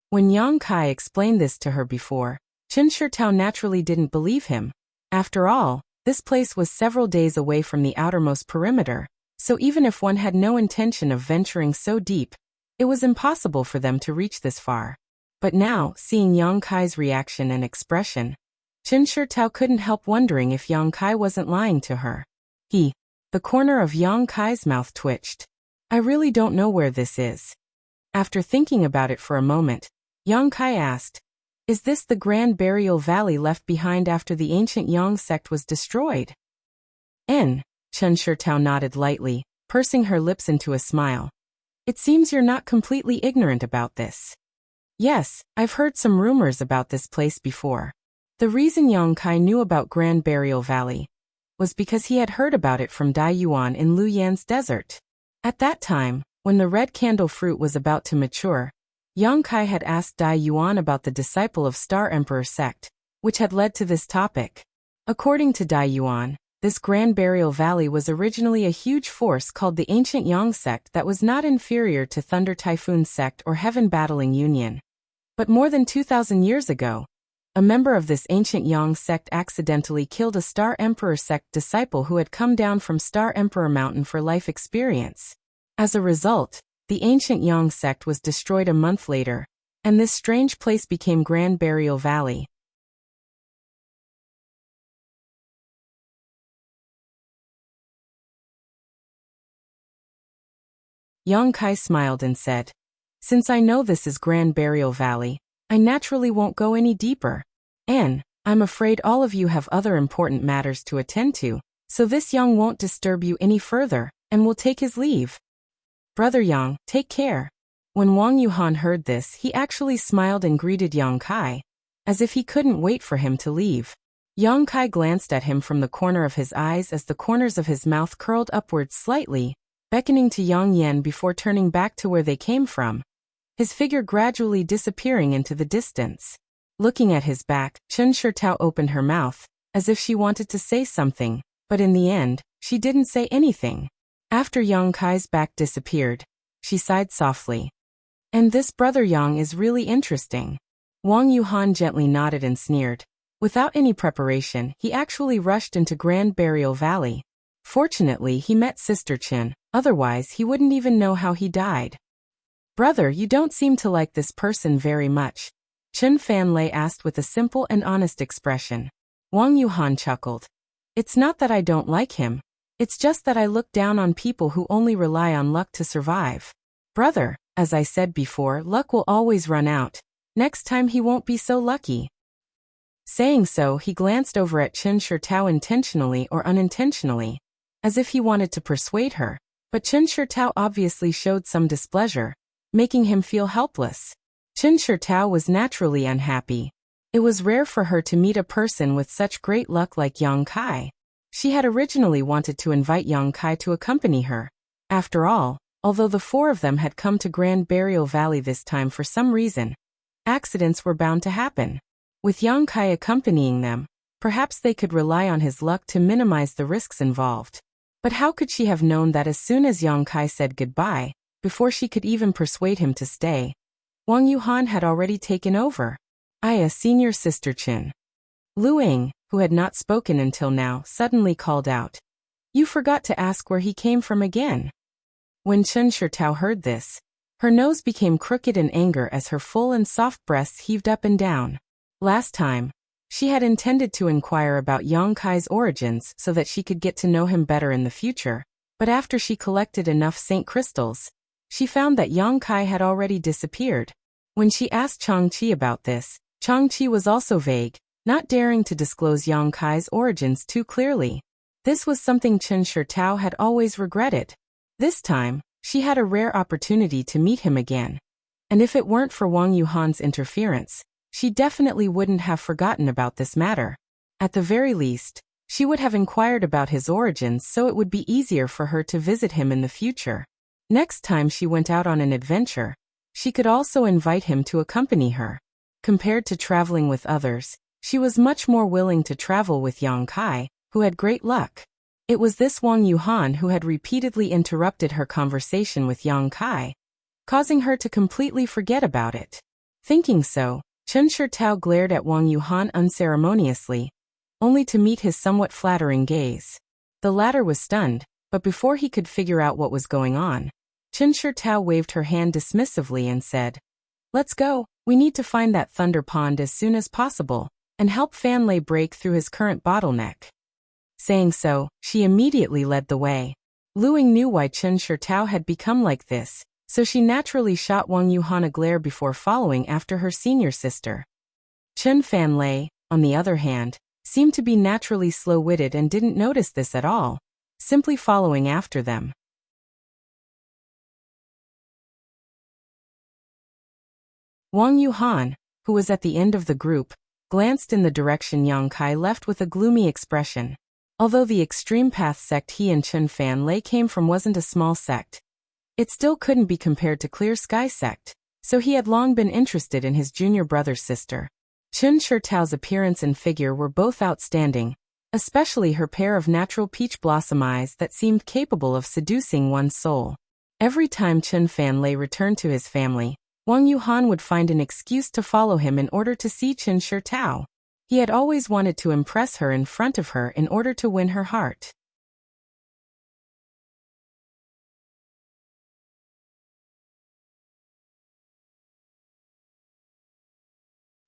When Yang Kai explained this to her before, Chen Shitao naturally didn't believe him. After all, this place was several days away from the outermost perimeter, so even if one had no intention of venturing so deep, it was impossible for them to reach this far. But now, seeing Yang Kai's reaction and expression, Chen Shitao couldn't help wondering if Yang Kai wasn't lying to her. The corner of Yang Kai's mouth twitched. "I really don't know where this is." After thinking about it for a moment, Yang Kai asked, "Is this the Grand Burial Valley left behind after the ancient Yang sect was destroyed?" Chen Shitao nodded lightly, pursing her lips into a smile. "It seems you're not completely ignorant about this." "Yes, I've heard some rumors about this place before." The reason Yang Kai knew about Grand Burial Valley was because he had heard about it from Dai Yuan in Lu Yan's desert. At that time, when the red candle fruit was about to mature, Yang Kai had asked Dai Yuan about the disciple of Star Emperor sect, which had led to this topic. According to Dai Yuan, this Grand Burial Valley was originally a huge force called the Ancient Yang sect that was not inferior to Thunder Typhoon sect or Heaven Battling Union. But more than 2,000 years ago, a member of this ancient Yang sect accidentally killed a Star Emperor sect disciple who had come down from Star Emperor Mountain for life experience. As a result, the ancient Yang sect was destroyed a month later, and this strange place became Grand Burial Valley. Yang Kai smiled and said, "Since I know this is Grand Burial Valley, I naturally won't go any deeper. And I'm afraid all of you have other important matters to attend to, so this Yang won't disturb you any further, and will take his leave. Brother Yang, take care." When Wang Yuhan heard this, he actually smiled and greeted Yang Kai, as if he couldn't wait for him to leave. Yang Kai glanced at him from the corner of his eyes as the corners of his mouth curled upwards slightly, beckoning to Yang Yan before turning back to where they came from, his figure gradually disappearing into the distance. Looking at his back, Chen Shitao opened her mouth, as if she wanted to say something, but in the end, she didn't say anything. After Yang Kai's back disappeared, she sighed softly. "And this brother Yang is really interesting." Wang Yuhan gently nodded and sneered. Without any preparation, he actually rushed into Grand Burial Valley. Fortunately, he met Sister Chen, otherwise he wouldn't even know how he died. "Brother, you don't seem to like this person very much," Chen Fanlei asked with a simple and honest expression. Wang Yuhan chuckled. "It's not that I don't like him. It's just that I look down on people who only rely on luck to survive. Brother, as I said before, luck will always run out. Next time he won't be so lucky." Saying so, he glanced over at Chen Shitao intentionally or unintentionally, as if he wanted to persuade her, but Chen Shitao obviously showed some displeasure, making him feel helpless. Chen Shitao was naturally unhappy. It was rare for her to meet a person with such great luck like Yang Kai. She had originally wanted to invite Yang Kai to accompany her. After all, although the four of them had come to Grand Burial Valley this time for some reason, accidents were bound to happen. With Yang Kai accompanying them, perhaps they could rely on his luck to minimize the risks involved. But how could she have known that as soon as Yang Kai said goodbye, before she could even persuade him to stay, Wang Yuhan had already taken over? "Aya, Senior Sister Chen." Lu Ying, who had not spoken until now, suddenly called out, "You forgot to ask where he came from again." When Chen Shitao heard this, her nose became crooked in anger as her full and soft breasts heaved up and down. Last time, she had intended to inquire about Yang Kai's origins so that she could get to know him better in the future, but after she collected enough Saint Crystals, she found that Yang Kai had already disappeared. When she asked Changqi about this, Changqi was also vague, not daring to disclose Yang Kai's origins too clearly. This was something Chen Shitao had always regretted. This time, she had a rare opportunity to meet him again. And if it weren't for Wang Yuhan's interference, she definitely wouldn't have forgotten about this matter. At the very least, she would have inquired about his origins so it would be easier for her to visit him in the future. Next time she went out on an adventure, she could also invite him to accompany her. Compared to traveling with others, she was much more willing to travel with Yang Kai, who had great luck. It was this Wang Yuhan who had repeatedly interrupted her conversation with Yang Kai, causing her to completely forget about it. Thinking so, Chen Shitao glared at Wang Yuhan unceremoniously, only to meet his somewhat flattering gaze. The latter was stunned, but before he could figure out what was going on, Chen Shitao waved her hand dismissively and said, "Let's go, we need to find that thunder pond as soon as possible, and help Fan Lei break through his current bottleneck." Saying so, she immediately led the way. Luing knew why Chen Shitao had become like this, so she naturally shot Wang Yuhan a glare before following after her senior sister. Chen Fan Lei, on the other hand, seemed to be naturally slow-witted and didn't notice this at all, simply following after them. Wang Yuhan, who was at the end of the group, glanced in the direction Yang Kai left with a gloomy expression. Although the extreme path sect he and Chen Fan Lei came from wasn't a small sect, it still couldn't be compared to Clear Sky sect, so he had long been interested in his junior brother's sister. Chen Shitao's appearance and figure were both outstanding, especially her pair of natural peach blossom eyes that seemed capable of seducing one's soul. Every time Chen Fan Lei returned to his family, Wang Yuhan would find an excuse to follow him in order to see Chen Shitao. He had always wanted to impress her in front of her in order to win her heart.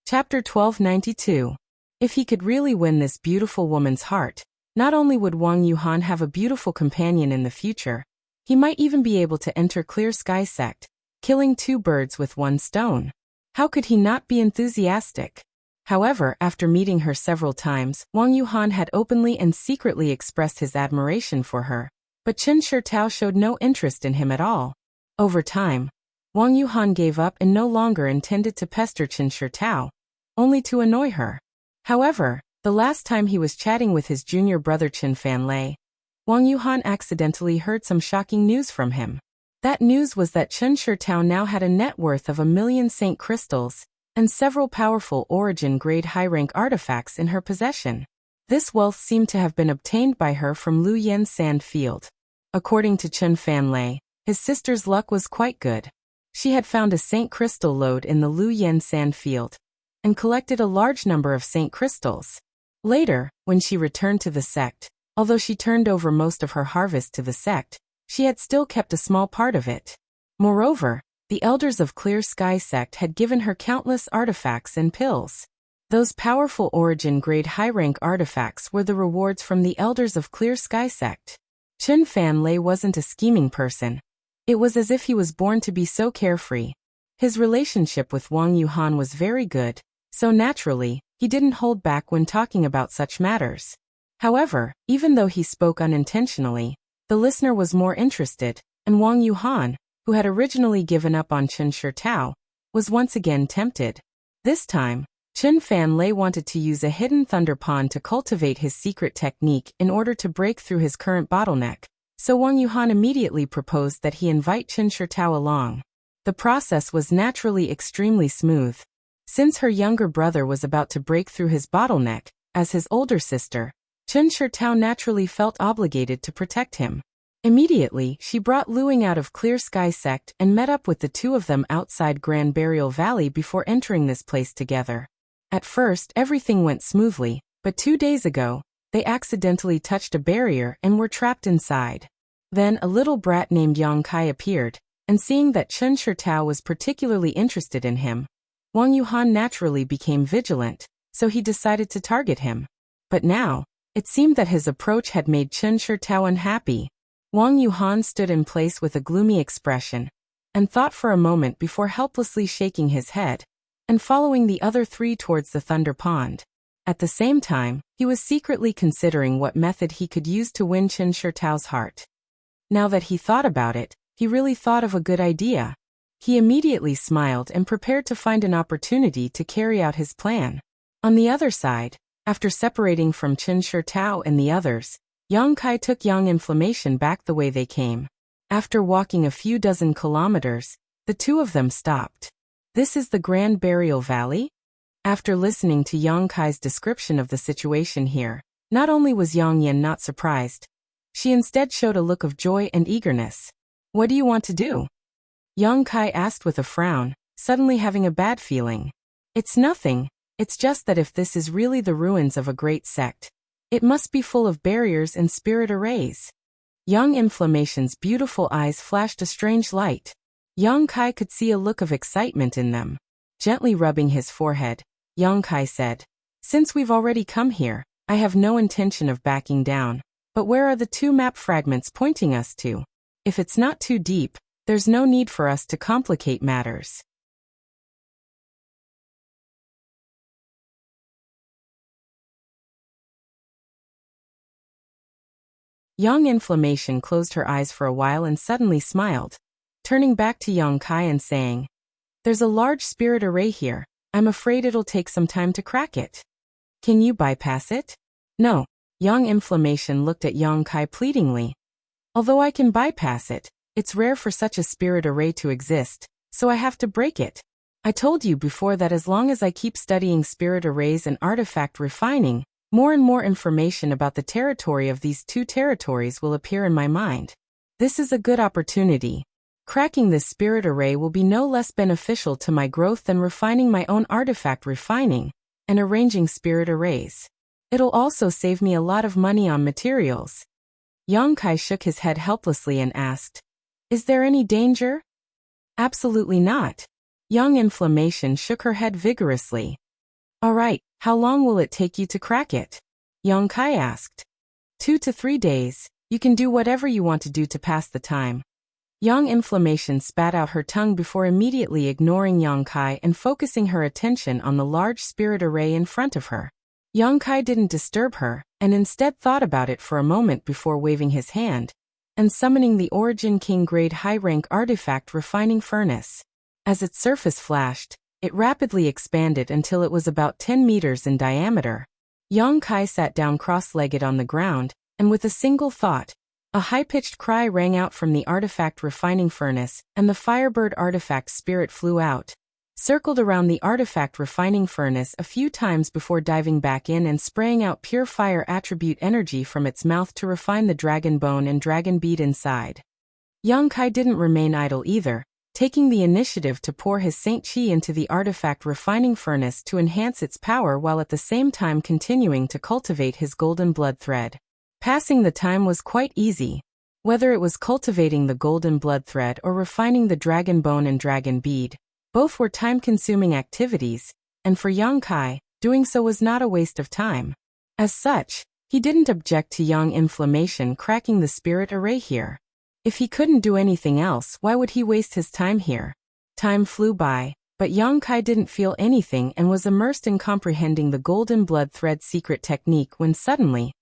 Chapter 1292. If he could really win this beautiful woman's heart, not only would Wang Yuhan have a beautiful companion in the future, he might even be able to enter Clear Sky sect, killing two birds with one stone. How could he not be enthusiastic? However, after meeting her several times, Wang Yuhan had openly and secretly expressed his admiration for her, but Chen Shitao showed no interest in him at all. Over time, Wang Yuhan gave up and no longer intended to pester Chen Shitao, only to annoy her. However, the last time he was chatting with his junior brother Chen Fan Lei, Wang Yuhan accidentally heard some shocking news from him. That news was that Chen Shitao now had a net worth of 1,000,000 Saint crystals and several powerful origin-grade high-rank artifacts in her possession. This wealth seemed to have been obtained by her from Lu Yen's sand field. According to Chen Fan Lei, his sister's luck was quite good. She had found a Saint crystal lode in the Lu Yen sand field and collected a large number of Saint crystals. Later, when she returned to the sect, although she turned over most of her harvest to the sect, she had still kept a small part of it. Moreover, the elders of Clear Sky sect had given her countless artifacts and pills. Those powerful origin-grade high-rank artifacts were the rewards from the elders of Clear Sky sect. Chen Fan Lei wasn't a scheming person. It was as if he was born to be so carefree. His relationship with Wang Yuhan was very good, so naturally, he didn't hold back when talking about such matters. However, even though he spoke unintentionally, the listener was more interested, and Wang Yuhan, who had originally given up on Chen Shitao, was once again tempted. This time, Chen Fan Lei wanted to use a hidden thunder pond to cultivate his secret technique in order to break through his current bottleneck, so Wang Yuhan immediately proposed that he invite Chen Shitao along. The process was naturally extremely smooth. Since her younger brother was about to break through his bottleneck, as his older sister, Chen Shitao naturally felt obligated to protect him. Immediately, she brought Luing out of Clear Sky sect and met up with the two of them outside Grand Burial Valley before entering this place together. At first, everything went smoothly, but 2 days ago, they accidentally touched a barrier and were trapped inside. Then a little brat named Yang Kai appeared, and seeing that Chen Shitao was particularly interested in him, Wang Yuhan naturally became vigilant, so he decided to target him. But now, it seemed that his approach had made Chen Shitao unhappy. Wang Yuhan stood in place with a gloomy expression, and thought for a moment before helplessly shaking his head and following the other three towards the Thunder Pond. At the same time, he was secretly considering what method he could use to win Chen Shitao's heart. Now that he thought about it, he really thought of a good idea. He immediately smiled and prepared to find an opportunity to carry out his plan. On the other side, after separating from Chen Shitao and the others, Yang Kai took Yang Inflammation back the way they came. After walking a few dozen kilometers, the two of them stopped. This is the Grand Burial Valley? After listening to Yang Kai's description of the situation here, not only was Yang Yin not surprised, she instead showed a look of joy and eagerness. What do you want to do? Yang Kai asked with a frown, suddenly having a bad feeling. It's nothing, it's just that if this is really the ruins of a great sect, it must be full of barriers and spirit arrays. Yang Inflammation's beautiful eyes flashed a strange light. Yang Kai could see a look of excitement in them. Gently rubbing his forehead, Yang Kai said, "Since we've already come here, I have no intention of backing down. But where are the two map fragments pointing us to? If it's not too deep, there's no need for us to complicate matters." Yang Inflammation closed her eyes for a while and suddenly smiled, turning back to Yang Kai and saying, "There's a large spirit array here. I'm afraid it'll take some time to crack it. Can you bypass it?" "No." Yang Inflammation looked at Yang Kai pleadingly. "Although I can bypass it, it's rare for such a spirit array to exist, so I have to break it. I told you before that as long as I keep studying spirit arrays and artifact refining, more and more information about the territory of these two territories will appear in my mind. This is a good opportunity. Cracking this spirit array will be no less beneficial to my growth than refining my own artifact refining and arranging spirit arrays. It'll also save me a lot of money on materials." Yang Kai shook his head helplessly and asked, "Is there any danger?" "Absolutely not." Yang Inflammation shook her head vigorously. "All right, how long will it take you to crack it?" Yang Kai asked. 2 to 3 days. You can do whatever you want to do to pass the time." Yang Inflammation spat out her tongue before immediately ignoring Yang Kai and focusing her attention on the large spirit array in front of her. Yang Kai didn't disturb her, and instead thought about it for a moment before waving his hand and summoning the Origin King grade high-rank artifact refining furnace. As its surface flashed, it rapidly expanded until it was about 10 meters in diameter. Yang Kai sat down cross-legged on the ground, and with a single thought, a high-pitched cry rang out from the artifact refining furnace, and the Firebird artifact spirit flew out, circled around the artifact refining furnace a few times before diving back in and spraying out pure fire attribute energy from its mouth to refine the dragon bone and dragon bead inside. Yang Kai didn't remain idle either, taking the initiative to pour his Saint Chi into the artifact refining furnace to enhance its power while at the same time continuing to cultivate his golden blood thread. Passing the time was quite easy. Whether it was cultivating the golden blood thread or refining the dragon bone and dragon bead, both were time-consuming activities, and for Yang Kai, doing so was not a waste of time. As such, he didn't object to Yang Inflammation cracking the spirit array here. If he couldn't do anything else, why would he waste his time here? Time flew by, but Yang Kai didn't feel anything and was immersed in comprehending the golden blood thread secret technique when suddenly,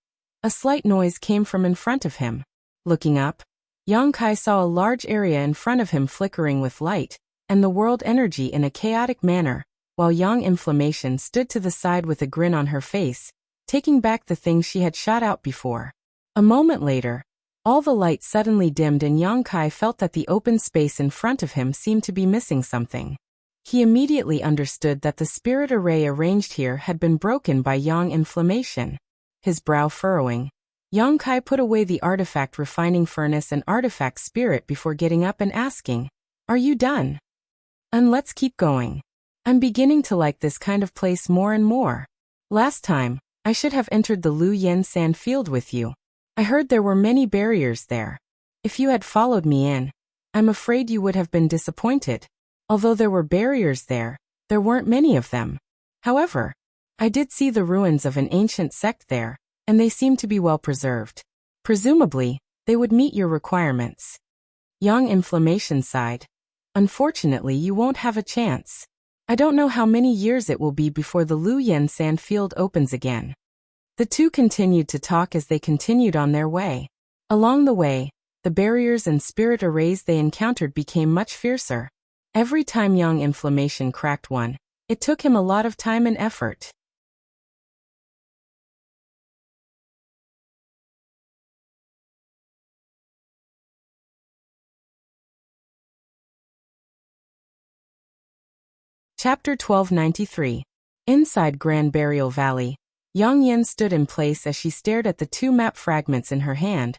a slight noise came from in front of him. Looking up, Yang Kai saw a large area in front of him flickering with light and the world energy in a chaotic manner, while Yang Inflammation stood to the side with a grin on her face, taking back the thing she had shot out before. A moment later, all the light suddenly dimmed and Yang Kai felt that the open space in front of him seemed to be missing something. He immediately understood that the spirit array arranged here had been broken by Yang Inflammation. His brow furrowing, Yang Kai put away the artifact refining furnace and artifact spirit before getting up and asking, "Are you done? And let's keep going. I'm beginning to like this kind of place more and more. Last time, I should have entered the Lu Yen sand field with you. I heard there were many barriers there. If you had followed me in, I'm afraid you would have been disappointed. Although there were barriers there weren't many of them. However, I did see the ruins of an ancient sect there, and they seem to be well preserved. Presumably, they would meet your requirements." Yang Inflammation sighed. Unfortunately, you won't have a chance. I don't know how many years it will be before the Lu Yen sand field opens again." The two continued to talk as they continued on their way. Along the way, the barriers and spirit arrays they encountered became much fiercer. Every time Young Inflammation cracked one, it took him a lot of time and effort. Chapter 1293. Inside Grand Burial Valley, Yang Yen stood in place as she stared at the two map fragments in her hand,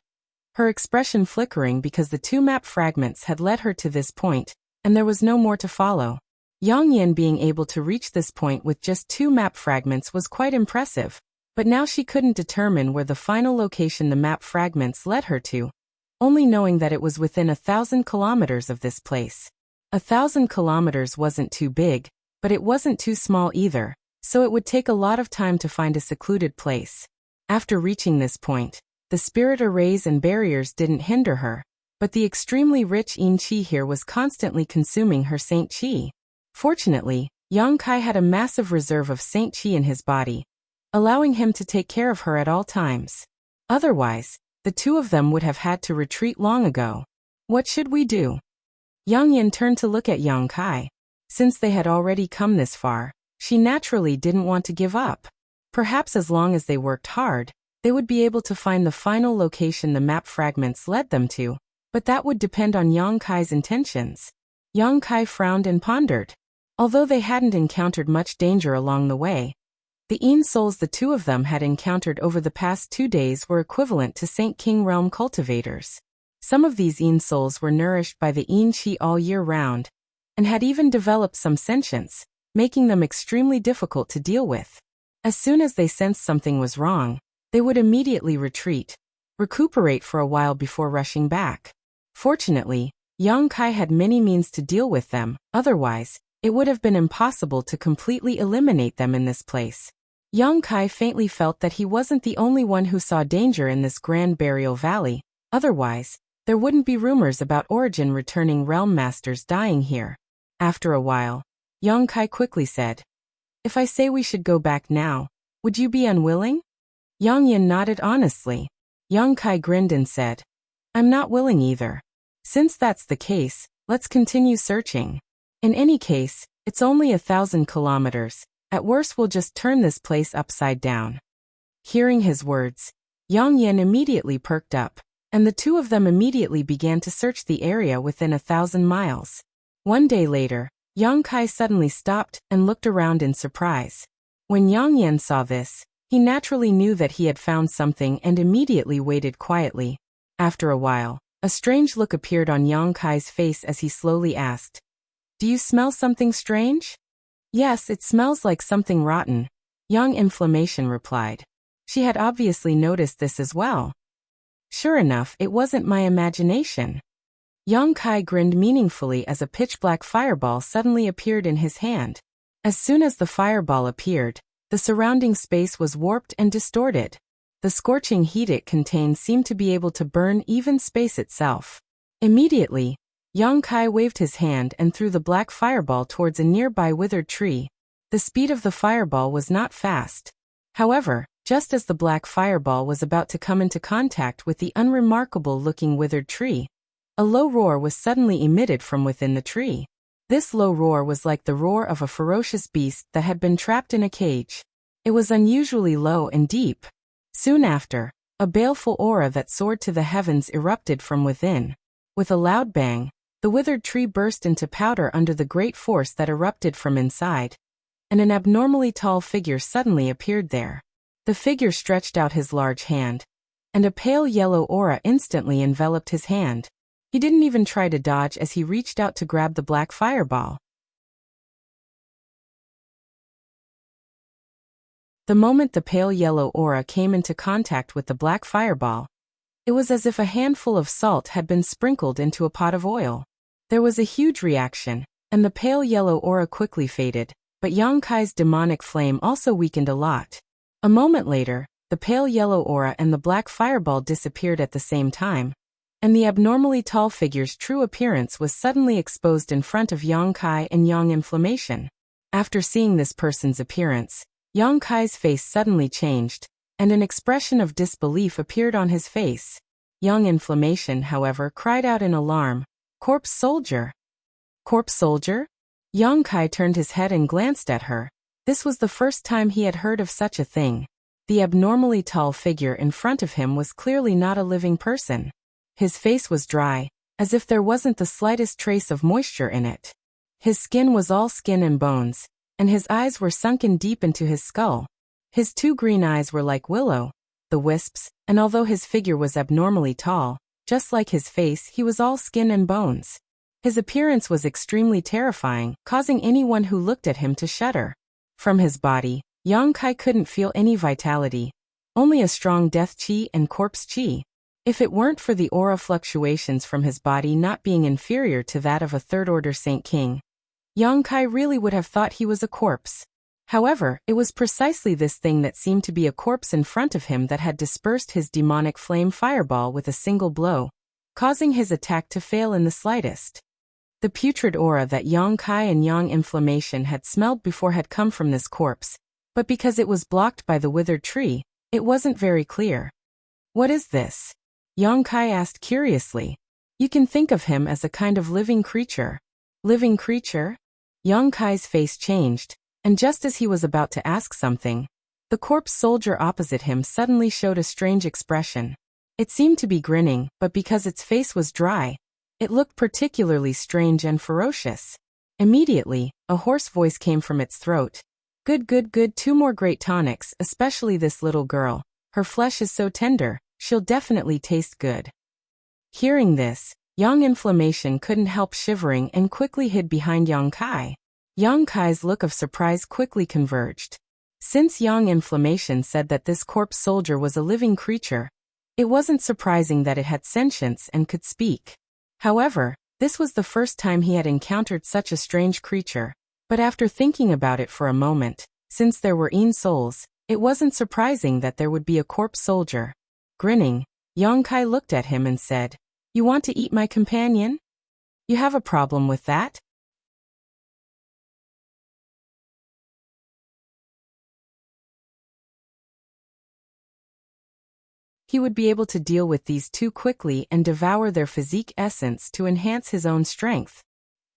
her expression flickering because the two map fragments had led her to this point, and there was no more to follow. Yang Yen being able to reach this point with just two map fragments was quite impressive, but now she couldn't determine where the final location the map fragments led her to, only knowing that it was within 1,000 kilometers of this place. 1,000 kilometers wasn't too big, but it wasn't too small either, so it would take a lot of time to find a secluded place. After reaching this point, the spirit arrays and barriers didn't hinder her, but the extremely rich Yin Qi here was constantly consuming her Saint Qi. Fortunately, Yang Kai had a massive reserve of Saint Qi in his body, allowing him to take care of her at all times. Otherwise, the two of them would have had to retreat long ago. What should we do? Yang Yin turned to look at Yang Kai. Since they had already come this far, she naturally didn't want to give up. Perhaps as long as they worked hard, they would be able to find the final location the map fragments led them to, but that would depend on Yang Kai's intentions. Yang Kai frowned and pondered. Although they hadn't encountered much danger along the way, the Yin souls the two of them had encountered over the past 2 days were equivalent to Saint King Realm cultivators. Some of these Yin souls were nourished by the Yin Qi all year round, and had even developed some sentience, making them extremely difficult to deal with. As soon as they sensed something was wrong, they would immediately retreat, recuperate for a while before rushing back. Fortunately, Yang Kai had many means to deal with them, otherwise, it would have been impossible to completely eliminate them in this place. Yang Kai faintly felt that he wasn't the only one who saw danger in this Grand Burial Valley, otherwise, there wouldn't be rumors about Origin returning realm masters dying here. After a while, Yang Kai quickly said, "If I say we should go back now, would you be unwilling?" Yang Yin nodded honestly. Yang Kai grinned and said, "I'm not willing either. Since that's the case, let's continue searching. In any case, it's only 1,000 kilometers. At worst we'll just turn this place upside down." Hearing his words, Yang Yin immediately perked up, and the two of them immediately began to search the area within 1,000 miles. One day later, Yang Kai suddenly stopped and looked around in surprise. When Yang Yin saw this, he naturally knew that he had found something and immediately waited quietly. After a while, a strange look appeared on Yang Kai's face as he slowly asked, "Do you smell something strange?" "Yes, it smells like something rotten," Young Inflammation replied. She had obviously noticed this as well. Sure enough, it wasn't my imagination. Yang Kai grinned meaningfully as a pitch-black fireball suddenly appeared in his hand. As soon as the fireball appeared, the surrounding space was warped and distorted. The scorching heat it contained seemed to be able to burn even space itself. Immediately, Yang Kai waved his hand and threw the black fireball towards a nearby withered tree. The speed of the fireball was not fast. However, just as the black fireball was about to come into contact with the unremarkable-looking withered tree, a low roar was suddenly emitted from within the tree. This low roar was like the roar of a ferocious beast that had been trapped in a cage. It was unusually low and deep. Soon after, a baleful aura that soared to the heavens erupted from within. With a loud bang, the withered tree burst into powder under the great force that erupted from inside, and an abnormally tall figure suddenly appeared there. The figure stretched out his large hand, and a pale yellow aura instantly enveloped his hand. He didn't even try to dodge as he reached out to grab the black fireball. The moment the pale yellow aura came into contact with the black fireball, it was as if a handful of salt had been sprinkled into a pot of oil. There was a huge reaction, and the pale yellow aura quickly faded, but Yang Kai's demonic flame also weakened a lot. A moment later, the pale yellow aura and the black fireball disappeared at the same time, and the abnormally tall figure's true appearance was suddenly exposed in front of Yang Kai and Yang Inflammation. After seeing this person's appearance, Yang Kai's face suddenly changed, and an expression of disbelief appeared on his face. Yang Inflammation, however, cried out in alarm, "Corpse soldier! Corpse soldier?" Yang Kai turned his head and glanced at her. This was the first time he had heard of such a thing. The abnormally tall figure in front of him was clearly not a living person. His face was dry, as if there wasn't the slightest trace of moisture in it. His skin was all skin and bones, and his eyes were sunken deep into his skull. His two green eyes were like the wisps, and although his figure was abnormally tall, just like his face, he was all skin and bones. His appearance was extremely terrifying, causing anyone who looked at him to shudder. From his body, Yang Kai couldn't feel any vitality, only a strong death chi and corpse chi. If it weren't for the aura fluctuations from his body not being inferior to that of a third-order Saint King, Yang Kai really would have thought he was a corpse. However, it was precisely this thing that seemed to be a corpse in front of him that had dispersed his demonic flame fireball with a single blow, causing his attack to fail in the slightest. The putrid aura that Yang Kai and Yang Inflammation had smelled before had come from this corpse, but because it was blocked by the withered tree, it wasn't very clear. "What is this?" Yang Kai asked curiously. "You can think of him as a kind of living creature." "Living creature?" Yang Kai's face changed, and just as he was about to ask something, the corpse soldier opposite him suddenly showed a strange expression. It seemed to be grinning, but because its face was dry, it looked particularly strange and ferocious. Immediately, a hoarse voice came from its throat. "Good, good, good, 2 more great tonics, especially this little girl. Her flesh is so tender, she'll definitely taste good." Hearing this, Yang Inflammation couldn't help shivering and quickly hid behind Yang Kai. Yang Kai's look of surprise quickly converged. Since Yang Inflammation said that this corpse soldier was a living creature, it wasn't surprising that it had sentience and could speak. However, this was the first time he had encountered such a strange creature, but after thinking about it for a moment, since there were souls, it wasn't surprising that there would be a corpse soldier. Grinning, Yang Kai looked at him and said, "You want to eat my companion? You have a problem with that?" He would be able to deal with these two quickly and devour their physique essence to enhance his own strength.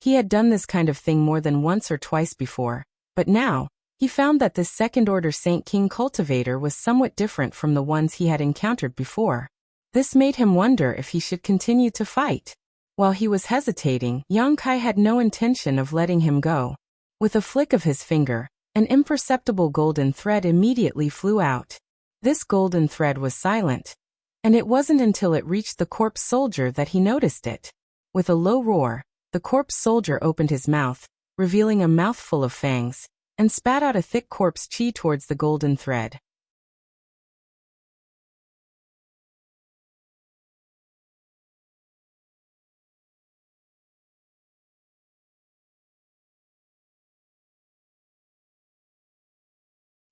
He had done this kind of thing more than once or twice before, but now, he found that this second-order Saint King cultivator was somewhat different from the ones he had encountered before. This made him wonder if he should continue to fight. While he was hesitating, Yang Kai had no intention of letting him go. With a flick of his finger, an imperceptible golden thread immediately flew out. This golden thread was silent, and it wasn't until it reached the corpse soldier that he noticed it. With a low roar, the corpse soldier opened his mouth, revealing a mouthful of fangs, and spat out a thick corpse chi towards the golden thread.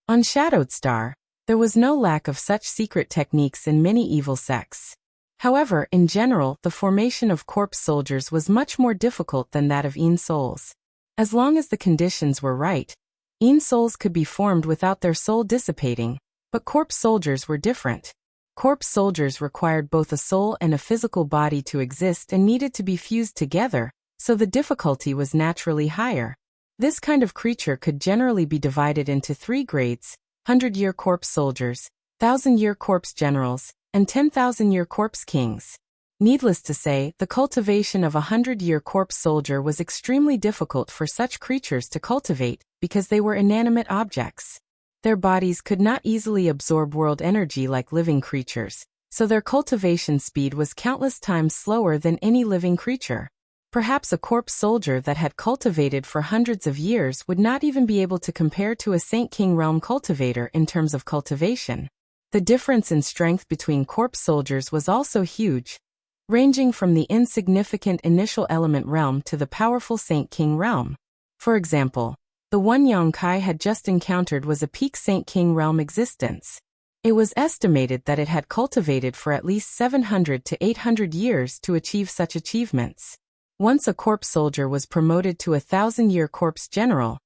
On Shadowed Star, there was no lack of such secret techniques in many evil sects. However, in general, the formation of corpse soldiers was much more difficult than that of souls. As long as the conditions were right, souls could be formed without their soul dissipating, but corpse soldiers were different. Corpse soldiers required both a soul and a physical body to exist and needed to be fused together, so the difficulty was naturally higher. This kind of creature could generally be divided into 3 grades: 100-year corpse soldiers, 1,000-year corpse generals, and 10,000-year corpse kings. Needless to say, the cultivation of a 100-year corpse soldier was extremely difficult for such creatures to cultivate, because they were inanimate objects. Their bodies could not easily absorb world energy like living creatures, so their cultivation speed was countless times slower than any living creature. Perhaps a corpse soldier that had cultivated for hundreds of years would not even be able to compare to a Saint King realm cultivator in terms of cultivation. The difference in strength between corpse soldiers was also huge, ranging from the insignificant initial element realm to the powerful Saint King realm. For example, the one Yang Kai had just encountered was a peak Saint King realm existence. It was estimated that it had cultivated for at least 700 to 800 years to achieve such achievements. Once a corpse soldier was promoted to a 1,000-year corpse general,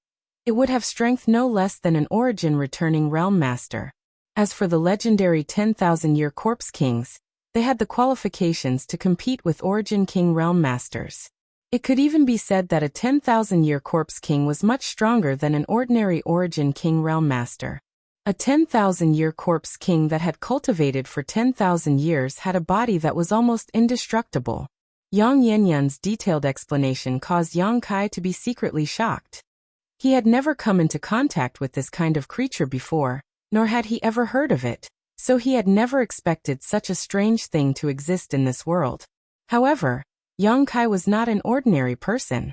it would have strength no less than an origin returning realm master. As for the legendary 10,000-year corpse kings, they had the qualifications to compete with origin king realm masters. It could even be said that a 10,000-year corpse king was much stronger than an ordinary origin king realm master. A 10,000-year corpse king that had cultivated for 10,000 years had a body that was almost indestructible. Yang Yanyan's detailed explanation caused Yang Kai to be secretly shocked. He had never come into contact with this kind of creature before, nor had he ever heard of it, so he had never expected such a strange thing to exist in this world. However, Yang Kai was not an ordinary person.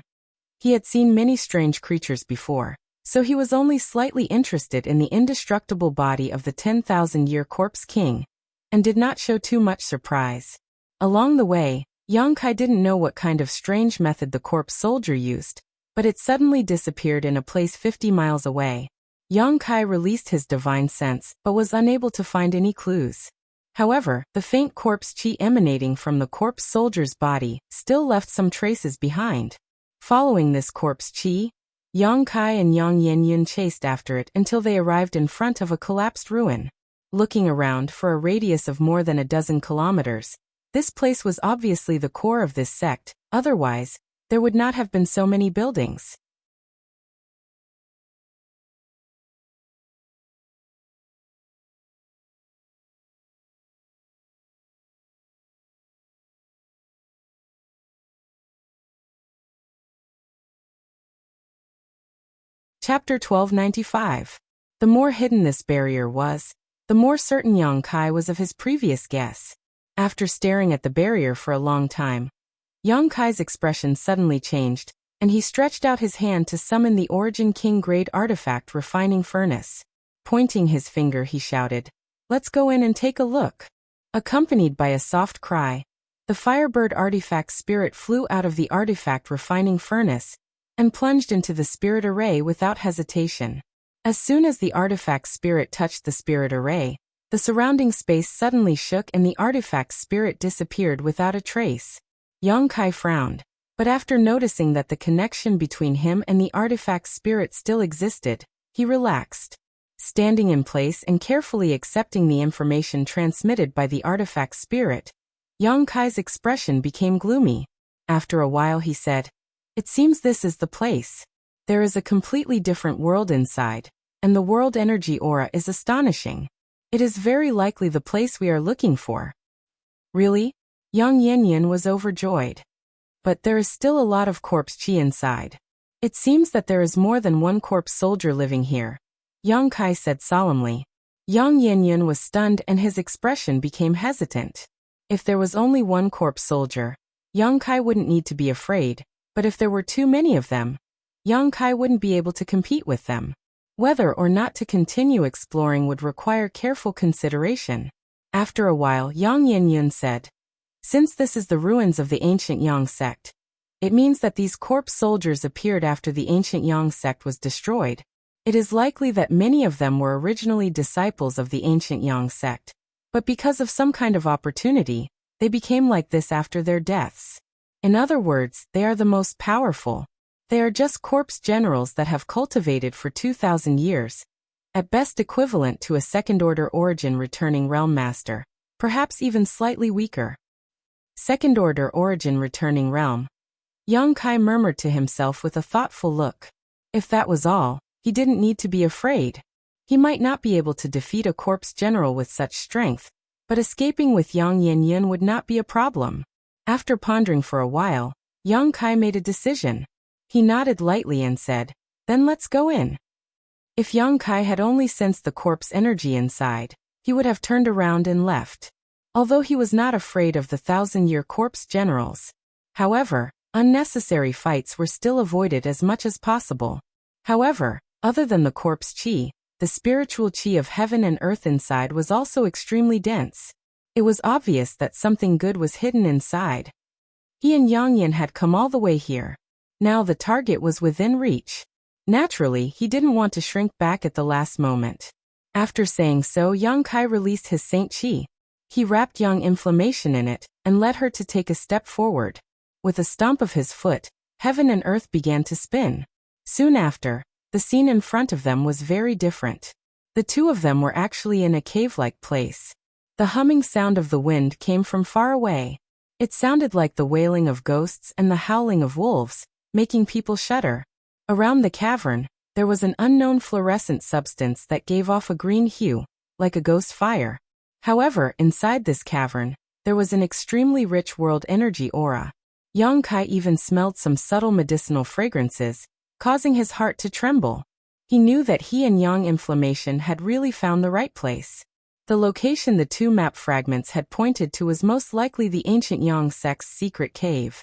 He had seen many strange creatures before, so he was only slightly interested in the indestructible body of the 10,000-year corpse king, and did not show too much surprise. Along the way, Yang Kai didn't know what kind of strange method the corpse soldier used, but it suddenly disappeared in a place 50 miles away. Yang Kai released his divine sense, but was unable to find any clues. However, the faint corpse chi emanating from the corpse soldier's body still left some traces behind. Following this corpse chi, Yang Kai and Yang Yanyan chased after it until they arrived in front of a collapsed ruin. Looking around for a radius of more than a dozen kilometers, this place was obviously the core of this sect, otherwise, there would not have been so many buildings. Chapter 1295. The more hidden this barrier was, the more certain Yang Kai was of his previous guess. After staring at the barrier for a long time, Yang Kai's expression suddenly changed, and he stretched out his hand to summon the Origin King Grade Artifact Refining Furnace. Pointing his finger, he shouted, "Let's go in and take a look." Accompanied by a soft cry, the Firebird Artifact Spirit flew out of the Artifact Refining Furnace and plunged into the Spirit Array without hesitation. As soon as the Artifact Spirit touched the Spirit Array, the surrounding space suddenly shook and the Artifact Spirit disappeared without a trace. Yang Kai frowned, but after noticing that the connection between him and the Artifact Spirit still existed, he relaxed. Standing in place and carefully accepting the information transmitted by the Artifact Spirit, Yang Kai's expression became gloomy. After a while he said, "It seems this is the place. There is a completely different world inside, and the world energy aura is astonishing. It is very likely the place we are looking for." "Really?" Yang Yanyan was overjoyed. "But there is still a lot of corpse chi inside. It seems that there is more than one corpse soldier living here," Yang Kai said solemnly. Yang Yanyan was stunned and his expression became hesitant. If there was only one corpse soldier, Yang Kai wouldn't need to be afraid, but if there were too many of them, Yang Kai wouldn't be able to compete with them. Whether or not to continue exploring would require careful consideration. After a while, Yang Yanyan said, "Since this is the ruins of the ancient Yang sect, it means that these corpse soldiers appeared after the ancient Yang sect was destroyed. It is likely that many of them were originally disciples of the ancient Yang sect, but because of some kind of opportunity, they became like this after their deaths. In other words, they are the most powerful. They are just corpse generals that have cultivated for 2,000 years, at best equivalent to a second-order origin returning realm master, perhaps even slightly weaker." Second-order origin returning realm. Yang Kai murmured to himself with a thoughtful look. If that was all, he didn't need to be afraid. He might not be able to defeat a corpse general with such strength, but escaping with Yang Yanyan would not be a problem. After pondering for a while, Yang Kai made a decision. He nodded lightly and said, "Then let's go in." If Yang Kai had only sensed the corpse energy inside, he would have turned around and left. Although he was not afraid of the 1,000-year corpse generals. However, unnecessary fights were still avoided as much as possible. However, other than the corpse chi, the spiritual chi of heaven and earth inside was also extremely dense. It was obvious that something good was hidden inside. He and Yang Yan had come all the way here. Now the target was within reach. Naturally, he didn't want to shrink back at the last moment. After saying so, Yang Kai released his Saint Chi. He wrapped Yang Inflammation in it, and led her to take a step forward. With a stomp of his foot, heaven and earth began to spin. Soon after, the scene in front of them was very different. The two of them were actually in a cave-like place. The humming sound of the wind came from far away. It sounded like the wailing of ghosts and the howling of wolves, making people shudder. Around the cavern, there was an unknown fluorescent substance that gave off a green hue, like a ghost fire. However, inside this cavern, there was an extremely rich world energy aura. Yang Kai even smelled some subtle medicinal fragrances, causing his heart to tremble. He knew that he and Yang Inflammation had really found the right place. The location the two map fragments had pointed to was most likely the ancient Yang sect's secret cave.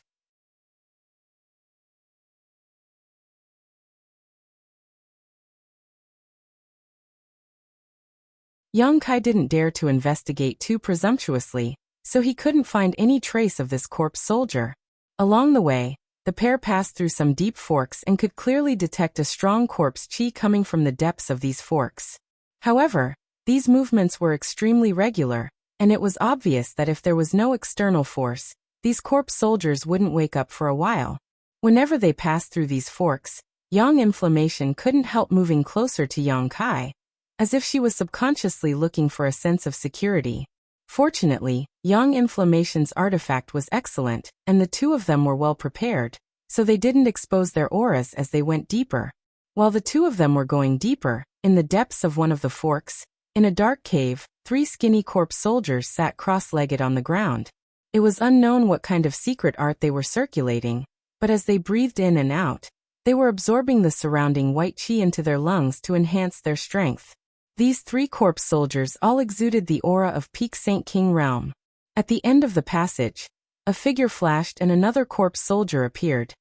Yang Kai didn't dare to investigate too presumptuously, so he couldn't find any trace of this corpse soldier. Along the way, the pair passed through some deep forks and could clearly detect a strong corpse chi coming from the depths of these forks. However, these movements were extremely regular, and it was obvious that if there was no external force, these corpse soldiers wouldn't wake up for a while. Whenever they passed through these forks, Yang Inflammation couldn't help moving closer to Yang Kai, as if she was subconsciously looking for a sense of security. Fortunately, Yang Inflammation's artifact was excellent, and the two of them were well prepared, so they didn't expose their auras as they went deeper. While the two of them were going deeper, in the depths of one of the forks, in a dark cave, 3 skinny corpse soldiers sat cross-legged on the ground. It was unknown what kind of secret art they were circulating, but as they breathed in and out, they were absorbing the surrounding white chi into their lungs to enhance their strength. These 3 corpse soldiers all exuded the aura of Peak Saint King realm. At the end of the passage, a figure flashed and another corpse soldier appeared.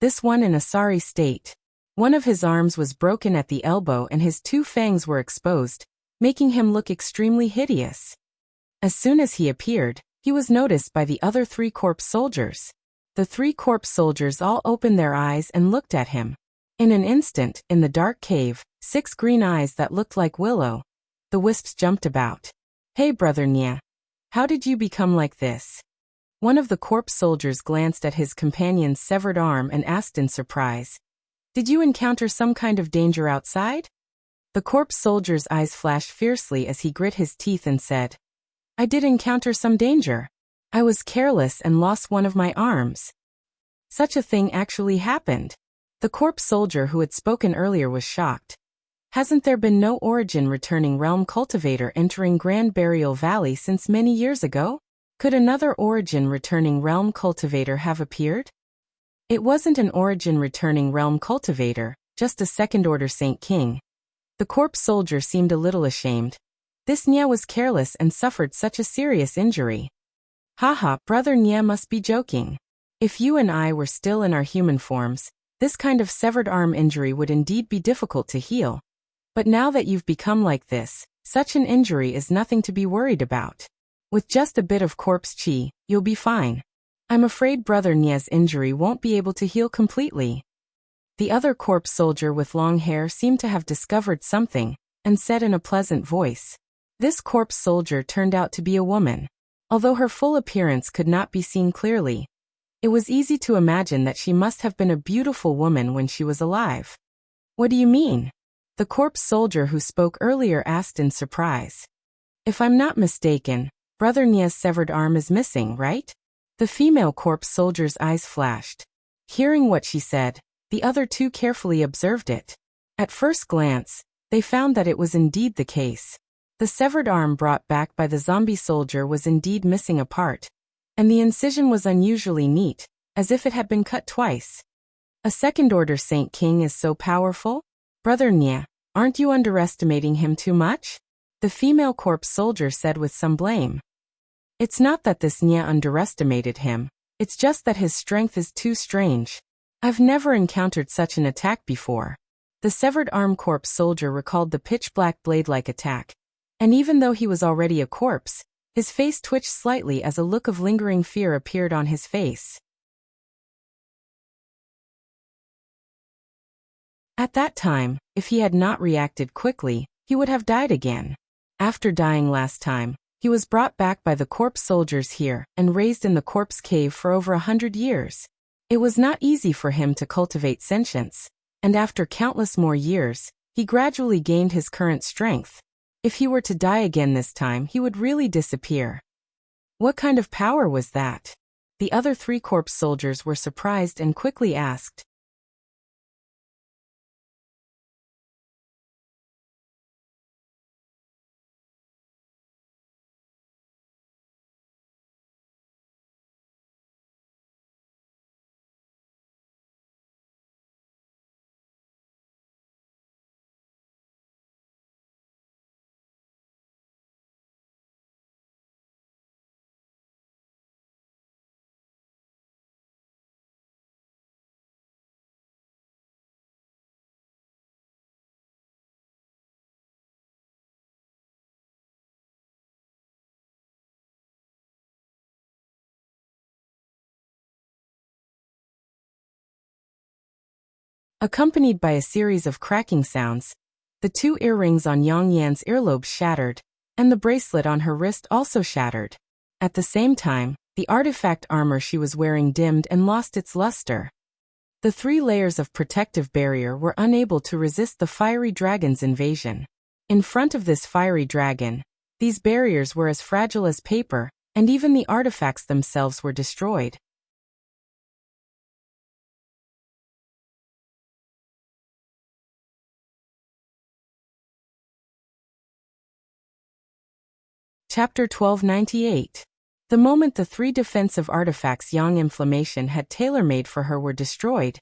This one in a sorry state. One of his arms was broken at the elbow and his 2 fangs were exposed, making him look extremely hideous. As soon as he appeared, he was noticed by the other 3 corpse soldiers. The 3 corpse soldiers all opened their eyes and looked at him. In an instant, in the dark cave, 6 green eyes that looked like willow. The wisps jumped about. "Hey brother Nya. How did you become like this?" One of the corpse soldiers glanced at his companion's severed arm and asked in surprise. "Did you encounter some kind of danger outside?" The corpse soldier's eyes flashed fiercely as he grit his teeth and said, "I did encounter some danger. I was careless and lost one of my arms." Such a thing actually happened. The corpse soldier who had spoken earlier was shocked. Hasn't there been no origin returning realm cultivator entering Grand Burial Valley since many years ago? Could another origin returning realm cultivator have appeared? It wasn't an origin returning realm cultivator, just a second-order Saint King. The corpse soldier seemed a little ashamed. This Nya was careless and suffered such a serious injury. Haha, brother Nya must be joking. If you and I were still in our human forms, this kind of severed arm injury would indeed be difficult to heal. But now that you've become like this, such an injury is nothing to be worried about. With just a bit of corpse chi, you'll be fine. I'm afraid brother Nya's injury won't be able to heal completely. The other corpse soldier with long hair seemed to have discovered something, and said in a pleasant voice. This corpse soldier turned out to be a woman. Although her full appearance could not be seen clearly, it was easy to imagine that she must have been a beautiful woman when she was alive. "What do you mean?" The corpse soldier who spoke earlier asked in surprise. "If I'm not mistaken, brother Nya's severed arm is missing, right?" The female corpse soldier's eyes flashed. Hearing what she said, the other 2 carefully observed it. At first glance, they found that it was indeed the case. The severed arm brought back by the zombie soldier was indeed missing a part, and the incision was unusually neat, as if it had been cut twice. "A second-order Saint King is so powerful? Brother Nya, aren't you underestimating him too much?" The female corpse soldier said with some blame. "It's not that this Nya underestimated him, it's just that his strength is too strange. I've never encountered such an attack before." The severed arm corpse soldier recalled the pitch-black blade-like attack, and even though he was already a corpse, his face twitched slightly as a look of lingering fear appeared on his face. At that time, if he had not reacted quickly, he would have died again. After dying last time, he was brought back by the corpse soldiers here and raised in the corpse cave for over 100 years. It was not easy for him to cultivate sentience, and after countless more years, he gradually gained his current strength. If he were to die again this time, he would really disappear. What kind of power was that? The other 3 corpse soldiers were surprised and quickly asked. Accompanied by a series of cracking sounds, the 2 earrings on Yang Yan's earlobes shattered, and the bracelet on her wrist also shattered. At the same time, the artifact armor she was wearing dimmed and lost its luster. The 3 layers of protective barrier were unable to resist the fiery dragon's invasion. In front of this fiery dragon, these barriers were as fragile as paper, and even the artifacts themselves were destroyed. Chapter 1298. The moment the 3 defensive artifacts Yang Inflammation had tailor-made for her were destroyed,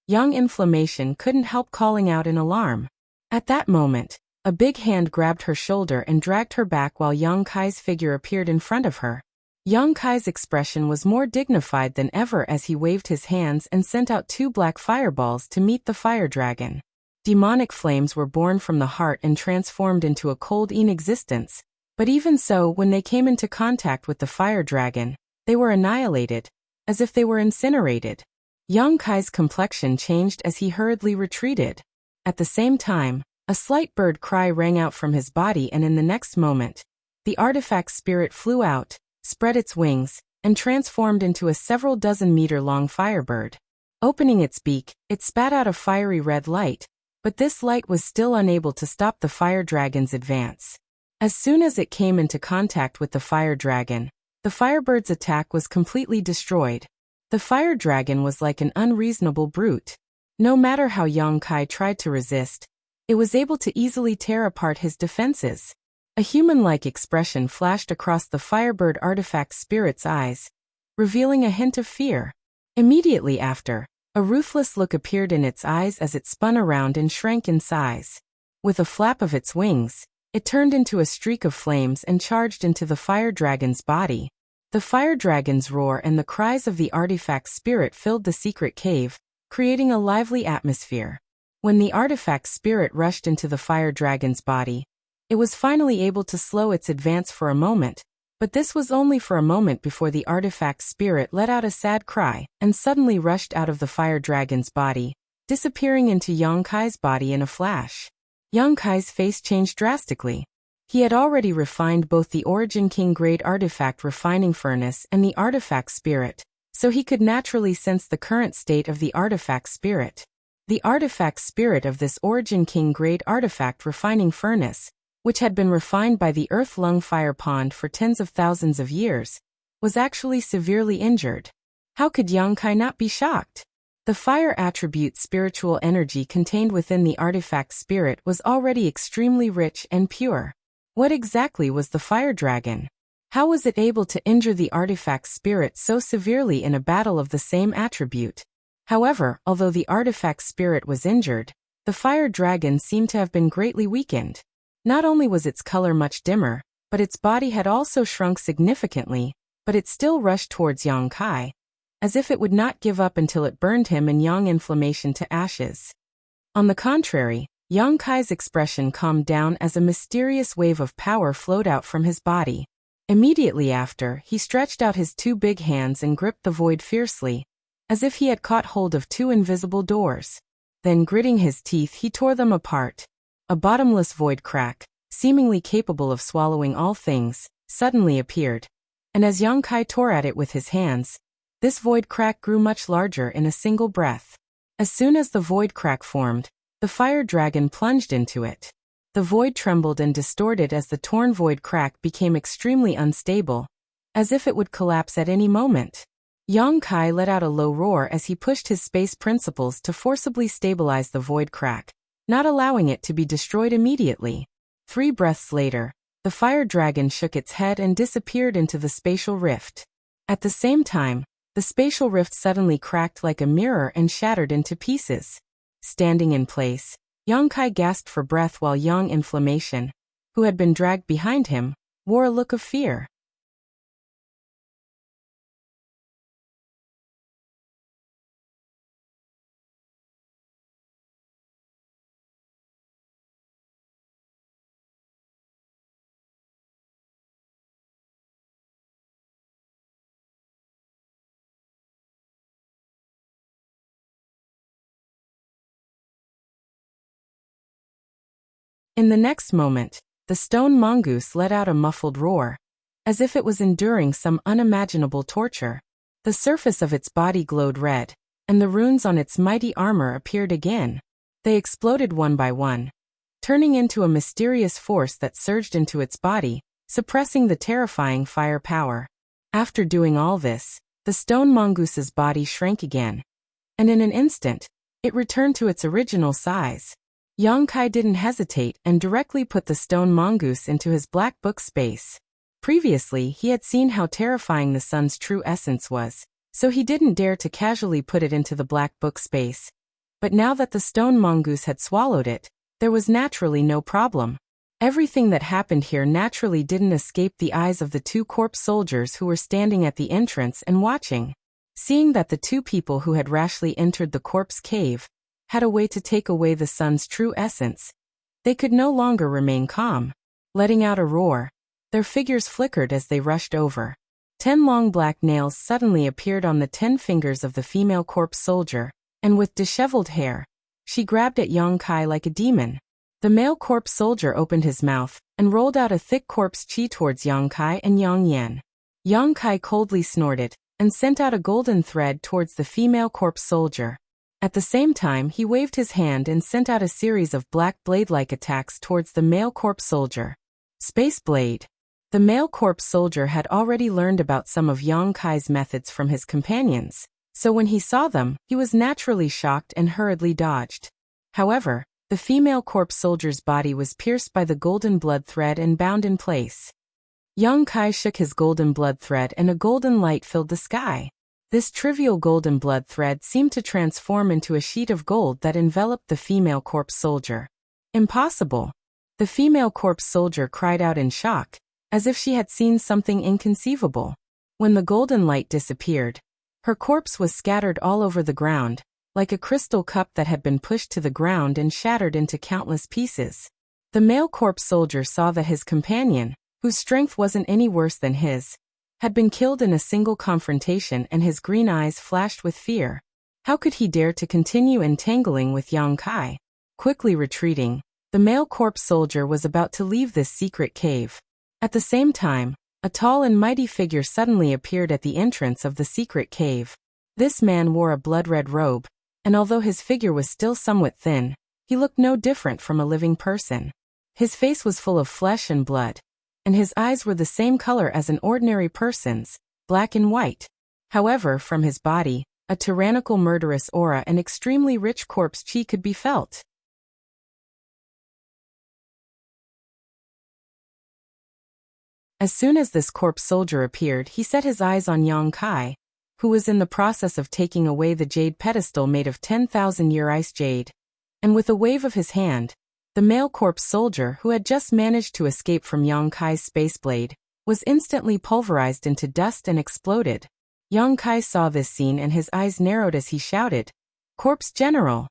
Yang Inflammation couldn't help calling out in alarm. At that moment, a big hand grabbed her shoulder and dragged her back while Yang Kai's figure appeared in front of her. Yang Kai's expression was more dignified than ever as he waved his hands and sent out 2 black fireballs to meet the fire dragon. Demonic flames were born from the heart and transformed into a cold existence. But even so, when they came into contact with the fire dragon, they were annihilated, as if they were incinerated. Yang Kai's complexion changed as he hurriedly retreated. At the same time, a slight bird cry rang out from his body, and in the next moment, the artifact spirit flew out, spread its wings, and transformed into a several dozen meter-long firebird. Opening its beak, it spat out a fiery red light, but this light was still unable to stop the fire dragon's advance. As soon as it came into contact with the fire dragon, the firebird's attack was completely destroyed. The fire dragon was like an unreasonable brute. No matter how Yang Kai tried to resist, it was able to easily tear apart his defenses. A human-like expression flashed across the firebird artifact spirit's eyes, revealing a hint of fear. Immediately after, a ruthless look appeared in its eyes as it spun around and shrank in size. With a flap of its wings, it turned into a streak of flames and charged into the fire dragon's body. The fire dragon's roar and the cries of the artifact spirit filled the secret cave, creating a lively atmosphere. When the artifact spirit rushed into the fire dragon's body, it was finally able to slow its advance for a moment, but this was only for a moment before the artifact spirit let out a sad cry and suddenly rushed out of the fire dragon's body, disappearing into Yang Kai's body in a flash. Yang Kai's face changed drastically. He had already refined both the Origin King Grade Artifact Refining Furnace and the Artifact Spirit, so he could naturally sense the current state of the Artifact Spirit. The Artifact Spirit of this Origin King Grade Artifact Refining Furnace, which had been refined by the Earth Lung Fire Pond for tens of thousands of years, was actually severely injured. How could Yang Kai not be shocked? The fire attribute spiritual energy contained within the artifact spirit was already extremely rich and pure. What exactly was the fire dragon? How was it able to injure the artifact spirit so severely in a battle of the same attribute? However, although the artifact spirit was injured, the fire dragon seemed to have been greatly weakened. Not only was its color much dimmer, but its body had also shrunk significantly, but it still rushed towards Yang Kai, as if it would not give up until it burned him and Yang Inflammation to ashes. On the contrary, Yang Kai's expression calmed down as a mysterious wave of power flowed out from his body. Immediately after, he stretched out his 2 big hands and gripped the void fiercely, as if he had caught hold of 2 invisible doors. Then gritting his teeth, he tore them apart. A bottomless void crack, seemingly capable of swallowing all things, suddenly appeared. And as Yang Kai tore at it with his hands, this void crack grew much larger in a single breath. As soon as the void crack formed, the fire dragon plunged into it. The void trembled and distorted as the torn void crack became extremely unstable, as if it would collapse at any moment. Yang Kai let out a low roar as he pushed his space principles to forcibly stabilize the void crack, not allowing it to be destroyed immediately. 3 breaths later, the fire dragon shook its head and disappeared into the spatial rift. At the same time, the spatial rift suddenly cracked like a mirror and shattered into pieces. Standing in place, Yang Kai gasped for breath while Yang Inflammation, who had been dragged behind him, wore a look of fear. In the next moment, the stone mongoose let out a muffled roar, as if it was enduring some unimaginable torture. The surface of its body glowed red, and the runes on its mighty armor appeared again. They exploded one by one, turning into a mysterious force that surged into its body, suppressing the terrifying fire power. After doing all this, the stone mongoose's body shrank again, and in an instant, it returned to its original size. Yang Kai didn't hesitate and directly put the stone mongoose into his black book space. Previously, he had seen how terrifying the sun's true essence was, so he didn't dare to casually put it into the black book space. But now that the stone mongoose had swallowed it, there was naturally no problem. Everything that happened here naturally didn't escape the eyes of the 2 corpse soldiers who were standing at the entrance and watching. Seeing that the 2 people who had rashly entered the corpse cave had a way to take away the sun's true essence, they could no longer remain calm. Letting out a roar, their figures flickered as they rushed over. 10 long black nails suddenly appeared on the 10 fingers of the female corpse soldier, and with disheveled hair, she grabbed at Yang Kai like a demon. The male corpse soldier opened his mouth and rolled out a thick corpse chi towards Yang Kai and Yang Yan. Yang Kai coldly snorted and sent out a golden thread towards the female corpse soldier. At the same time, he waved his hand and sent out a series of black blade-like attacks towards the male corpse soldier. Space Blade. The male corpse soldier had already learned about some of Yang Kai's methods from his companions, so when he saw them, he was naturally shocked and hurriedly dodged. However, the female corpse soldier's body was pierced by the golden blood thread and bound in place. Yang Kai shook his golden blood thread and a golden light filled the sky. This trivial golden blood thread seemed to transform into a sheet of gold that enveloped the female corpse soldier. Impossible! The female corpse soldier cried out in shock, as if she had seen something inconceivable. When the golden light disappeared, her corpse was scattered all over the ground, like a crystal cup that had been pushed to the ground and shattered into countless pieces. The male corpse soldier saw that his companion, whose strength wasn't any worse than his, had been killed in a single confrontation, and his green eyes flashed with fear. How could he dare to continue entangling with Yang Kai? Quickly retreating, the male corpse soldier was about to leave this secret cave. At the same time, a tall and mighty figure suddenly appeared at the entrance of the secret cave. This man wore a blood-red robe, and although his figure was still somewhat thin, he looked no different from a living person. His face was full of flesh and blood, and his eyes were the same color as an ordinary person's, black and white. However, from his body, a tyrannical murderous aura and extremely rich corpse chi could be felt. As soon as this corpse soldier appeared, he set his eyes on Yang Kai, who was in the process of taking away the jade pedestal made of 10,000-year ice jade. And with a wave of his hand, the male corpse soldier, who had just managed to escape from Yang Kai's space blade, was instantly pulverized into dust and exploded. Yang Kai saw this scene and his eyes narrowed as he shouted, "Corpse General!"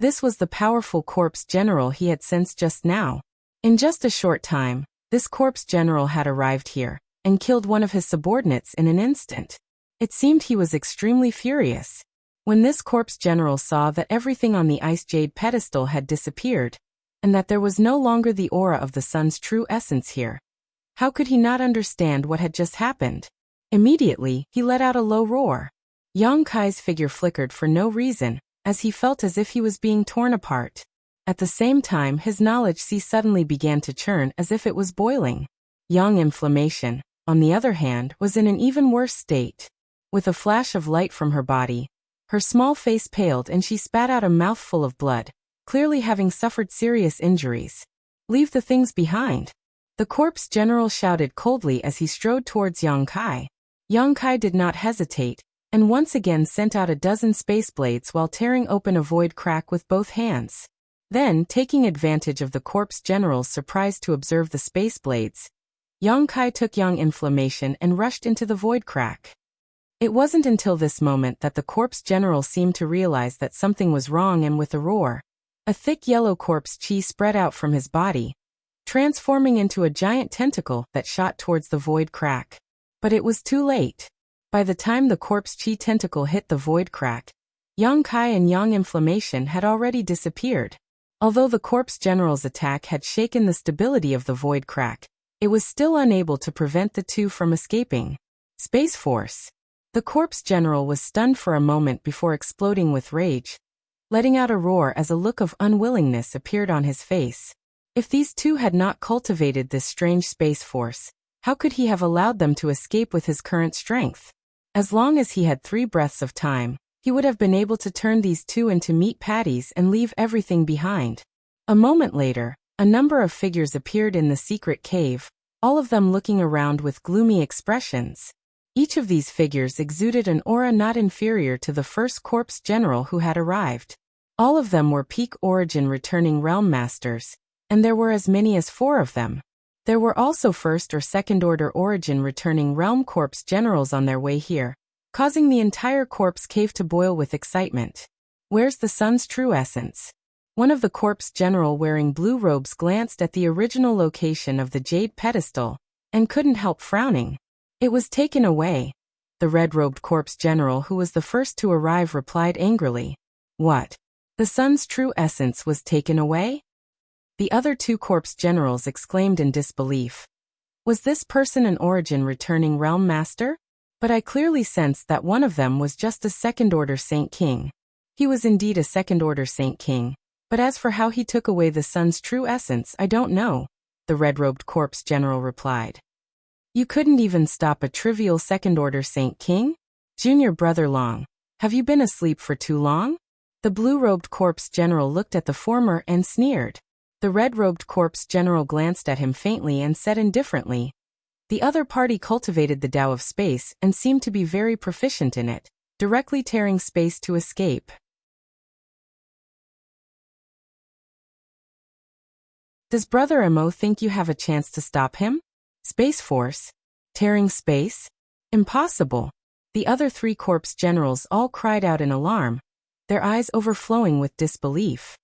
This was the powerful corpse general he had sensed just now. In just a short time, this corpse general had arrived here, and killed one of his subordinates in an instant. It seemed he was extremely furious. When this corpse general saw that everything on the ice jade pedestal had disappeared, and that there was no longer the aura of the sun's true essence here. How could he not understand what had just happened? Immediately, he let out a low roar. Yang Kai's figure flickered for no reason, as he felt as if he was being torn apart. At the same time, his knowledge suddenly began to churn as if it was boiling. Yang inflammation, on the other hand, was in an even worse state. With a flash of light from her body, her small face paled and she spat out a mouthful of blood, clearly having suffered serious injuries. "Leave the things behind," the corpse general shouted coldly as he strode towards Yang Kai. Yang Kai did not hesitate, and once again sent out a dozen space blades while tearing open a void crack with both hands. Then, taking advantage of the corpse general's surprise to observe the space blades, Yang Kai took Yang inflammation and rushed into the void crack. It wasn't until this moment that the corpse general seemed to realize that something was wrong, and with a roar, a thick yellow corpse chi spread out from his body, transforming into a giant tentacle that shot towards the void crack. But it was too late. By the time the corpse chi tentacle hit the void crack, Yang Kai and Yang inflammation had already disappeared. Although the corpse general's attack had shaken the stability of the void crack, it was still unable to prevent the two from escaping. Space Force. The corpse general was stunned for a moment before exploding with rage, letting out a roar as a look of unwillingness appeared on his face. If these two had not cultivated this strange space force, how could he have allowed them to escape with his current strength? As long as he had 3 breaths of time, he would have been able to turn these two into meat patties and leave everything behind. A moment later, a number of figures appeared in the secret cave, all of them looking around with gloomy expressions. Each of these figures exuded an aura not inferior to the first corpse general who had arrived. All of them were peak origin returning realm masters, and there were as many as 4 of them. There were also first or second order origin returning realm corpse generals on their way here, causing the entire corpse cave to boil with excitement. "Where's the sun's true essence?" One of the corpse general wearing blue robes glanced at the original location of the jade pedestal, and couldn't help frowning. "It was taken away," the red-robed corpse general who was the first to arrive replied angrily. "What? The sun's true essence was taken away?" The other 2 corpse generals exclaimed in disbelief. Was this person an origin returning realm master? But I clearly sensed that one of them was just a second-order Saint King. He was indeed a second-order Saint King, but as for how he took away the sun's true essence, I don't know, the red-robed corpse general replied. "You couldn't even stop a trivial second-order Saint King? Junior Brother Long, have you been asleep for too long?" The blue-robed corpse general looked at the former and sneered. The red-robed corpse general glanced at him faintly and said indifferently, "The other party cultivated the Tao of space and seemed to be very proficient in it, directly tearing space to escape." Does Brother Mo think you have a chance to stop him? Space Force? Tearing space? Impossible. The other 3 corpse generals all cried out in alarm, their eyes overflowing with disbelief.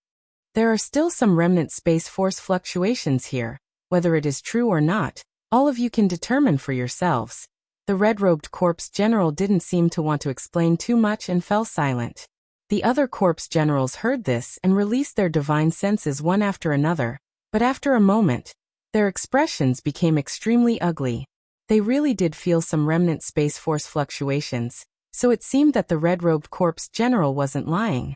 There are still some remnant Space Force fluctuations here. Whether it is true or not, all of you can determine for yourselves. The red-robed corpse general didn't seem to want to explain too much and fell silent. The other corpse generals heard this and released their divine senses one after another, but after a moment, their expressions became extremely ugly. They really did feel some remnant Space Force fluctuations, so it seemed that the red-robed corpse general wasn't lying.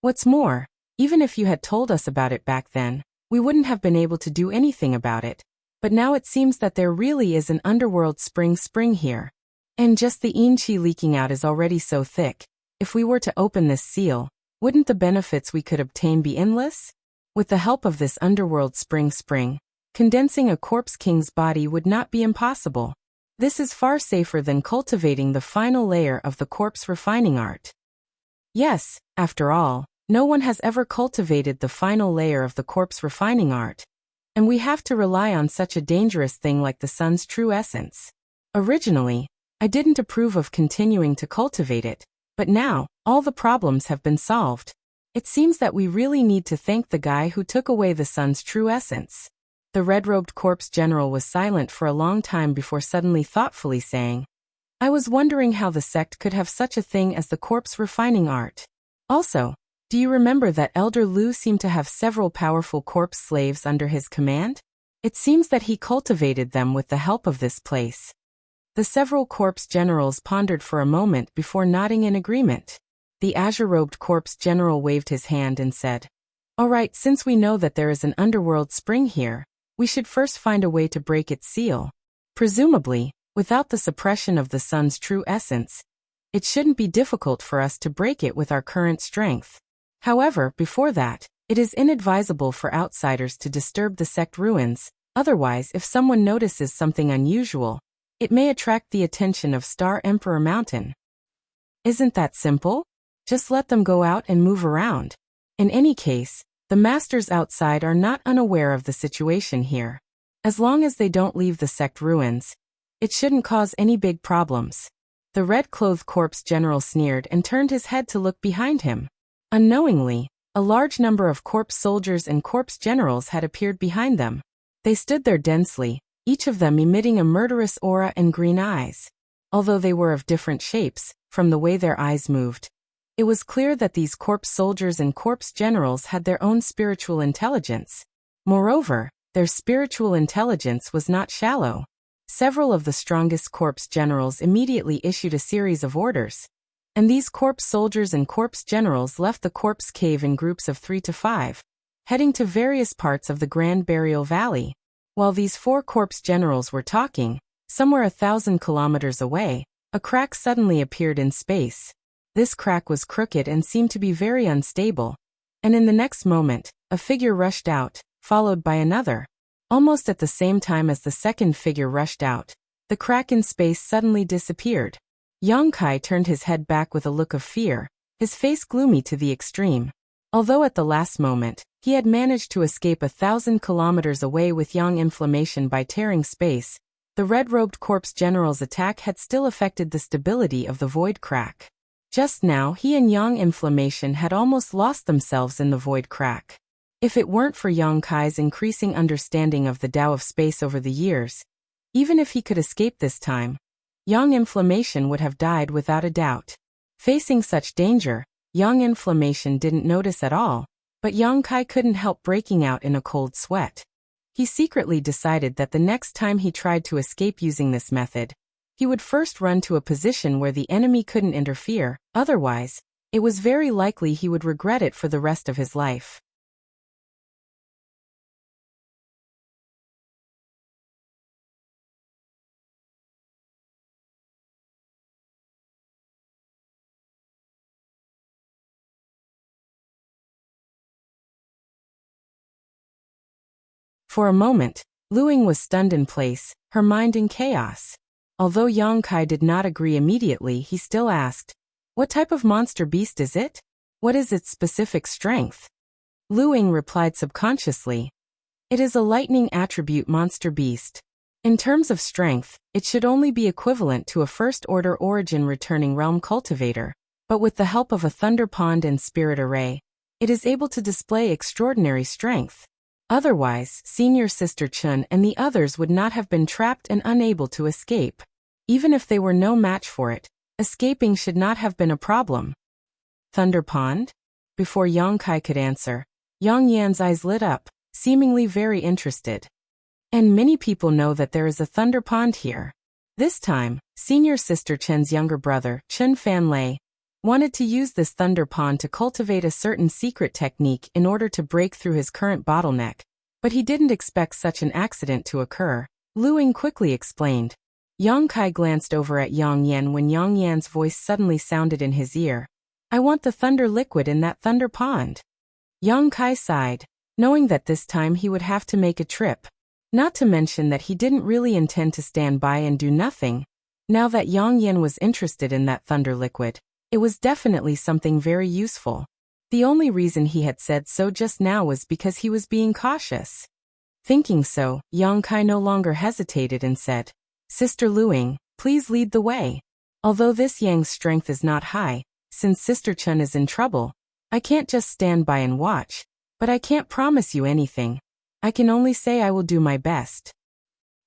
What's more, even if you had told us about it back then, we wouldn't have been able to do anything about it. But now it seems that there really is an underworld spring here. And just the yin qi leaking out is already so thick. If we were to open this seal, wouldn't the benefits we could obtain be endless? With the help of this underworld spring, condensing a corpse king's body would not be impossible. This is far safer than cultivating the final layer of the corpse refining art. Yes, after all, no one has ever cultivated the final layer of the corpse refining art, and we have to rely on such a dangerous thing like the sun's true essence. Originally, I didn't approve of continuing to cultivate it, but now, All the problems have been solved. It seems that we really need to thank the guy who took away the sun's true essence. The red-robed corpse general was silent for a long time before suddenly thoughtfully saying, I was wondering how the sect could have such a thing as the corpse refining art. Also, do you remember that Elder Lu seemed to have several powerful corpse slaves under his command? It seems that he cultivated them with the help of this place. The several corpse generals pondered for a moment before nodding in agreement. The azure-robed corpse general waved his hand and said, All right, since we know that there is an underworld spring here, we should first find a way to break its seal. Presumably, without the suppression of the sun's true essence, it shouldn't be difficult for us to break it with our current strength. However, before that, it is inadvisable for outsiders to disturb the sect ruins, otherwise if someone notices something unusual, it may attract the attention of Star Emperor Mountain. Isn't that simple? Just let them go out and move around. In any case, the masters outside are not unaware of the situation here. As long as they don't leave the sect ruins, it shouldn't cause any big problems. The red-clothed corpse general sneered and turned his head to look behind him. Unknowingly, a large number of corpse soldiers and corpse generals had appeared behind them. They stood there densely, each of them emitting a murderous aura and green eyes. Although they were of different shapes, from the way their eyes moved, it was clear that these corpse soldiers and corpse generals had their own spiritual intelligence. Moreover, their spiritual intelligence was not shallow. Several of the strongest corpse generals immediately issued a series of orders, and these corpse soldiers and corpse generals left the corpse cave in groups of 3 to 5, heading to various parts of the Grand Burial Valley. While these 4 corpse generals were talking, somewhere 1,000 kilometers away, a crack suddenly appeared in space. This crack was crooked and seemed to be very unstable, and in the next moment, a figure rushed out, followed by another. Almost at the same time as the second figure rushed out, the crack in space suddenly disappeared. Yang Kai turned his head back with a look of fear, his face gloomy to the extreme. Although at the last moment, he had managed to escape 1,000 kilometers away with Yang Inflammation by tearing space, the red-robed corpse general's attack had still affected the stability of the void crack. Just now he and Yang Inflammation had almost lost themselves in the void crack. If it weren't for Yang Kai's increasing understanding of the Tao of space over the years, even if he could escape this time, Yang Inflammation would have died without a doubt. Facing such danger, Yang Inflammation didn't notice at all, but Yang Kai couldn't help breaking out in a cold sweat. He secretly decided that the next time he tried to escape using this method, he would first run to a position where the enemy couldn't interfere, otherwise, it was very likely he would regret it for the rest of his life. For a moment, Luing was stunned in place, her mind in chaos. Although Yang Kai did not agree immediately, he still asked, What type of monster beast is it? What is its specific strength? Luing replied subconsciously, It is a lightning attribute monster beast. In terms of strength, it should only be equivalent to a first-order origin returning realm cultivator, but with the help of a thunder pond and spirit array, it is able to display extraordinary strength. Otherwise, Senior Sister Chun and the others would not have been trapped and unable to escape. Even if they were no match for it, escaping should not have been a problem. Thunder Pond? Before Yang Kai could answer, Yang Yan's eyes lit up, seemingly very interested. And many people know that there is a Thunder Pond here. This time, Senior Sister Chen's younger brother, Chun Fan Lei, wanted to use this Thunder Pond to cultivate a certain secret technique in order to break through his current bottleneck, but he didn't expect such an accident to occur. Luing quickly explained. Yang Kai glanced over at Yang Yan when Yang Yan's voice suddenly sounded in his ear. I want the thunder liquid in that Thunder Pond. Yang Kai sighed, knowing that this time he would have to make a trip. Not to mention that he didn't really intend to stand by and do nothing. Now that Yang Yan was interested in that thunder liquid, it was definitely something very useful. The only reason he had said so just now was because he was being cautious. Thinking so, Yang Kai no longer hesitated and said, Sister Luing, please lead the way. Although this Yang's strength is not high, since Sister Chun is in trouble, I can't just stand by and watch, but I can't promise you anything. I can only say I will do my best.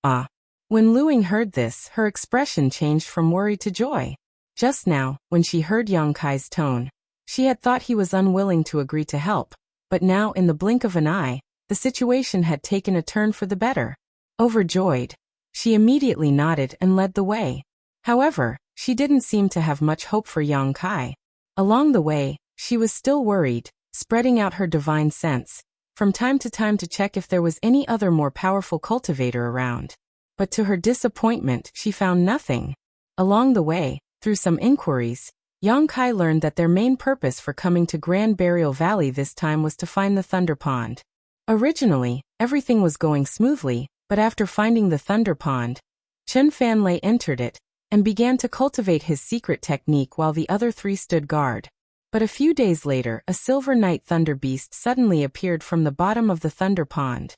Ah. When Luing heard this, her expression changed from worry to joy. Just now, when she heard Yang Kai's tone, she had thought he was unwilling to agree to help, but now in the blink of an eye, the situation had taken a turn for the better. Overjoyed, she immediately nodded and led the way. However, she didn't seem to have much hope for Yang Kai. Along the way, she was still worried, spreading out her divine sense, from time to check if there was any other more powerful cultivator around. But to her disappointment, she found nothing. Along the way, through some inquiries, Yang Kai learned that their main purpose for coming to Grand Burial Valley this time was to find the Thunder Pond. Originally, everything was going smoothly, but after finding the Thunder Pond, Chen Fanlei entered it and began to cultivate his secret technique while the other three stood guard. But a few days later, a Silver Night Thunder Beast suddenly appeared from the bottom of the Thunder Pond.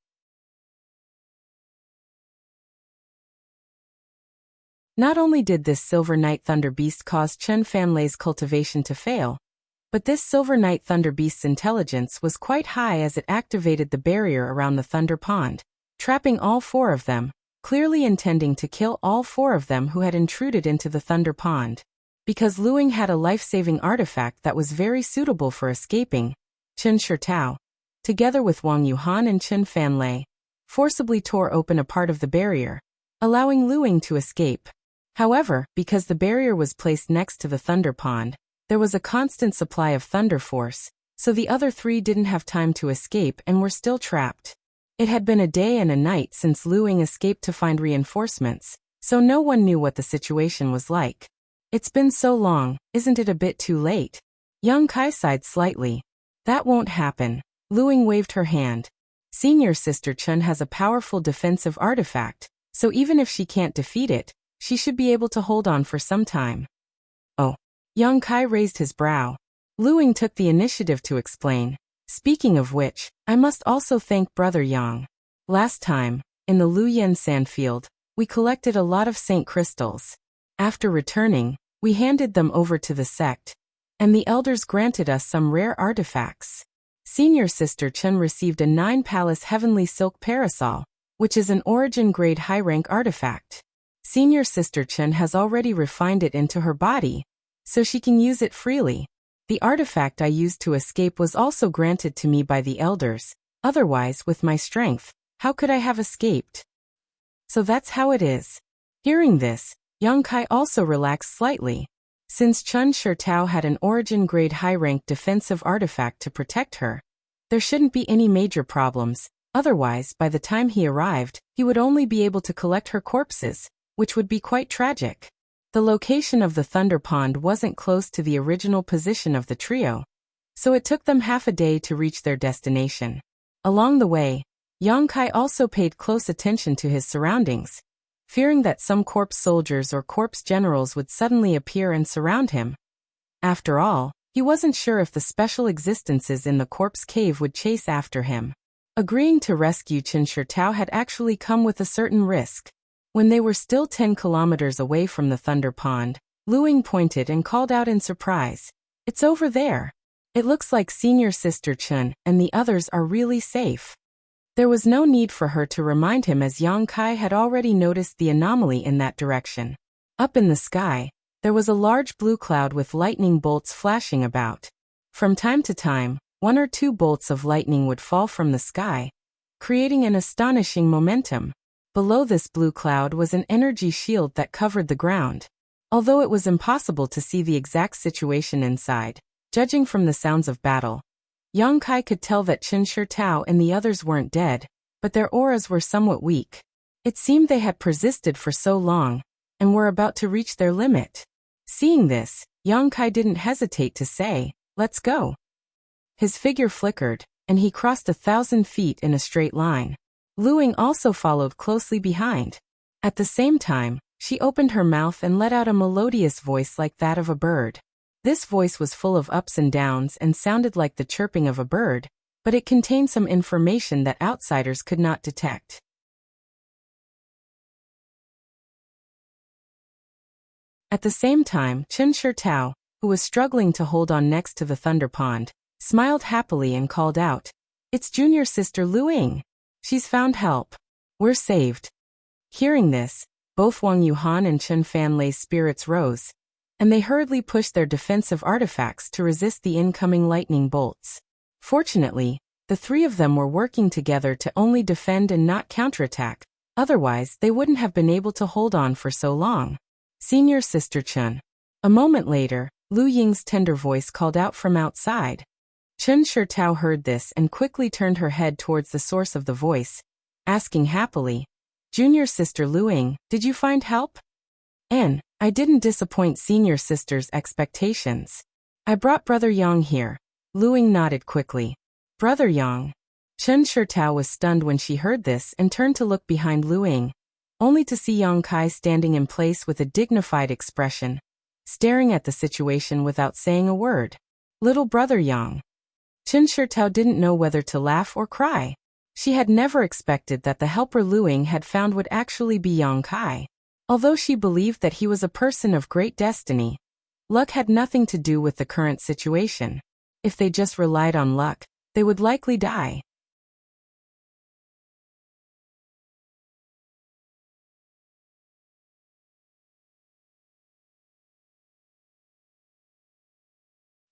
Not only did this Silver Night Thunder Beast cause Chen Fanlei's cultivation to fail, but this Silver Night Thunder Beast's intelligence was quite high as it activated the barrier around the Thunder Pond, trapping all four of them, clearly intending to kill all four of them who had intruded into the Thunder Pond. Because Luing had a life-saving artifact that was very suitable for escaping, Chen Shitao, together with Wang Yuhan and Chen Fanlei, forcibly tore open a part of the barrier, allowing Luing to escape. However, because the barrier was placed next to the Thunder Pond, there was a constant supply of thunder force, so the other three didn't have time to escape and were still trapped. It had been a day and a night since Luing escaped to find reinforcements, so no one knew what the situation was like. It's been so long, isn't it a bit too late? Yang Kai sighed slightly. That won't happen. Luing waved her hand. Senior Sister Chun has a powerful defensive artifact, so even if she can't defeat it, she should be able to hold on for some time. Oh. Yang Kai raised his brow. Luing took the initiative to explain. Speaking of which, I must also thank Brother Yang. Last time, in the Luyen Sandfield, we collected a lot of Saint Crystals. After returning, we handed them over to the sect, and the elders granted us some rare artifacts. Senior Sister Chun received a 9-palace heavenly silk parasol, which is an origin-grade high-rank artifact. Senior Sister Chun has already refined it into her body, so she can use it freely. The artifact I used to escape was also granted to me by the elders, otherwise, with my strength, how could I have escaped? So that's how it is. Hearing this, Yang Kai also relaxed slightly. Since Chen Shitao had an origin-grade high-rank defensive artifact to protect her, there shouldn't be any major problems, otherwise, by the time he arrived, he would only be able to collect her corpses, which would be quite tragic. The location of the Thunder Pond wasn't close to the original position of the trio, so it took them half a day to reach their destination. Along the way, Yang Kai also paid close attention to his surroundings, fearing that some corpse soldiers or corpse generals would suddenly appear and surround him. After all, he wasn't sure if the special existences in the corpse cave would chase after him. Agreeing to rescue Chen Shitao had actually come with a certain risk. When they were still 10 kilometers away from the Thunder Pond, Luing pointed and called out in surprise. It's over there. It looks like Senior Sister Chun and the others are really safe. There was no need for her to remind him as Yang Kai had already noticed the anomaly in that direction. Up in the sky, there was a large blue cloud with lightning bolts flashing about. From time to time, 1 or 2 bolts of lightning would fall from the sky, creating an astonishing momentum. Below this blue cloud was an energy shield that covered the ground. Although it was impossible to see the exact situation inside, judging from the sounds of battle, Yang Kai could tell that Chen Shitao and the others weren't dead, but their auras were somewhat weak. It seemed they had persisted for so long, and were about to reach their limit. Seeing this, Yang Kai didn't hesitate to say, "Let's go." His figure flickered, and he crossed 1,000 feet in a straight line. Luing also followed closely behind. At the same time, she opened her mouth and let out a melodious voice like that of a bird. This voice was full of ups and downs and sounded like the chirping of a bird, but it contained some information that outsiders could not detect. At the same time, Chen Shitao, who was struggling to hold on next to the thunder pond, smiled happily and called out, "It's junior sister Lu Ying. She's found help. We're saved." Hearing this, both Wang Yuhan and Chen Fanlei's spirits rose, and they hurriedly pushed their defensive artifacts to resist the incoming lightning bolts. Fortunately, the three of them were working together to only defend and not counterattack, otherwise they wouldn't have been able to hold on for so long. "Senior Sister Chen." A moment later, Lu Ying's tender voice called out from outside. Chen Shitao heard this and quickly turned her head towards the source of the voice, asking happily, "Junior Sister Lu Ying, did you find help?" "I didn't disappoint Senior Sister's expectations. I brought Brother Yang here." Lu Ying nodded quickly. "Brother Yang." Chen Shitao was stunned when she heard this and turned to look behind Lu Ying, only to see Yang Kai standing in place with a dignified expression, staring at the situation without saying a word. "Little Brother Yang." Chen Shitao didn't know whether to laugh or cry. She had never expected that the helper Lu Ying had found would actually be Yang Kai. Although she believed that he was a person of great destiny, luck had nothing to do with the current situation. If they just relied on luck, they would likely die.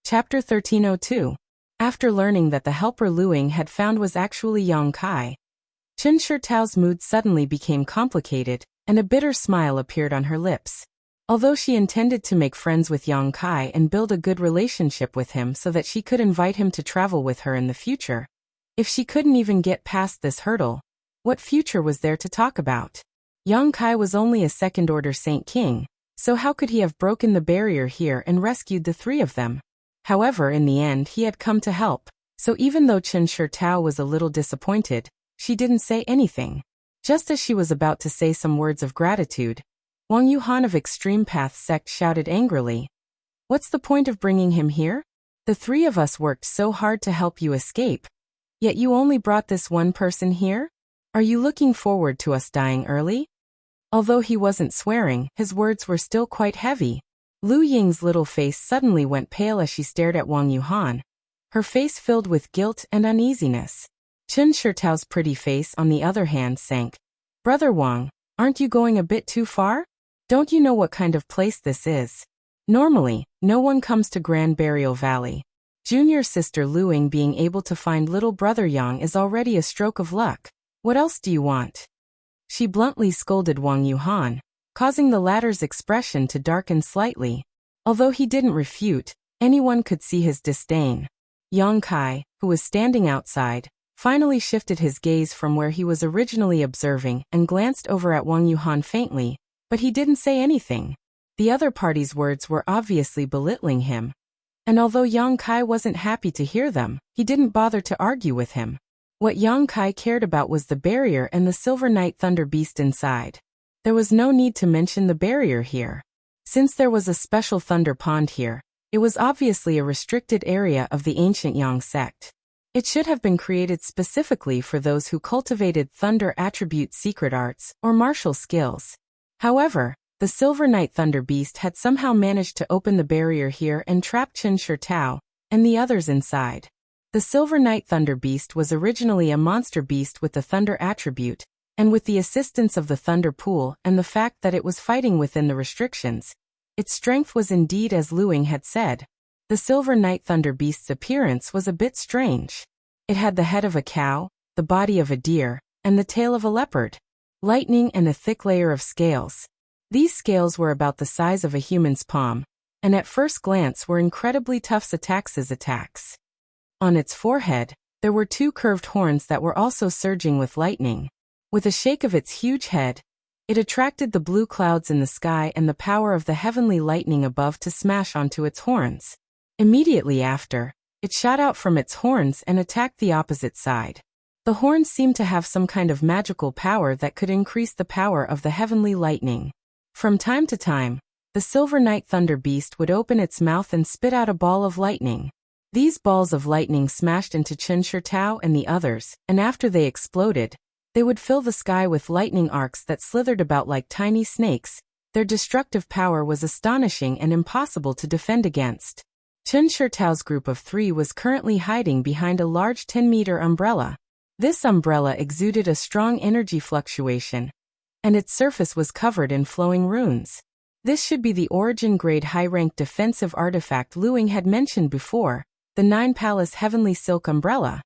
Chapter 1302. After learning that the helper Lu Ying had found was actually Yang Kai, Chen Shitao's mood suddenly became complicated, and a bitter smile appeared on her lips. Although she intended to make friends with Yang Kai and build a good relationship with him so that she could invite him to travel with her in the future, if she couldn't even get past this hurdle, what future was there to talk about? Yang Kai was only a second-order Saint King, so how could he have broken the barrier here and rescued the three of them? However, in the end he had come to help, so even though Chen Shitao was a little disappointed, she didn't say anything. Just as she was about to say some words of gratitude, Wang Yuhan of Extreme Path Sect shouted angrily, "What's the point of bringing him here? The three of us worked so hard to help you escape. Yet you only brought this one person here? Are you looking forward to us dying early?" Although he wasn't swearing, his words were still quite heavy. Lu Ying's little face suddenly went pale as she stared at Wang Yuhan, her face filled with guilt and uneasiness. Chen Shitao's pretty face, on the other hand, sank. "Brother Wang, aren't you going a bit too far? Don't you know what kind of place this is? Normally, no one comes to Grand Burial Valley. Junior Sister Lu Ying being able to find little Brother Yang is already a stroke of luck. What else do you want?" She bluntly scolded Wang Yuhan, causing the latter's expression to darken slightly. Although he didn't refute, anyone could see his disdain. Yang Kai, who was standing outside, finally shifted his gaze from where he was originally observing and glanced over at Wang Yuhan faintly, but he didn't say anything. The other party's words were obviously belittling him, and although Yang Kai wasn't happy to hear them, he didn't bother to argue with him. What Yang Kai cared about was the barrier and the Silver Night Thunder Beast inside. There was no need to mention the barrier here. Since there was a special thunder pond here, it was obviously a restricted area of the ancient Yang sect. It should have been created specifically for those who cultivated thunder attribute secret arts or martial skills. However, the Silver Night Thunder Beast had somehow managed to open the barrier here and trap Chen Shitao and the others inside. The Silver Night Thunder Beast was originally a monster beast with the thunder attribute, and with the assistance of the Thunder Pool and the fact that it was fighting within the restrictions, its strength was indeed as Lu Ying had said. The Silver Night Thunder Beast's appearance was a bit strange. It had the head of a cow, the body of a deer, and the tail of a leopard, lightning and a thick layer of scales. These scales were about the size of a human's palm, and at first glance were incredibly tough attacks. On its forehead, there were two curved horns that were also surging with lightning. With a shake of its huge head, it attracted the blue clouds in the sky and the power of the heavenly lightning above to smash onto its horns. Immediately after, it shot out from its horns and attacked the opposite side. The horns seemed to have some kind of magical power that could increase the power of the heavenly lightning. From time to time, the Silver Night Thunder Beast would open its mouth and spit out a ball of lightning. These balls of lightning smashed into Chen Shitao and the others, and after they exploded, they would fill the sky with lightning arcs that slithered about like tiny snakes, Their destructive power was astonishing and impossible to defend against. Chen Shitao's group of 3 was currently hiding behind a large 10-meter umbrella. This umbrella exuded a strong energy fluctuation, and its surface was covered in flowing runes. This should be the origin-grade high-rank defensive artifact Luing had mentioned before, the 9-palace heavenly silk umbrella.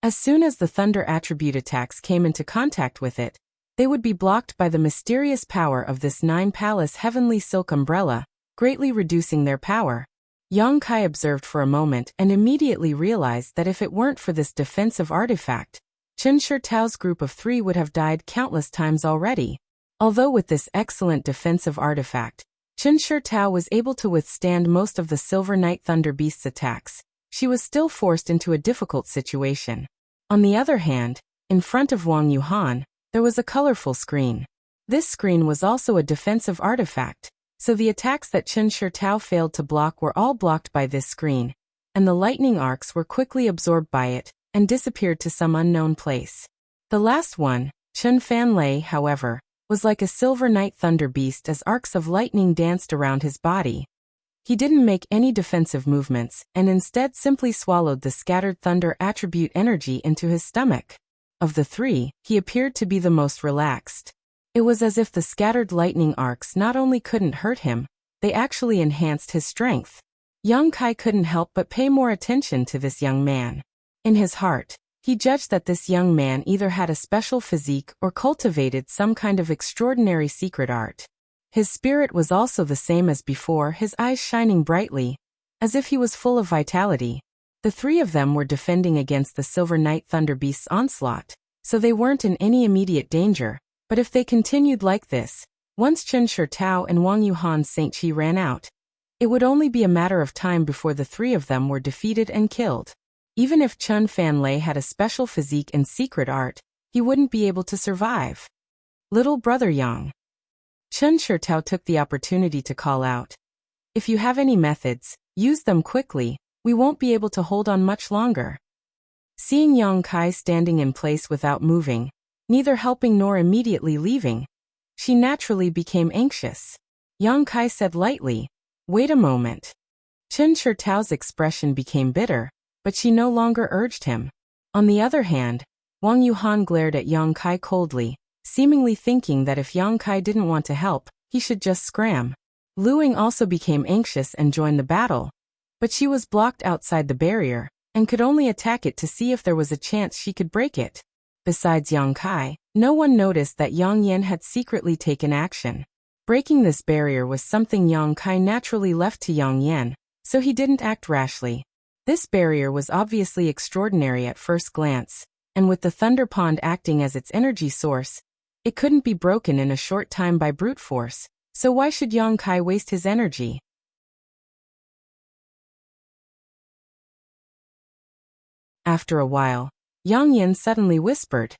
As soon as the thunder attribute attacks came into contact with it, they would be blocked by the mysterious power of this 9-palace heavenly silk umbrella, greatly reducing their power. Yang Kai observed for a moment and immediately realized that if it weren't for this defensive artifact, Chen Shitao's group of 3 would have died countless times already. Although with this excellent defensive artifact, Chen Shitao was able to withstand most of the Silver Night Thunder Beast's attacks, she was still forced into a difficult situation. On the other hand, in front of Wang Yuhan, there was a colorful screen. This screen was also a defensive artifact, so the attacks that Chen Shitao failed to block were all blocked by this screen, and the lightning arcs were quickly absorbed by it and disappeared to some unknown place. The last one, Chen Fanlei, however, was like a Silver Night Thunder Beast as arcs of lightning danced around his body. He didn't make any defensive movements and instead simply swallowed the scattered thunder attribute energy into his stomach. Of the 3, he appeared to be the most relaxed. It was as if the scattered lightning arcs not only couldn't hurt him, they actually enhanced his strength. Yang Kai couldn't help but pay more attention to this young man. In his heart, he judged that this young man either had a special physique or cultivated some kind of extraordinary secret art. His spirit was also the same as before, his eyes shining brightly, as if he was full of vitality. The 3 of them were defending against the Silver Night Thunder Beast's onslaught, so they weren't in any immediate danger, but if they continued like this, once Chen Shitao and Wang Yuhan's Saint Qi ran out, it would only be a matter of time before the 3 of them were defeated and killed. Even if Chen Fanlei had a special physique and secret art, he wouldn't be able to survive. Little brother Yang. Chen Shitao took the opportunity to call out. If you have any methods, use them quickly, we won't be able to hold on much longer. Seeing Yang Kai standing in place without moving, neither helping nor immediately leaving, she naturally became anxious. Yang Kai said lightly, "Wait a moment." Chen Shitao's expression became bitter, but she no longer urged him. On the other hand, Wang Yuhan glared at Yang Kai coldly, seemingly thinking that if Yang Kai didn't want to help, he should just scram. Luing also became anxious and joined the battle, but she was blocked outside the barrier, and could only attack it to see if there was a chance she could break it. Besides Yang Kai, no one noticed that Yang Yan had secretly taken action. Breaking this barrier was something Yang Kai naturally left to Yang Yan, so he didn't act rashly. This barrier was obviously extraordinary at first glance, and with the Thunder Pond acting as its energy source, it couldn't be broken in a short time by brute force, so why should Yang Kai waste his energy? After a while, Yang Yan suddenly whispered,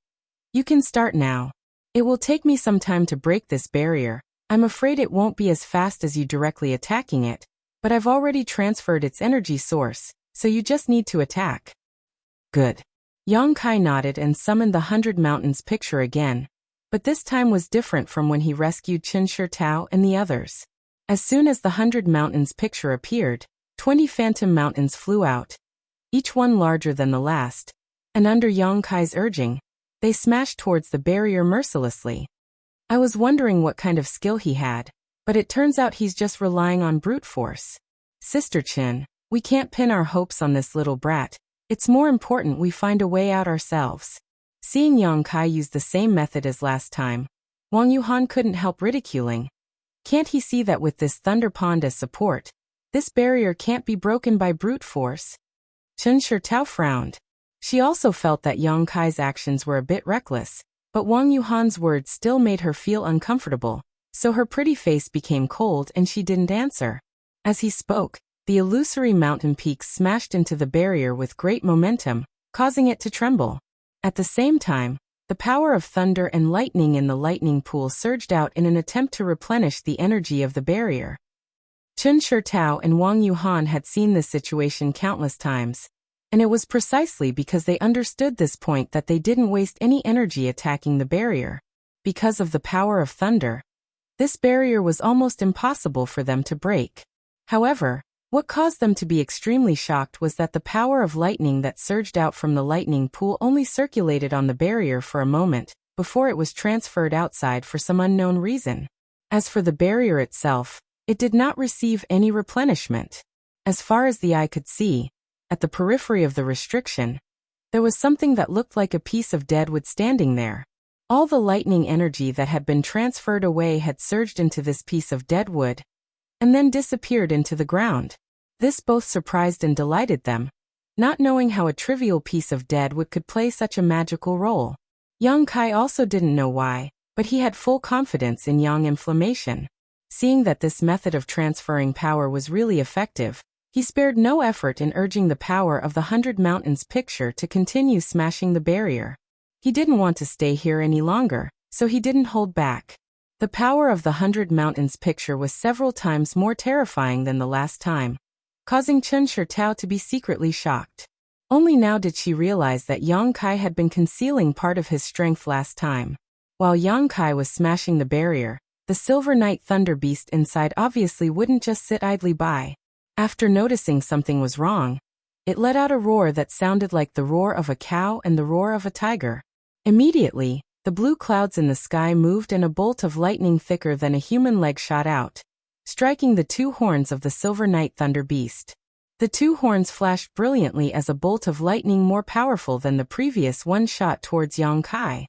"You can start now. It will take me some time to break this barrier. I'm afraid it won't be as fast as you directly attacking it, but I've already transferred its energy source, so you just need to attack." Good. Yang Kai nodded and summoned the 100 Mountains picture again, but this time was different from when he rescued Chen Shitao and the others. As soon as the 100 Mountains picture appeared, 20 phantom mountains flew out, each one larger than the last, and under Yang Kai's urging, they smashed towards the barrier mercilessly. I was wondering what kind of skill he had, but it turns out he's just relying on brute force. Sister Chen, we can't pin our hopes on this little brat. It's more important we find a way out ourselves. Seeing Yang Kai use the same method as last time, Wang Yuhan couldn't help ridiculing. Can't he see that with this Thunder Pond as support, this barrier can't be broken by brute force? Chen Shitao frowned. She also felt that Yang Kai's actions were a bit reckless, but Wang Yuhan's words still made her feel uncomfortable, so her pretty face became cold and she didn't answer. As he spoke, the illusory mountain peaks smashed into the barrier with great momentum, causing it to tremble. At the same time, the power of thunder and lightning in the lightning pool surged out in an attempt to replenish the energy of the barrier. Chen Shitao and Wang Yuhan had seen this situation countless times, And it was precisely because they understood this point that they didn't waste any energy attacking the barrier. Because of the power of thunder, this barrier was almost impossible for them to break. However, what caused them to be extremely shocked was that the power of lightning that surged out from the lightning pool only circulated on the barrier for a moment, before it was transferred outside for some unknown reason. As for the barrier itself, it did not receive any replenishment. As far as the eye could see, at the periphery of the restriction, there was something that looked like a piece of dead wood standing there. All the lightning energy that had been transferred away had surged into this piece of dead wood, and then disappeared into the ground. This both surprised and delighted them, not knowing how a trivial piece of dead wood could play such a magical role. Young Kai also didn't know why, but he had full confidence in Yang Inflammation. Seeing that this method of transferring power was really effective, he spared no effort in urging the power of the 100 Mountains picture to continue smashing the barrier. He didn't want to stay here any longer, so he didn't hold back. The power of the 100 Mountains picture was several times more terrifying than the last time, causing Chen Shitao to be secretly shocked. Only now did she realize that Yang Kai had been concealing part of his strength last time. While Yang Kai was smashing the barrier, the Silver Knight Thunder Beast inside obviously wouldn't just sit idly by. After noticing something was wrong, it let out a roar that sounded like the roar of a cow and the roar of a tiger. Immediately, the blue clouds in the sky moved and a bolt of lightning thicker than a human leg shot out, striking the two horns of the Silver Knight Thunder Beast. The two horns flashed brilliantly as a bolt of lightning more powerful than the previous one shot towards Yang Kai.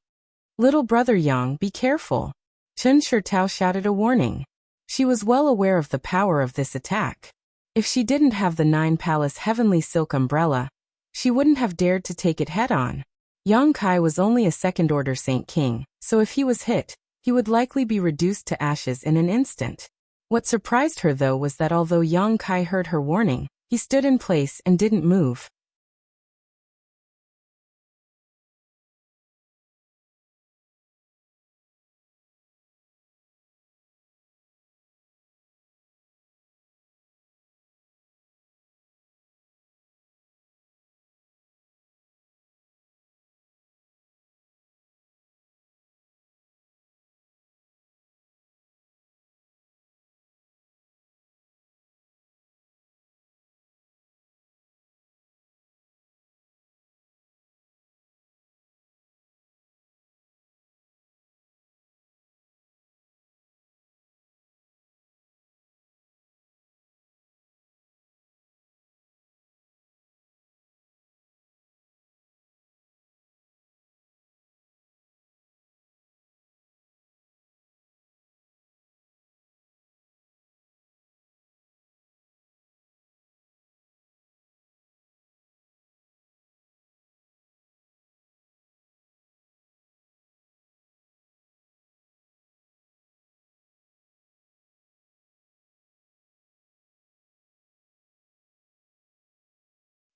"Little brother Yang, be careful!" Chen Shitao shouted a warning. She was well aware of the power of this attack. If she didn't have the Nine Palace Heavenly Silk Umbrella, she wouldn't have dared to take it head-on. Yang Kai was only a second-order Saint King, so if he was hit, he would likely be reduced to ashes in an instant. What surprised her though was that although Yang Kai heard her warning, he stood in place and didn't move.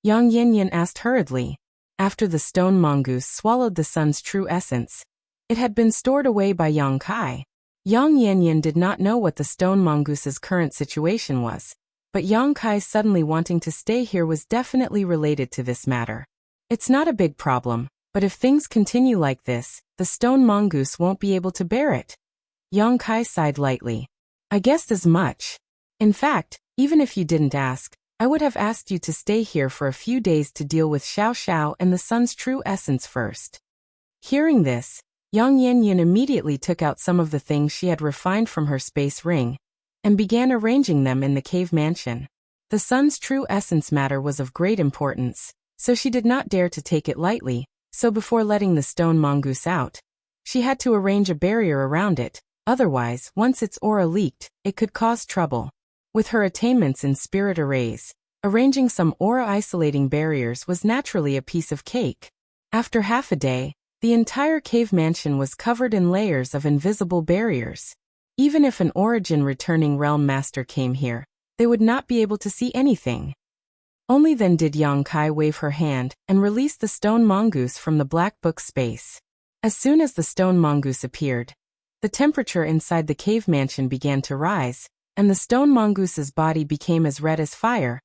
Yang Yanyan asked hurriedly. After the stone mongoose swallowed the sun's true essence, it had been stored away by Yang Kai. Yang Yanyan did not know what the stone mongoose's current situation was, but Yang Kai suddenly wanting to stay here was definitely related to this matter. It's not a big problem, but if things continue like this, the stone mongoose won't be able to bear it. Yang Kai sighed lightly. I guessed as much. In fact, even if you didn't ask, I would have asked you to stay here for a few days to deal with Xiao Xiao and the sun's true essence first. Hearing this, Yang Yanyan immediately took out some of the things she had refined from her space ring, and began arranging them in the cave mansion. The sun's true essence matter was of great importance, so she did not dare to take it lightly, so before letting the stone mongoose out, she had to arrange a barrier around it, otherwise, once its aura leaked, it could cause trouble. With her attainments in spirit arrays, arranging some aura-isolating barriers was naturally a piece of cake. After half a day, the entire cave mansion was covered in layers of invisible barriers. Even if an origin-returning realm master came here, they would not be able to see anything. Only then did Yang Kai wave her hand and release the stone mongoose from the black book space. As soon as the stone mongoose appeared, the temperature inside the cave mansion began to rise, and the stone mongoose's body became as red as fire.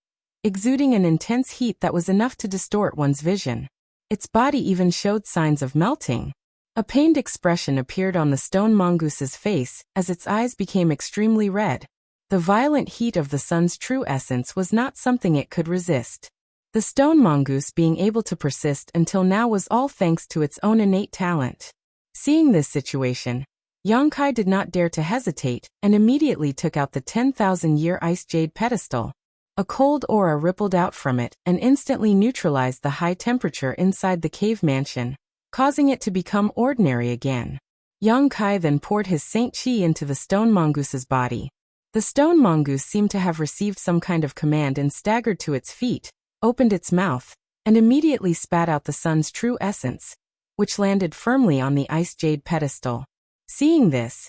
exuding an intense heat that was enough to distort one's vision. Its body even showed signs of melting. A pained expression appeared on the stone mongoose's face as its eyes became extremely red. The violent heat of the sun's true essence was not something it could resist. The stone mongoose being able to persist until now was all thanks to its own innate talent. Seeing this situation, Yongkai did not dare to hesitate and immediately took out the 10,000-year ice jade pedestal. A cold aura rippled out from it and instantly neutralized the high temperature inside the cave mansion, causing it to become ordinary again. Yongkai then poured his Saint Qi into the stone mongoose's body. The stone mongoose seemed to have received some kind of command and staggered to its feet, opened its mouth, and immediately spat out the sun's true essence, which landed firmly on the ice jade pedestal. Seeing this,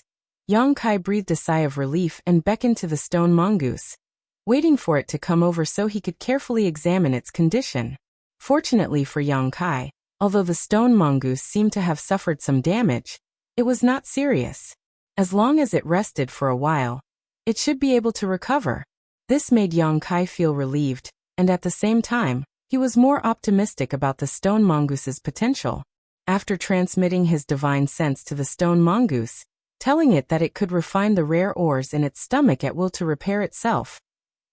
Yongkai breathed a sigh of relief and beckoned to the stone mongoose, waiting for it to come over so he could carefully examine its condition. Fortunately for Yongkai, although the stone mongoose seemed to have suffered some damage, it was not serious. As long as it rested for a while, it should be able to recover. This made Yongkai feel relieved, and at the same time, he was more optimistic about the stone mongoose's potential. After transmitting his divine sense to the stone mongoose, telling it that it could refine the rare ores in its stomach at will to repair itself,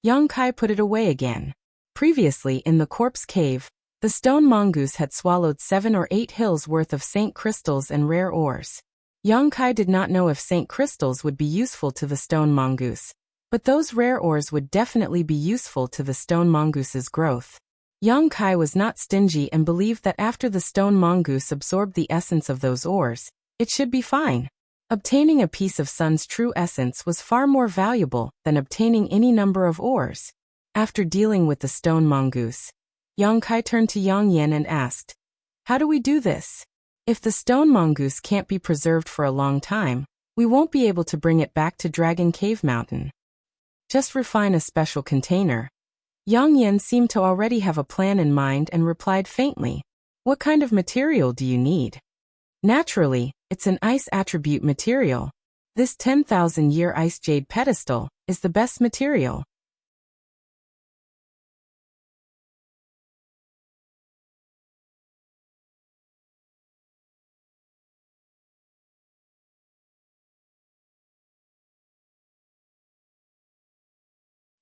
Yongkai put it away again. Previously in the corpse cave, the stone mongoose had swallowed 7 or 8 hills worth of saint crystals and rare ores. Yongkai did not know if saint crystals would be useful to the stone mongoose, but those rare ores would definitely be useful to the stone mongoose's growth. Yongkai was not stingy and believed that after the stone mongoose absorbed the essence of those ores, it should be fine. Obtaining a piece of sun's true essence was far more valuable than obtaining any number of ores. After dealing with the stone mongoose, Yongkai turned to Yang Yan and asked, "How do we do this? If the stone mongoose can't be preserved for a long time, we won't be able to bring it back to Dragon Cave Mountain. Just refine a special container." Yang Yan seemed to already have a plan in mind and replied faintly, "What kind of material do you need?" "Naturally, it's an ice attribute material. This 10,000-year ice jade pedestal is the best material."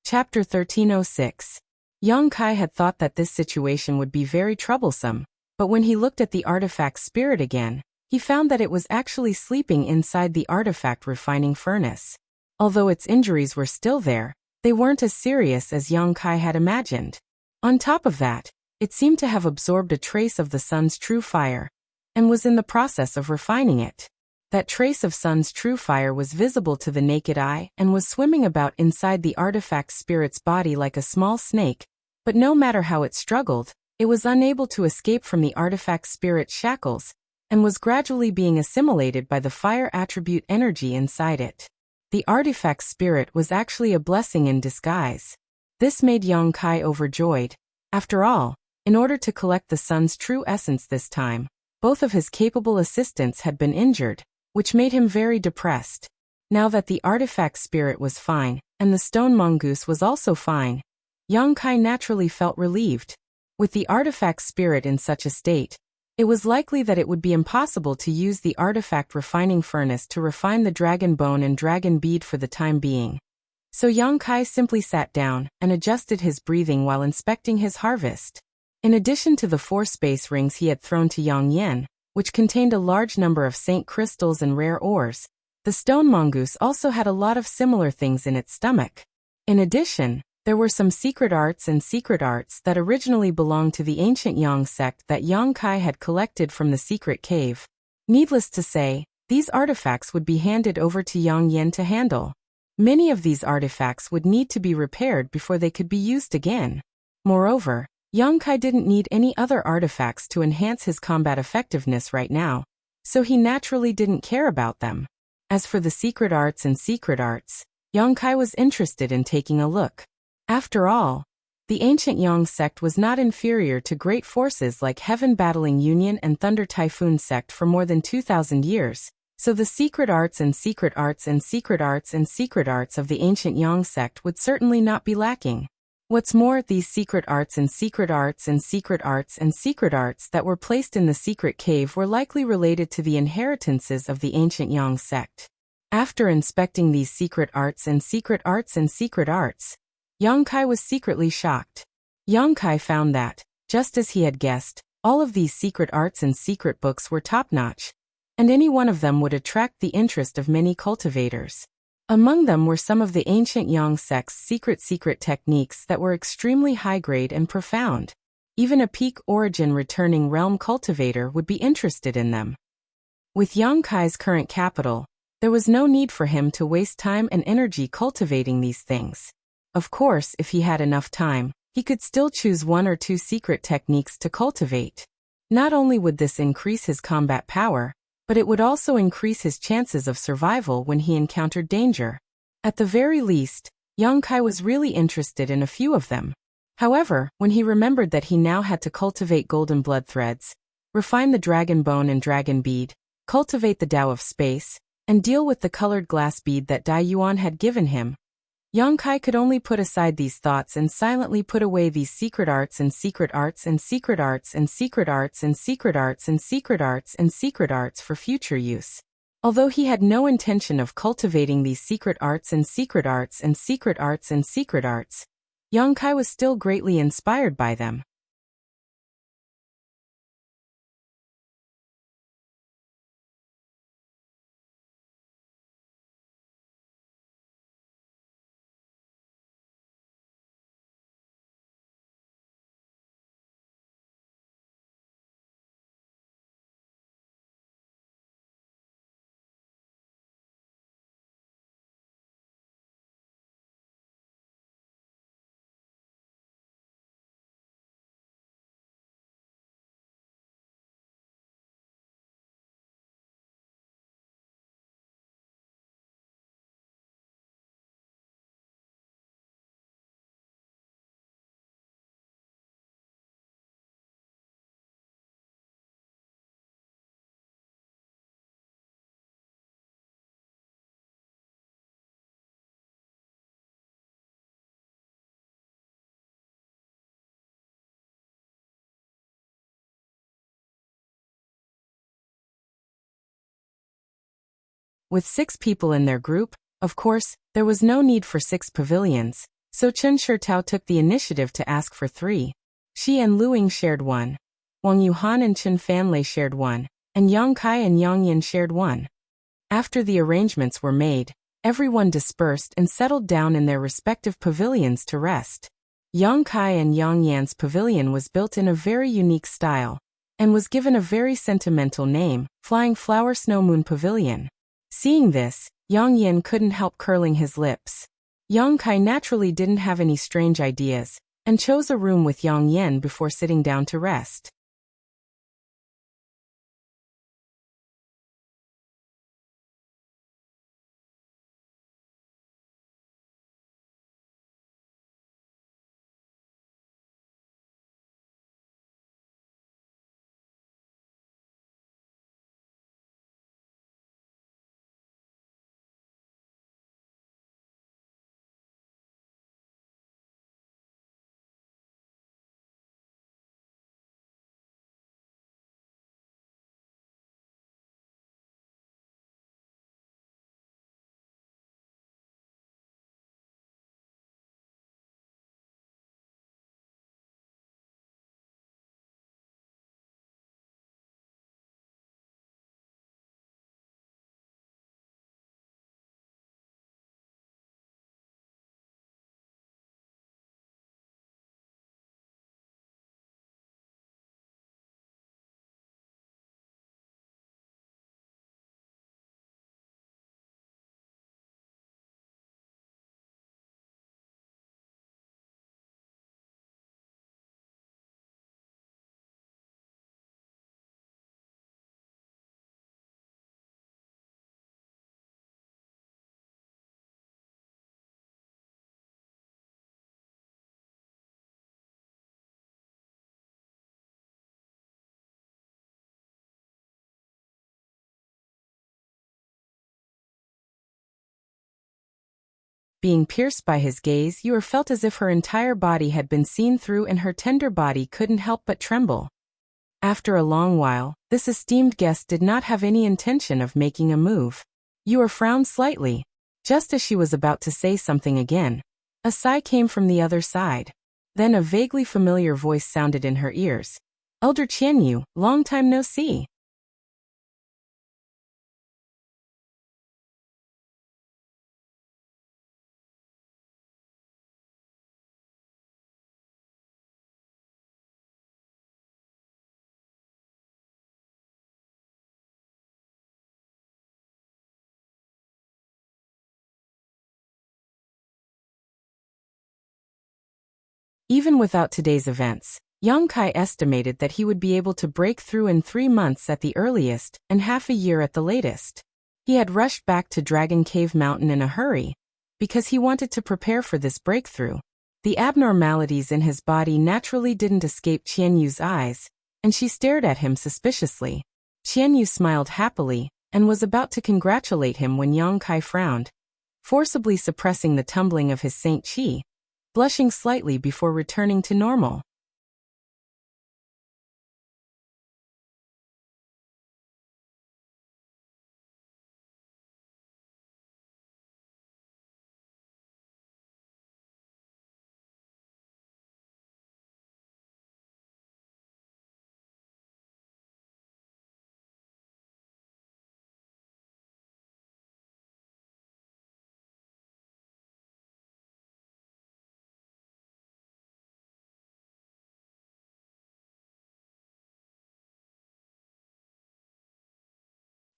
Chapter 1306. Yongkai had thought that this situation would be very troublesome, but when he looked at the artifact's spirit again, he found that it was actually sleeping inside the artifact refining furnace. Although its injuries were still there, they weren't as serious as Yongkai had imagined. On top of that, it seemed to have absorbed a trace of the sun's true fire, and was in the process of refining it. That trace of sun's true fire was visible to the naked eye and was swimming about inside the artifact spirit's body like a small snake, but no matter how it struggled, it was unable to escape from the artifact spirit's shackles, and was gradually being assimilated by the fire attribute energy inside it. The artifact spirit was actually a blessing in disguise. This made Yongkai overjoyed. After all, in order to collect the sun's true essence this time, both of his capable assistants had been injured, which made him very depressed. Now that the artifact spirit was fine, and the stone mongoose was also fine, Yongkai naturally felt relieved. With the artifact spirit in such a state, it was likely that it would be impossible to use the artifact refining furnace to refine the dragon bone and dragon bead for the time being. So Yongkai simply sat down and adjusted his breathing while inspecting his harvest. In addition to the 4 space rings he had thrown to Yang Yan, which contained a large number of saint crystals and rare ores, the stone mongoose also had a lot of similar things in its stomach. In addition, there were some secret arts that originally belonged to the ancient Yang sect that Yongkai had collected from the secret cave. Needless to say, these artifacts would be handed over to Yang Yan to handle. Many of these artifacts would need to be repaired before they could be used again. Moreover, Yongkai didn't need any other artifacts to enhance his combat effectiveness right now, so he naturally didn't care about them. As for the secret arts, Yongkai was interested in taking a look. After all, the ancient Yang sect was not inferior to great forces like Heaven Battling Union and Thunder Typhoon sect for more than 2,000 years, so the secret arts of the ancient Yang sect would certainly not be lacking. What's more, these secret arts and secret arts and secret arts and secret arts that were placed in the secret cave were likely related to the inheritances of the ancient Yang sect. After inspecting these secret arts and secret arts and secret arts, Yang Kai was secretly shocked. Yang Kai found that, just as he had guessed, all of these secret arts and secret books were top-notch, and any one of them would attract the interest of many cultivators. Among them were some of the ancient Yang sect's secret techniques that were extremely high-grade and profound. Even a peak origin returning realm cultivator would be interested in them. With Yang Kai's current capital, there was no need for him to waste time and energy cultivating these things. Of course, if he had enough time, he could still choose one or two secret techniques to cultivate. Not only would this increase his combat power, but it would also increase his chances of survival when he encountered danger. At the very least, Yang Kai was really interested in a few of them. However, when he remembered that he now had to cultivate golden blood threads, refine the dragon bone and dragon bead, cultivate the Tao of space, and deal with the colored glass bead that Dai Yuan had given him, Yang Kai could only put aside these thoughts and silently put away these secret arts and secret arts and secret arts and secret arts and secret arts and secret arts and secret arts for future use. Although he had no intention of cultivating these secret arts and secret arts and secret arts and secret arts, Yang Kai was still greatly inspired by them. With 6 people in their group, of course, there was no need for 6 pavilions, so Chen Shitao took the initiative to ask for 3. Shi and Luing shared 1. Wang Yuhan and Chen Fanlei shared 1, and Yang Kai and Yang Yin shared 1. After the arrangements were made, everyone dispersed and settled down in their respective pavilions to rest. Yang Kai and Yang Yan's pavilion was built in a very unique style, and was given a very sentimental name, Flying Flower Snow Moon Pavilion. Seeing this, Yang Yin couldn't help curling his lips. Yang Kai naturally didn't have any strange ideas, and chose a room with Yang Yin before sitting down to rest. Being pierced by his gaze, Yu felt as if her entire body had been seen through and her tender body couldn't help but tremble. After a long while, this esteemed guest did not have any intention of making a move. Yu frowned slightly. Just as she was about to say something again, a sigh came from the other side. Then a vaguely familiar voice sounded in her ears. "Elder Qianyu, long time no see." Even without today's events, Yang Kai estimated that he would be able to break through in 3 months at the earliest and half a year at the latest. He had rushed back to Dragon Cave Mountain in a hurry because he wanted to prepare for this breakthrough. The abnormalities in his body naturally didn't escape Qianyu's eyes, and she stared at him suspiciously. Qianyu smiled happily and was about to congratulate him when Yang Kai frowned, forcibly suppressing the tumbling of his Saint Qi, blushing slightly before returning to normal.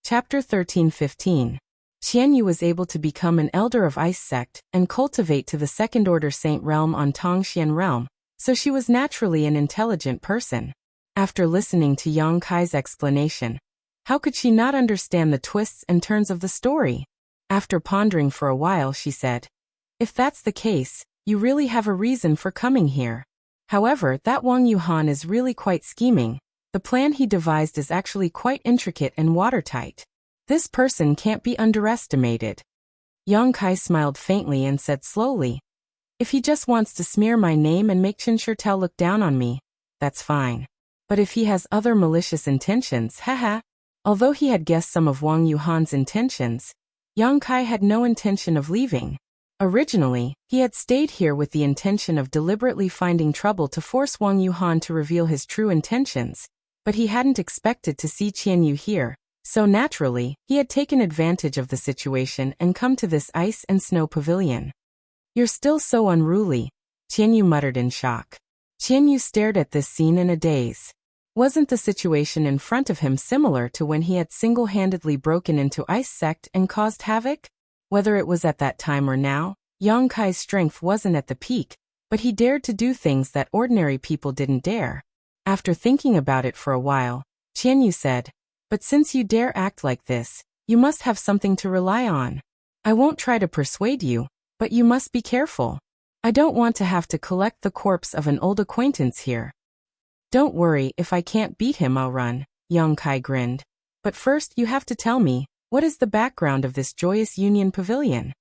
Chapter 13-15. Qianyu was able to become an elder of Ice Sect and cultivate to the second-order saint realm on Tongxian realm, so she was naturally an intelligent person. After listening to Yang Kai's explanation, how could she not understand the twists and turns of the story? After pondering for a while, she said, "If that's the case, you really have a reason for coming here. However, that Wang Yuhan is really quite scheming. The plan he devised is actually quite intricate and watertight. This person can't be underestimated." Yang Kai smiled faintly and said slowly, "If he just wants to smear my name and make Qinshitao look down on me, that's fine. But if he has other malicious intentions, haha." Although he had guessed some of Wang Yuhan's intentions, Yang Kai had no intention of leaving. Originally, he had stayed here with the intention of deliberately finding trouble to force Wang Yuhan to reveal his true intentions. But he hadn't expected to see Qianyu here, so naturally, he had taken advantage of the situation and come to this ice and snow pavilion. "You're still so unruly," Qianyu muttered in shock. Qianyu stared at this scene in a daze. Wasn't the situation in front of him similar to when he had single-handedly broken into Ice Sect and caused havoc? Whether it was at that time or now, Yang Kai's strength wasn't at the peak, but he dared to do things that ordinary people didn't dare. After thinking about it for a while, Qianyu said, "But since you dare act like this, you must have something to rely on. I won't try to persuade you, but you must be careful. I don't want to have to collect the corpse of an old acquaintance here." "Don't worry, if I can't beat him I'll run," Yang Kai grinned. "But first you have to tell me, what is the background of this Joyous Union Pavilion?"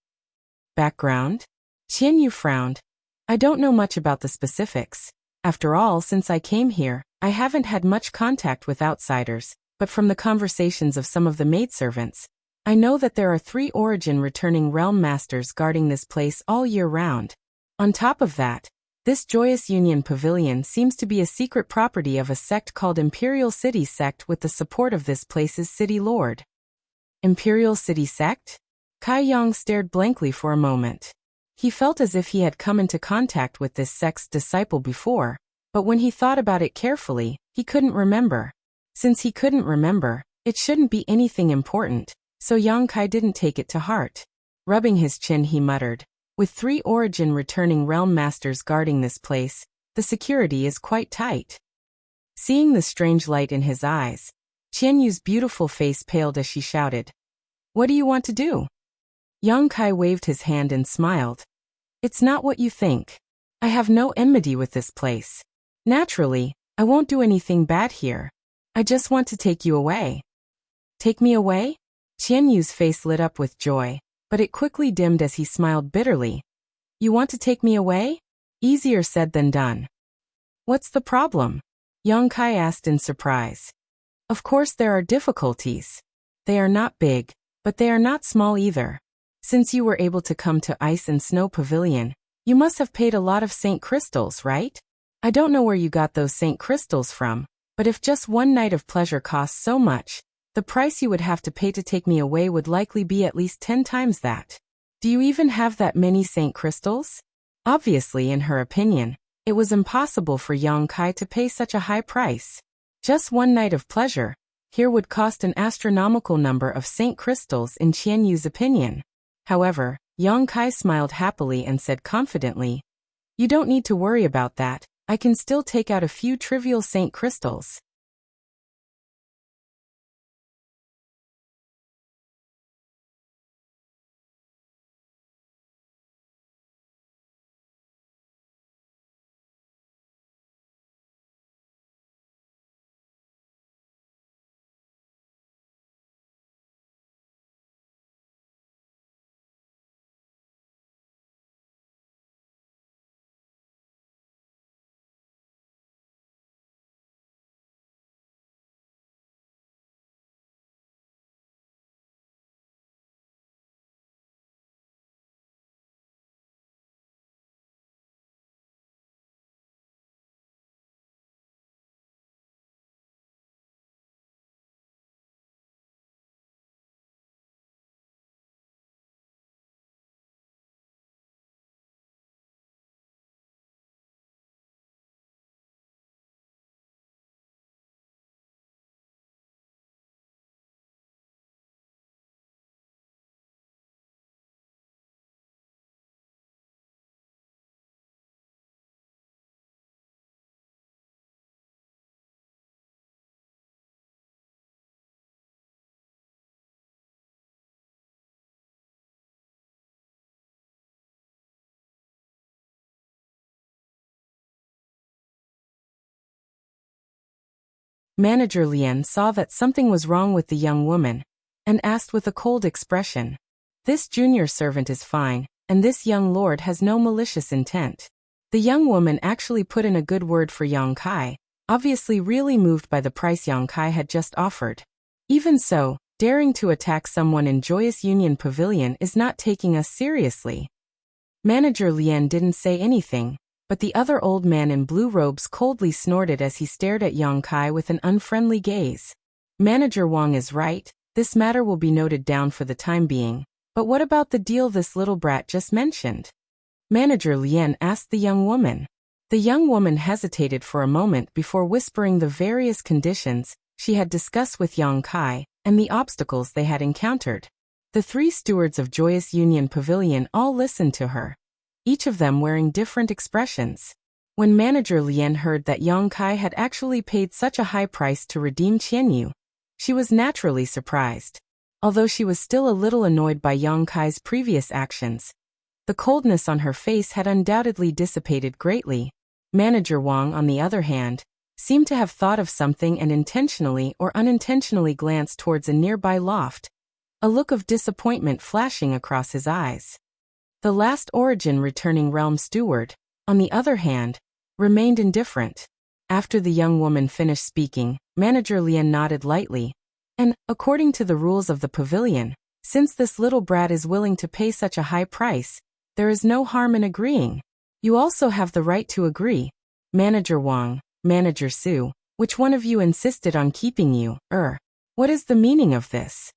"Background?" Qianyu frowned. "I don't know much about the specifics. After all, since I came here, I haven't had much contact with outsiders, but from the conversations of some of the maidservants, I know that there are 3 origin returning realm masters guarding this place all year round. On top of that, this Joyous Union Pavilion seems to be a secret property of a sect called Imperial City Sect with the support of this place's city lord." Imperial City Sect? Kai Yang stared blankly for a moment. He felt as if he had come into contact with this sect's disciple before, but when he thought about it carefully, he couldn't remember. Since he couldn't remember, it shouldn't be anything important, so Yang Kai didn't take it to heart. Rubbing his chin, he muttered, "With 3 origin returning realm masters guarding this place, the security is quite tight." Seeing the strange light in his eyes, Qianyu's beautiful face paled as she shouted, "What do you want to do?" Yang Kai waved his hand and smiled. "It's not what you think. I have no enmity with this place. Naturally, I won't do anything bad here. I just want to take you away." "Take me away?" Qianyu's face lit up with joy, but it quickly dimmed as he smiled bitterly. You want to take me away? Easier said than done. What's the problem? Yang Kai asked in surprise. Of course there are difficulties. They are not big, but they are not small either. Since you were able to come to Ice and Snow Pavilion, you must have paid a lot of Saint Crystals, right? I don't know where you got those Saint Crystals from, but if just one night of pleasure costs so much, the price you would have to pay to take me away would likely be at least 10 times that. Do you even have that many Saint Crystals? Obviously, in her opinion, it was impossible for Yang Kai to pay such a high price. Just one night of pleasure here would cost an astronomical number of Saint Crystals in Qian Yu's opinion. However, Yang Kai smiled happily and said confidently, You don't need to worry about that, I can still take out a few trivial Saint Crystals. Manager Lien saw that something was wrong with the young woman, and asked with a cold expression, This junior servant is fine, and this young lord has no malicious intent. The young woman actually put in a good word for Yang Kai, obviously really moved by the price Yang Kai had just offered. Even so, daring to attack someone in Joyous Union Pavilion is not taking us seriously. Manager Lien didn't say anything, but the other old man in blue robes coldly snorted as he stared at Yang Kai with an unfriendly gaze. Manager Wang is right, this matter will be noted down for the time being, but what about the deal this little brat just mentioned? Manager Lien asked the young woman. The young woman hesitated for a moment before whispering the various conditions she had discussed with Yang Kai and the obstacles they had encountered. The 3 stewards of Joyous Union Pavilion all listened to her, each of them wearing different expressions. When Manager Lien heard that Yang Kai had actually paid such a high price to redeem Qianyu, she was naturally surprised. Although she was still a little annoyed by Yang Kai's previous actions, the coldness on her face had undoubtedly dissipated greatly. Manager Wang, on the other hand, seemed to have thought of something and intentionally or unintentionally glanced towards a nearby loft, a look of disappointment flashing across his eyes. The last Origin returning realm steward, on the other hand, remained indifferent. After the young woman finished speaking, Manager Lien nodded lightly, and, according to the rules of the pavilion, since this little brat is willing to pay such a high price, there is no harm in agreeing. You also have the right to agree. Manager Wang, Manager Su, which one of you insisted on keeping you? What is the meaning of this?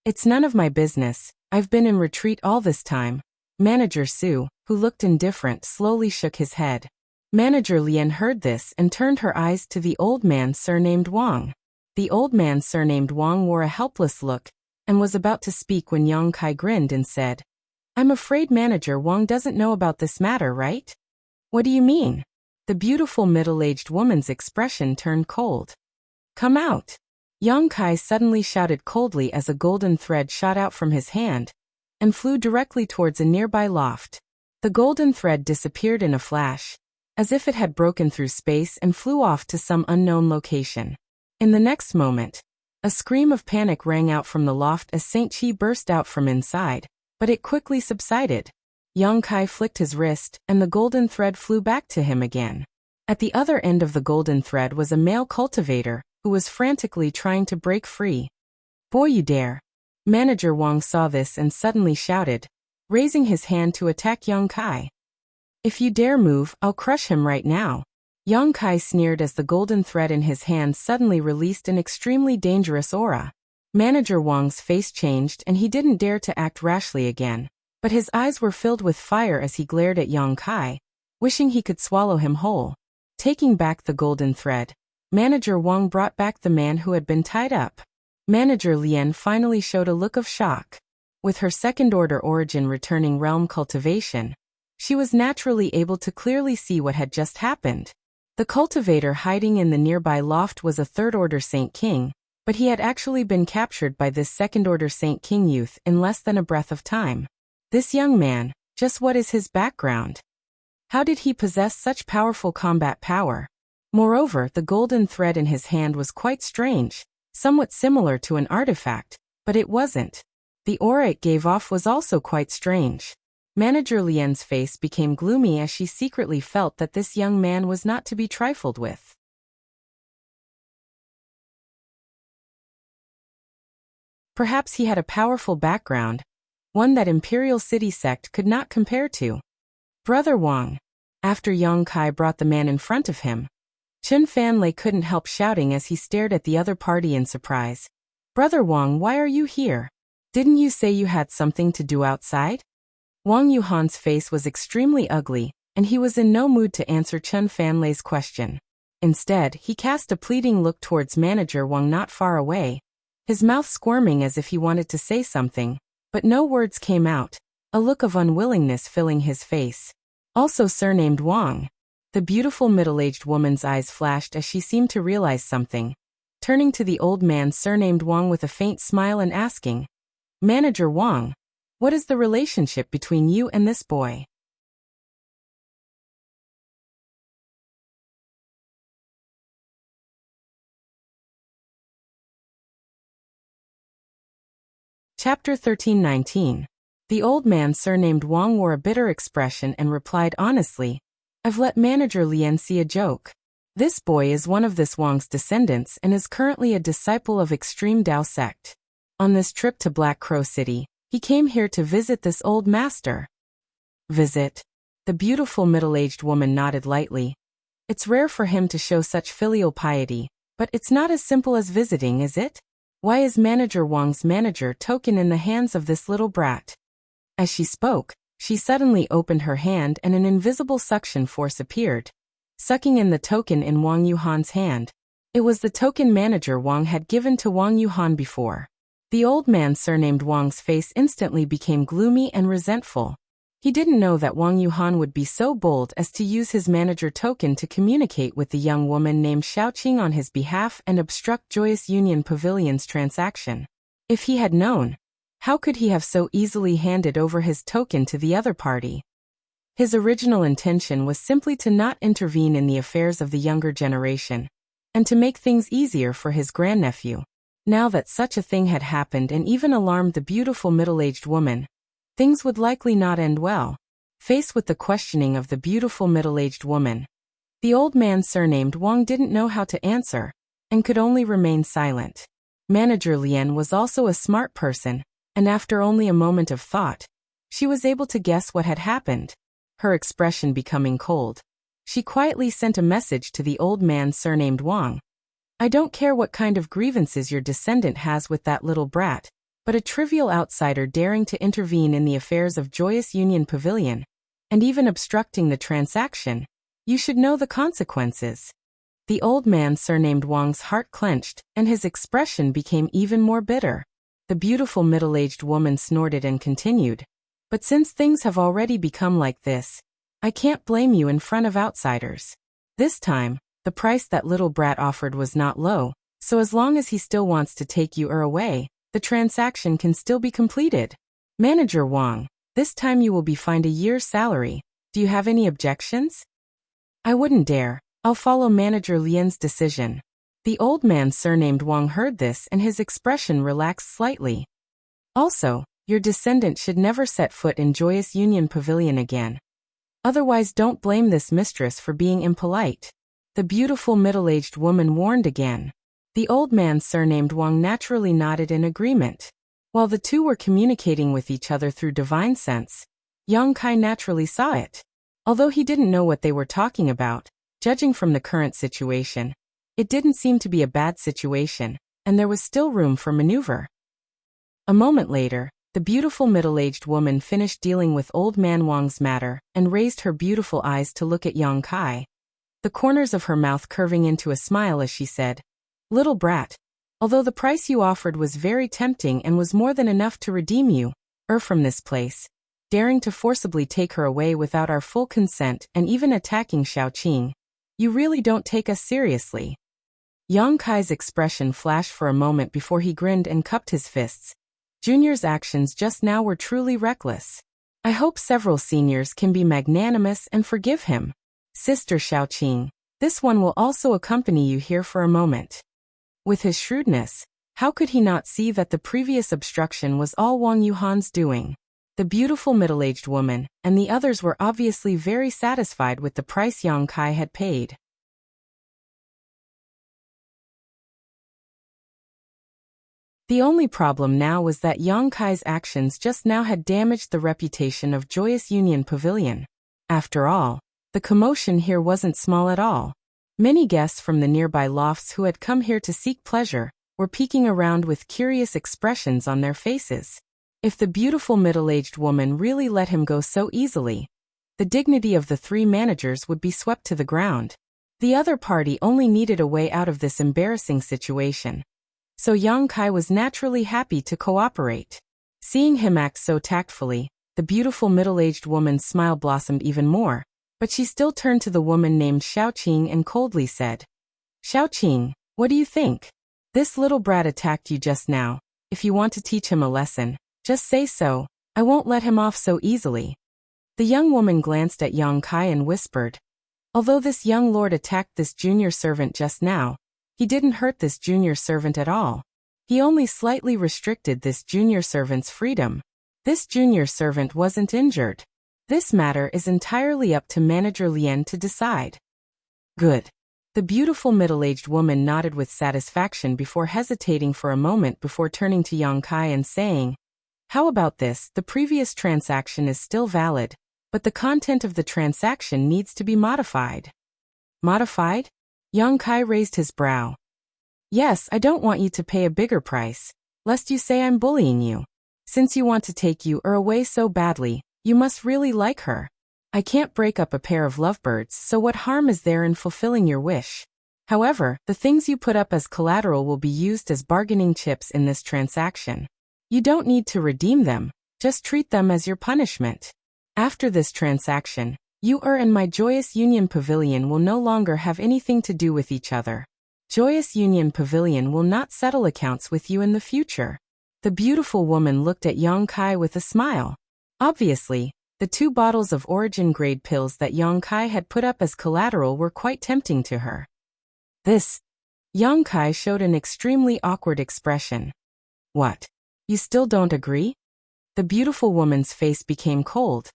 It's none of my business, I've been in retreat all this time. Manager Su, who looked indifferent, slowly shook his head. Manager Lien heard this and turned her eyes to the old man surnamed Wang. The old man surnamed Wang wore a helpless look and was about to speak when Yang Kai grinned and said, I'm afraid Manager Wang doesn't know about this matter, right? What do you mean? The beautiful middle-aged woman's expression turned cold. Come out! Yang Kai suddenly shouted coldly as a golden thread shot out from his hand and flew directly towards a nearby loft. The golden thread disappeared in a flash, as if it had broken through space and flew off to some unknown location. In the next moment, a scream of panic rang out from the loft as Saint Chi burst out from inside, but it quickly subsided. Yang Kai flicked his wrist, and the golden thread flew back to him again. At the other end of the golden thread was a male cultivator, who was frantically trying to break free. "Boy, you dare!" Manager Wang saw this and suddenly shouted, raising his hand to attack Yang Kai. "If you dare move, I'll crush him right now." Yang Kai sneered as the golden thread in his hand suddenly released an extremely dangerous aura. Manager Wang's face changed and he didn't dare to act rashly again, but his eyes were filled with fire as he glared at Yang Kai, wishing he could swallow him whole. Taking back the golden thread, Manager Wang brought back the man who had been tied up. Manager Lian finally showed a look of shock. With her second-order origin returning realm cultivation, she was naturally able to clearly see what had just happened. The cultivator hiding in the nearby loft was a third-order Saint King, but he had actually been captured by this second-order Saint King youth in less than a breath of time. This young man, just what is his background? How did he possess such powerful combat power? Moreover, the golden thread in his hand was quite strange, somewhat similar to an artifact, but it wasn't. The aura it gave off was also quite strange. Manager Lian's face became gloomy as she secretly felt that this young man was not to be trifled with. Perhaps he had a powerful background, one that Imperial City sect could not compare to. "Brother Wang." After Yang Kai brought the man in front of him, Chen Fanlei couldn't help shouting as he stared at the other party in surprise. "Brother Wang, why are you here? Didn't you say you had something to do outside?" Wang Yuhan's face was extremely ugly, and he was in no mood to answer Chen Fanlei's question. Instead, he cast a pleading look towards Manager Wang not far away, his mouth squirming as if he wanted to say something, but no words came out, a look of unwillingness filling his face. "Also surnamed Wang." The beautiful middle-aged woman's eyes flashed as she seemed to realize something, turning to the old man surnamed Wang with a faint smile and asking, "Manager Wang, what is the relationship between you and this boy?" Chapter 13:19. The old man surnamed Wang wore a bitter expression and replied honestly, "I've let Manager Lian see a joke. This boy is one of this Wang's descendants and is currently a disciple of Extreme Dao sect. On this trip to Black Crow City, he came here to visit this old master." "Visit?" The beautiful middle-aged woman nodded lightly. "It's rare for him to show such filial piety, but it's not as simple as visiting, is it? Why is Manager Wang's manager token in the hands of this little brat?" As she spoke, she suddenly opened her hand and an invisible suction force appeared, sucking in the token in Wang Yuhan's hand. It was the token Manager Wang had given to Wang Yuhan before. The old man surnamed Wang's face instantly became gloomy and resentful. He didn't know that Wang Yuhan would be so bold as to use his manager token to communicate with the young woman named Xiaoqing on his behalf and obstruct Joyous Union Pavilion's transaction. If he had known, how could he have so easily handed over his token to the other party? His original intention was simply to not intervene in the affairs of the younger generation, and to make things easier for his grandnephew. Now that such a thing had happened and even alarmed the beautiful middle-aged woman, things would likely not end well. Faced with the questioning of the beautiful middle-aged woman, the old man surnamed Wang didn't know how to answer, and could only remain silent. Manager Lian was also a smart person, and after only a moment of thought, she was able to guess what had happened. Her expression becoming cold, she quietly sent a message to the old man surnamed Wang. "I don't care what kind of grievances your descendant has with that little brat, but a trivial outsider daring to intervene in the affairs of Joyous Union Pavilion, and even obstructing the transaction, you should know the consequences." The old man surnamed Wang's heart clenched, and his expression became even more bitter. The beautiful middle-aged woman snorted and continued, "But since things have already become like this, I can't blame you in front of outsiders. This time, the price that little brat offered was not low, so as long as he still wants to take you away, the transaction can still be completed. Manager Wang, this time you will be fined a year's salary. Do you have any objections?" "I wouldn't dare. I'll follow Manager Lian's decision." The old man surnamed Wang heard this and his expression relaxed slightly. Also, Your descendant should never set foot in Joyous Union Pavilion again. Otherwise don't blame this mistress for being impolite. The beautiful middle-aged woman warned again. The old man surnamed Wang naturally nodded in agreement. While the two were communicating with each other through divine sense, Yang Kai naturally saw it. Although he didn't know what they were talking about, judging from the current situation, it didn't seem to be a bad situation, and there was still room for maneuver. A moment later, the beautiful middle-aged woman finished dealing with old man Wang's matter and raised her beautiful eyes to look at Yang Kai, the corners of her mouth curving into a smile as she said, "Little brat, although the price you offered was very tempting and was more than enough to redeem you, from this place, daring to forcibly take her away without our full consent and even attacking Xiaoqing, you really don't take us seriously." Yang Kai's expression flashed for a moment before he grinned and cupped his fists. Junior's actions just now were truly reckless. I hope several seniors can be magnanimous and forgive him. Sister Xiaoqing, this one will also accompany you here for a moment. With his shrewdness, how could he not see that the previous obstruction was all Wang Yuhan's doing? The beautiful middle-aged woman and the others were obviously very satisfied with the price Yang Kai had paid. The only problem now was that Yang Kai's actions just now had damaged the reputation of Joyous Union Pavilion. After all, the commotion here wasn't small at all. Many guests from the nearby lofts who had come here to seek pleasure were peeking around with curious expressions on their faces. If the beautiful middle-aged woman really let him go so easily, the dignity of the three managers would be swept to the ground. The other party only needed a way out of this embarrassing situation. So Yang Kai was naturally happy to cooperate. Seeing him act so tactfully, the beautiful middle-aged woman's smile blossomed even more, but she still turned to the woman named Xiaoqing and coldly said, "Xiaoqing, what do you think? This little brat attacked you just now. If you want to teach him a lesson, just say so. I won't let him off so easily." The young woman glanced at Yang Kai and whispered, "Although this young lord attacked this junior servant just now, he didn't hurt this junior servant at all. He only slightly restricted this junior servant's freedom. This junior servant wasn't injured. This matter is entirely up to Manager Lien to decide." "Good." The beautiful middle-aged woman nodded with satisfaction before hesitating for a moment before turning to Yang Kai and saying, "How about this? The previous transaction is still valid, but the content of the transaction needs to be modified." "Modified?" Yang Kai raised his brow. "Yes, I don't want you to pay a bigger price, lest you say I'm bullying you. Since you want to take you away so badly, you must really like her. I can't break up a pair of lovebirds, so what harm is there in fulfilling your wish? However, the things you put up as collateral will be used as bargaining chips in this transaction. You don't need to redeem them, just treat them as your punishment. After this transaction, you and my Joyous Union Pavilion will no longer have anything to do with each other. Joyous Union Pavilion will not settle accounts with you in the future." The beautiful woman looked at Yang Kai with a smile. Obviously, the 2 bottles of origin-grade pills that Yang Kai had put up as collateral were quite tempting to her. Yang Kai showed an extremely awkward expression. "What? You still don't agree?" The beautiful woman's face became cold.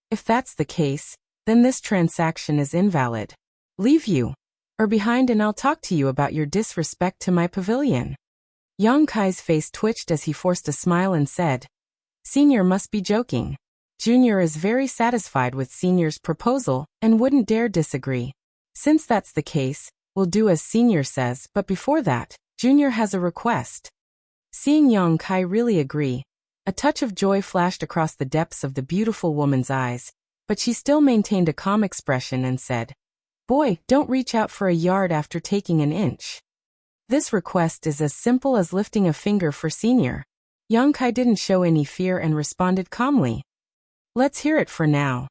"If that's the case, then this transaction is invalid. Leave you behind and I'll talk to you about your disrespect to my pavilion." Yang Kai's face twitched as he forced a smile and said, "Senior must be joking. Junior is very satisfied with Senior's proposal and wouldn't dare disagree. Since that's the case, we'll do as Senior says, but before that, Junior has a request." Seeing Yang Kai really agree, a touch of joy flashed across the depths of the beautiful woman's eyes, but she still maintained a calm expression and said, "Boy, don't reach out for a yard after taking an inch. This request is as simple as lifting a finger for Senior." Yang Kai didn't show any fear and responded calmly, "Let's hear it for now."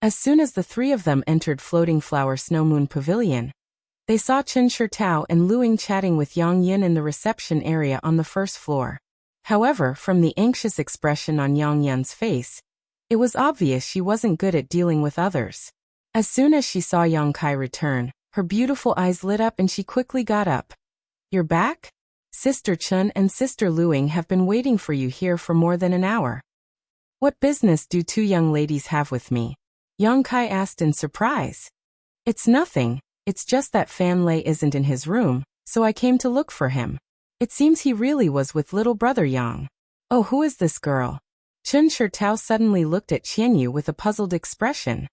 As soon as the 3 of them entered Floating Flower Snow Moon Pavilion, they saw Chen Shirtao and Luing chatting with Yang Yin in the reception area on the first floor. However, from the anxious expression on Yang Yin's face, It was obvious she wasn't good at dealing with others. As soon as she saw Yang Kai return, her beautiful eyes lit up and she quickly got up. "You're back? Sister Chun and Sister Luing have been waiting for you here for more than an hour." "What business do two young ladies have with me?" Yang Kai asked in surprise. "It's nothing, it's just that Fan Lei isn't in his room, so I came to look for him. It seems he really was with little brother Yang." "Oh, who is this girl?" Chun Shirtao suddenly looked at Qianyu with a puzzled expression.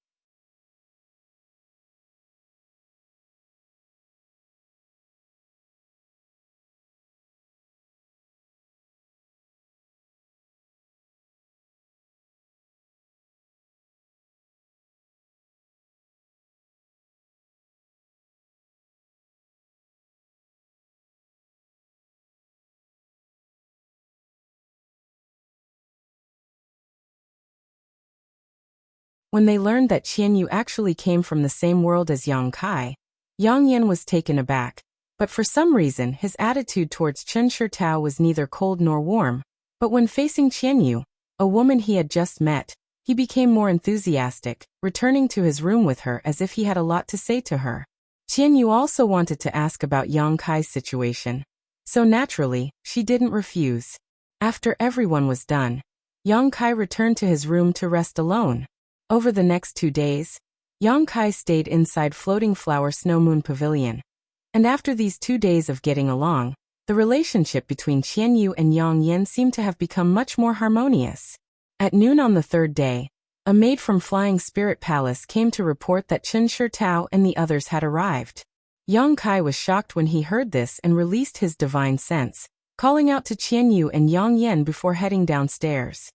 When they learned that Qianyu actually came from the same world as Yang Kai, Yang Yan was taken aback, but for some reason his attitude towards Chun Shirtao was neither cold nor warm. But when facing Qianyu, a woman he had just met, he became more enthusiastic, returning to his room with her as if he had a lot to say to her. Qianyu also wanted to ask about Yang Kai's situation, so naturally, she didn't refuse. After everyone was done, Yang Kai returned to his room to rest alone. Over the next 2 days, Yang Kai stayed inside Floating Flower Snow Moon Pavilion. And after these 2 days of getting along, the relationship between Qianyu and Yang Yan seemed to have become much more harmonious. At noon on the 3rd day, a maid from Flying Spirit Palace came to report that Chun Shirtao and the others had arrived. Yang Kai was shocked when he heard this and released his divine sense, calling out to Qianyu and Yang Yan before heading downstairs.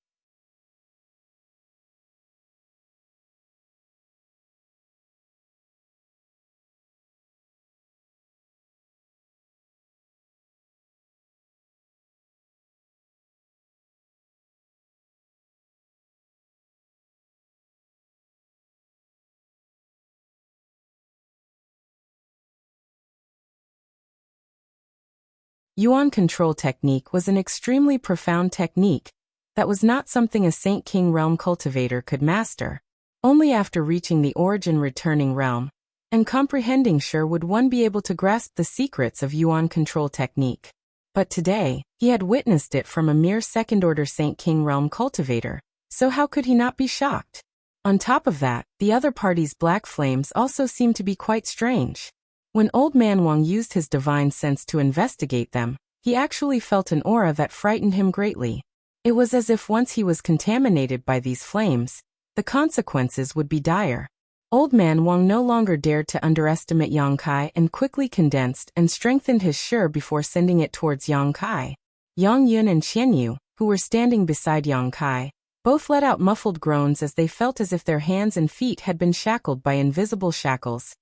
Yuan control technique was an extremely profound technique that was not something a Saint King realm cultivator could master. Only after reaching the origin returning realm and comprehending sure would one be able to grasp the secrets of Yuan control technique. But today, he had witnessed it from a mere second-order Saint King realm cultivator, so how could he not be shocked? On top of that, the other party's black flames also seemed to be quite strange. When Old Man Wang used his divine sense to investigate them, he actually felt an aura that frightened him greatly. It was as if once he was contaminated by these flames, the consequences would be dire. Old Man Wang no longer dared to underestimate Yang Kai and quickly condensed and strengthened his shi before sending it towards Yang Kai. Yang Yun and Qianyu, who were standing beside Yang Kai, both let out muffled groans as they felt as if their hands and feet had been shackled by invisible shackles,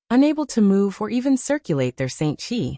unable to move or even circulate their Saint Qi.